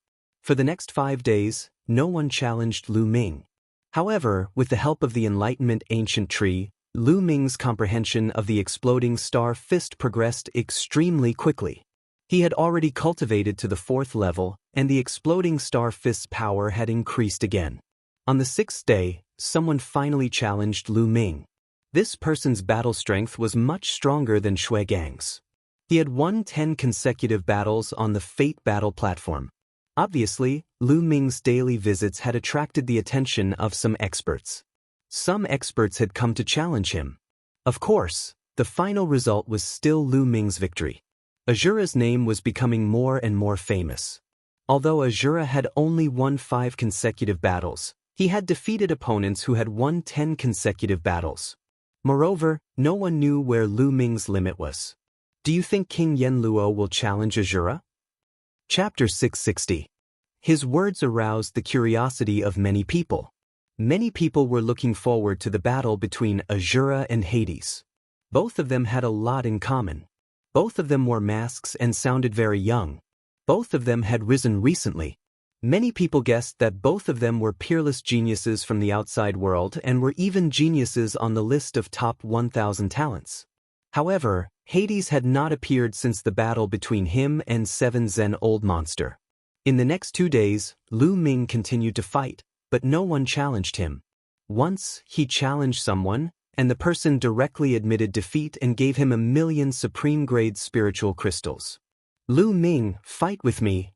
For the next 5 days, no one challenged Lu Ming. However, with the help of the Enlightenment Ancient Tree, Lu Ming's comprehension of the exploding star fist progressed extremely quickly. He had already cultivated to the 4th level, and the exploding star fist's power had increased again. On the 6th day, someone finally challenged Lu Ming. This person's battle strength was much stronger than Shui Gang's. He had won 10 consecutive battles on the Fate Battle platform. Obviously, Lu Ming's daily visits had attracted the attention of some experts. Some experts had come to challenge him. Of course, the final result was still Lu Ming's victory. Azura's name was becoming more and more famous. Although Azura had only won 5 consecutive battles, he had defeated opponents who had won 10 consecutive battles. Moreover, no one knew where Lu Ming's limit was. Do you think King Yanluo will challenge Azura? Chapter 660. His words aroused the curiosity of many people. Many people were looking forward to the battle between Azura and Hades. Both of them had a lot in common. Both of them wore masks and sounded very young. Both of them had risen recently. Many people guessed that both of them were peerless geniuses from the outside world and were even geniuses on the list of top 1,000 talents. However, Hades had not appeared since the battle between him and 7 Zen Old Monster. In the next 2 days, Lu Ming continued to fight, but no one challenged him. Once, he challenged someone, and the person directly admitted defeat and gave him 1,000,000 supreme-grade spiritual crystals. Lu Ming, fight with me.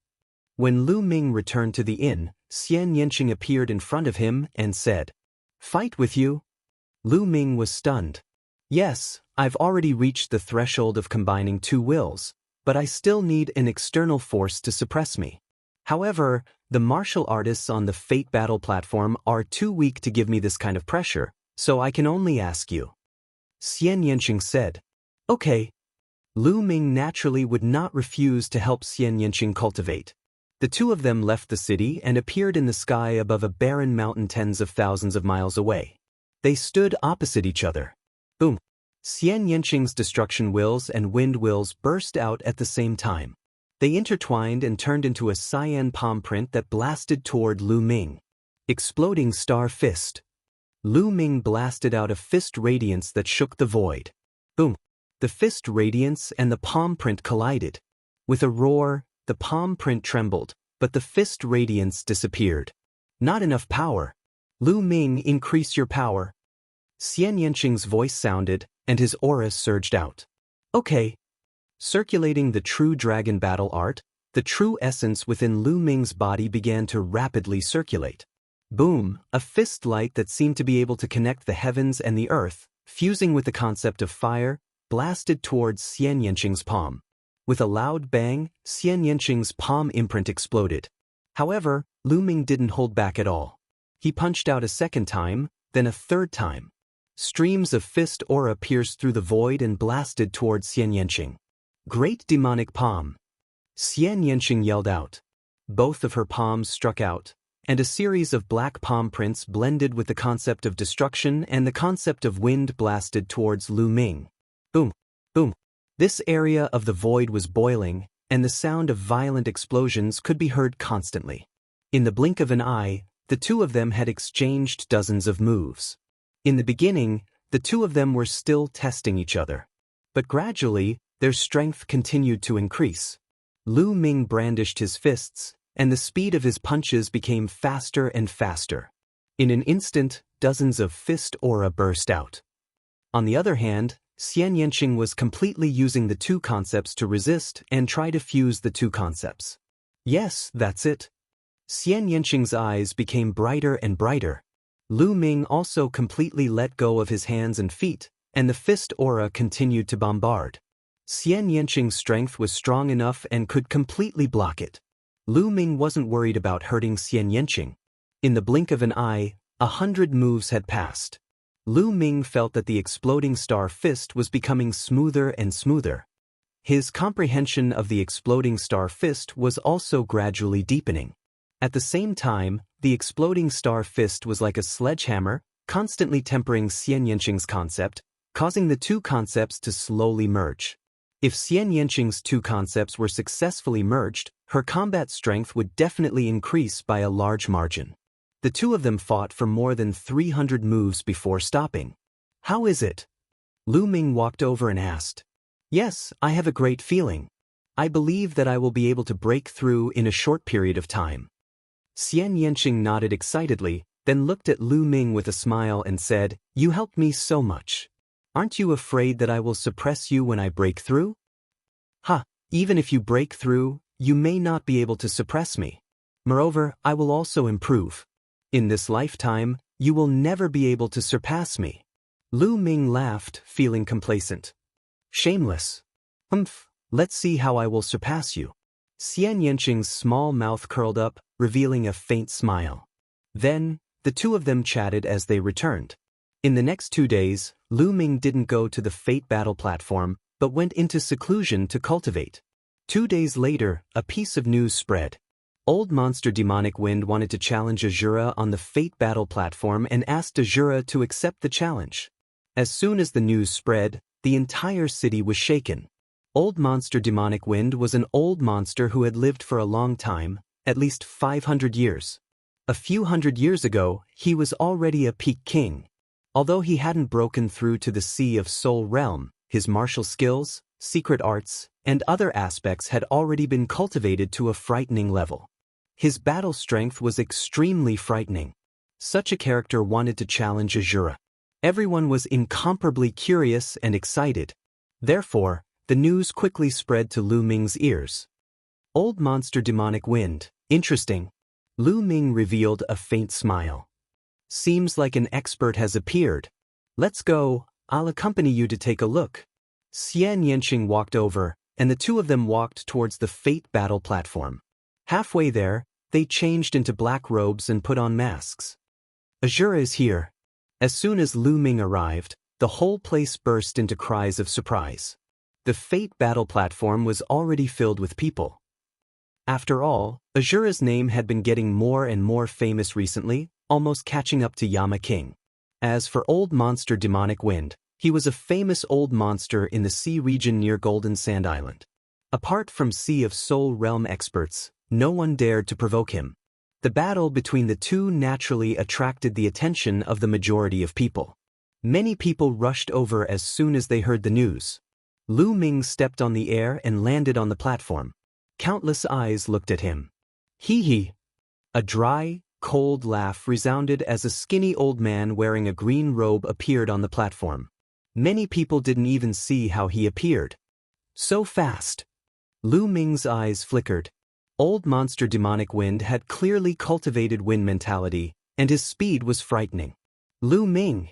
When Lu Ming returned to the inn, Xianxia appeared in front of him and said, "Fight with you?" Lu Ming was stunned. "Yes, I've already reached the threshold of combining 2 wills, but I still need an external force to suppress me. However, the martial artists on the Fate Battle platform are too weak to give me this kind of pressure, so I can only ask you." Xianxia said. "Okay." Lu Ming naturally would not refuse to help Xianxia cultivate. The two of them left the city and appeared in the sky above a barren mountain tens of thousands of miles away. They stood opposite each other. Boom! Xianxia's destruction wills and wind wills burst out at the same time. They intertwined and turned into a cyan palm print that blasted toward Lu Ming. Exploding Star Fist. Lu Ming blasted out a fist radiance that shook the void. Boom! The fist radiance and the palm print collided. With a roar, the palm print trembled, but the fist radiance disappeared. Not enough power. Lu Ming, increase your power. Xianxia's voice sounded, and his aura surged out. Okay. Circulating the true dragon battle art, the true essence within Lu Ming's body began to rapidly circulate. Boom! A fist light that seemed to be able to connect the heavens and the earth, fusing with the concept of fire, blasted towards Xianxia's palm. With a loud bang, Xianxia's palm imprint exploded. However, Lu Ming didn't hold back at all. He punched out a second time, then a third time. Streams of fist aura pierced through the void and blasted towards Xianxia. Great demonic palm! Xianxia yelled out. both of her palms struck out, and a series of black palm prints blended with the concept of destruction and the concept of wind blasted towards Lu Ming. Boom, boom. This area of the void was boiling, and the sound of violent explosions could be heard constantly. In the blink of an eye, the two of them had exchanged dozens of moves. In the beginning, the two of them were still testing each other. But gradually, their strength continued to increase. Lu Ming brandished his fists, and the speed of his punches became faster and faster. In an instant, dozens of fist aura burst out. On the other hand, Xianxia was completely using the two concepts to resist and try to fuse the two concepts. Yes, that's it. Xianxia's eyes became brighter and brighter. Lu Ming also completely let go of his hands and feet, and the fist aura continued to bombard. Xianxia's strength was strong enough and could completely block it. Lu Ming wasn't worried about hurting Xianxia. In the blink of an eye, 100 moves had passed. Lu Ming felt that the exploding star fist was becoming smoother and smoother. His comprehension of the exploding star fist was also gradually deepening. At the same time, the exploding star fist was like a sledgehammer, constantly tempering Xianxia's concept, causing the two concepts to slowly merge. If Xianxia's two concepts were successfully merged, her combat strength would definitely increase by a large margin. The two of them fought for more than 300 moves before stopping. How is it? Lu Ming walked over and asked. Yes, I have a great feeling. I believe that I will be able to break through in a short period of time. Xianxia nodded excitedly, then looked at Lu Ming with a smile and said, You helped me so much. Aren't you afraid that I will suppress you when I break through? Ha, even if you break through, you may not be able to suppress me. Moreover, I will also improve. In this lifetime, you will never be able to surpass me. Lu Ming laughed, feeling complacent. Shameless. Let's see how I will surpass you. Xianxia's small mouth curled up, revealing a faint smile. Then, the two of them chatted as they returned. In the next 2 days, Lu Ming didn't go to the fate battle platform, but went into seclusion to cultivate. 2 days later, a piece of news spread. Old monster Demonic Wind wanted to challenge Azura on the fate battle platform and asked Azura to accept the challenge. As soon as the news spread, the entire city was shaken. Old monster Demonic Wind was an old monster who had lived for a long time, at least 500 years. A few hundred years ago, he was already a peak king. Although he hadn't broken through to the Sea of Soul realm, his martial skills, secret arts, and other aspects had already been cultivated to a frightening level. His battle strength was extremely frightening. Such a character wanted to challenge Azura. Everyone was incomparably curious and excited. Therefore, the news quickly spread to Lu Ming's ears. Old monster Demonic Wind, interesting. Lu Ming revealed a faint smile. Seems like an expert has appeared. Let's go, I'll accompany you to take a look. Xianxia walked over, and the two of them walked towards the fate battle platform. Halfway there, they changed into black robes and put on masks. Azura is here. As soon as Lu Ming arrived, the whole place burst into cries of surprise. The fate battle platform was already filled with people. After all, Azura's name had been getting more and more famous recently, almost catching up to Yama King. As for old monster Demonic Wind, he was a famous old monster in the sea region near Golden Sand Island. Apart from Sea of Soul realm experts, no one dared to provoke him. The battle between the two naturally attracted the attention of the majority of people. Many people rushed over as soon as they heard the news. Lu Ming stepped on the air and landed on the platform. Countless eyes looked at him. Hee hee. A dry, cold laugh resounded as a skinny old man wearing a green robe appeared on the platform. Many people didn't even see how he appeared. So fast. Lu Ming's eyes flickered. Old monster Demonic Wind had clearly cultivated wind mentality, and his speed was frightening. Lu Ming.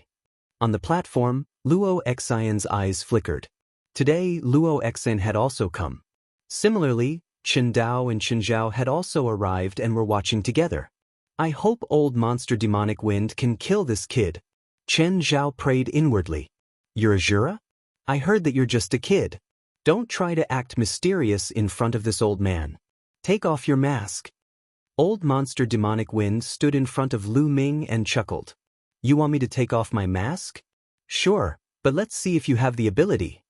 On the platform, Luo Xian's eyes flickered. Today, Luo Xian had also come. Similarly, Chen Dao and Chen Zhao had also arrived and were watching together. I hope old monster Demonic Wind can kill this kid. Chen Zhao prayed inwardly. You're Azura? I heard that you're just a kid. Don't try to act mysterious in front of this old man. Take off your mask. Old monster demonic wind stood in front of Lu Ming and chuckled. You want me to take off my mask? Sure, but let's see if you have the ability.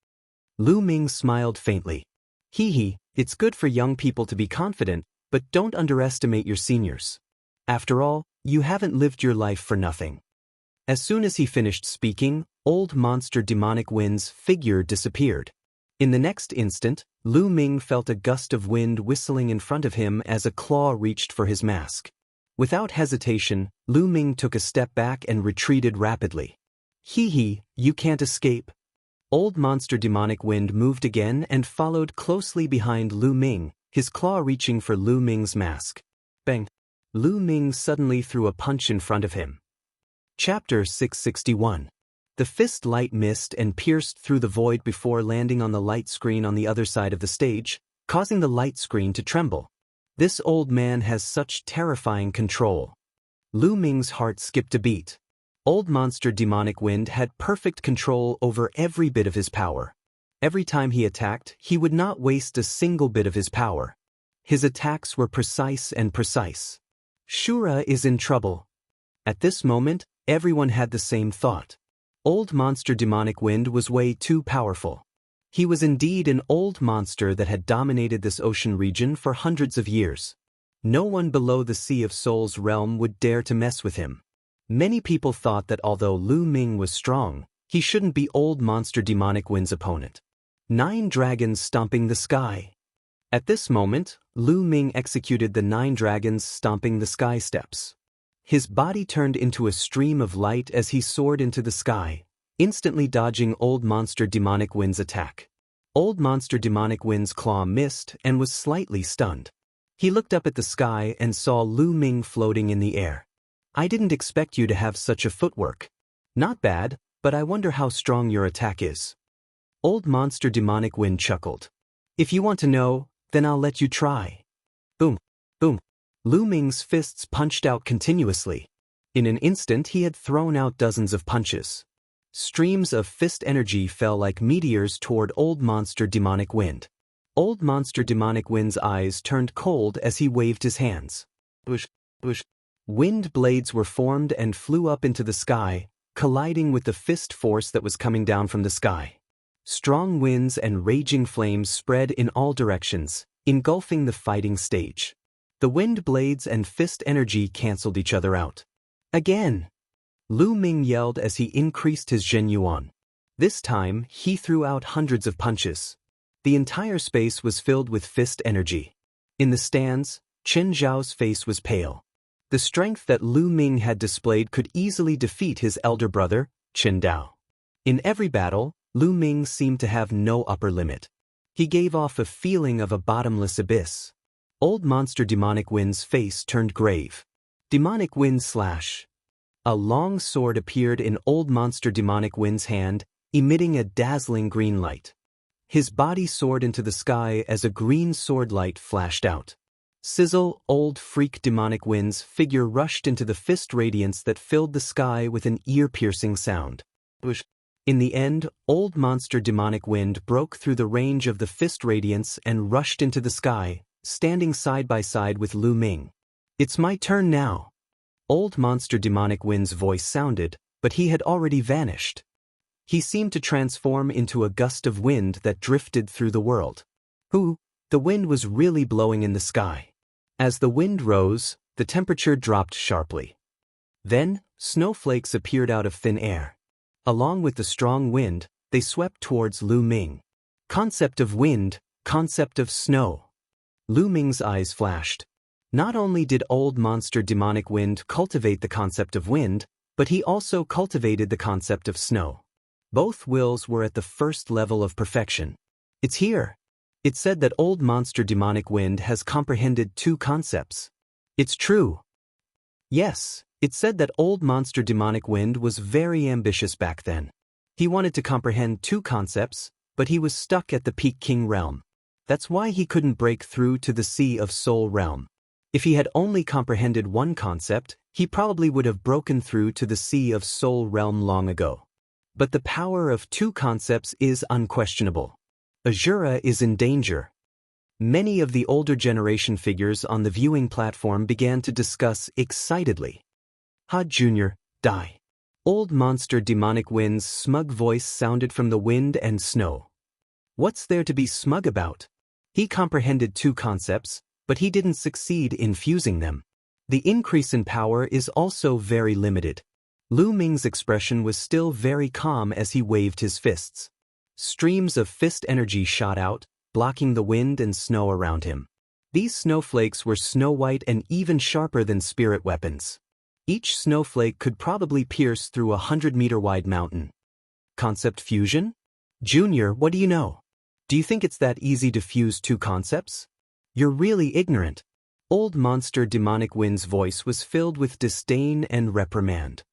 Lu Ming smiled faintly. Hee hee, it's good for young people to be confident, but don't underestimate your seniors. After all, you haven't lived your life for nothing. As soon as he finished speaking, old monster demonic wind's figure disappeared. In the next instant, Lu Ming felt a gust of wind whistling in front of him as a claw reached for his mask. Without hesitation, Lu Ming took a step back and retreated rapidly. Hee hee, you can't escape. Old monster demonic wind moved again and followed closely behind Lu Ming, his claw reaching for Lu Ming's mask. Bang! Lu Ming suddenly threw a punch in front of him. Chapter 661. The fist light missed and pierced through the void before landing on the light screen on the other side of the stage, causing the light screen to tremble. This old man has such terrifying control. Lu Ming's heart skipped a beat. Old monster demonic wind had perfect control over every bit of his power. Every time he attacked, he would not waste a single bit of his power. His attacks were precise and precise. Shura is in trouble. At this moment, everyone had the same thought. Old monster demonic wind was way too powerful. He was indeed an old monster that had dominated this ocean region for hundreds of years. No one below the Sea of Souls realm would dare to mess with him. Many people thought that although Lu Ming was strong, he shouldn't be old monster demonic wind's opponent. 9 dragons stomping the sky. At this moment, Lu Ming executed the 9 dragons stomping the sky steps. His body turned into a stream of light as he soared into the sky, instantly dodging old monster demonic wind's attack. Old monster demonic wind's claw missed and was slightly stunned. He looked up at the sky and saw Lu Ming floating in the air. I didn't expect you to have such a footwork. Not bad, but I wonder how strong your attack is. Old monster demonic wind chuckled. If you want to know, then I'll let you try. Boom, boom. Lu Ming's fists punched out continuously. In an instant he had thrown out dozens of punches. Streams of fist energy fell like meteors toward old monster demonic wind. Old monster demonic wind's eyes turned cold as he waved his hands. Whoosh, whoosh. Wind blades were formed and flew up into the sky, colliding with the fist force that was coming down from the sky. Strong winds and raging flames spread in all directions, engulfing the fighting stage. The wind blades and fist energy canceled each other out. Again! Lu Ming yelled as he increased his Zhen Yuan. This time, he threw out hundreds of punches. The entire space was filled with fist energy. In the stands, Chen Zhao's face was pale. The strength that Lu Ming had displayed could easily defeat his elder brother, Chen Dao. In every battle, Lu Ming seemed to have no upper limit. He gave off a feeling of a bottomless abyss. Old monster demonic wind's face turned grave. Demonic wind slash. A long sword appeared in old monster demonic wind's hand, emitting a dazzling green light. His body soared into the sky as a green sword light flashed out. Sizzle, old freak demonic wind's figure rushed into the fist radiance that filled the sky with an ear-piercing sound. Whoosh. In the end, old monster demonic wind broke through the range of the fist radiance and rushed into the sky, standing side by side with Lu Ming. It's my turn now. Old monster demonic wind's voice sounded, but he had already vanished. He seemed to transform into a gust of wind that drifted through the world. The wind was really blowing in the sky. As the wind rose, the temperature dropped sharply. Then, snowflakes appeared out of thin air. Along with the strong wind, they swept towards Lu Ming. Concept of wind, concept of snow. Lu Ming's eyes flashed. Not only did old monster demonic wind cultivate the concept of wind, but he also cultivated the concept of snow. Both wills were at the first level of perfection. It's here. It said that old monster demonic wind has comprehended 2 concepts. It's true. Yes, it said that old monster demonic wind was very ambitious back then. He wanted to comprehend 2 concepts, but he was stuck at the Peak King realm. That's why he couldn't break through to the Sea of Soul realm. If he had only comprehended 1 concept, he probably would have broken through to the Sea of Soul realm long ago. But the power of 2 concepts is unquestionable. Azura is in danger. Many of the older generation figures on the viewing platform began to discuss excitedly. Ha Jr., die. Old monster demonic wind's smug voice sounded from the wind and snow. What's there to be smug about? He comprehended two concepts, but he didn't succeed in fusing them. The increase in power is also very limited. Lu Ming's expression was still very calm as he waved his fists. Streams of fist energy shot out, blocking the wind and snow around him. These snowflakes were snow-white and even sharper than spirit weapons. Each snowflake could probably pierce through a 100-meter-wide mountain. Concept fusion? Junior, what do you know? Do you think it's that easy to fuse two concepts? You're really ignorant. Old monster demonic wind's voice was filled with disdain and reprimand.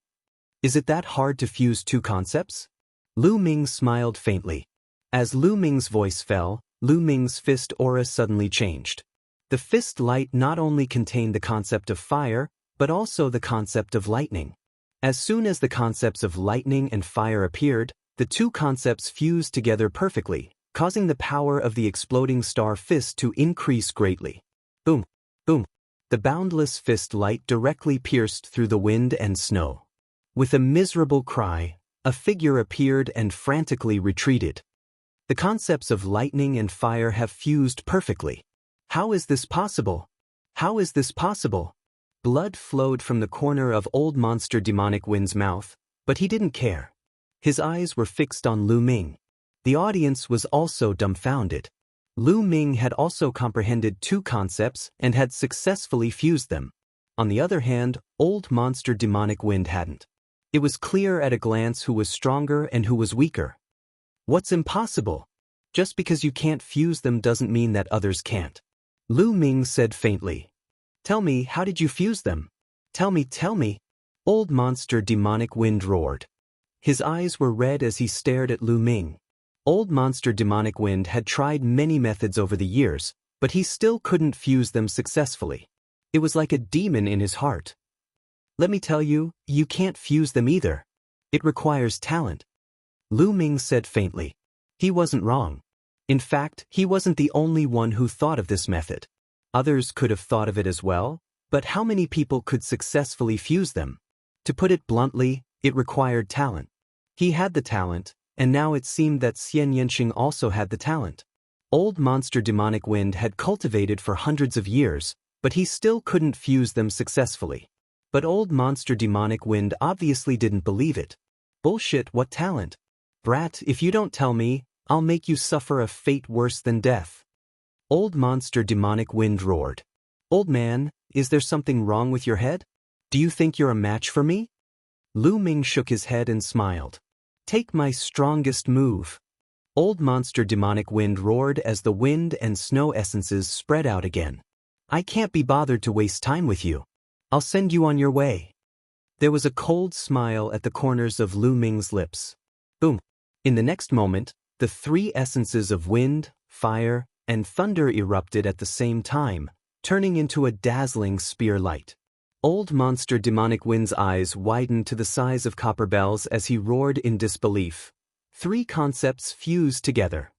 Is it that hard to fuse two concepts? Lu Ming smiled faintly. As Lu Ming's voice fell, Lu Ming's fist aura suddenly changed. The fist light not only contained the concept of fire, but also the concept of lightning. As soon as the concepts of lightning and fire appeared, the two concepts fused together perfectly, causing the power of the exploding star fist to increase greatly. Boom, boom. The boundless fist light directly pierced through the wind and snow. With a miserable cry, a figure appeared and frantically retreated. The concepts of lightning and fire have fused perfectly. How is this possible? How is this possible? Blood flowed from the corner of old monster demonic wind's mouth, but he didn't care. His eyes were fixed on Lu Ming. The audience was also dumbfounded. Lu Ming had also comprehended two concepts and had successfully fused them. On the other hand, old monster demonic wind hadn't. It was clear at a glance who was stronger and who was weaker. What's impossible? Just because you can't fuse them doesn't mean that others can't. Lu Ming said faintly. Tell me, how did you fuse them? Tell me. Old monster demonic wind roared. His eyes were red as he stared at Lu Ming. Old monster demonic wind had tried many methods over the years, but he still couldn't fuse them successfully. It was like a demon in his heart. Let me tell you, you can't fuse them either. It requires talent. Lu Ming said faintly. He wasn't wrong. In fact, he wasn't the only one who thought of this method. Others could have thought of it as well, but how many people could successfully fuse them? To put it bluntly, it required talent. He had the talent, and now it seemed that Xianxia also had the talent. Old monster demonic wind had cultivated for hundreds of years, but he still couldn't fuse them successfully. But old monster demonic wind obviously didn't believe it. Bullshit, what talent? Brat, if you don't tell me, I'll make you suffer a fate worse than death. Old monster demonic wind roared. Old man, is there something wrong with your head? Do you think you're a match for me? Lu Ming shook his head and smiled. Take my strongest move. Old monster demonic wind roared as the wind and snow essences spread out again. I can't be bothered to waste time with you. I'll send you on your way. There was a cold smile at the corners of Lu Ming's lips. Boom. In the next moment, the three essences of wind, fire, and thunder erupted at the same time, turning into a dazzling spear light. Old monster demonic wind's eyes widened to the size of copper bells as he roared in disbelief. Three concepts fused together.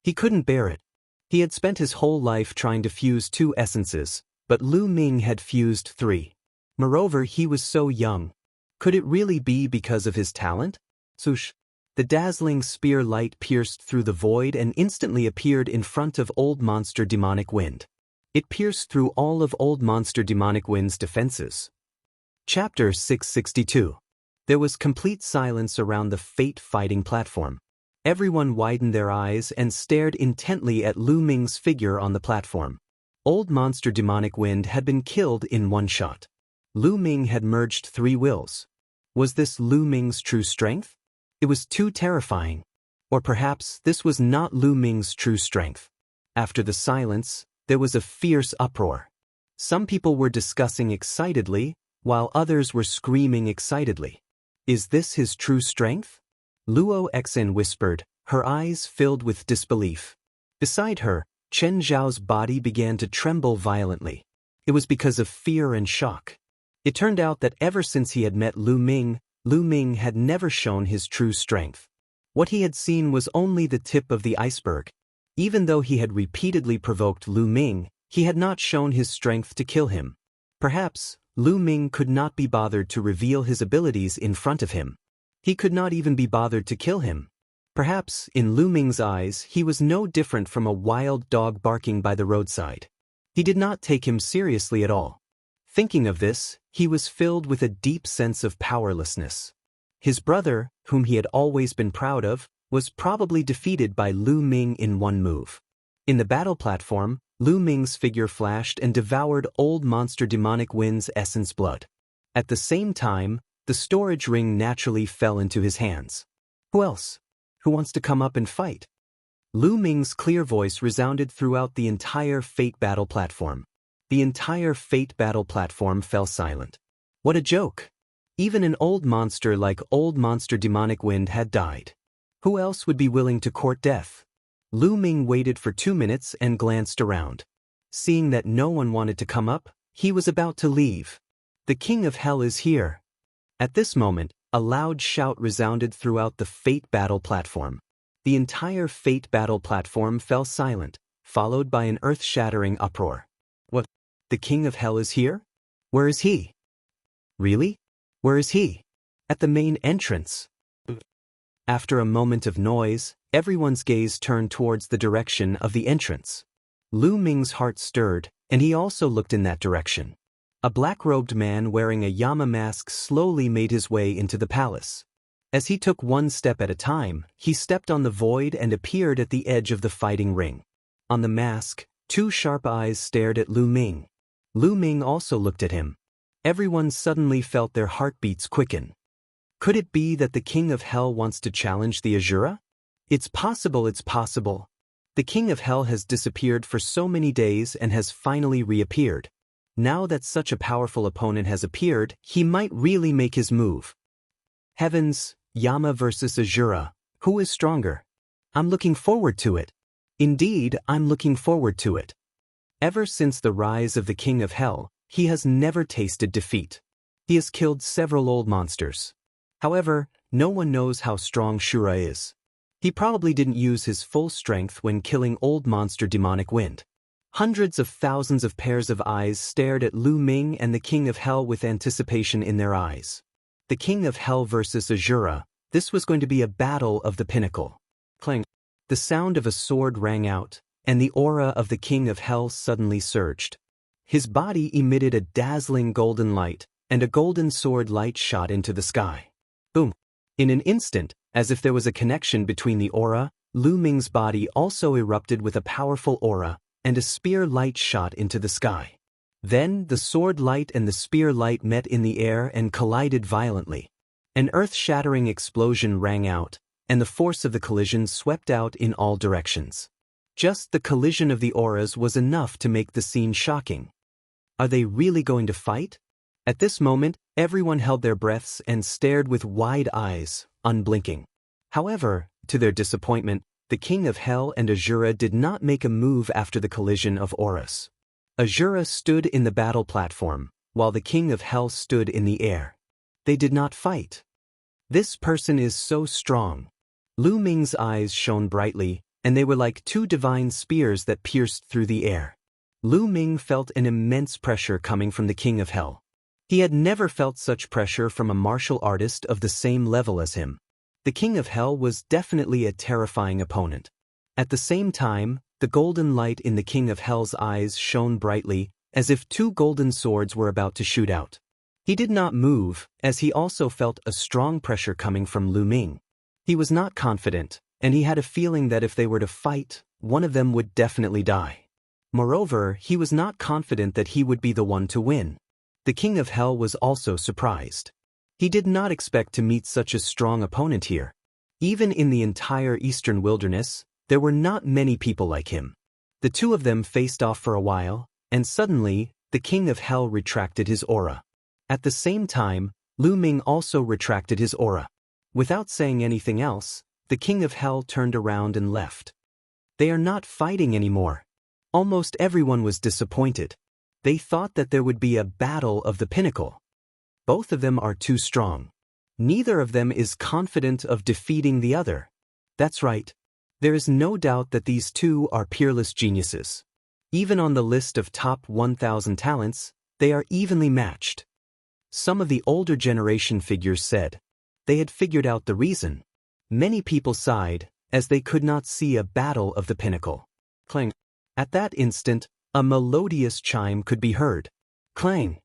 He couldn't bear it. He had spent his whole life trying to fuse two essences, but Lu Ming had fused three. Moreover, he was so young. Could it really be because of his talent? Swoosh. The dazzling spear light pierced through the void and instantly appeared in front of old monster demonic wind. It pierced through all of old monster demonic wind's defenses. Chapter 662. There was complete silence around the fate-fighting platform. Everyone widened their eyes and stared intently at Lu Ming's figure on the platform. Old monster demonic wind had been killed in one shot. Lu Ming had merged three wills. Was this Lu Ming's true strength? It was too terrifying. Or perhaps this was not Lu Ming's true strength. After the silence, there was a fierce uproar. Some people were discussing excitedly, while others were screaming excitedly. Is this his true strength? Luo Xen whispered, her eyes filled with disbelief. Beside her, Chen Zhao's body began to tremble violently. It was because of fear and shock. It turned out that ever since he had met Lu Ming had never shown his true strength. What he had seen was only the tip of the iceberg. Even though he had repeatedly provoked Lu Ming, he had not shown his strength to kill him. Perhaps, Lu Ming could not be bothered to reveal his abilities in front of him. He could not even be bothered to kill him. Perhaps, in Lu Ming's eyes, he was no different from a wild dog barking by the roadside. He did not take him seriously at all. Thinking of this, he was filled with a deep sense of powerlessness. His brother, whom he had always been proud of, was probably defeated by Lu Ming in one move. In the battle platform, Lu Ming's figure flashed and devoured old monster demonic wind's essence blood. At the same time, the storage ring naturally fell into his hands. Who else? Who wants to come up and fight? Lu Ming's clear voice resounded throughout the entire Fate battle platform. The entire Fate battle platform fell silent. What a joke! Even an old monster like Old Monster Demonic Wind had died. Who else would be willing to court death? Lu Ming waited for 2 minutes and glanced around. Seeing that no one wanted to come up, he was about to leave. The King of Hell is here. At this moment, a loud shout resounded throughout the Fate battle platform. The entire Fate battle platform fell silent, followed by an earth-shattering uproar. What? The King of Hell is here? Where is he? Really? Where is he? At the main entrance. After a moment of noise, everyone's gaze turned towards the direction of the entrance. Lu Ming's heart stirred, and he also looked in that direction. A black-robed man wearing a Yama mask slowly made his way into the palace. As he took one step at a time, he stepped on the void and appeared at the edge of the fighting ring. On the mask, 2 sharp eyes stared at Lu Ming. Lu Ming also looked at him. Everyone suddenly felt their heartbeats quicken. Could it be that the King of Hell wants to challenge the Asura? It's possible, it's possible. The King of Hell has disappeared for so many days and has finally reappeared. Now that such a powerful opponent has appeared, he might really make his move. Heavens, Yama versus Asura, who is stronger? I'm looking forward to it. Indeed, I'm looking forward to it. Ever since the rise of the King of Hell, he has never tasted defeat. He has killed several old monsters. However, no one knows how strong Shura is. He probably didn't use his full strength when killing Old Monster Demonic Wind. Hundreds of thousands of pairs of eyes stared at Lu Ming and the King of Hell with anticipation in their eyes. The King of Hell versus Asura, this was going to be a battle of the pinnacle. Clang. The sound of a sword rang out, and the aura of the King of Hell suddenly surged. His body emitted a dazzling golden light, and a golden sword light shot into the sky. Boom! In an instant, as if there was a connection between the aura, Lu Ming's body also erupted with a powerful aura, and a spear light shot into the sky. Then the sword light and the spear light met in the air and collided violently. An earth-shattering explosion rang out, and the force of the collision swept out in all directions. Just the collision of the auras was enough to make the scene shocking. Are they really going to fight? At this moment, everyone held their breaths and stared with wide eyes, unblinking. However, to their disappointment, the King of Hell and Asura did not make a move after the collision of auras. Asura stood in the battle platform, while the King of Hell stood in the air. They did not fight. This person is so strong. Lu Ming's eyes shone brightly, and they were like 2 divine spears that pierced through the air. Lu Ming felt an immense pressure coming from the King of Hell. He had never felt such pressure from a martial artist of the same level as him. The King of Hell was definitely a terrifying opponent. At the same time, the golden light in the King of Hell's eyes shone brightly, as if 2 golden swords were about to shoot out. He did not move, as he also felt a strong pressure coming from Lu Ming. He was not confident, and he had a feeling that if they were to fight, one of them would definitely die. Moreover, he was not confident that he would be the one to win. The King of Hell was also surprised. He did not expect to meet such a strong opponent here. Even in the entire Eastern Wilderness, there were not many people like him. The 2 of them faced off for a while, and suddenly, the King of Hell retracted his aura. At the same time, Lu Ming also retracted his aura. Without saying anything else, the King of Hell turned around and left. They are not fighting anymore. Almost everyone was disappointed. They thought that there would be a battle of the pinnacle. Both of them are too strong. Neither of them is confident of defeating the other. That's right. There is no doubt that these two are peerless geniuses. Even on the list of top 1,000 talents, they are evenly matched. Some of the older generation figures said they had figured out the reason. Many people sighed, as they could not see a battle of the pinnacle. Clang. At that instant, a melodious chime could be heard. Clang.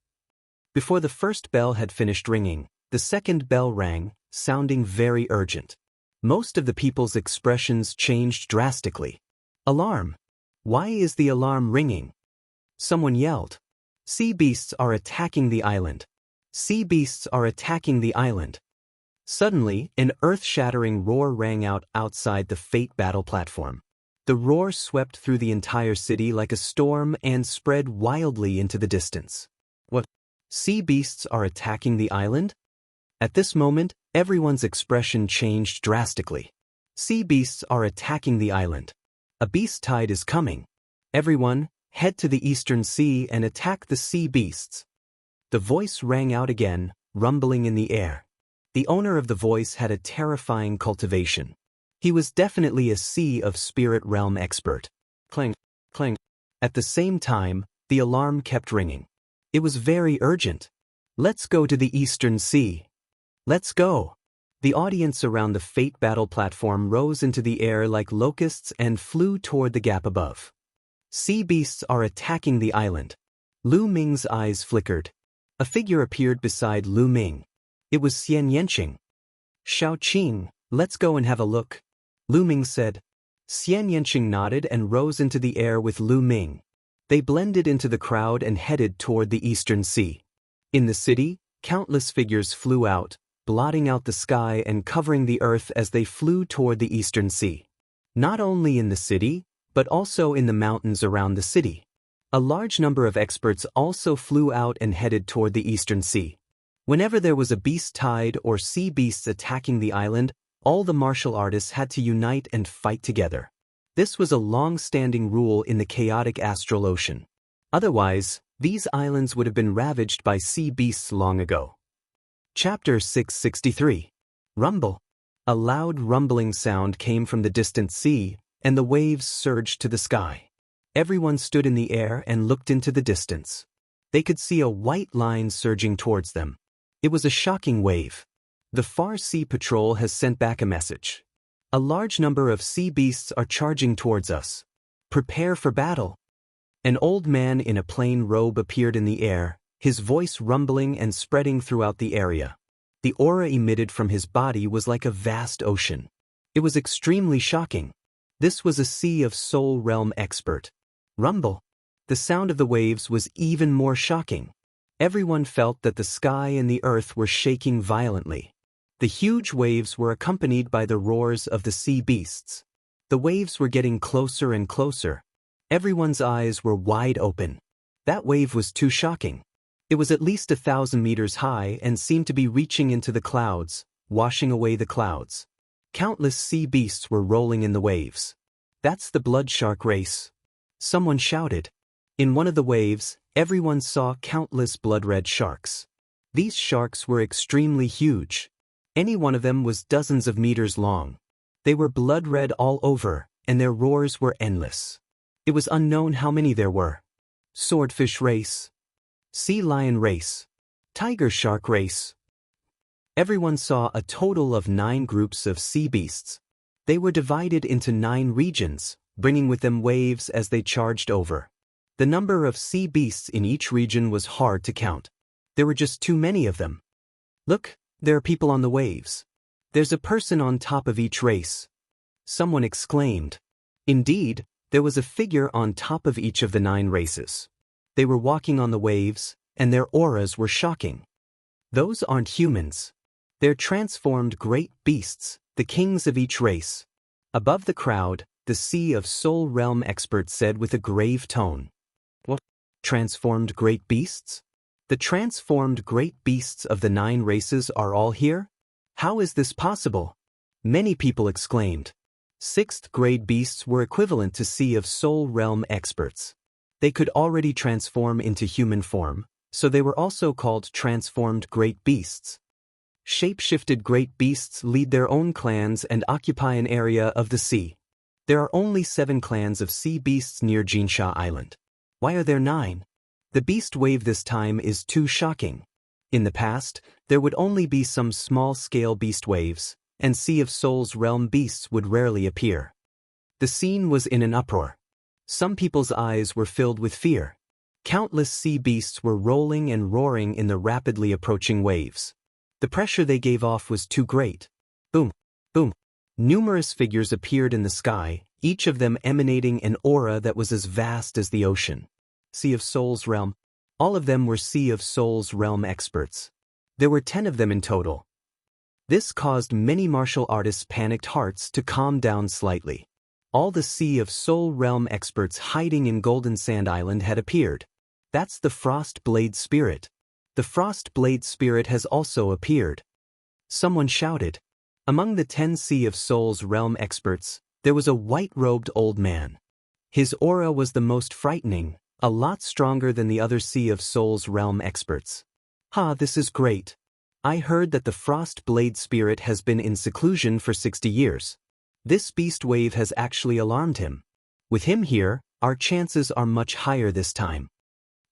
Before the first bell had finished ringing, the second bell rang, sounding very urgent. Most of the people's expressions changed drastically. Alarm! Why is the alarm ringing? Someone yelled. Sea beasts are attacking the island. Sea beasts are attacking the island. Suddenly, an earth-shattering roar rang out outside the Fate battle platform. The roar swept through the entire city like a storm and spread wildly into the distance. What? Sea beasts are attacking the island? At this moment, everyone's expression changed drastically. Sea beasts are attacking the island. A beast tide is coming. Everyone, head to the eastern sea and attack the sea beasts. The voice rang out again, rumbling in the air. The owner of the voice had a terrifying cultivation. He was definitely a Sea of Spirit Realm expert. Clang, clang. At the same time, the alarm kept ringing. It was very urgent. Let's go to the Eastern Sea. Let's go. The audience around the Fate battle platform rose into the air like locusts and flew toward the gap above. Sea beasts are attacking the island. Lu Ming's eyes flickered. A figure appeared beside Lu Ming. It was Xianxia. Shao Qing, let's go and have a look. Lu Ming said. Xianxia nodded and rose into the air with Lu Ming. They blended into the crowd and headed toward the Eastern Sea. In the city, countless figures flew out, blotting out the sky and covering the earth as they flew toward the Eastern Sea. Not only in the city, but also in the mountains around the city. A large number of experts also flew out and headed toward the Eastern Sea. Whenever there was a beast tide or sea beasts attacking the island, all the martial artists had to unite and fight together. This was a long-standing rule in the chaotic astral ocean. Otherwise, these islands would have been ravaged by sea beasts long ago. Chapter 663. Rumble. A loud rumbling sound came from the distant sea, and the waves surged to the sky. Everyone stood in the air and looked into the distance. They could see a white line surging towards them. It was a shocking wave. The Far Sea Patrol has sent back a message. A large number of sea beasts are charging towards us. Prepare for battle. An old man in a plain robe appeared in the air, his voice rumbling and spreading throughout the area. The aura emitted from his body was like a vast ocean. It was extremely shocking. This was a Sea of Soul Realm expert. Rumble. The sound of the waves was even more shocking. Everyone felt that the sky and the earth were shaking violently. The huge waves were accompanied by the roars of the sea beasts. The waves were getting closer and closer. Everyone's eyes were wide open. That wave was too shocking. It was at least 1,000 meters high and seemed to be reaching into the clouds, washing away the clouds. Countless sea beasts were rolling in the waves. That's the blood shark race. Someone shouted. In one of the waves, everyone saw countless blood-red sharks. These sharks were extremely huge. Any one of them was dozens of meters long. They were blood-red all over, and their roars were endless. It was unknown how many there were. Swordfish race. Sea lion race. Tiger shark race. Everyone saw a total of 9 groups of sea beasts. They were divided into 9 regions, bringing with them waves as they charged over. The number of sea beasts in each region was hard to count. There were just too many of them. Look, there are people on the waves. There's a person on top of each race. Someone exclaimed. Indeed, there was a figure on top of each of the 9 races. They were walking on the waves, and their auras were shocking. Those aren't humans. They're transformed great beasts, the kings of each race. Above the crowd, the Sea of Soul Realm expert said with a grave tone. What? Transformed great beasts? The transformed great beasts of the 9 races are all here? How is this possible? Many people exclaimed. 6th grade beasts were equivalent to Sea of Soul Realm experts. They could already transform into human form, so they were also called transformed great beasts. Shape-shifted great beasts lead their own clans and occupy an area of the sea. There are only 7 clans of sea beasts near Xianxia Island. Why are there 9? The beast wave this time is too shocking. In the past, there would only be some small-scale beast waves, and Sea of Souls realm beasts would rarely appear. The scene was in an uproar. Some people's eyes were filled with fear. Countless sea beasts were rolling and roaring in the rapidly approaching waves. The pressure they gave off was too great. Boom, boom. Numerous figures appeared in the sky, each of them emanating an aura that was as vast as the ocean. Sea of Souls realm. All of them were Sea of Souls realm experts. There were 10 of them in total. This caused many martial artists' panicked hearts to calm down slightly. All the Sea of Soul realm experts hiding in Golden Sand Island had appeared. That's the Frost Blade Spirit. The Frost Blade Spirit has also appeared. Someone shouted. Among the 10 Sea of Souls realm experts, there was a white-robed old man. His aura was the most frightening, a lot stronger than the other Sea of Souls realm experts. This is great. I heard that the Frost Blade Spirit has been in seclusion for 60 years. This beast wave has actually alarmed him. With him here, our chances are much higher this time.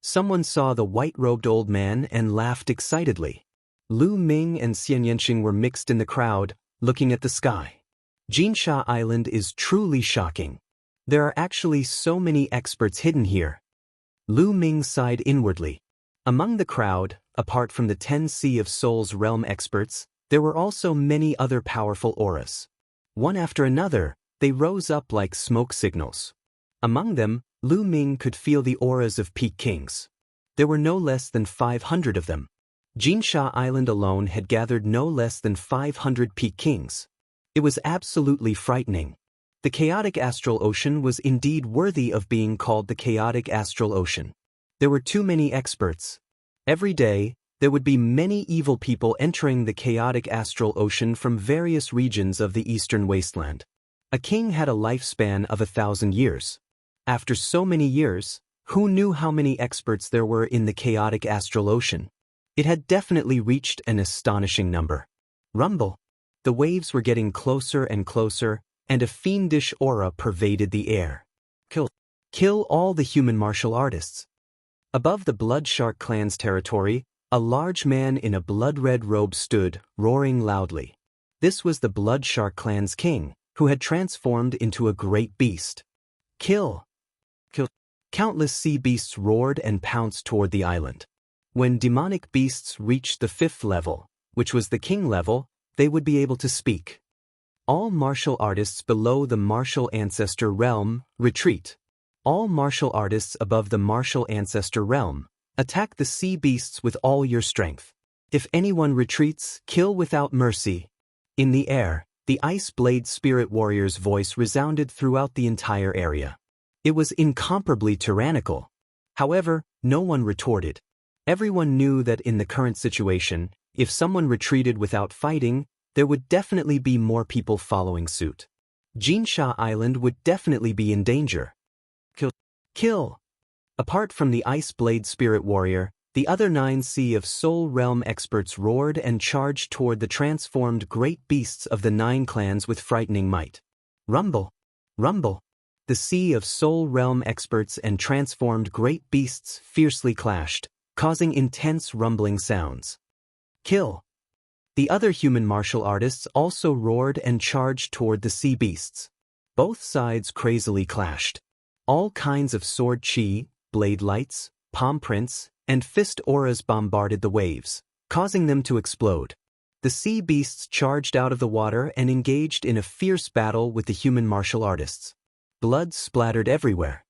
Someone saw the white-robed old man and laughed excitedly. Lu Ming and Xianxia were mixed in the crowd, looking at the sky. Xianxia Island is truly shocking. There are actually so many experts hidden here. Lu Ming sighed inwardly. Among the crowd, apart from the 10 Sea of Souls realm experts, there were also many other powerful auras. One after another, they rose up like smoke signals. Among them, Lu Ming could feel the auras of peak kings. There were no less than 500 of them. Xianxia Island alone had gathered no less than 500 peak kings. It was absolutely frightening. The chaotic astral ocean was indeed worthy of being called the chaotic astral ocean. There were too many experts. Every day, there would be many evil people entering the chaotic astral ocean from various regions of the eastern wasteland. A king had a lifespan of 1,000 years. After so many years, who knew how many experts there were in the chaotic astral ocean? It had definitely reached an astonishing number. Rumble. The waves were getting closer and closer, and a fiendish aura pervaded the air. Kill all the human martial artists. Above the Blood Shark clan's territory, a large man in a blood-red robe stood, roaring loudly. This was the Blood Shark clan's king, who had transformed into a great beast. Kill! Countless sea beasts roared and pounced toward the island. When demonic beasts reached the 5th level, which was the king level, they would be able to speak. All martial artists below the martial ancestor realm, retreat. All martial artists above the martial ancestor realm, attack the sea beasts with all your strength. If anyone retreats, kill without mercy. In the air, the Ice Blade Spirit Warrior's voice resounded throughout the entire area. It was incomparably tyrannical. However, no one retorted. Everyone knew that in the current situation, if someone retreated without fighting, there would definitely be more people following suit. Xianxia Island would definitely be in danger. Kill! Apart from the Ice Blade Spirit Warrior, the other 9 Sea of Soul realm experts roared and charged toward the transformed great beasts of the 9 clans with frightening might. Rumble! Rumble! The Sea of Soul realm experts and transformed great beasts fiercely clashed, causing intense rumbling sounds. Kill! The other human martial artists also roared and charged toward the sea beasts. Both sides crazily clashed. All kinds of sword chi, blade lights, palm prints, and fist auras bombarded the waves, causing them to explode. The sea beasts charged out of the water and engaged in a fierce battle with the human martial artists. Blood splattered everywhere.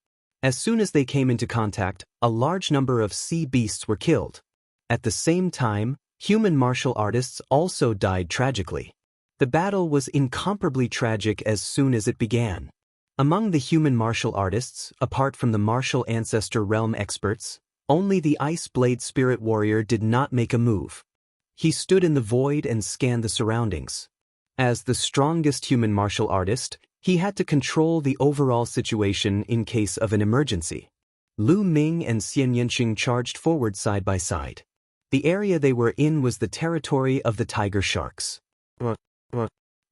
As soon as they came into contact, a large number of sea beasts were killed. At the same time, human martial artists also died tragically. The battle was incomparably tragic as soon as it began. Among the human martial artists, apart from the martial ancestor realm experts, only the Ice Blade Spirit Warrior did not make a move. He stood in the void and scanned the surroundings. As the strongest human martial artist, he had to control the overall situation in case of an emergency. Lu Ming and Xianxia charged forward side by side. The area they were in was the territory of the tiger sharks.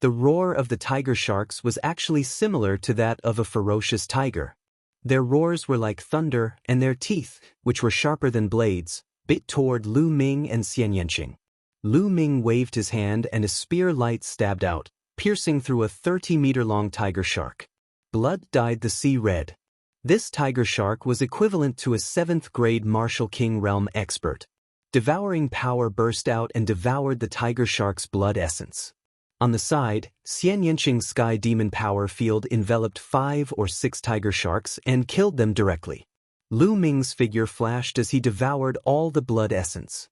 The roar of the tiger sharks was actually similar to that of a ferocious tiger. Their roars were like thunder, and their teeth, which were sharper than blades, bit toward Lu Ming and Xianxia. Lu Ming waved his hand and a spear light stabbed out, piercing through a 30-meter-long tiger shark. Blood dyed the sea red. This tiger shark was equivalent to a 7th-grade martial king realm expert. Devouring power burst out and devoured the tiger shark's blood essence. On the side, Xianxia's sky demon power field enveloped 5 or 6 tiger sharks and killed them directly. Lu Ming's figure flashed as he devoured all the blood essence.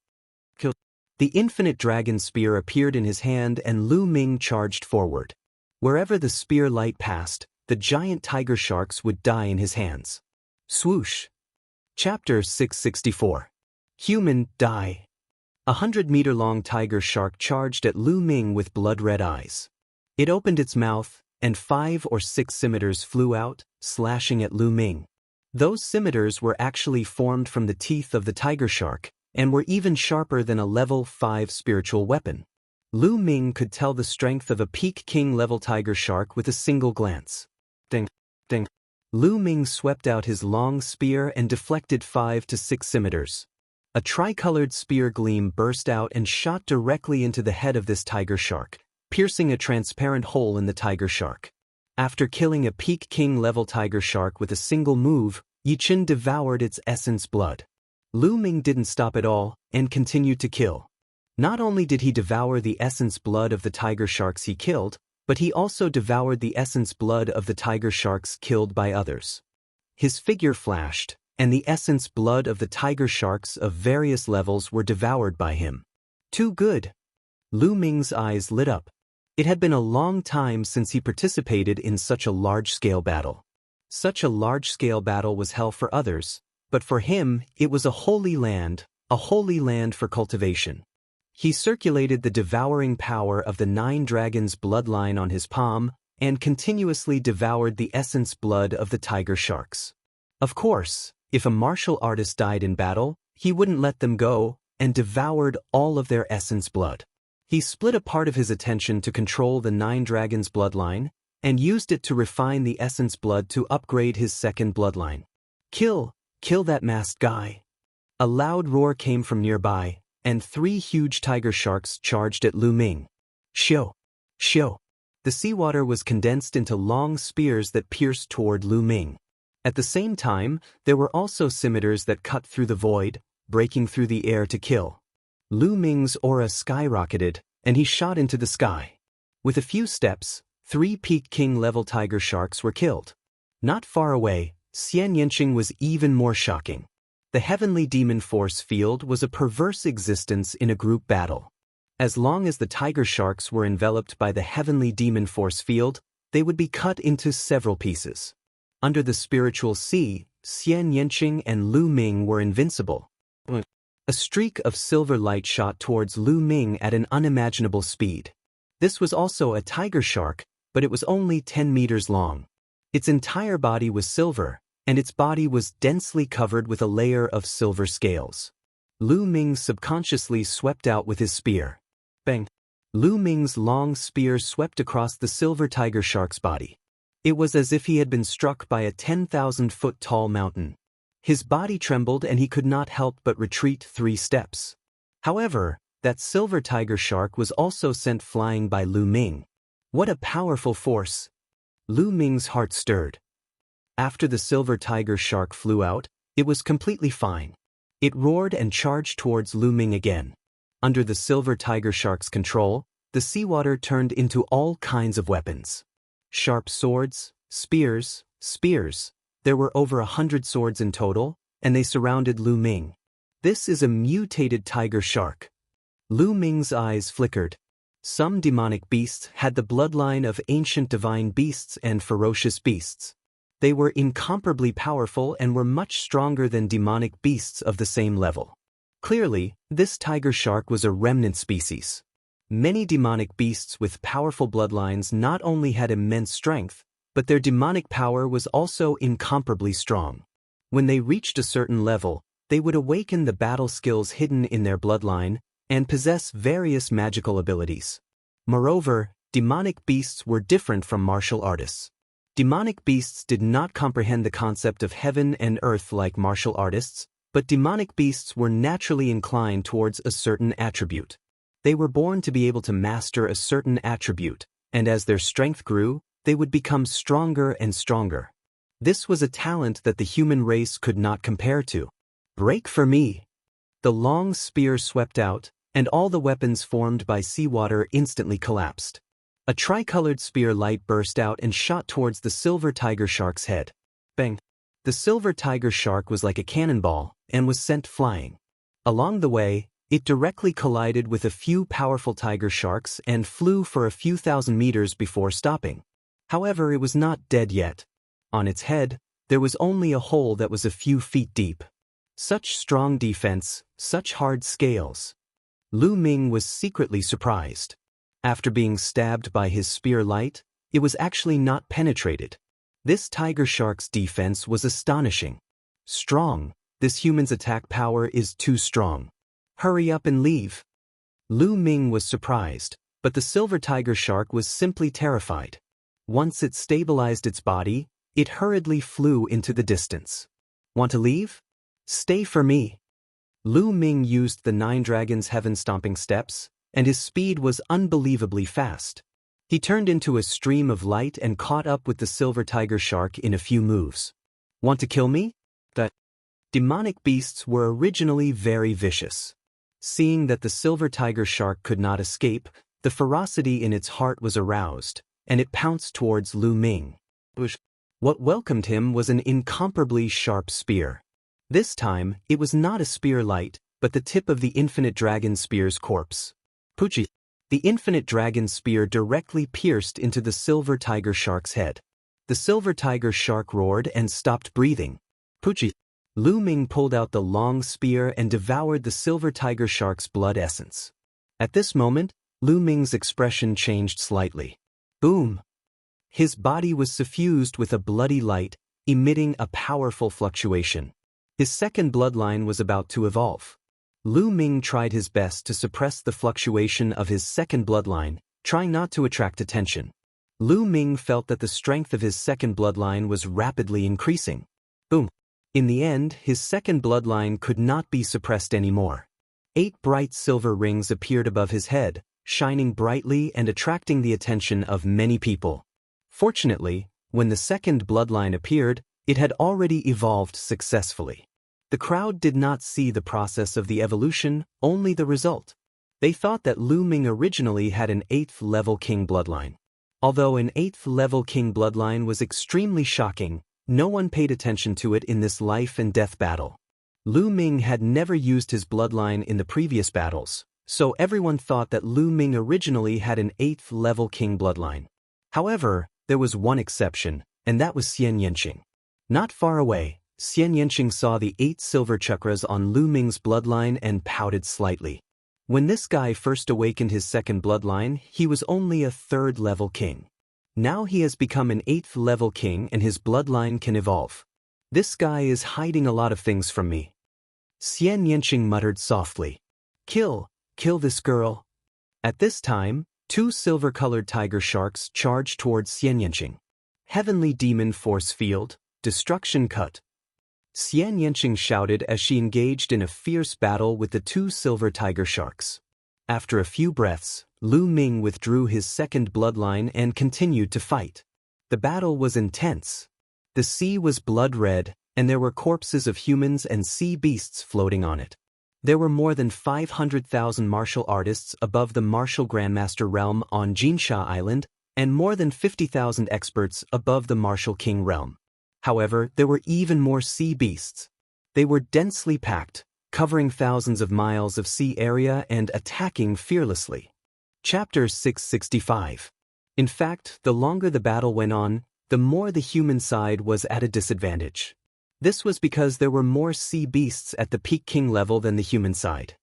The infinite dragon spear appeared in his hand and Lu Ming charged forward. Wherever the spear light passed, the giant tiger sharks would die in his hands. Swoosh. Chapter 664. Human, die. 100-meter-long tiger shark charged at Lu Ming with blood-red eyes. It opened its mouth, and 5 or 6 scimitars flew out, slashing at Lu Ming. Those scimitars were actually formed from the teeth of the tiger shark, and were even sharper than a level 5 spiritual weapon. Lu Ming could tell the strength of a peak king-level tiger shark with a single glance. Ding, ding. Lu Ming swept out his long spear and deflected 5 to 6 scimitars. A tricolored spear gleam burst out and shot directly into the head of this tiger shark, piercing a transparent hole in the tiger shark. After killing a peak king-level tiger shark with a single move, Yichen devoured its essence blood. Lu Ming didn't stop at all, and continued to kill. Not only did he devour the essence blood of the tiger sharks he killed, but he also devoured the essence blood of the tiger sharks killed by others. His figure flashed, and the essence blood of the tiger sharks of various levels were devoured by him. Too good. Lu Ming's eyes lit up. It had been a long time since he participated in such a large-scale battle. Such a large-scale battle was hell for others, but for him, it was a holy land for cultivation. He circulated the devouring power of the 9 dragons' bloodline on his palm, and continuously devoured the essence blood of the tiger sharks. Of course, if a martial artist died in battle, he wouldn't let them go, and devoured all of their essence blood. He split a part of his attention to control the 9 dragons' bloodline, and used it to refine the essence blood to upgrade his second bloodline. Kill that masked guy. A loud roar came from nearby, and 3 huge tiger sharks charged at Lu Ming. Shoo! The seawater was condensed into long spears that pierced toward Lu Ming. At the same time, there were also scimitars that cut through the void, breaking through the air to kill. Lu Ming's aura skyrocketed, and he shot into the sky. With a few steps, 3 peak king-level tiger sharks were killed. Not far away, Xianxia was even more shocking. The heavenly demon force field was a perverse existence in a group battle. As long as the tiger sharks were enveloped by the heavenly demon force field, they would be cut into several pieces. Under the spiritual sea, Xianxia and Lu Ming were invincible. A streak of silver light shot towards Lu Ming at an unimaginable speed. This was also a tiger shark, but it was only 10 meters long. Its entire body was silver, and its body was densely covered with a layer of silver scales. Lu Ming subconsciously swept out with his spear. Bang! Lu Ming's long spear swept across the silver tiger shark's body. It was as if he had been struck by a 10,000-foot-tall mountain. His body trembled and he could not help but retreat 3 steps. However, that silver tiger shark was also sent flying by Lu Ming. What a powerful force! Lu Ming's heart stirred. After the silver tiger shark flew out, it was completely fine. It roared and charged towards Lu Ming again. Under the silver tiger shark's control, the seawater turned into all kinds of weapons. Sharp swords, spears. There were over 100 swords in total, and they surrounded Lu Ming. This is a mutated tiger shark. Lu Ming's eyes flickered. Some demonic beasts had the bloodline of ancient divine beasts and ferocious beasts. They were incomparably powerful and were much stronger than demonic beasts of the same level. Clearly, this tiger shark was a remnant species. Many demonic beasts with powerful bloodlines not only had immense strength, but their demonic power was also incomparably strong. When they reached a certain level, they would awaken the battle skills hidden in their bloodline and possess various magical abilities. Moreover, demonic beasts were different from martial artists. Demonic beasts did not comprehend the concept of heaven and earth like martial artists, but demonic beasts were naturally inclined towards a certain attribute. They were born to be able to master a certain attribute, and as their strength grew, they would become stronger and stronger. This was a talent that the human race could not compare to. Break for me! The long spear swept out, and all the weapons formed by seawater instantly collapsed. A tricolored spear light burst out and shot towards the silver tiger shark's head. Bang! The silver tiger shark was like a cannonball and was sent flying. Along the way, it directly collided with a few powerful tiger sharks and flew for a few thousand meters before stopping. However, it was not dead yet. On its head, there was only a hole that was a few feet deep. Such strong defense, such hard scales. Lu Ming was secretly surprised. After being stabbed by his spear light, it was actually not penetrated. This tiger shark's defense was astonishing. Strong, this human's attack power is too strong. Hurry up and leave. Lu Ming was surprised, but the silver tiger shark was simply terrified. Once it stabilized its body, it hurriedly flew into the distance. Want to leave? Stay for me. Lu Ming used the 9 Dragons' heaven-stomping steps, and his speed was unbelievably fast. He turned into a stream of light and caught up with the silver tiger shark in a few moves. Want to kill me? The demonic beasts were originally very vicious. Seeing that the silver tiger shark could not escape, the ferocity in its heart was aroused, and it pounced towards Lu Ming. What welcomed him was an incomparably sharp spear. This time, it was not a spear light, but the tip of the infinite dragon spear's corpse. Puchi. The infinite dragon spear directly pierced into the silver tiger shark's head. The silver tiger shark roared and stopped breathing. Puchi. Lu Ming pulled out the long spear and devoured the silver tiger shark's blood essence. At this moment, Lu Ming's expression changed slightly. Boom! His body was suffused with a bloody light, emitting a powerful fluctuation. His second bloodline was about to evolve. Lu Ming tried his best to suppress the fluctuation of his second bloodline, trying not to attract attention. Lu Ming felt that the strength of his second bloodline was rapidly increasing. Boom! In the end, his second bloodline could not be suppressed anymore. 8 bright silver rings appeared above his head, shining brightly and attracting the attention of many people. Fortunately, when the second bloodline appeared, it had already evolved successfully. The crowd did not see the process of the evolution, only the result. They thought that Lu Ming originally had an 8th-level king bloodline. Although an 8th-level king bloodline was extremely shocking, no one paid attention to it in this life and death battle. Lu Ming had never used his bloodline in the previous battles, so everyone thought that Lu Ming originally had an 8th-level king bloodline. However, there was one exception, and that was Xianxia. Not far away, Xianxia saw the 8 silver chakras on Lu Ming's bloodline and pouted slightly. When this guy first awakened his second bloodline, he was only a 3rd-level king. Now he has become an 8th-level king and his bloodline can evolve. This guy is hiding a lot of things from me. Xianxia muttered softly. Kill this girl. At this time, 2 silver-colored tiger sharks charged towards Xianxia. Heavenly Demon Force Field, Destruction Cut. Xianxia shouted as she engaged in a fierce battle with the 2 silver tiger sharks. After a few breaths, Lu Ming withdrew his second bloodline and continued to fight. The battle was intense. The sea was blood-red, and there were corpses of humans and sea beasts floating on it. There were more than 500,000 martial artists above the martial grandmaster realm on Jinsha Island, and more than 50,000 experts above the martial king realm. However, there were even more sea beasts. They were densely packed, covering thousands of miles of sea area and attacking fearlessly. Chapter 665. In fact, the longer the battle went on, the more the human side was at a disadvantage. This was because there were more sea beasts at the peak king level than the human side.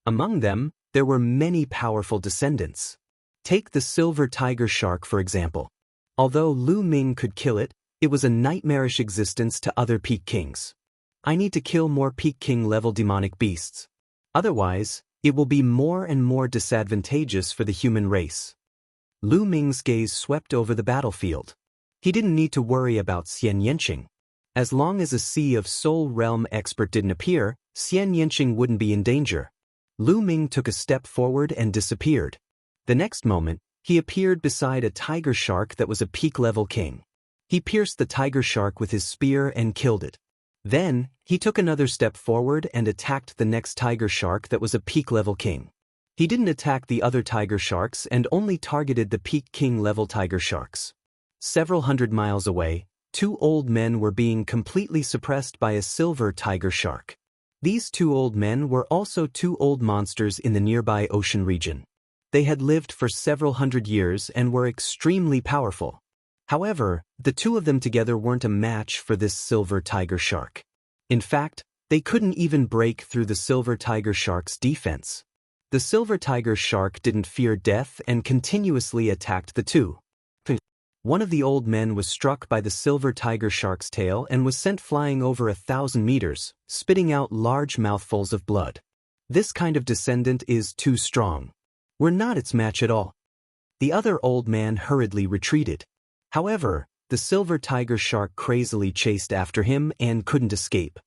Among them, there were many powerful descendants. Take the silver tiger shark for example. Although Lu Ming could kill it, it was a nightmarish existence to other peak kings. I need to kill more peak king level demonic beasts. Otherwise, it will be more and more disadvantageous for the human race. Lu Ming's gaze swept over the battlefield. He didn't need to worry about Xianxia. As long as a Sea of Soul Realm expert didn't appear, Xianxia wouldn't be in danger. Lu Ming took a step forward and disappeared. The next moment, he appeared beside a tiger shark that was a peak-level king. He pierced the tiger shark with his spear and killed it. Then, he took another step forward and attacked the next tiger shark that was a peak-level king. He didn't attack the other tiger sharks and only targeted the peak king-level tiger sharks. Several hundred miles away, two old men were being completely suppressed by a silver tiger shark. These two old men were also two old monsters in the nearby ocean region. They had lived for several hundred years and were extremely powerful. However, the two of them together weren't a match for this silver tiger shark. In fact, they couldn't even break through the silver tiger shark's defense. The silver tiger shark didn't fear death and continuously attacked the two. One of the old men was struck by the silver tiger shark's tail and was sent flying over 1,000 meters, spitting out large mouthfuls of blood. This kind of descendant is too strong. We're not its match at all. The other old man hurriedly retreated. However, the silver tiger shark crazily chased after him and couldn't escape.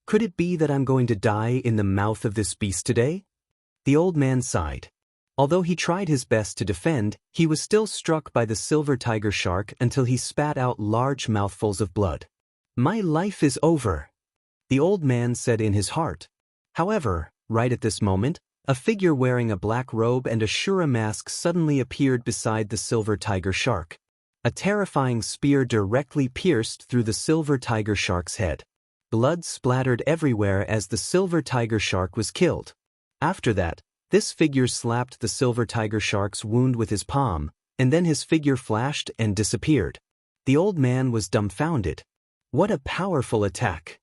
Could it be that I'm going to die in the mouth of this beast today? The old man sighed. Although he tried his best to defend, he was still struck by the silver tiger shark until he spat out large mouthfuls of blood. My life is over, the old man said in his heart. However, right at this moment, a figure wearing a black robe and a Shura mask suddenly appeared beside the silver tiger shark. A terrifying spear directly pierced through the silver tiger shark's head. Blood splattered everywhere as the silver tiger shark was killed. After that, this figure slapped the silver tiger shark's wound with his palm, and then his figure flashed and disappeared. The old man was dumbfounded. What a powerful attack!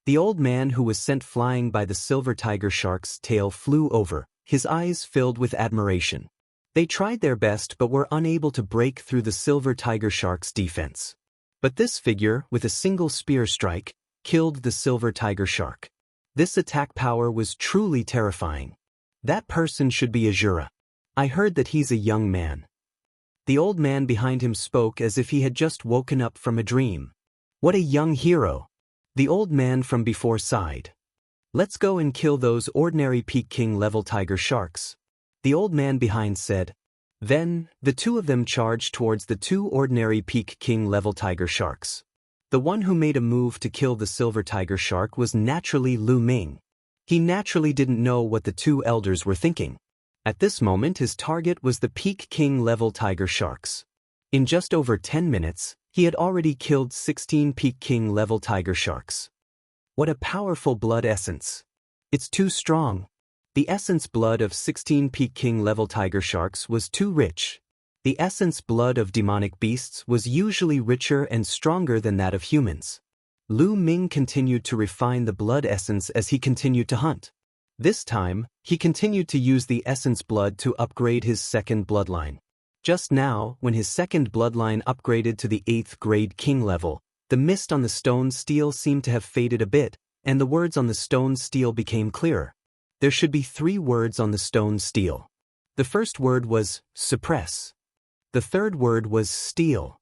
The old man who was sent flying by the silver tiger shark's tail flew over, his eyes filled with admiration. They tried their best but were unable to break through the silver tiger shark's defense. But this figure, with a single spear strike, killed the silver tiger shark. This attack power was truly terrifying. That person should be Azura. I heard that he's a young man. The old man behind him spoke as if he had just woken up from a dream. What a young hero! The old man from before sighed. Let's go and kill those ordinary Peak King level tiger sharks. The old man behind said. Then, the two of them charged towards the two ordinary Peak King level tiger sharks. The one who made a move to kill the silver tiger shark was naturally Lu Ming. He naturally didn't know what the two elders were thinking. At this moment his target was the Peak King level tiger sharks. In just over 10 minutes, he had already killed 16 Peak King level tiger sharks. What a powerful blood essence! It's too strong. The essence blood of 16 Peak King level tiger sharks was too rich. The essence blood of demonic beasts was usually richer and stronger than that of humans. Lu Ming continued to refine the blood essence as he continued to hunt. This time, he continued to use the essence blood to upgrade his second bloodline. Just now, when his second bloodline upgraded to the 8th grade king level, the mist on the stone steel seemed to have faded a bit, and the words on the stone steel became clearer. There should be 3 words on the stone steel. The first word was suppress. The third word was steal.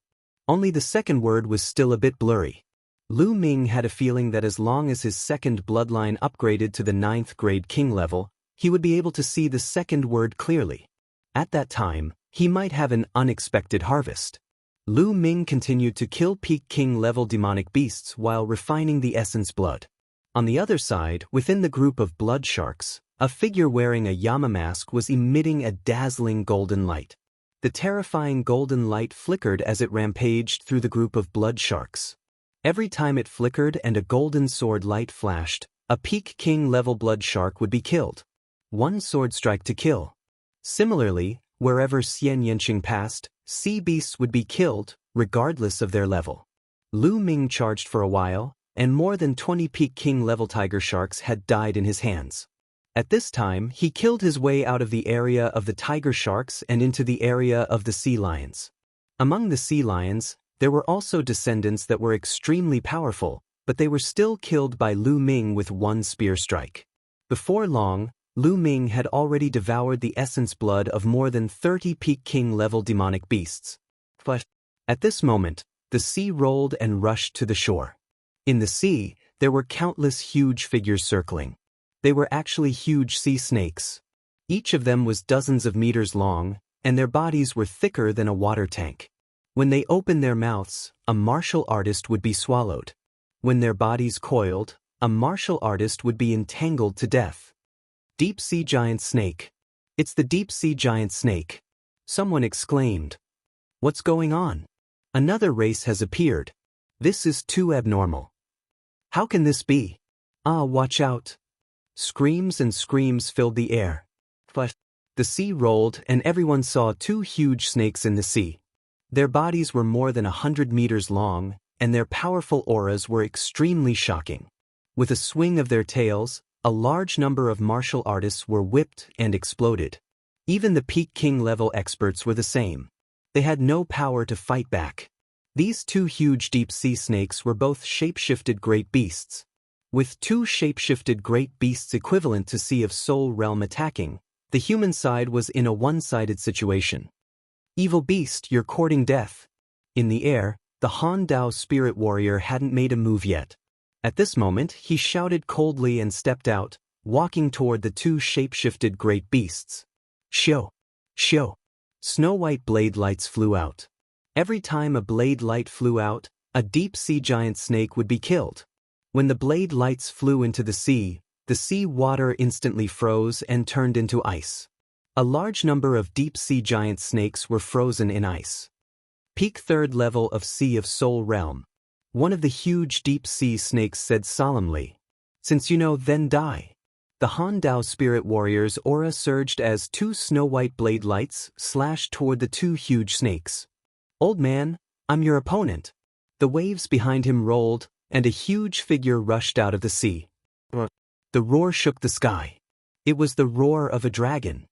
Only the second word was still a bit blurry. Lu Ming had a feeling that as long as his second bloodline upgraded to the 9th grade king level, he would be able to see the second word clearly. At that time, he might have an unexpected harvest. Lu Ming continued to kill Peak King level demonic beasts while refining the essence blood. On the other side, within the group of blood sharks, a figure wearing a Yama mask was emitting a dazzling golden light. The terrifying golden light flickered as it rampaged through the group of blood sharks. Every time it flickered and a golden sword light flashed, a Peak King level blood shark would be killed. 1 sword strike to kill. Similarly, wherever Xianxia passed, sea beasts would be killed, regardless of their level. Lu Ming charged for a while, and more than 20 Peak King level tiger sharks had died in his hands. At this time, he killed his way out of the area of the tiger sharks and into the area of the sea lions. Among the sea lions, there were also descendants that were extremely powerful, but they were still killed by Lu Ming with 1 spear strike. Before long, Lu Ming had already devoured the essence blood of more than 30 Peak King-level demonic beasts. But at this moment, the sea rolled and rushed to the shore. In the sea, there were countless huge figures circling. They were actually huge sea snakes. Each of them was dozens of meters long, and their bodies were thicker than a water tank. When they opened their mouths, a martial artist would be swallowed. When their bodies coiled, a martial artist would be entangled to death. Deep sea giant snake. It's the deep sea giant snake. Someone exclaimed. What's going on? Another race has appeared. This is too abnormal. How can this be? Ah, watch out. Screams and screams filled the air. But the sea rolled and everyone saw two huge snakes in the sea. Their bodies were more than 100 meters long, and their powerful auras were extremely shocking. With a swing of their tails, a large number of martial artists were whipped and exploded. Even the Peak King-level experts were the same. They had no power to fight back. These two huge deep-sea snakes were both shape-shifted great beasts. With two shape-shifted great beasts equivalent to Sea of Soul realm attacking, the human side was in a one-sided situation. Evil beast, you're courting death. In the air, the Han Dao spirit warrior hadn't made a move yet. At this moment, he shouted coldly and stepped out, walking toward the two shape-shifted great beasts. Shio! Shio! Snow-white blade lights flew out. Every time a blade light flew out, a deep-sea giant snake would be killed. When the blade lights flew into the sea water instantly froze and turned into ice. A large number of deep-sea giant snakes were frozen in ice. Peak 3rd level of Sea of Soul realm. One of the huge deep-sea snakes said solemnly. Since you know, then die. The Han Dao spirit warrior's aura surged as two snow-white blade lights slashed toward the two huge snakes. Old man, I'm your opponent. The waves behind him rolled, and a huge figure rushed out of the sea. The roar shook the sky. It was the roar of a dragon.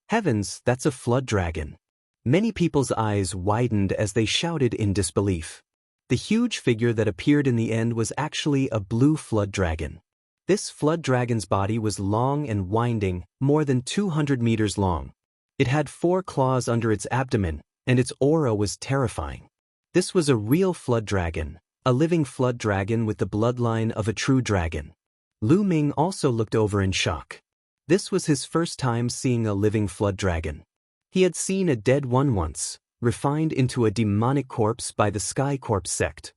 Heavens, that's a flood dragon. Many people's eyes widened as they shouted in disbelief. The huge figure that appeared in the end was actually a blue flood dragon. This flood dragon's body was long and winding, more than 200 meters long. It had 4 claws under its abdomen, and its aura was terrifying. This was a real flood dragon, a living flood dragon with the bloodline of a true dragon. Lu Ming also looked over in shock. This was his first time seeing a living flood dragon. He had seen a dead one once, refined into a demonic corpse by the Sky Corpse sect.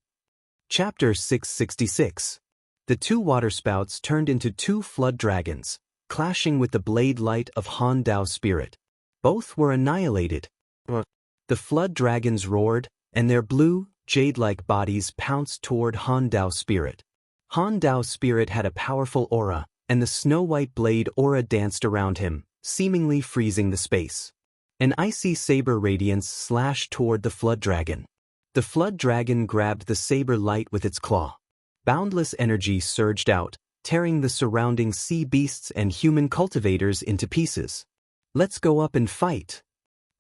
Chapter 666. The two waterspouts turned into two flood dragons, clashing with the blade light of Han Dao spirit. Both were annihilated. The flood dragons roared, and their blue, jade-like bodies pounced toward Han Dao spirit. Han Dao spirit had a powerful aura, and the snow-white blade aura danced around him, seemingly freezing the space. An icy saber radiance slashed toward the flood dragon. The flood dragon grabbed the saber light with its claw. Boundless energy surged out, tearing the surrounding sea beasts and human cultivators into pieces. Let's go up and fight.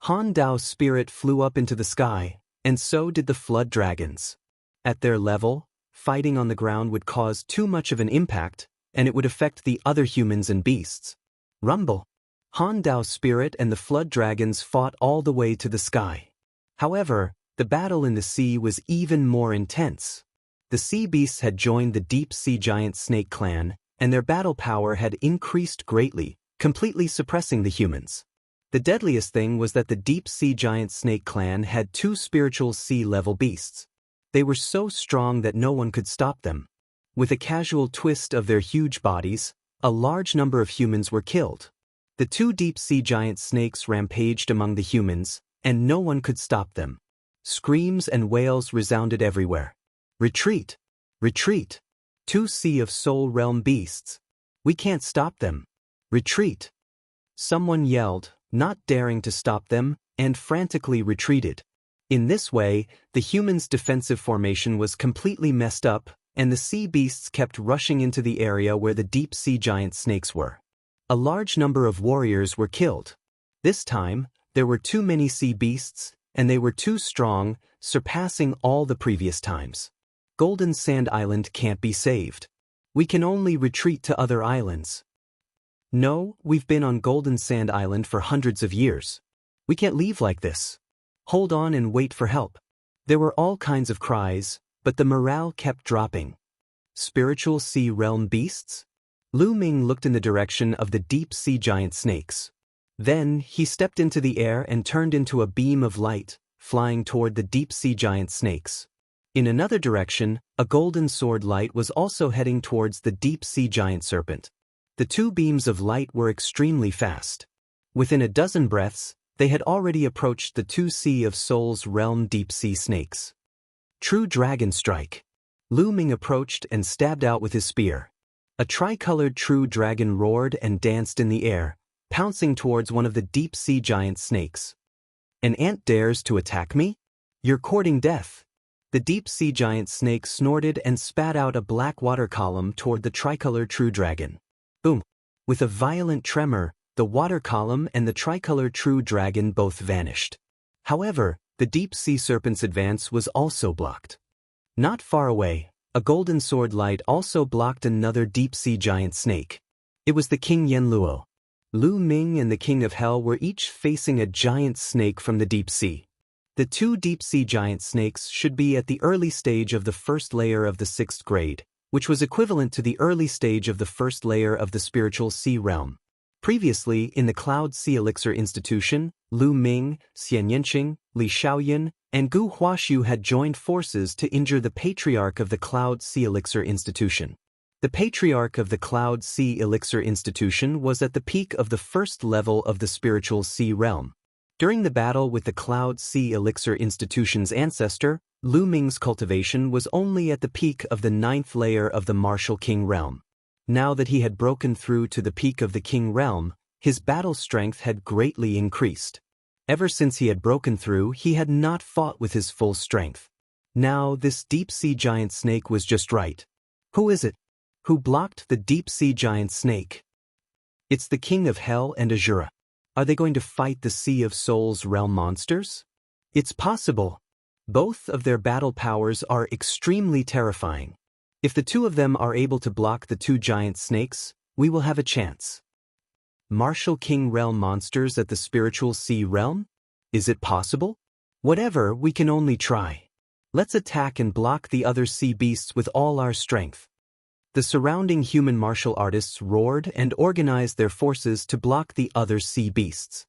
Han Dao's spirit flew up into the sky, and so did the flood dragons. At their level, fighting on the ground would cause too much of an impact, and it would affect the other humans and beasts. Rumble. Han Dao's spirit and the flood dragons fought all the way to the sky. However, the battle in the sea was even more intense. The sea beasts had joined the deep sea giant snake clan, and their battle power had increased greatly, completely suppressing the humans. The deadliest thing was that the deep sea giant snake clan had 2 spiritual sea-level beasts. They were so strong that no one could stop them. With a casual twist of their huge bodies, a large number of humans were killed. The 2 deep-sea giant snakes rampaged among the humans, and no one could stop them. Screams and wails resounded everywhere. Retreat! Retreat! 2 Sea of Soul realm beasts. We can't stop them. Retreat! Someone yelled, not daring to stop them, and frantically retreated. In this way, the humans' defensive formation was completely messed up, and the sea beasts kept rushing into the area where the deep-sea giant snakes were. A large number of warriors were killed. This time, there were too many sea beasts, and they were too strong, surpassing all the previous times. Golden Sand Island can't be saved. We can only retreat to other islands. No, we've been on Golden Sand Island for hundreds of years. We can't leave like this. Hold on and wait for help. There were all kinds of cries, but the morale kept dropping. Spiritual sea realm beasts? Lu Ming looked in the direction of the deep sea giant snakes. Then, he stepped into the air and turned into a beam of light, flying toward the deep sea giant snakes. In another direction, a golden sword light was also heading towards the deep sea giant serpent. The two beams of light were extremely fast. Within a dozen breaths, they had already approached the two Sea of Souls realm deep sea snakes. True Dragon Strike. Lu Ming approached and stabbed out with his spear. A tricolored true dragon roared and danced in the air, pouncing towards one of the deep sea giant snakes. An ant dares to attack me? You're courting death. The deep sea giant snake snorted and spat out a black water column toward the tricolored true dragon. Boom! With a violent tremor, the water column and the tricolored true dragon both vanished. However, the deep sea serpent's advance was also blocked. Not far away, a golden sword light also blocked another deep sea giant snake. It was the King Yenluo. Lu Ming and the King of Hell were each facing a giant snake from the deep sea. The two deep sea giant snakes should be at the early stage of the first layer of the 6th grade, which was equivalent to the early stage of the first layer of the spiritual sea realm. Previously, in the Cloud Sea Elixir Institution, Lu Ming, Xianxia, Li Shaoyan, and Gu Huaxiu had joined forces to injure the Patriarch of the Cloud Sea Elixir Institution. The Patriarch of the Cloud Sea Elixir Institution was at the peak of the first level of the spiritual sea realm. During the battle with the Cloud Sea Elixir Institution's ancestor, Lu Ming's cultivation was only at the peak of the 9th layer of the Martial King realm. Now that he had broken through to the peak of the King realm, his battle strength had greatly increased. Ever since he had broken through, he had not fought with his full strength. Now this deep sea giant snake was just right. Who is it? Who blocked the deep sea giant snake? It's the King of Hell and Azura. Are they going to fight the Sea of Souls realm monsters? It's possible. Both of their battle powers are extremely terrifying. If the two of them are able to block the two giant snakes, we will have a chance. Martial King realm monsters at the spiritual sea realm? Is it possible? Whatever, we can only try. Let's attack and block the other sea beasts with all our strength. The surrounding human martial artists roared and organized their forces to block the other sea beasts.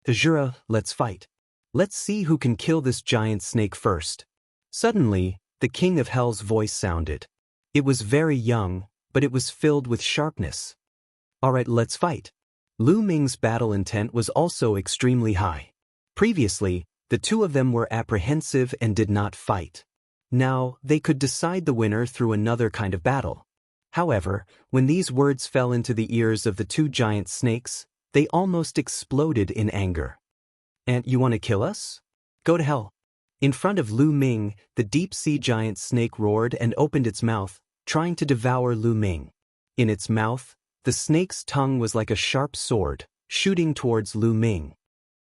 Azura, let's fight. Let's see who can kill this giant snake first. Suddenly, the King of Hell's voice sounded. It was very young, but it was filled with sharpness. Alright, let's fight. Lu Ming's battle intent was also extremely high. Previously, the two of them were apprehensive and did not fight. Now, they could decide the winner through another kind of battle. However, when these words fell into the ears of the two giant snakes, they almost exploded in anger. And you want to kill us? Go to hell. In front of Lu Ming, the deep sea giant snake roared and opened its mouth, trying to devour Lu Ming. In its mouth, the snake's tongue was like a sharp sword, shooting towards Lu Ming.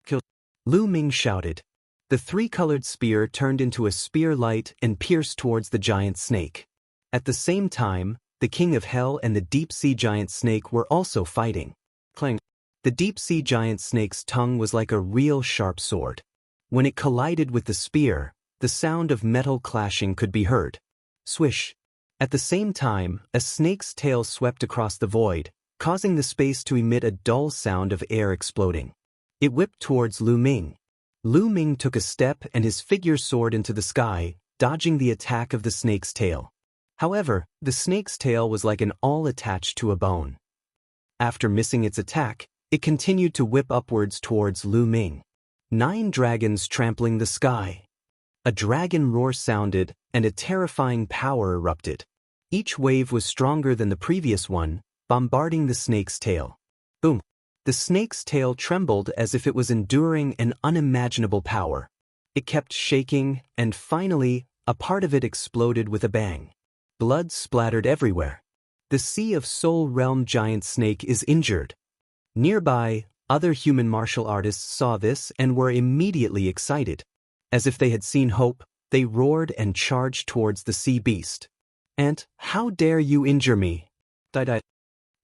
Kill! Lu Ming shouted. The three-colored spear turned into a spear light and pierced towards the giant snake. At the same time, the King of Hell and the deep sea giant snake were also fighting. Clang! The deep sea giant snake's tongue was like a real sharp sword. When it collided with the spear, the sound of metal clashing could be heard. Swish! At the same time, a snake's tail swept across the void, causing the space to emit a dull sound of air exploding. It whipped towards Lu Ming. Lu Ming took a step and his figure soared into the sky, dodging the attack of the snake's tail. However, the snake's tail was like an awl attached to a bone. After missing its attack, it continued to whip upwards towards Lu Ming. 9 dragons trampling the sky. A dragon roar sounded, and a terrifying power erupted. Each wave was stronger than the previous one, bombarding the snake's tail. Boom! The snake's tail trembled as if it was enduring an unimaginable power. It kept shaking, and finally, a part of it exploded with a bang. Blood splattered everywhere. The Sea of Soul realm giant snake is injured. Nearby, other human martial artists saw this and were immediately excited. As if they had seen hope, they roared and charged towards the sea beast. "Ant, how dare you injure me?"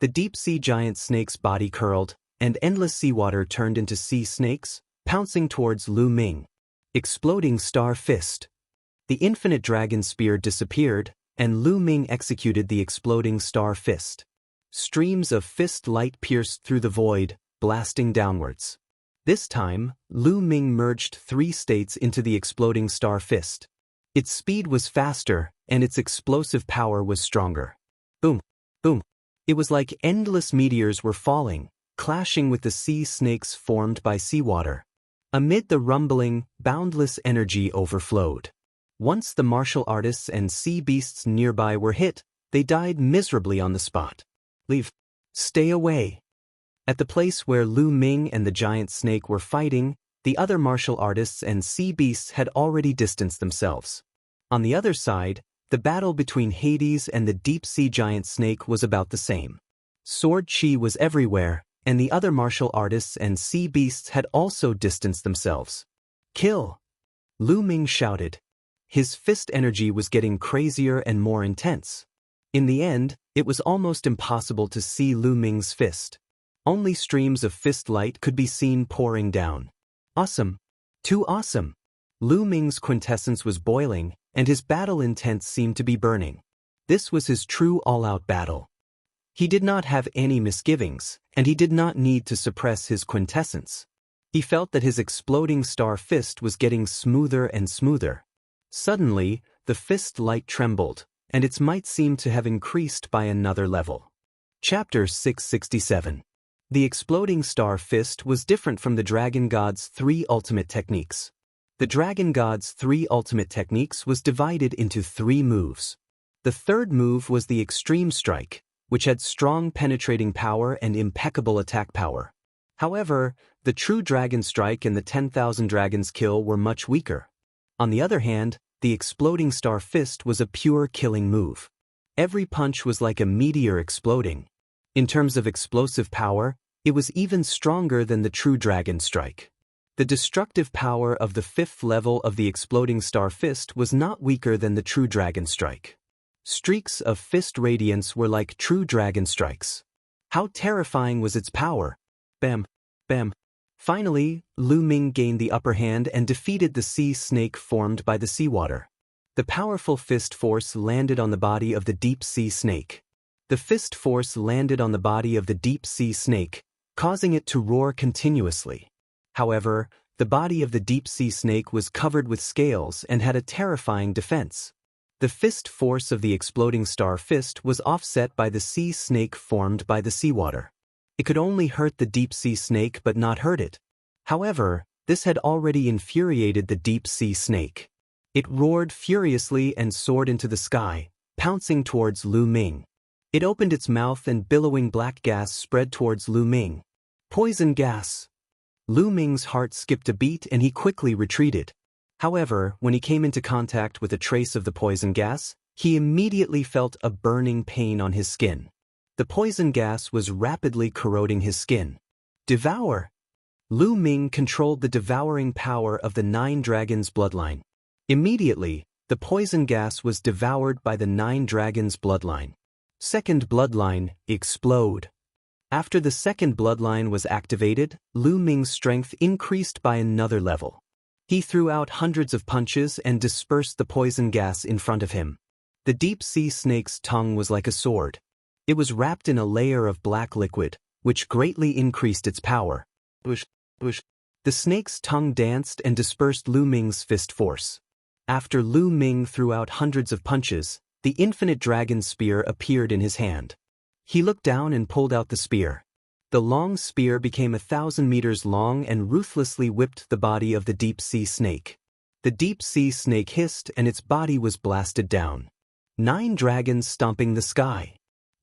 The deep-sea giant snake's body curled, and endless seawater turned into sea snakes, pouncing towards Lu Ming. Exploding Star Fist. The infinite dragon spear disappeared, and Lu Ming executed the exploding star fist. Streams of fist light pierced through the void, blasting downwards. This time, Lu Ming merged 3 states into the exploding star fist. Its speed was faster, and its explosive power was stronger. Boom, boom. It was like endless meteors were falling, clashing with the sea snakes formed by seawater. Amid the rumbling, boundless energy overflowed. Once the martial artists and sea beasts nearby were hit, they died miserably on the spot. Leave. Stay away. At the place where Lu Ming and the giant snake were fighting, the other martial artists and sea beasts had already distanced themselves. On the other side, the battle between Hades and the deep-sea giant snake was about the same. Sword chi was everywhere, and the other martial artists and sea beasts had also distanced themselves. Kill! Lu Ming shouted. His fist energy was getting crazier and more intense. In the end, it was almost impossible to see Lu Ming's fist. Only streams of fist light could be seen pouring down. Awesome! Too awesome! Lu Ming's quintessence was boiling, and his battle intent seemed to be burning. This was his true all-out battle. He did not have any misgivings, and he did not need to suppress his quintessence. He felt that his exploding star fist was getting smoother and smoother. Suddenly, the fist light trembled, and its might seemed to have increased by another level. Chapter 667. The exploding star fist was different from the Dragon God's 3 ultimate techniques. The Dragon God's 3 ultimate techniques was divided into 3 moves. The third move was the Extreme Strike, which had strong penetrating power and impeccable attack power. However, the True Dragon Strike and the 10,000 Dragons Kill were much weaker. On the other hand, the Exploding Star Fist was a pure killing move. Every punch was like a meteor exploding. In terms of explosive power, it was even stronger than the True Dragon Strike. The destructive power of the 5th level of the Exploding Star Fist was not weaker than the True Dragon Strike. Streaks of fist radiance were like true dragon strikes. How terrifying was its power! Bam! Bam! Finally, Lu Ming gained the upper hand and defeated the sea snake formed by the seawater. The powerful fist force landed on the body of the deep-sea snake. The fist force landed on the body of the deep-sea snake, causing it to roar continuously. However, the body of the deep-sea snake was covered with scales and had a terrifying defense. The fist force of the exploding star fist was offset by the sea snake formed by the seawater. It could only hurt the deep-sea snake but not hurt it. However, this had already infuriated the deep-sea snake. It roared furiously and soared into the sky, pouncing towards Lu Ming. It opened its mouth and billowing black gas spread towards Lu Ming. Poison gas! Lu Ming's heart skipped a beat and he quickly retreated. However, when he came into contact with a trace of the poison gas, he immediately felt a burning pain on his skin. The poison gas was rapidly corroding his skin. Devour! Lu Ming controlled the devouring power of the 9 dragons' bloodline. Immediately, the poison gas was devoured by the 9 dragons' bloodline. Second bloodline, explode. After the second bloodline was activated, Lu Ming's strength increased by another level. He threw out hundreds of punches and dispersed the poison gas in front of him. The deep-sea snake's tongue was like a sword. It was wrapped in a layer of black liquid, which greatly increased its power. Whoosh, whoosh. The snake's tongue danced and dispersed Lu Ming's fist force. After Lu Ming threw out hundreds of punches, the infinite dragon spear appeared in his hand. He looked down and pulled out the spear. The long spear became 1,000 meters long and ruthlessly whipped the body of the deep-sea snake. The deep-sea snake hissed and its body was blasted down. 9 dragons stomping the sky.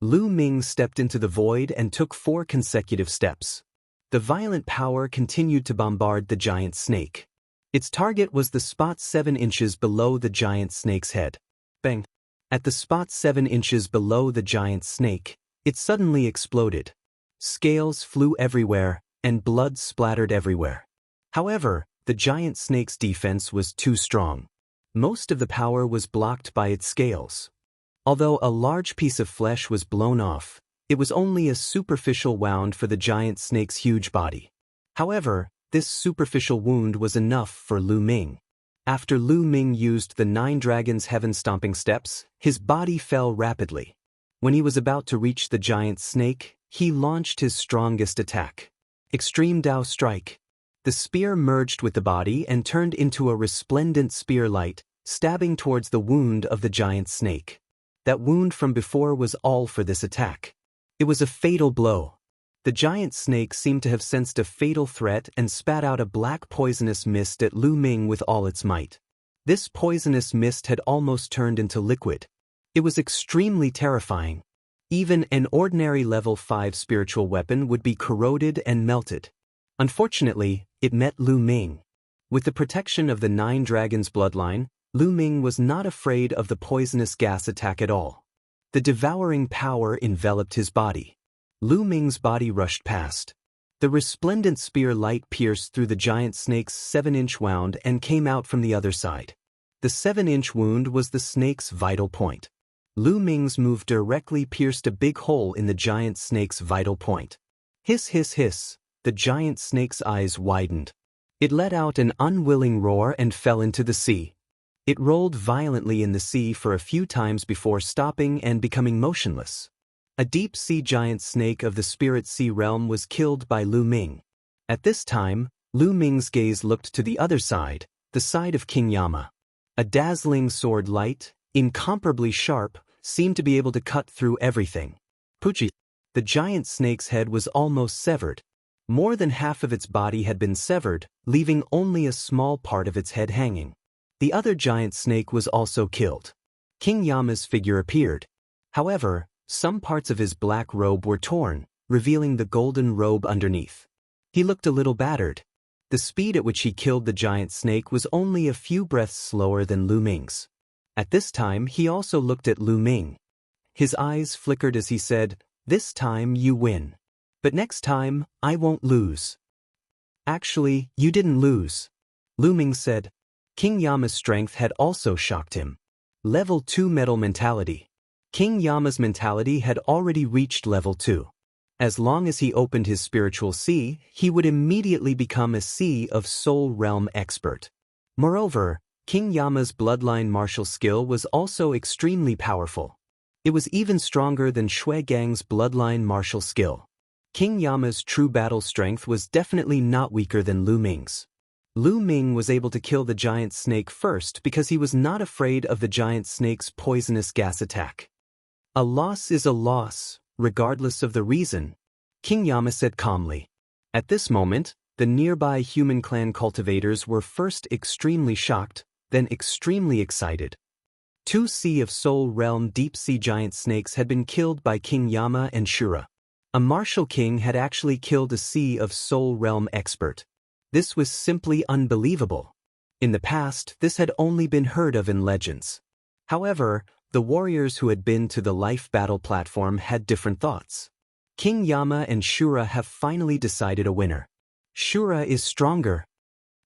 Lu Ming stepped into the void and took 4 consecutive steps. The violent power continued to bombard the giant snake. Its target was the spot 7 inches below the giant snake's head. Bang! At the spot 7 inches below the giant snake, it suddenly exploded. Scales flew everywhere, and blood splattered everywhere. However, the giant snake's defense was too strong. Most of the power was blocked by its scales. Although a large piece of flesh was blown off, It was only a superficial wound for the giant snake's huge body. However, this superficial wound was enough for Lu Ming. After Lu Ming used the 9 Dragons' heaven-stomping steps, his body fell rapidly. When he was about to reach the giant snake, he launched his strongest attack. Extreme Dao Strike. The spear merged with the body and turned into a resplendent spear light, stabbing towards the wound of the giant snake. That wound from before was all for this attack. It was a fatal blow. The giant snake seemed to have sensed a fatal threat and spat out a black poisonous mist at Lu Ming with all its might. This poisonous mist had almost turned into liquid. It was extremely terrifying. Even an ordinary level 5 spiritual weapon would be corroded and melted. Unfortunately, it met Lu Ming. With the protection of the 9 Dragons bloodline, Lu Ming was not afraid of the poisonous gas attack at all. The devouring power enveloped his body. Lu Ming's body rushed past. The resplendent spear light pierced through the giant snake's 7-inch wound and came out from the other side. The 7-inch wound was the snake's vital point. Lu Ming's move directly pierced a big hole in the giant snake's vital point. Hiss, hiss, hiss. The giant snake's eyes widened. It let out an unwilling roar and fell into the sea. It rolled violently in the sea for a few times before stopping and becoming motionless. A deep-sea giant snake of the spirit sea realm was killed by Lu Ming. At this time, Lu Ming's gaze looked to the other side, the side of King Yama. A dazzling sword light, incomparably sharp, seemed to be able to cut through everything. Puchi. The giant snake's head was almost severed. More than half of its body had been severed, leaving only a small part of its head hanging. The other giant snake was also killed. King Yama's figure appeared. However, some parts of his black robe were torn, revealing the golden robe underneath. He looked a little battered. The speed at which he killed the giant snake was only a few breaths slower than Lu Ming's. At this time, he also looked at Lu Ming. His eyes flickered as he said, "This time you win. But next time, I won't lose." "Actually, you didn't lose," Lu Ming said. King Yama's strength had also shocked him. Level 2 metal mentality. King Yama's mentality had already reached level 2. As long as he opened his spiritual sea, he would immediately become a Sea of Soul Realm expert. Moreover, King Yama's bloodline martial skill was also extremely powerful. It was even stronger than Shui Gang's bloodline martial skill. King Yama's true battle strength was definitely not weaker than Lu Ming's. Lu Ming was able to kill the giant snake first because he was not afraid of the giant snake's poisonous gas attack. "A loss is a loss, regardless of the reason," King Yama said calmly. At this moment, the nearby human clan cultivators were first extremely shocked, then extremely excited. 2 Sea of Soul Realm deep-sea giant snakes had been killed by King Yama and Shura. A martial king had actually killed a Sea of Soul Realm expert. This was simply unbelievable. In the past, this had only been heard of in legends. However, the warriors who had been to the life battle platform had different thoughts. King Yama and Shura have finally decided a winner. Shura is stronger.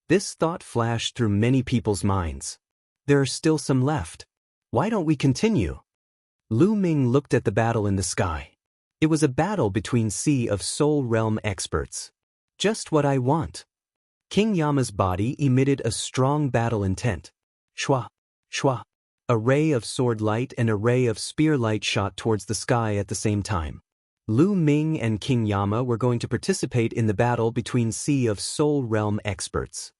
This thought flashed through many people's minds. There are still some left. Why don't we continue? Lu Ming looked at the battle in the sky. It was a battle between Sea of Soul Realm experts. Just what I want. King Yama's body emitted a strong battle intent. Shwa, shwa. A ray of sword light and a ray of spear light shot towards the sky at the same time. Lu Ming and King Yama were going to participate in the battle between Sea of Soul Realm experts.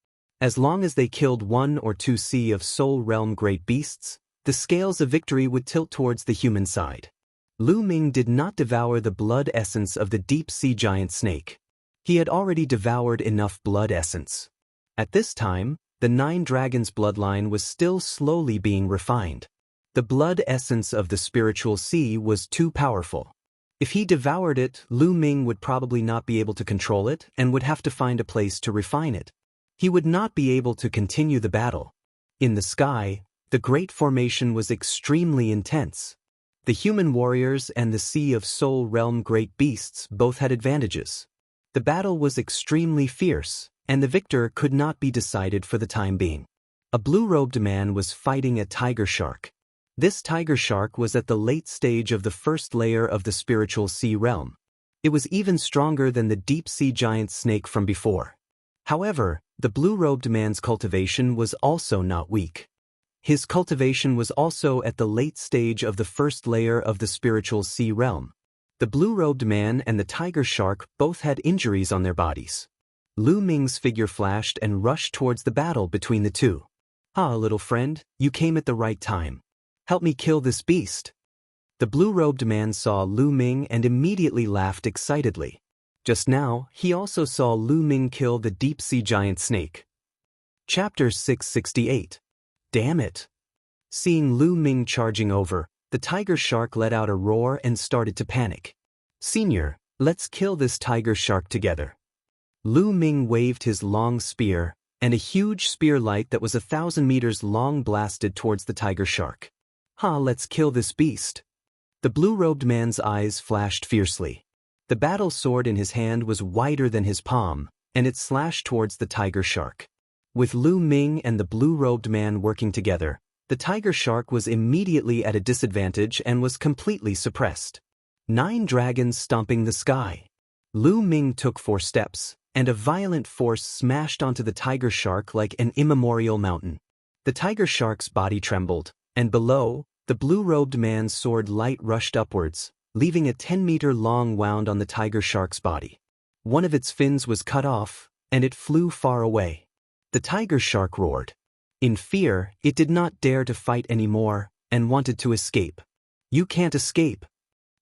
As long as they killed 1 or 2 Sea of Soul Realm great beasts, the scales of victory would tilt towards the human side. Lu Ming did not devour the blood essence of the deep-sea giant snake. He had already devoured enough blood essence. At this time, the 9 Dragons bloodline was still slowly being refined. The blood essence of the spiritual sea was too powerful. If he devoured it, Lu Ming would probably not be able to control it and would have to find a place to refine it. He would not be able to continue the battle. In the sky, the great formation was extremely intense. The human warriors and the Sea of Soul Realm great beasts both had advantages. The battle was extremely fierce, and the victor could not be decided for the time being. A blue-robed man was fighting a tiger shark. This tiger shark was at the late stage of the first layer of the spiritual sea realm. It was even stronger than the deep-sea giant snake from before. However, the blue-robed man's cultivation was also not weak. His cultivation was also at the late stage of the first layer of the spiritual sea realm. The blue-robed man and the tiger shark both had injuries on their bodies. Lu Ming's figure flashed and rushed towards the battle between the two. "Ah, little friend, you came at the right time. Help me kill this beast." The blue-robed man saw Lu Ming and immediately laughed excitedly. Just now, he also saw Lu Ming kill the deep-sea giant snake. Chapter 668. Damn it! Seeing Lu Ming charging over, the tiger shark let out a roar and started to panic. "Senior, let's kill this tiger shark together." Lu Ming waved his long spear, and a huge spear light that was 1,000 meters long blasted towards the tiger shark. Let's kill this beast." The blue-robed man's eyes flashed fiercely. The battle sword in his hand was wider than his palm, and it slashed towards the tiger shark. With Lu Ming and the blue-robed man working together, the tiger shark was immediately at a disadvantage and was completely suppressed. 9 dragons stomping the sky. Lu Ming took 4 steps, and a violent force smashed onto the tiger shark like an immemorial mountain. The tiger shark's body trembled, and below, the blue-robed man's sword light rushed upwards, leaving a 10-meter-long wound on the tiger shark's body. One of its fins was cut off, and it flew far away. The tiger shark roared. In fear, it did not dare to fight anymore, and wanted to escape. "You can't escape."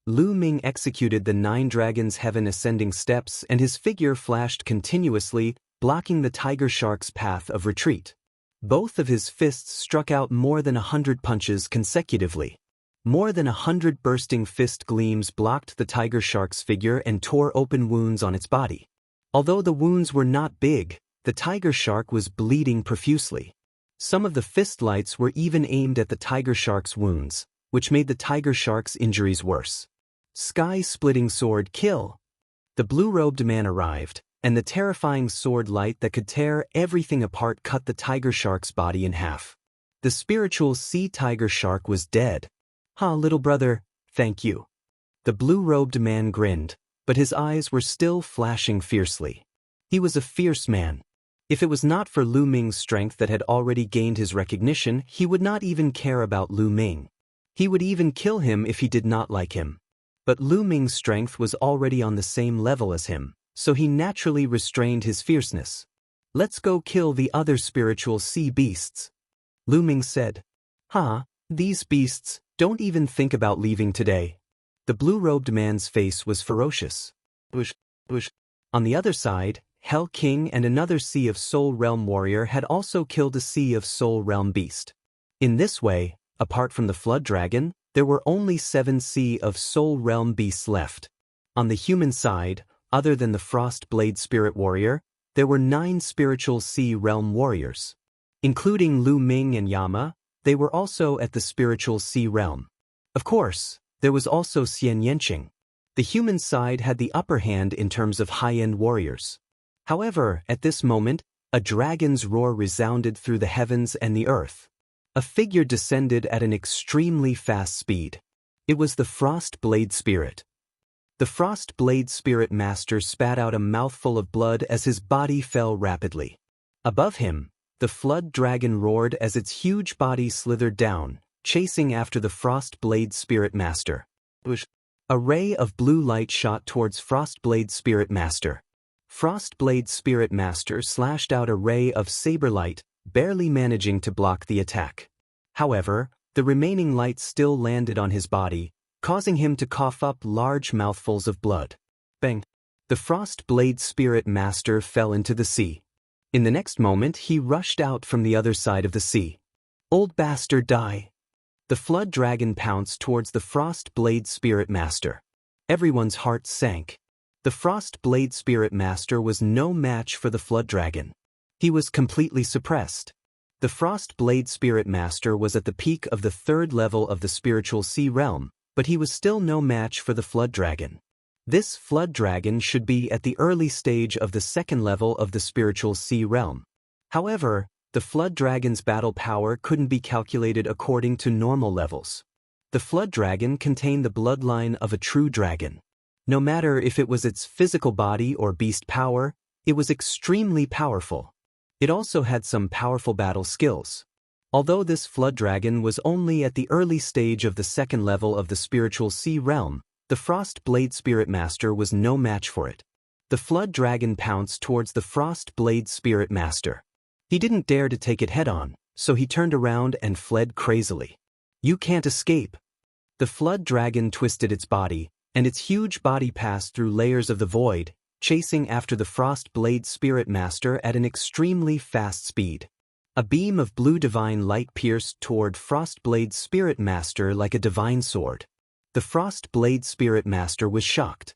Lu Ming executed the 9 dragons' heaven-ascending steps, and his figure flashed continuously, blocking the tiger shark's path of retreat. Both of his fists struck out more than 100 punches consecutively. More than 100 bursting fist gleams blocked the tiger shark's figure and tore open wounds on its body. Although the wounds were not big, the tiger shark was bleeding profusely. Some of the fist lights were even aimed at the tiger shark's wounds, which made the tiger shark's injuries worse. Sky-splitting sword kill. The blue-robed man arrived, and the terrifying sword light that could tear everything apart cut the tiger shark's body in half. The spiritual sea tiger shark was dead. Little brother, thank you." The blue-robed man grinned, but his eyes were still flashing fiercely. He was a fierce man. If it was not for Lu Ming's strength that had already gained his recognition, he would not even care about Lu Ming. He would even kill him if he did not like him. But Lu Ming's strength was already on the same level as him, so he naturally restrained his fierceness. "Let's go kill the other spiritual sea beasts," Lu Ming said. These beasts don't even think about leaving today." The blue-robed man's face was ferocious. Bush. On the other side, Hell King and another Sea of Soul Realm warrior had also killed a Sea of Soul Realm beast. In this way, apart from the Flood Dragon, there were only 7 Sea of Soul Realm beasts left. On the human side, other than the Frost Blade Spirit Warrior, there were 9 spiritual Sea Realm warriors. Including Lu Ming and Yama, they were also at the spiritual sea realm. Of course, there was also Xianxia. The human side had the upper hand in terms of high-end warriors. However, at this moment, a dragon's roar resounded through the heavens and the earth. A figure descended at an extremely fast speed. It was the Frost Blade Spirit. The Frost Blade Spirit Master spat out a mouthful of blood as his body fell rapidly. Above him, the Flood Dragon roared as its huge body slithered down, chasing after the Frost Blade Spirit Master. A ray of blue light shot towards Frost Blade Spirit Master. Frost Blade Spirit Master slashed out a ray of saber light, barely managing to block the attack. However, the remaining light still landed on his body, causing him to cough up large mouthfuls of blood. Bang! The Frost Blade Spirit Master fell into the sea. In the next moment, he rushed out from the other side of the sea. "Old bastard, die!" The Flood Dragon pounced towards the Frost Blade Spirit Master. Everyone's heart sank. The Frost Blade Spirit Master was no match for the Flood Dragon. He was completely suppressed. The Frost Blade Spirit Master was at the peak of the 3rd level of the spiritual sea realm, but he was still no match for the Flood Dragon. This Flood Dragon should be at the early stage of the 2nd level of the spiritual sea realm. However, The Flood Dragon's battle power couldn't be calculated according to normal levels. The Flood Dragon contained the bloodline of a true dragon. No matter if it was its physical body or beast power, it was extremely powerful. It also had some powerful battle skills. Although this Flood Dragon was only at the early stage of the second level of the spiritual sea realm, the Frost Blade Spirit Master was no match for it. The Flood Dragon pounced towards the Frost Blade Spirit Master. He didn't dare to take it head-on, so he turned around and fled crazily. "You can't escape." The Flood Dragon twisted its body, and its huge body passed through layers of the void, chasing after the Frost Blade Spirit Master at an extremely fast speed. A beam of blue divine light pierced toward Frost Blade Spirit Master like a divine sword. The Frost Blade Spirit Master was shocked.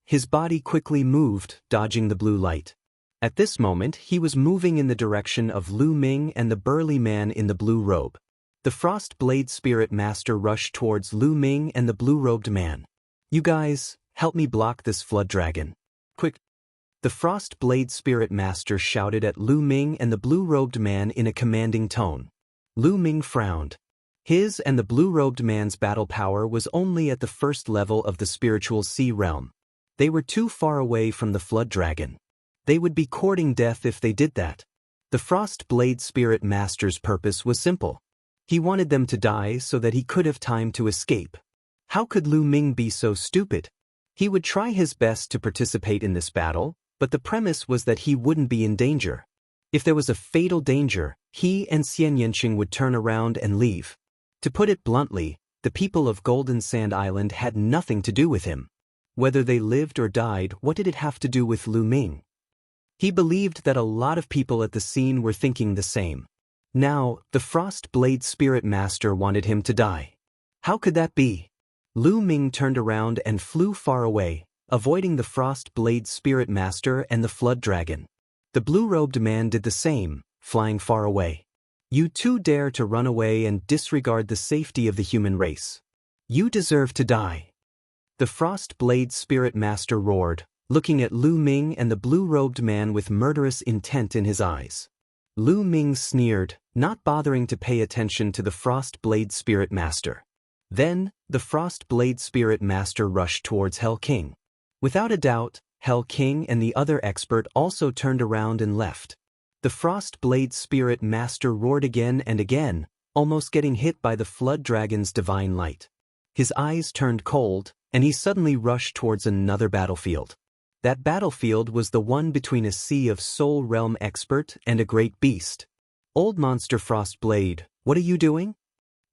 His body quickly moved, dodging the blue light. At this moment, he was moving in the direction of Lu Ming and the burly man in the blue robe. The Frost Blade Spirit Master rushed towards Lu Ming and the blue-robed man. "You guys, help me block this Flood Dragon. Quick!" The Frost Blade Spirit Master shouted at Lu Ming and the blue-robed man in a commanding tone. Lu Ming frowned. His and the blue-robed man's battle power was only at the first level of the spiritual sea realm. They were too far away from the Flood Dragon. They would be courting death if they did that. The Frost Blade Spirit Master's purpose was simple. He wanted them to die so that he could have time to escape. How could Lu Ming be so stupid? He would try his best to participate in this battle, but the premise was that he wouldn't be in danger. If there was a fatal danger, he and Xianxia would turn around and leave. To put it bluntly, the people of Golden Sand Island had nothing to do with him. Whether they lived or died, what did it have to do with Lu Ming? He believed that a lot of people at the scene were thinking the same. Now, the Frost Blade Spirit Master wanted him to die. How could that be? Lu Ming turned around and flew far away, avoiding the Frost Blade Spirit Master and the Flood Dragon. The blue-robed man did the same, flying far away. "You two dare to run away and disregard the safety of the human race. You deserve to die." The Frost Blade Spirit Master roared, looking at Lu Ming and the blue-robed man with murderous intent in his eyes. Lu Ming sneered, not bothering to pay attention to the Frost Blade Spirit Master. Then, the Frost Blade Spirit Master rushed towards Hell King. Without a doubt, Hell King and the other expert also turned around and left. The Frost Blade Spirit Master roared again and again, almost getting hit by the Flood Dragon's divine light. His eyes turned cold, and he suddenly rushed towards another battlefield. That battlefield was the one between a Sea of Soul Realm expert and a great beast. "Old Monster Frost Blade, what are you doing?"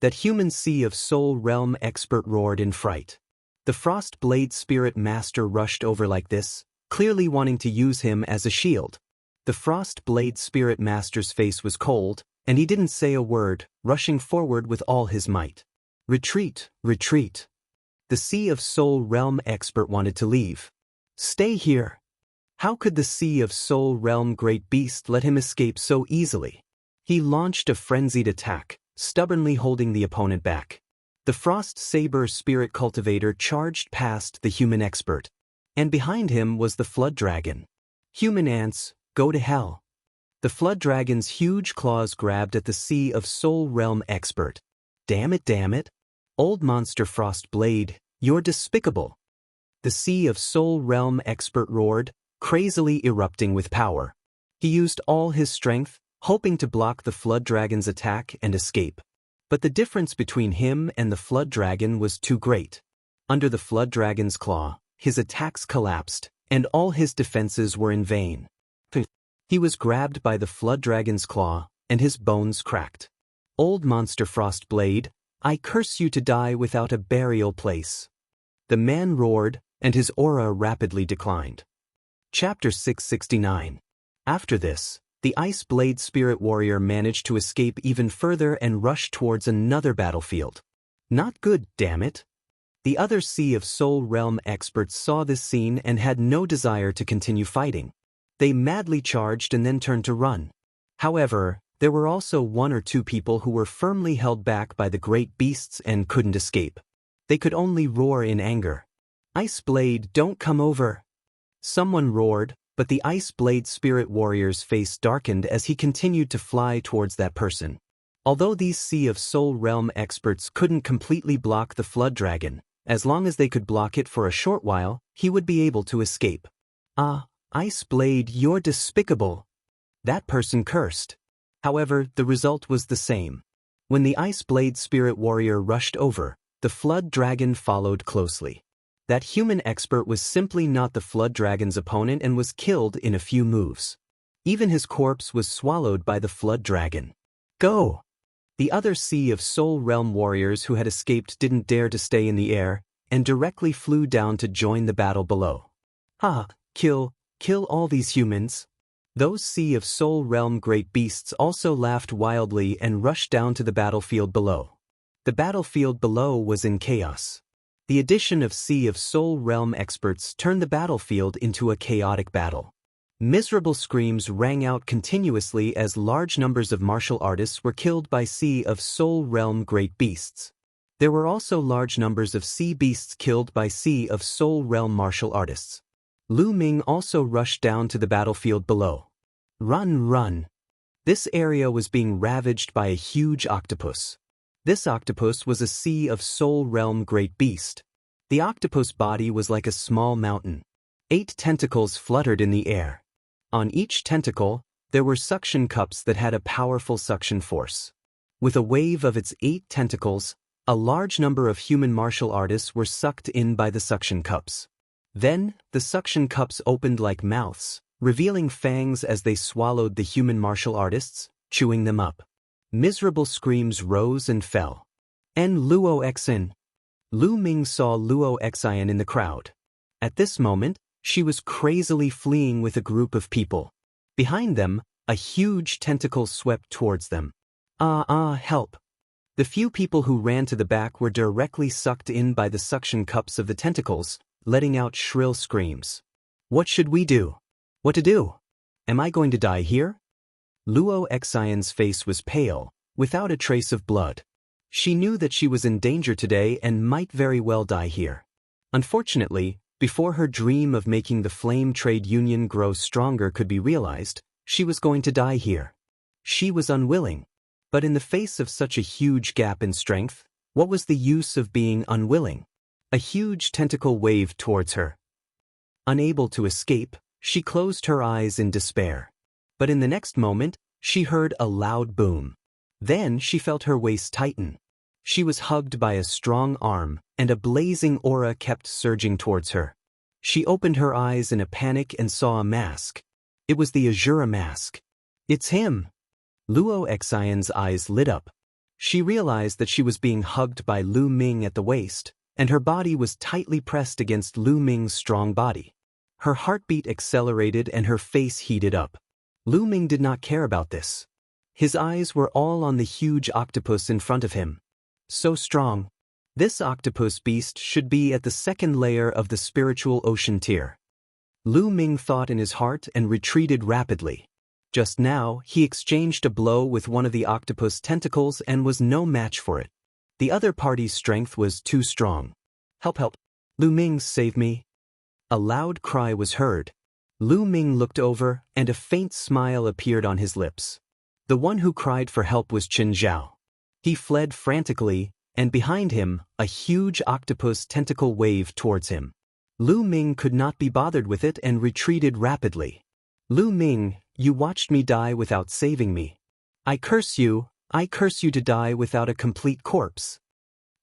That human Sea of Soul Realm expert roared in fright. The Frost Blade Spirit Master rushed over like this, clearly wanting to use him as a shield. The Frost Blade Spirit Master's face was cold, and he didn't say a word, rushing forward with all his might. "Retreat, retreat." The Sea of Soul Realm expert wanted to leave. "Stay here." How could the Sea of Soul Realm great beast let him escape so easily? He launched a frenzied attack, stubbornly holding the opponent back. The Frost Saber Spirit Cultivator charged past the human expert. And behind him was the Flood Dragon. "Human ants, go to hell." The Flood Dragon's huge claws grabbed at the Sea of Soul Realm expert. Damn it. Old Monster Frost Blade, you're despicable." The Sea of Soul Realm expert roared, crazily erupting with power. He used all his strength, hoping to block the Flood Dragon's attack and escape. But the difference between him and the Flood Dragon was too great. Under the Flood Dragon's claw, his attacks collapsed, and all his defenses were in vain. He was grabbed by the Flood Dragon's claw, and his bones cracked. "Old Monster Frost Blade, I curse you to die without a burial place." The man roared, and his aura rapidly declined. Chapter 669. After this, the Ice Blade Spirit Warrior managed to escape even further and rush towards another battlefield. Not good, damn it. The other Sea of Soul Realm experts saw this scene and had no desire to continue fighting. They madly charged and then turned to run. However, there were also one or two people who were firmly held back by the great beasts and couldn't escape. They could only roar in anger. "Ice Blade, don't come over." Someone roared, but the Ice Blade Spirit Warrior's face darkened as he continued to fly towards that person. Although these Sea of Soul Realm experts couldn't completely block the Flood Dragon, as long as they could block it for a short while, he would be able to escape. "Ah, Ice Blade, you're despicable," that person cursed. However, the result was the same. When the Ice Blade Spirit Warrior rushed over, the Flood Dragon followed closely. That human expert was simply not the Flood Dragon's opponent and was killed in a few moves. Even his corpse was swallowed by the Flood Dragon. Go! The other Sea of Soul Realm warriors who had escaped didn't dare to stay in the air, and directly flew down to join the battle below. "Ha! Kill all these humans." Those Sea of Soul Realm great beasts also laughed wildly and rushed down to the battlefield below. The battlefield below was in chaos. The addition of Sea of Soul Realm experts turned the battlefield into a chaotic battle. Miserable screams rang out continuously as large numbers of martial artists were killed by Sea of Soul Realm great beasts. There were also large numbers of sea beasts killed by Sea of Soul Realm martial artists. Lu Ming also rushed down to the battlefield below. Run, run! This area was being ravaged by a huge octopus. This octopus was a Sea of Soul Realm great beast. The octopus body was like a small mountain. 8 tentacles fluttered in the air. On each tentacle, there were suction cups that had a powerful suction force. With a wave of its 8 tentacles, a large number of human martial artists were sucked in by the suction cups. Then, the suction cups opened like mouths, revealing fangs as they swallowed the human martial artists, chewing them up. Miserable screams rose and fell. "En Luo Xin." Lu Ming saw Luo Xian in the crowd. At this moment, she was crazily fleeing with a group of people. Behind them, a huge tentacle swept towards them. Help! The few people who ran to the back were directly sucked in by the suction cups of the tentacles, letting out shrill screams. "What should we do? What to do? Am I going to die here?" Luo Xian's face was pale, without a trace of blood. She knew that she was in danger today and might very well die here. Unfortunately, before her dream of making the Flame Trade Union grow stronger could be realized, she was going to die here. She was unwilling. But in the face of such a huge gap in strength, what was the use of being unwilling? A huge tentacle waved towards her. Unable to escape, she closed her eyes in despair. But in the next moment, she heard a loud boom. Then she felt her waist tighten. She was hugged by a strong arm, and a blazing aura kept surging towards her. She opened her eyes in a panic and saw a mask. It was the Azura mask. "It's him!" Luo Xian's eyes lit up. She realized that she was being hugged by Lu Ming at the waist, and her body was tightly pressed against Lu Ming's strong body. Her heartbeat accelerated and her face heated up. Lu Ming did not care about this. His eyes were all on the huge octopus in front of him. So strong. This octopus beast should be at the second layer of the spiritual ocean tier. Lu Ming thought in his heart and retreated rapidly. Just now, he exchanged a blow with one of the octopus tentacles and was no match for it. The other party's strength was too strong. "Help, help! Lu Ming, save me!" A loud cry was heard. Lu Ming looked over, and a faint smile appeared on his lips. The one who cried for help was Chen Zhao. He fled frantically, and behind him, a huge octopus tentacle waved towards him. Lu Ming could not be bothered with it and retreated rapidly. "Lu Ming, you watched me die without saving me. I curse you to die without a complete corpse."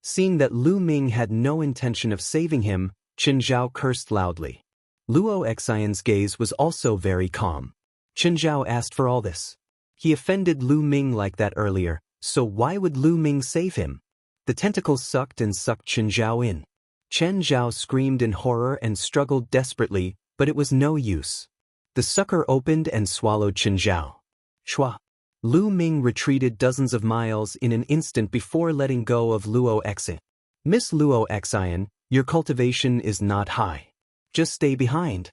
Seeing that Lu Ming had no intention of saving him, Chen Zhao cursed loudly. Luo Xian's gaze was also very calm. Chen Zhao asked for all this. He offended Lu Ming like that earlier, so why would Lu Ming save him? The tentacles sucked and sucked Chen Zhao in. Chen Zhao screamed in horror and struggled desperately, but it was no use. The sucker opened and swallowed Chen Zhao. Shua! Lu Ming retreated dozens of miles in an instant before letting go of Luo Xian. "Miss Luo Xian, your cultivation is not high. Just stay behind."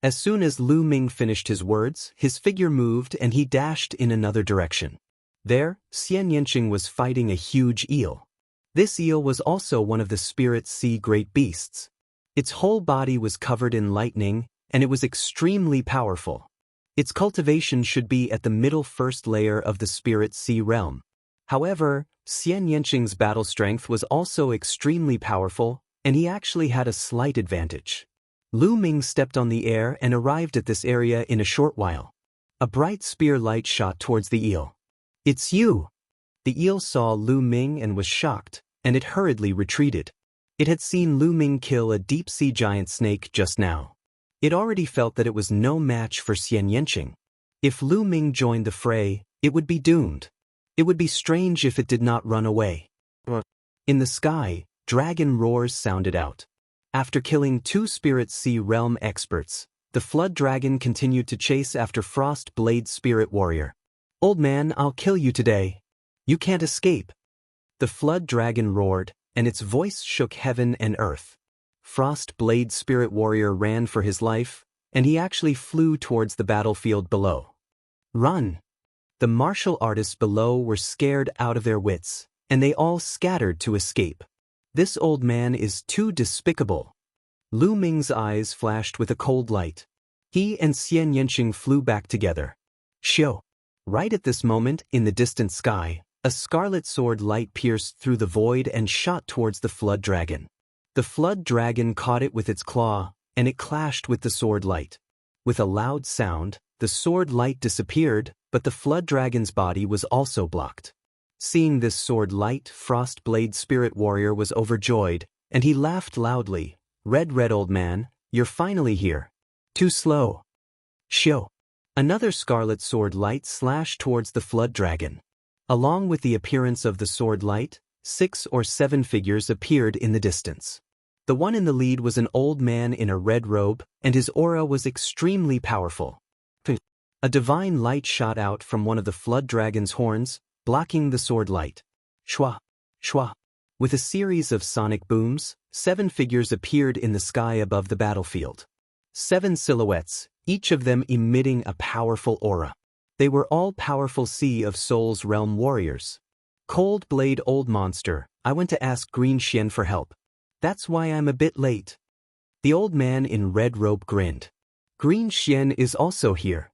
As soon as Lu Ming finished his words, his figure moved and he dashed in another direction. There, Xianxia was fighting a huge eel. This eel was also one of the spirit sea great beasts. Its whole body was covered in lightning, and it was extremely powerful. Its cultivation should be at the middle first layer of the Spirit Sea realm. However, Xianxia's battle strength was also extremely powerful, and he actually had a slight advantage. Lu Ming stepped on the air and arrived at this area in a short while. A bright spear light shot towards the eel. "It's you!" The eel saw Lu Ming and was shocked, and it hurriedly retreated. It had seen Lu Ming kill a deep-sea giant snake just now. It already felt that it was no match for Xianxia. If Lu Ming joined the fray, it would be doomed. It would be strange if it did not run away. In the sky, dragon roars sounded out. After killing 2 Spirit Sea realm experts, the flood dragon continued to chase after Frost Blade Spirit Warrior. "Old man, I'll kill you today. You can't escape." The flood dragon roared, and its voice shook heaven and earth. Frost Blade Spirit Warrior ran for his life, and he actually flew towards the battlefield below. "Run!" The martial artists below were scared out of their wits, and they all scattered to escape. "This old man is too despicable." Lu Ming's eyes flashed with a cold light. He and Xianxia flew back together. Xiu. Right at this moment, in the distant sky, a scarlet sword light pierced through the void and shot towards the flood dragon. The flood dragon caught it with its claw, and it clashed with the sword light. With a loud sound, the sword light disappeared, but the flood dragon's body was also blocked. Seeing this sword light, Frost Blade Spirit Warrior was overjoyed, and he laughed loudly. Red old man, you're finally here. Too slow." Xiu. Another scarlet sword light slashed towards the flood dragon. Along with the appearance of the sword light, 6 or 7 figures appeared in the distance. The one in the lead was an old man in a red robe, and his aura was extremely powerful. A divine light shot out from one of the flood dragon's horns, blocking the sword light. Shwa, shwa. With a series of sonic booms, 7 figures appeared in the sky above the battlefield. 7 silhouettes, each of them emitting a powerful aura. They were all powerful Sea of Souls realm warriors. "Cold Blade Old Monster, I went to ask Green Xian for help. That's why I'm a bit late." The old man in red robe grinned. "Green Xian is also here.